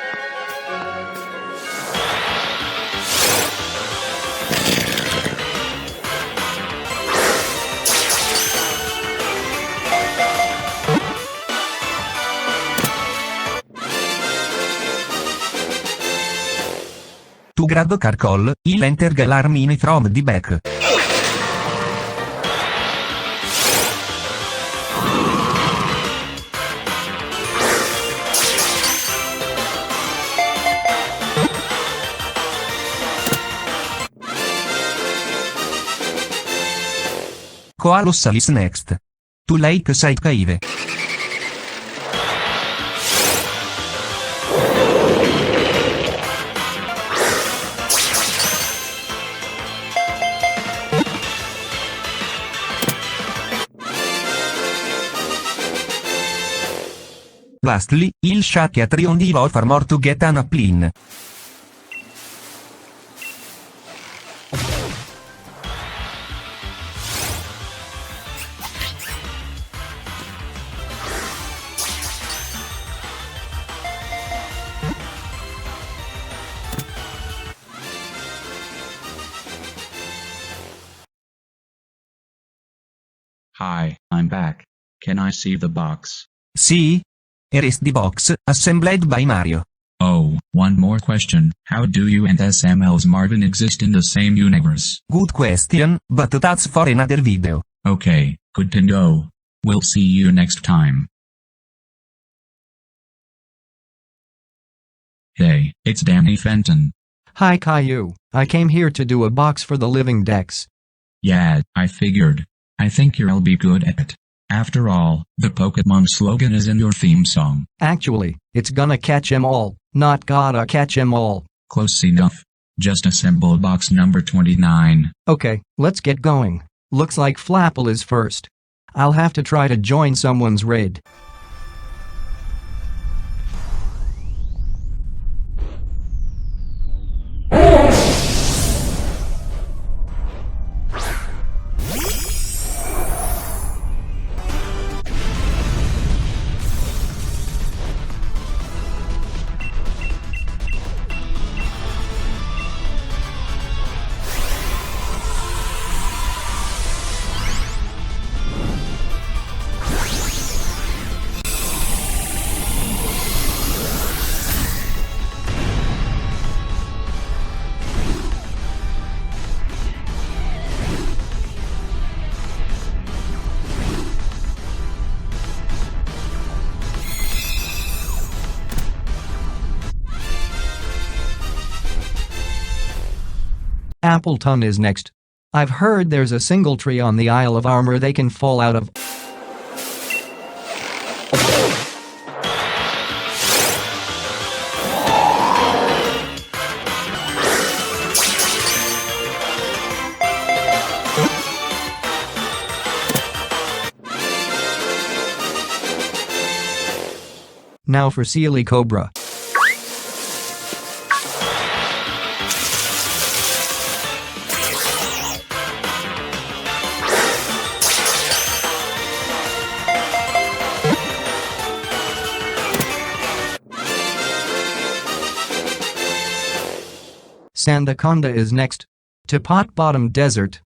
To grab Carcol, il enter Galarmine from the back. Koalos is next. To Lake Side Cave. Lastly, il Shack at Rion di for more to get an upline. Hi, I'm back. Can I see the box? See? Here is the box, assembled by Mario. Oh, one more question. How do you and SML's Marvin exist in the same universe? Good question, but that's for another video. Okay, good to know. We'll see you next time. Hey, it's Danny Fenton. Hi Caillou, I came here to do a box for the Living Dex. Yeah, I figured. I think you'll be good at it. After all, the Pokémon slogan is in your theme song. Actually, it's gonna catch 'em all, not gotta catch 'em all. Close enough. Just assemble box number 29. Okay, let's get going. Looks like Flapple is first. I'll have to try to join someone's raid. Appleton is next. I've heard there's a single tree on the Isle of Armor they can fall out of. Now for Sealy Cobra. Sandaconda is next. To Pot Bottom Desert.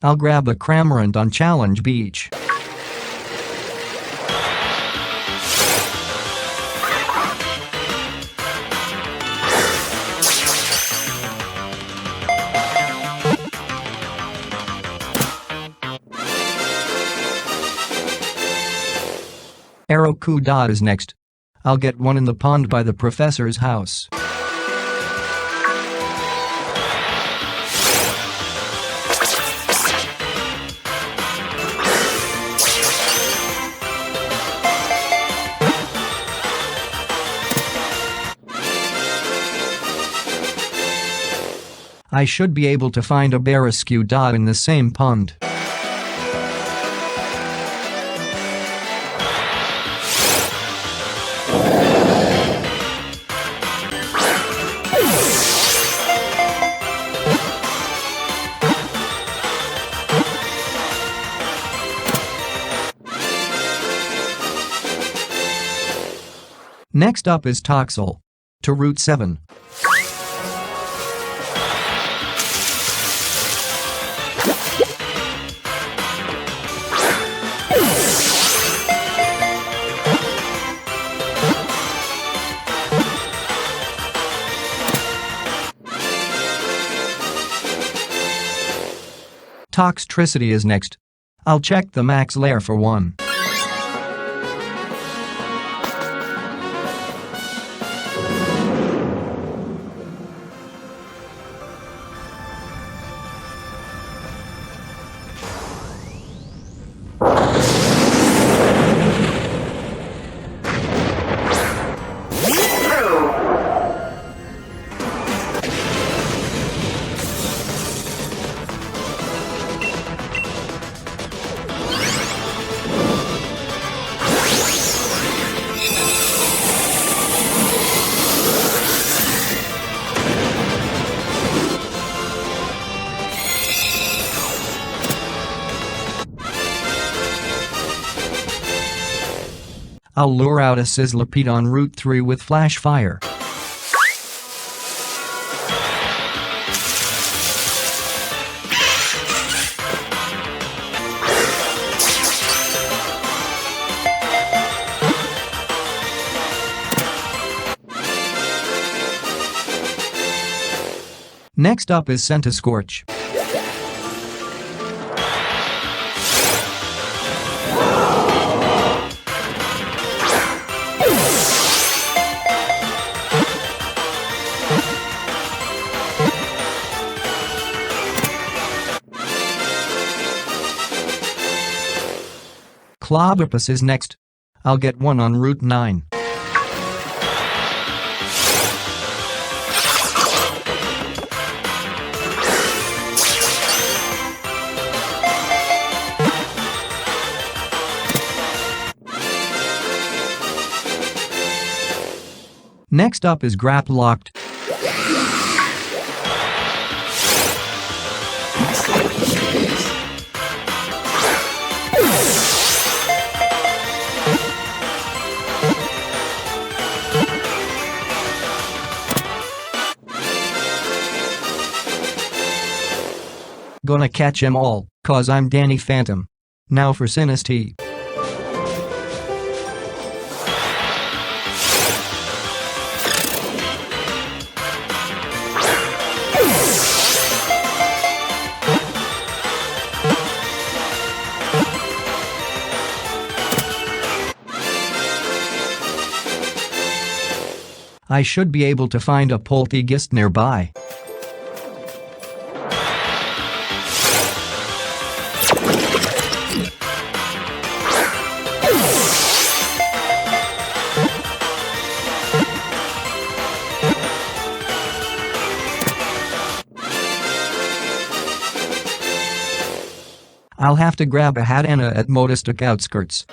I'll grab a Cramorant on Challenge Beach. Aerokuda is next. I'll get one in the pond by the professor's house. I should be able to find a Barraskewda in the same pond. Next up is Toxel. To Route 7. Toxtricity is next. I'll check the max lair for one. I'll lure out a Sizzlipede on Route 3 with Flash Fire. Next up is Centiscorch. Clobbopus is next. I'll get one on Route 9. Next up is Graplocked. Gonna catch 'em all, 'cause I'm Danny Phantom. Now for Sinistea. I should be able to find a poltergeist nearby. I'll have to grab a Hadanna at Modestic Outskirts.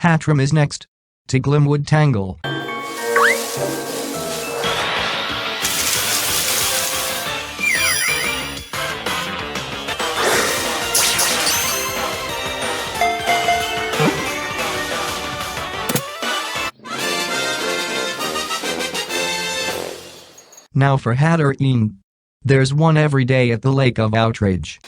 Hatrim is next. To Glimwood Tangle. Now for Hatterene. There's one every day at the Lake of Outrage.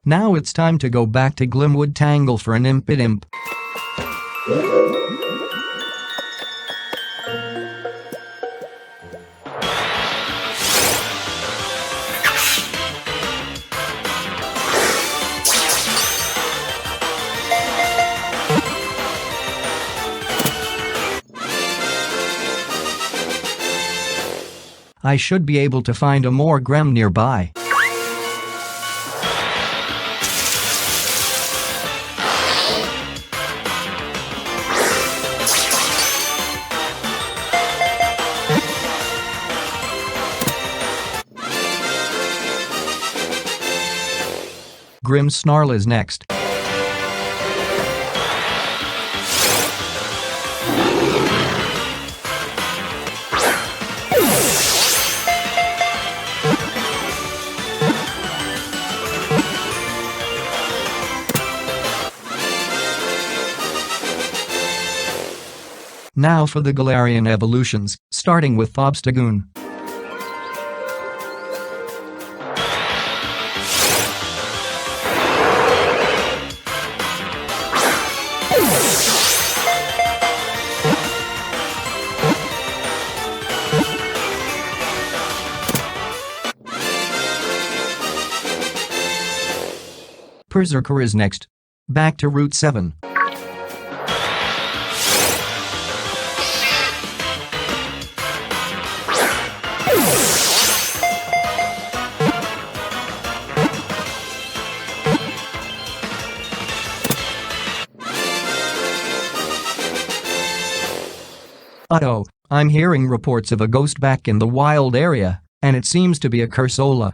Now it's time to go back to Glimwood Tangle for an Impidimp. I should be able to find a more Grem nearby. Grimmsnarl is next. Now for the Galarian evolutions, starting with Thobstagoon. Berserker is next. Back to Route 7. Uh-oh, I'm hearing reports of a ghost back in the wild area, and it seems to be a Cursola.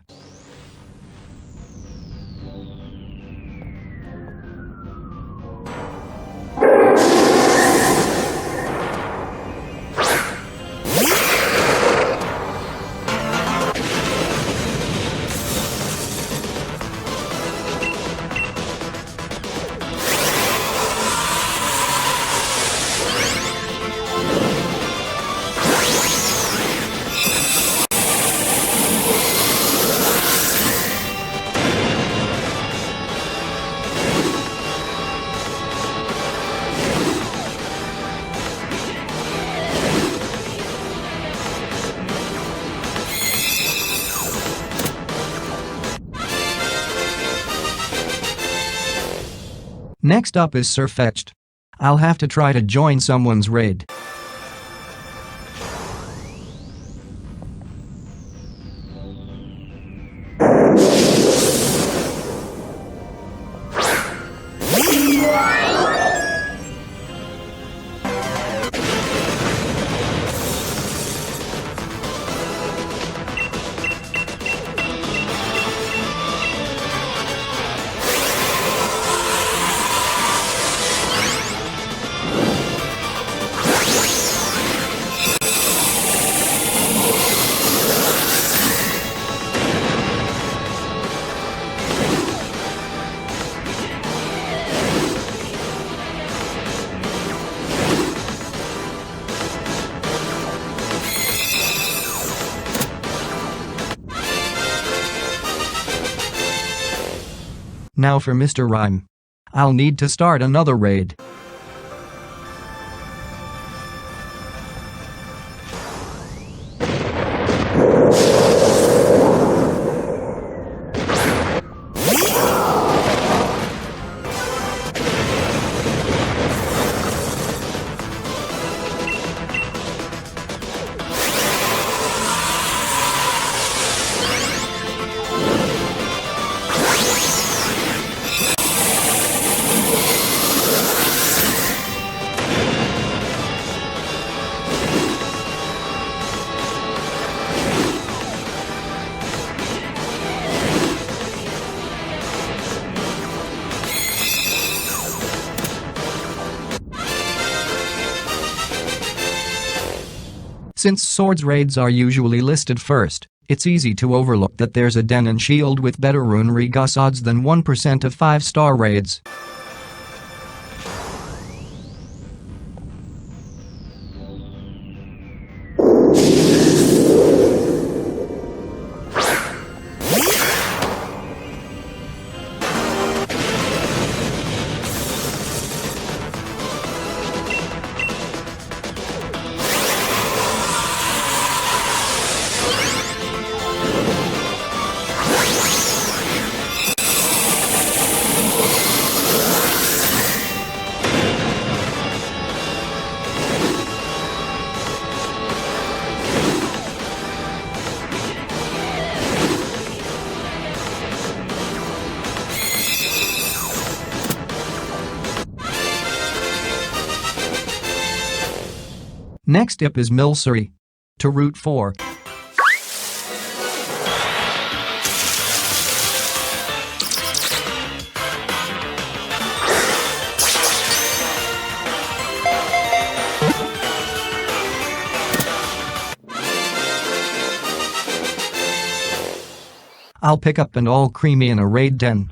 Next up is Surfetched. I'll have to try to join someone's raid. Now for Mr. Rhyme. I'll need to start another raid. Since swords raids are usually listed first, it's easy to overlook that there's a den and shield with better rune regus odds than 1% of 5-star raids. Next up is Milcery. To Route 4. I'll pick up an all creamy in a raid den.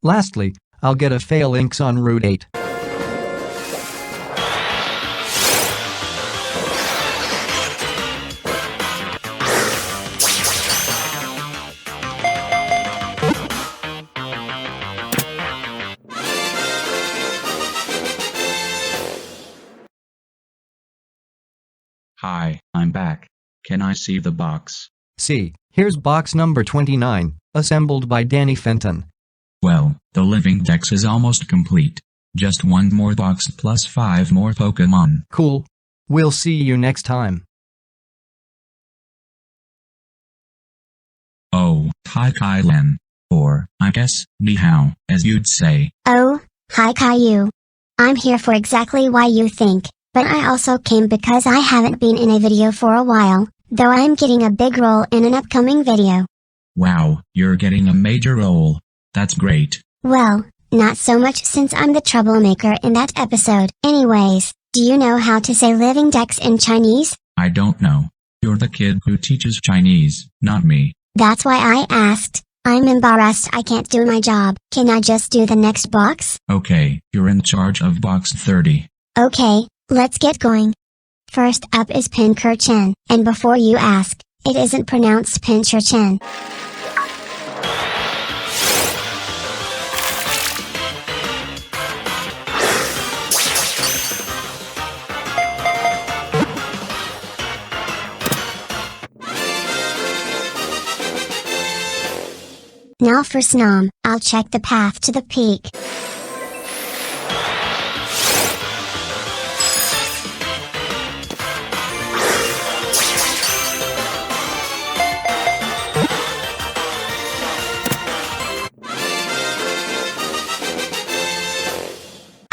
Lastly, I'll get a phalanx on Route 8. Hi, I'm back. Can I see the box? See, here's box number 29, assembled by Danny Fenton. Well, the Living Dex is almost complete. Just one more box plus 5 more Pokémon. Cool. We'll see you next time. Oh, hi Kylan. Or, I guess, ni hao, as you'd say. Oh, hi Caillou. I'm here for exactly why you think, but I also came because I haven't been in a video for a while, though I'm getting a big role in an upcoming video. Wow, you're getting a major role. That's great. Well, not so much since I'm the troublemaker in that episode. Anyways, do you know how to say Living Dex in Chinese? I don't know. You're the kid who teaches Chinese, not me. That's why I asked. I'm embarrassed I can't do my job. Can I just do the next box? Okay, you're in charge of box 30. Okay, let's get going. First up is Pinker Chen, and before you ask, it isn't pronounced Pincher Chen. Now for Snom, I'll check the path to the peak.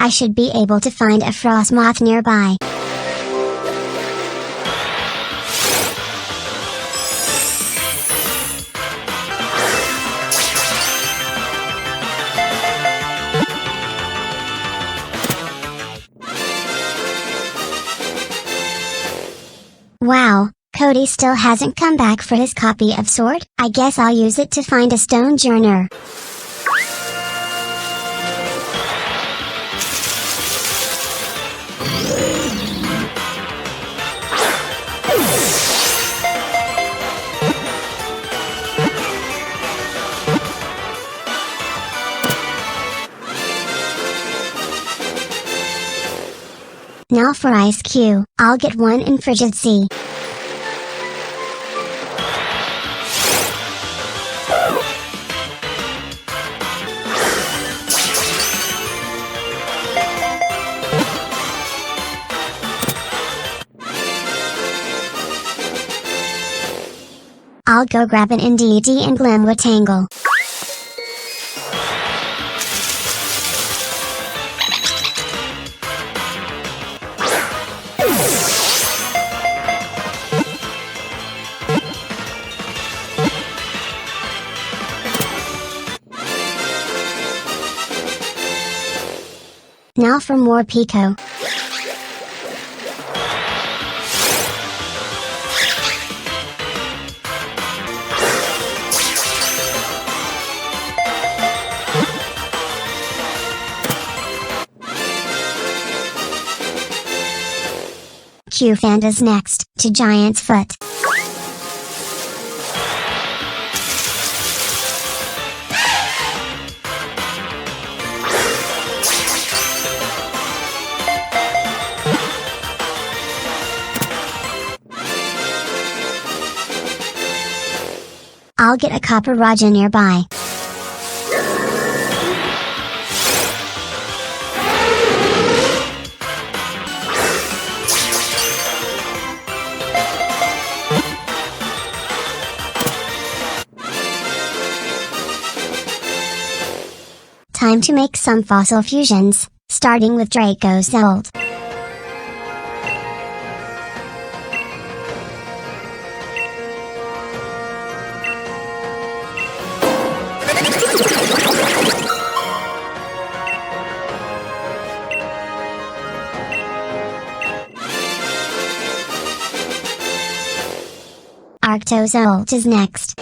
I should be able to find a frost moth nearby. Wow, Cody still hasn't come back for his copy of Sword. I guess I'll use it to find a stone journer. Now for Ice Q, I'll get one in Frigid Sea. I'll go grab an NDD and Glimwa Tangle. Now for more Pico. Q-Fanda's next, to Giant's Foot. I'll get a Copper Raja nearby. Time to make some fossil fusions, starting with Draco's ult. Arcto's ult is next.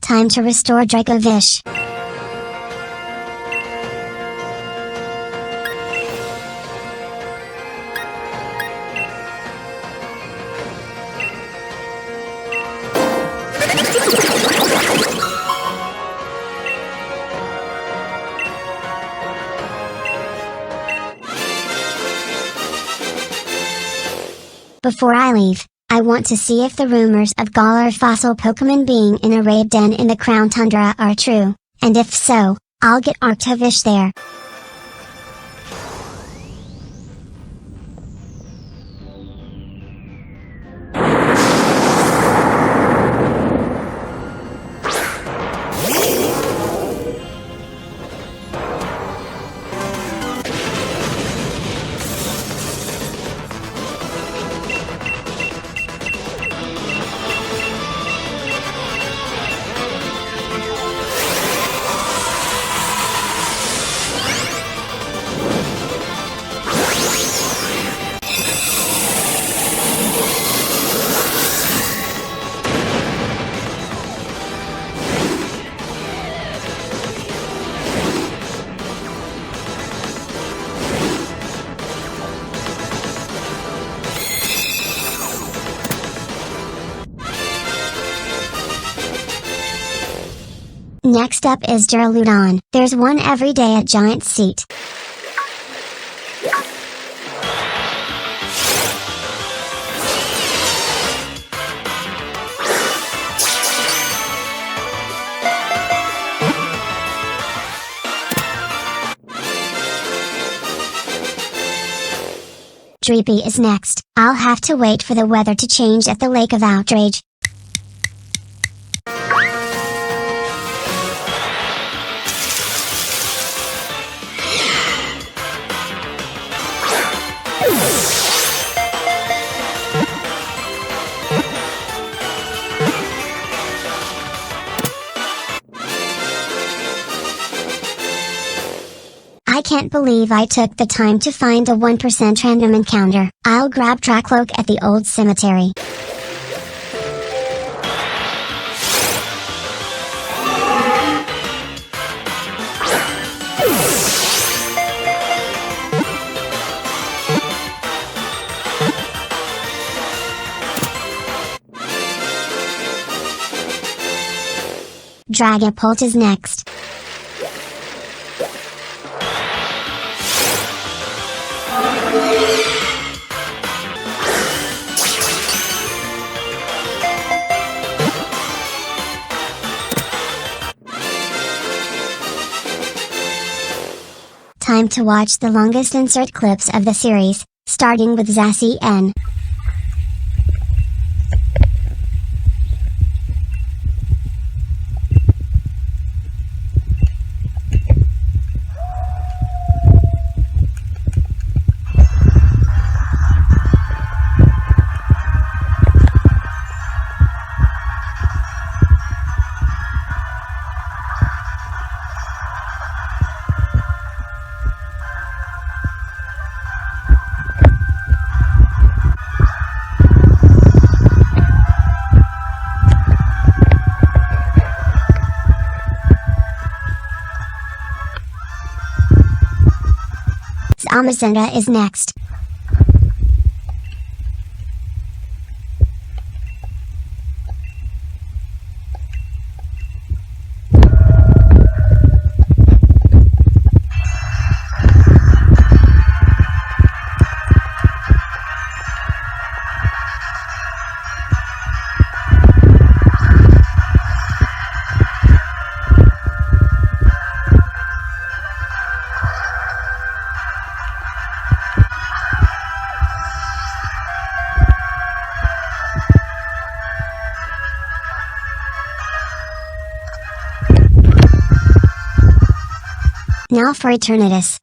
Time to restore Dracovish. Before I leave, I want to see if the rumors of Galar fossil Pokemon being in a raid den in the Crown Tundra are true, and if so, I'll get Arctovish there. Next up is Duraludon. There's one every day at Giant Seat. Dreepy is next. I'll have to wait for the weather to change at the Lake of Outrage. I can't believe I took the time to find a 1% random encounter. I'll grab Trackloak at the old cemetery. Dragapult is next. Time to watch the longest insert clips of the series, starting with Zazie N. Zamazenta is next. Now for Eternatus.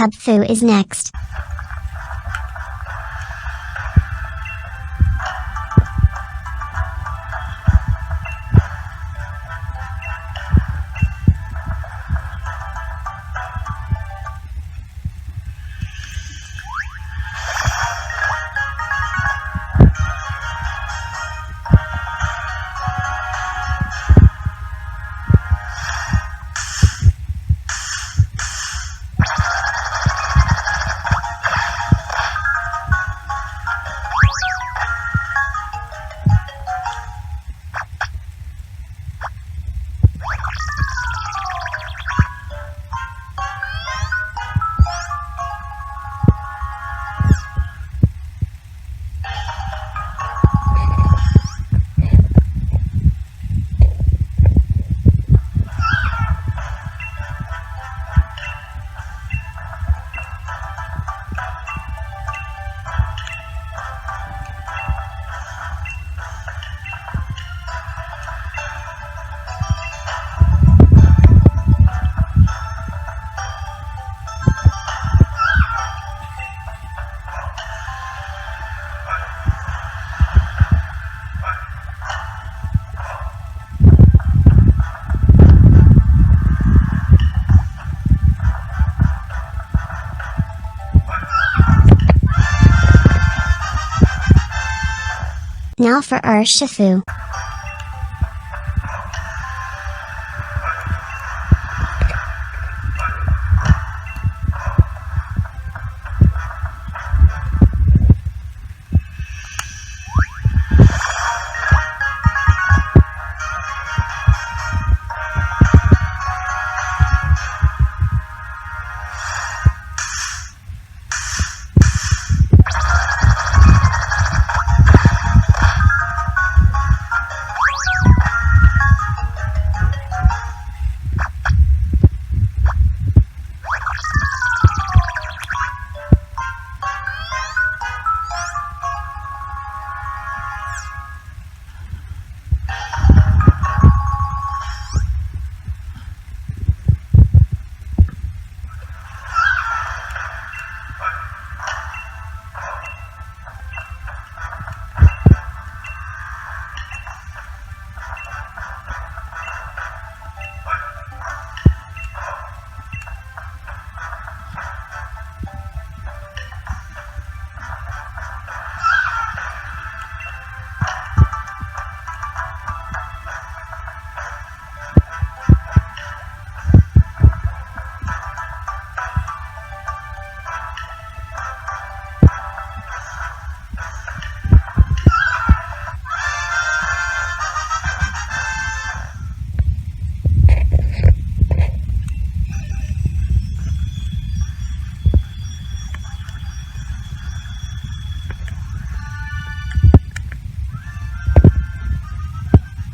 Tubfu is next. Now for Urshifu.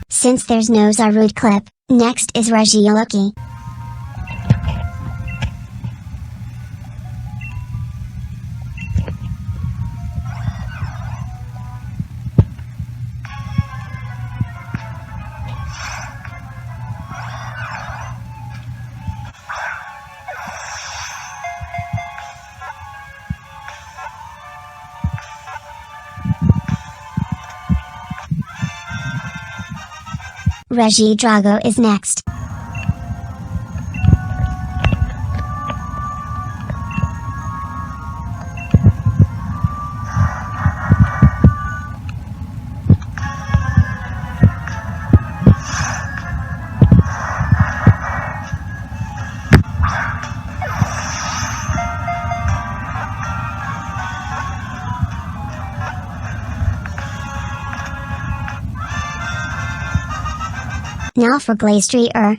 Since there's no Zarude clip, next is Regieleki. Regi Drago is next. Now for Glacier.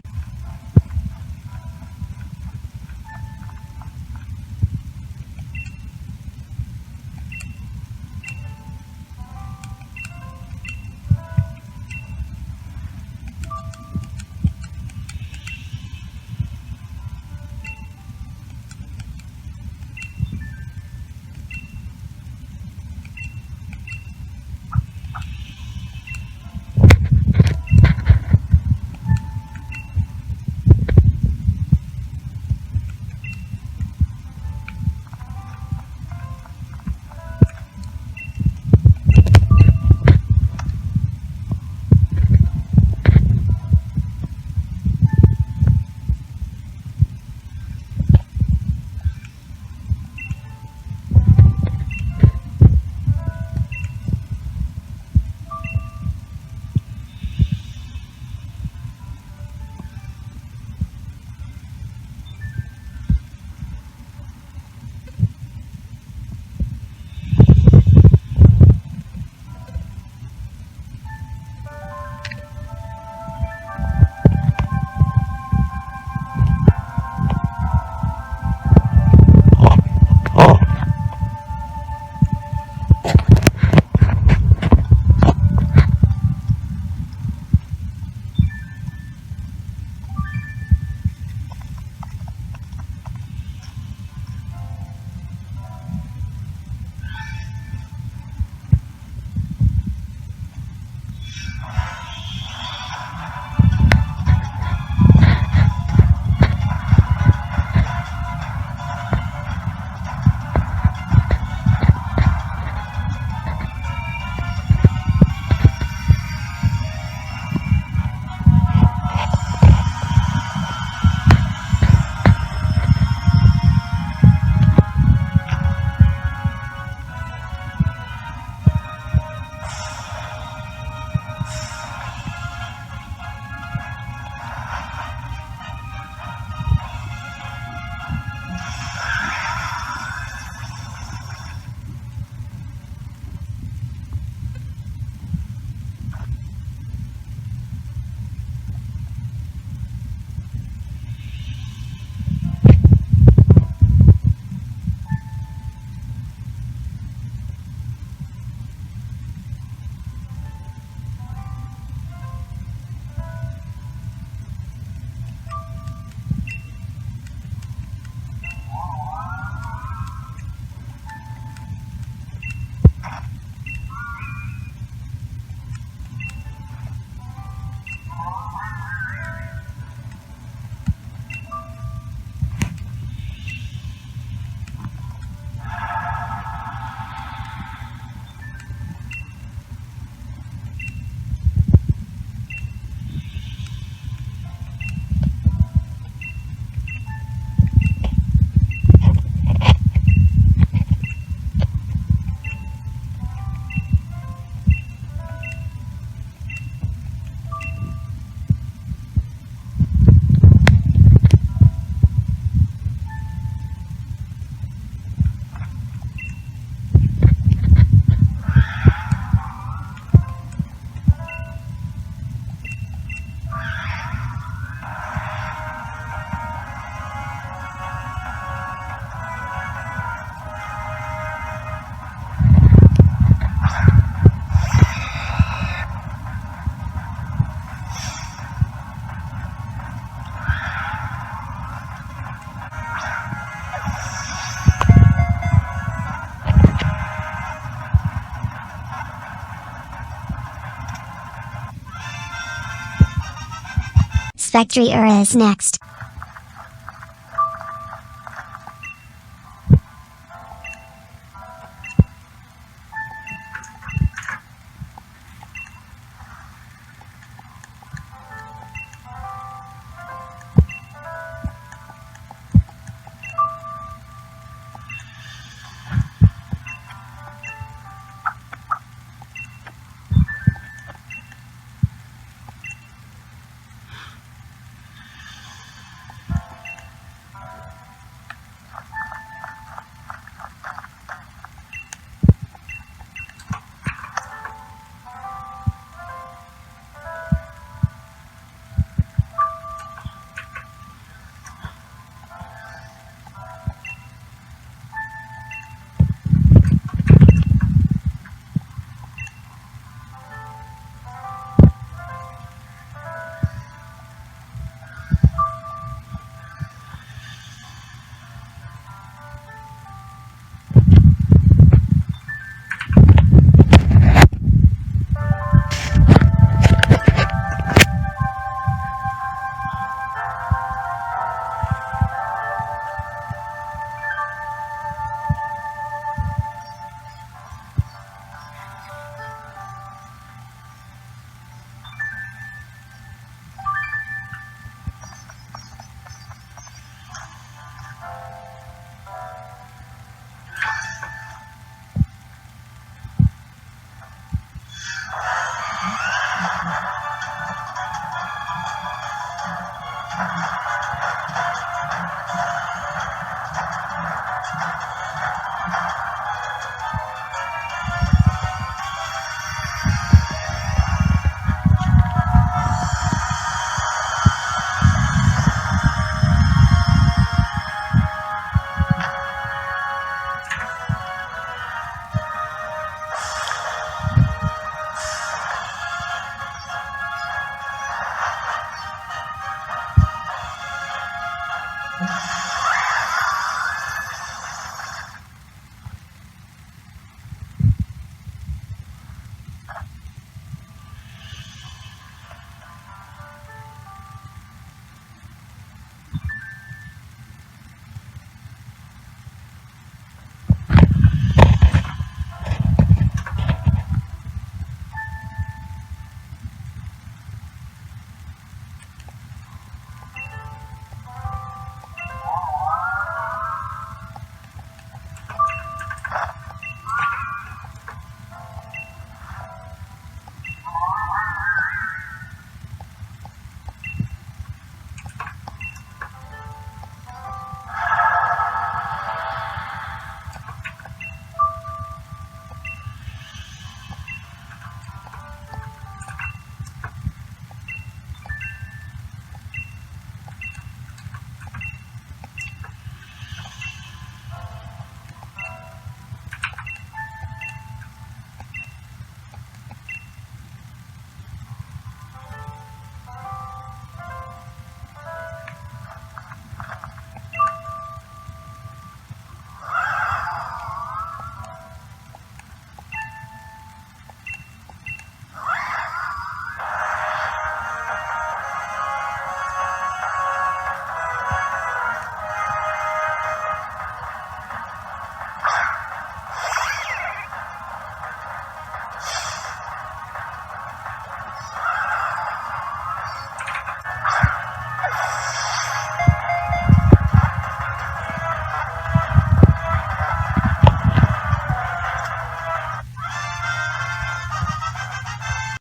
Factory era is next.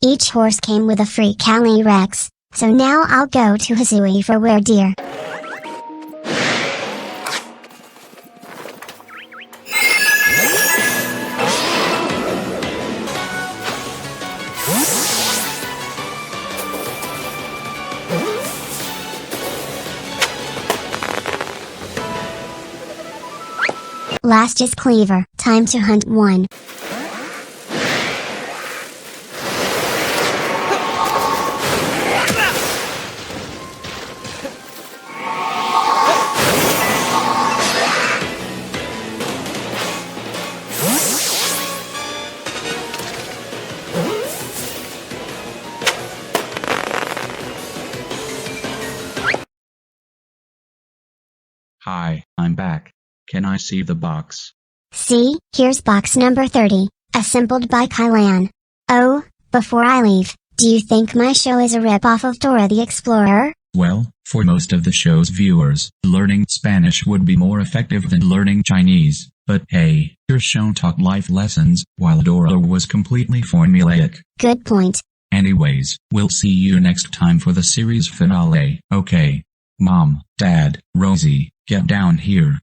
Each horse came with a free Cali Rex, so now I'll go to Hisui for were deer. Last is Cleaver, time to hunt one. Hi, I'm back. Can I see the box? See, here's box number 30, assembled by Caillou. Oh, before I leave, do you think my show is a rip-off of Dora the Explorer? Well, for most of the show's viewers, learning Spanish would be more effective than learning Chinese. But hey, your show taught life lessons, while Dora was completely formulaic. Good point. Anyways, we'll see you next time for the series finale. Okay. Mom, Dad, Rosie, get down here.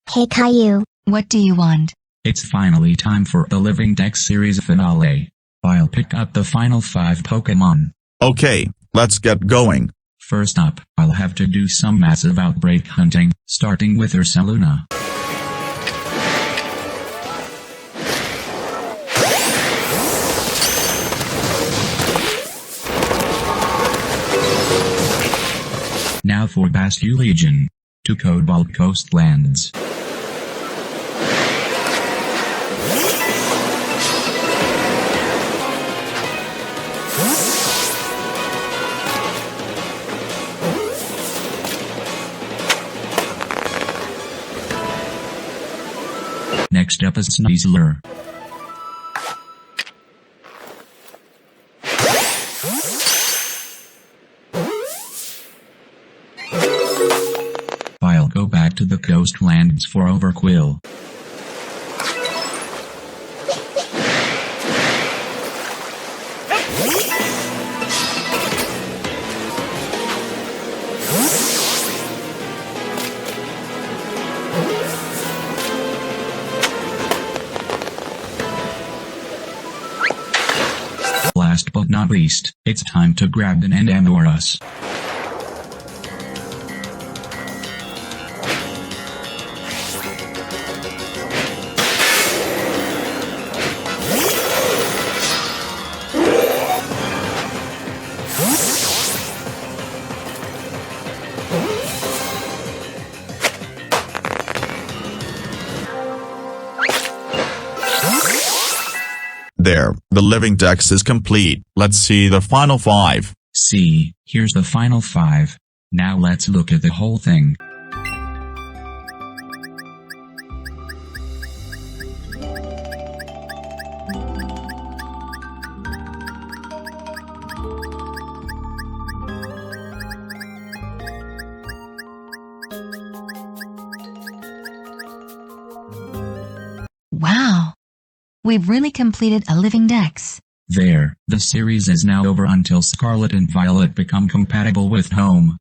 Hey Caillou. What do you want? It's finally time for the Living Dex series finale. I'll pick up the final 5 Pokémon. Okay, let's get going. First up, I'll have to do some massive outbreak hunting, starting with Ursaluna. Now for Bastion Legion. To Cobalt Coastlands. Next up is Sneasler. I'll go back to the coastlands for Overquill. Last but not least, it's time to grab an Endamoras. There, the Living Dex is complete. Let's see the final 5. See, here's the final 5. Now let's look at the whole thing. Wow! We've really completed a Living Dex. There, the series is now over until Scarlet and Violet become compatible with Home.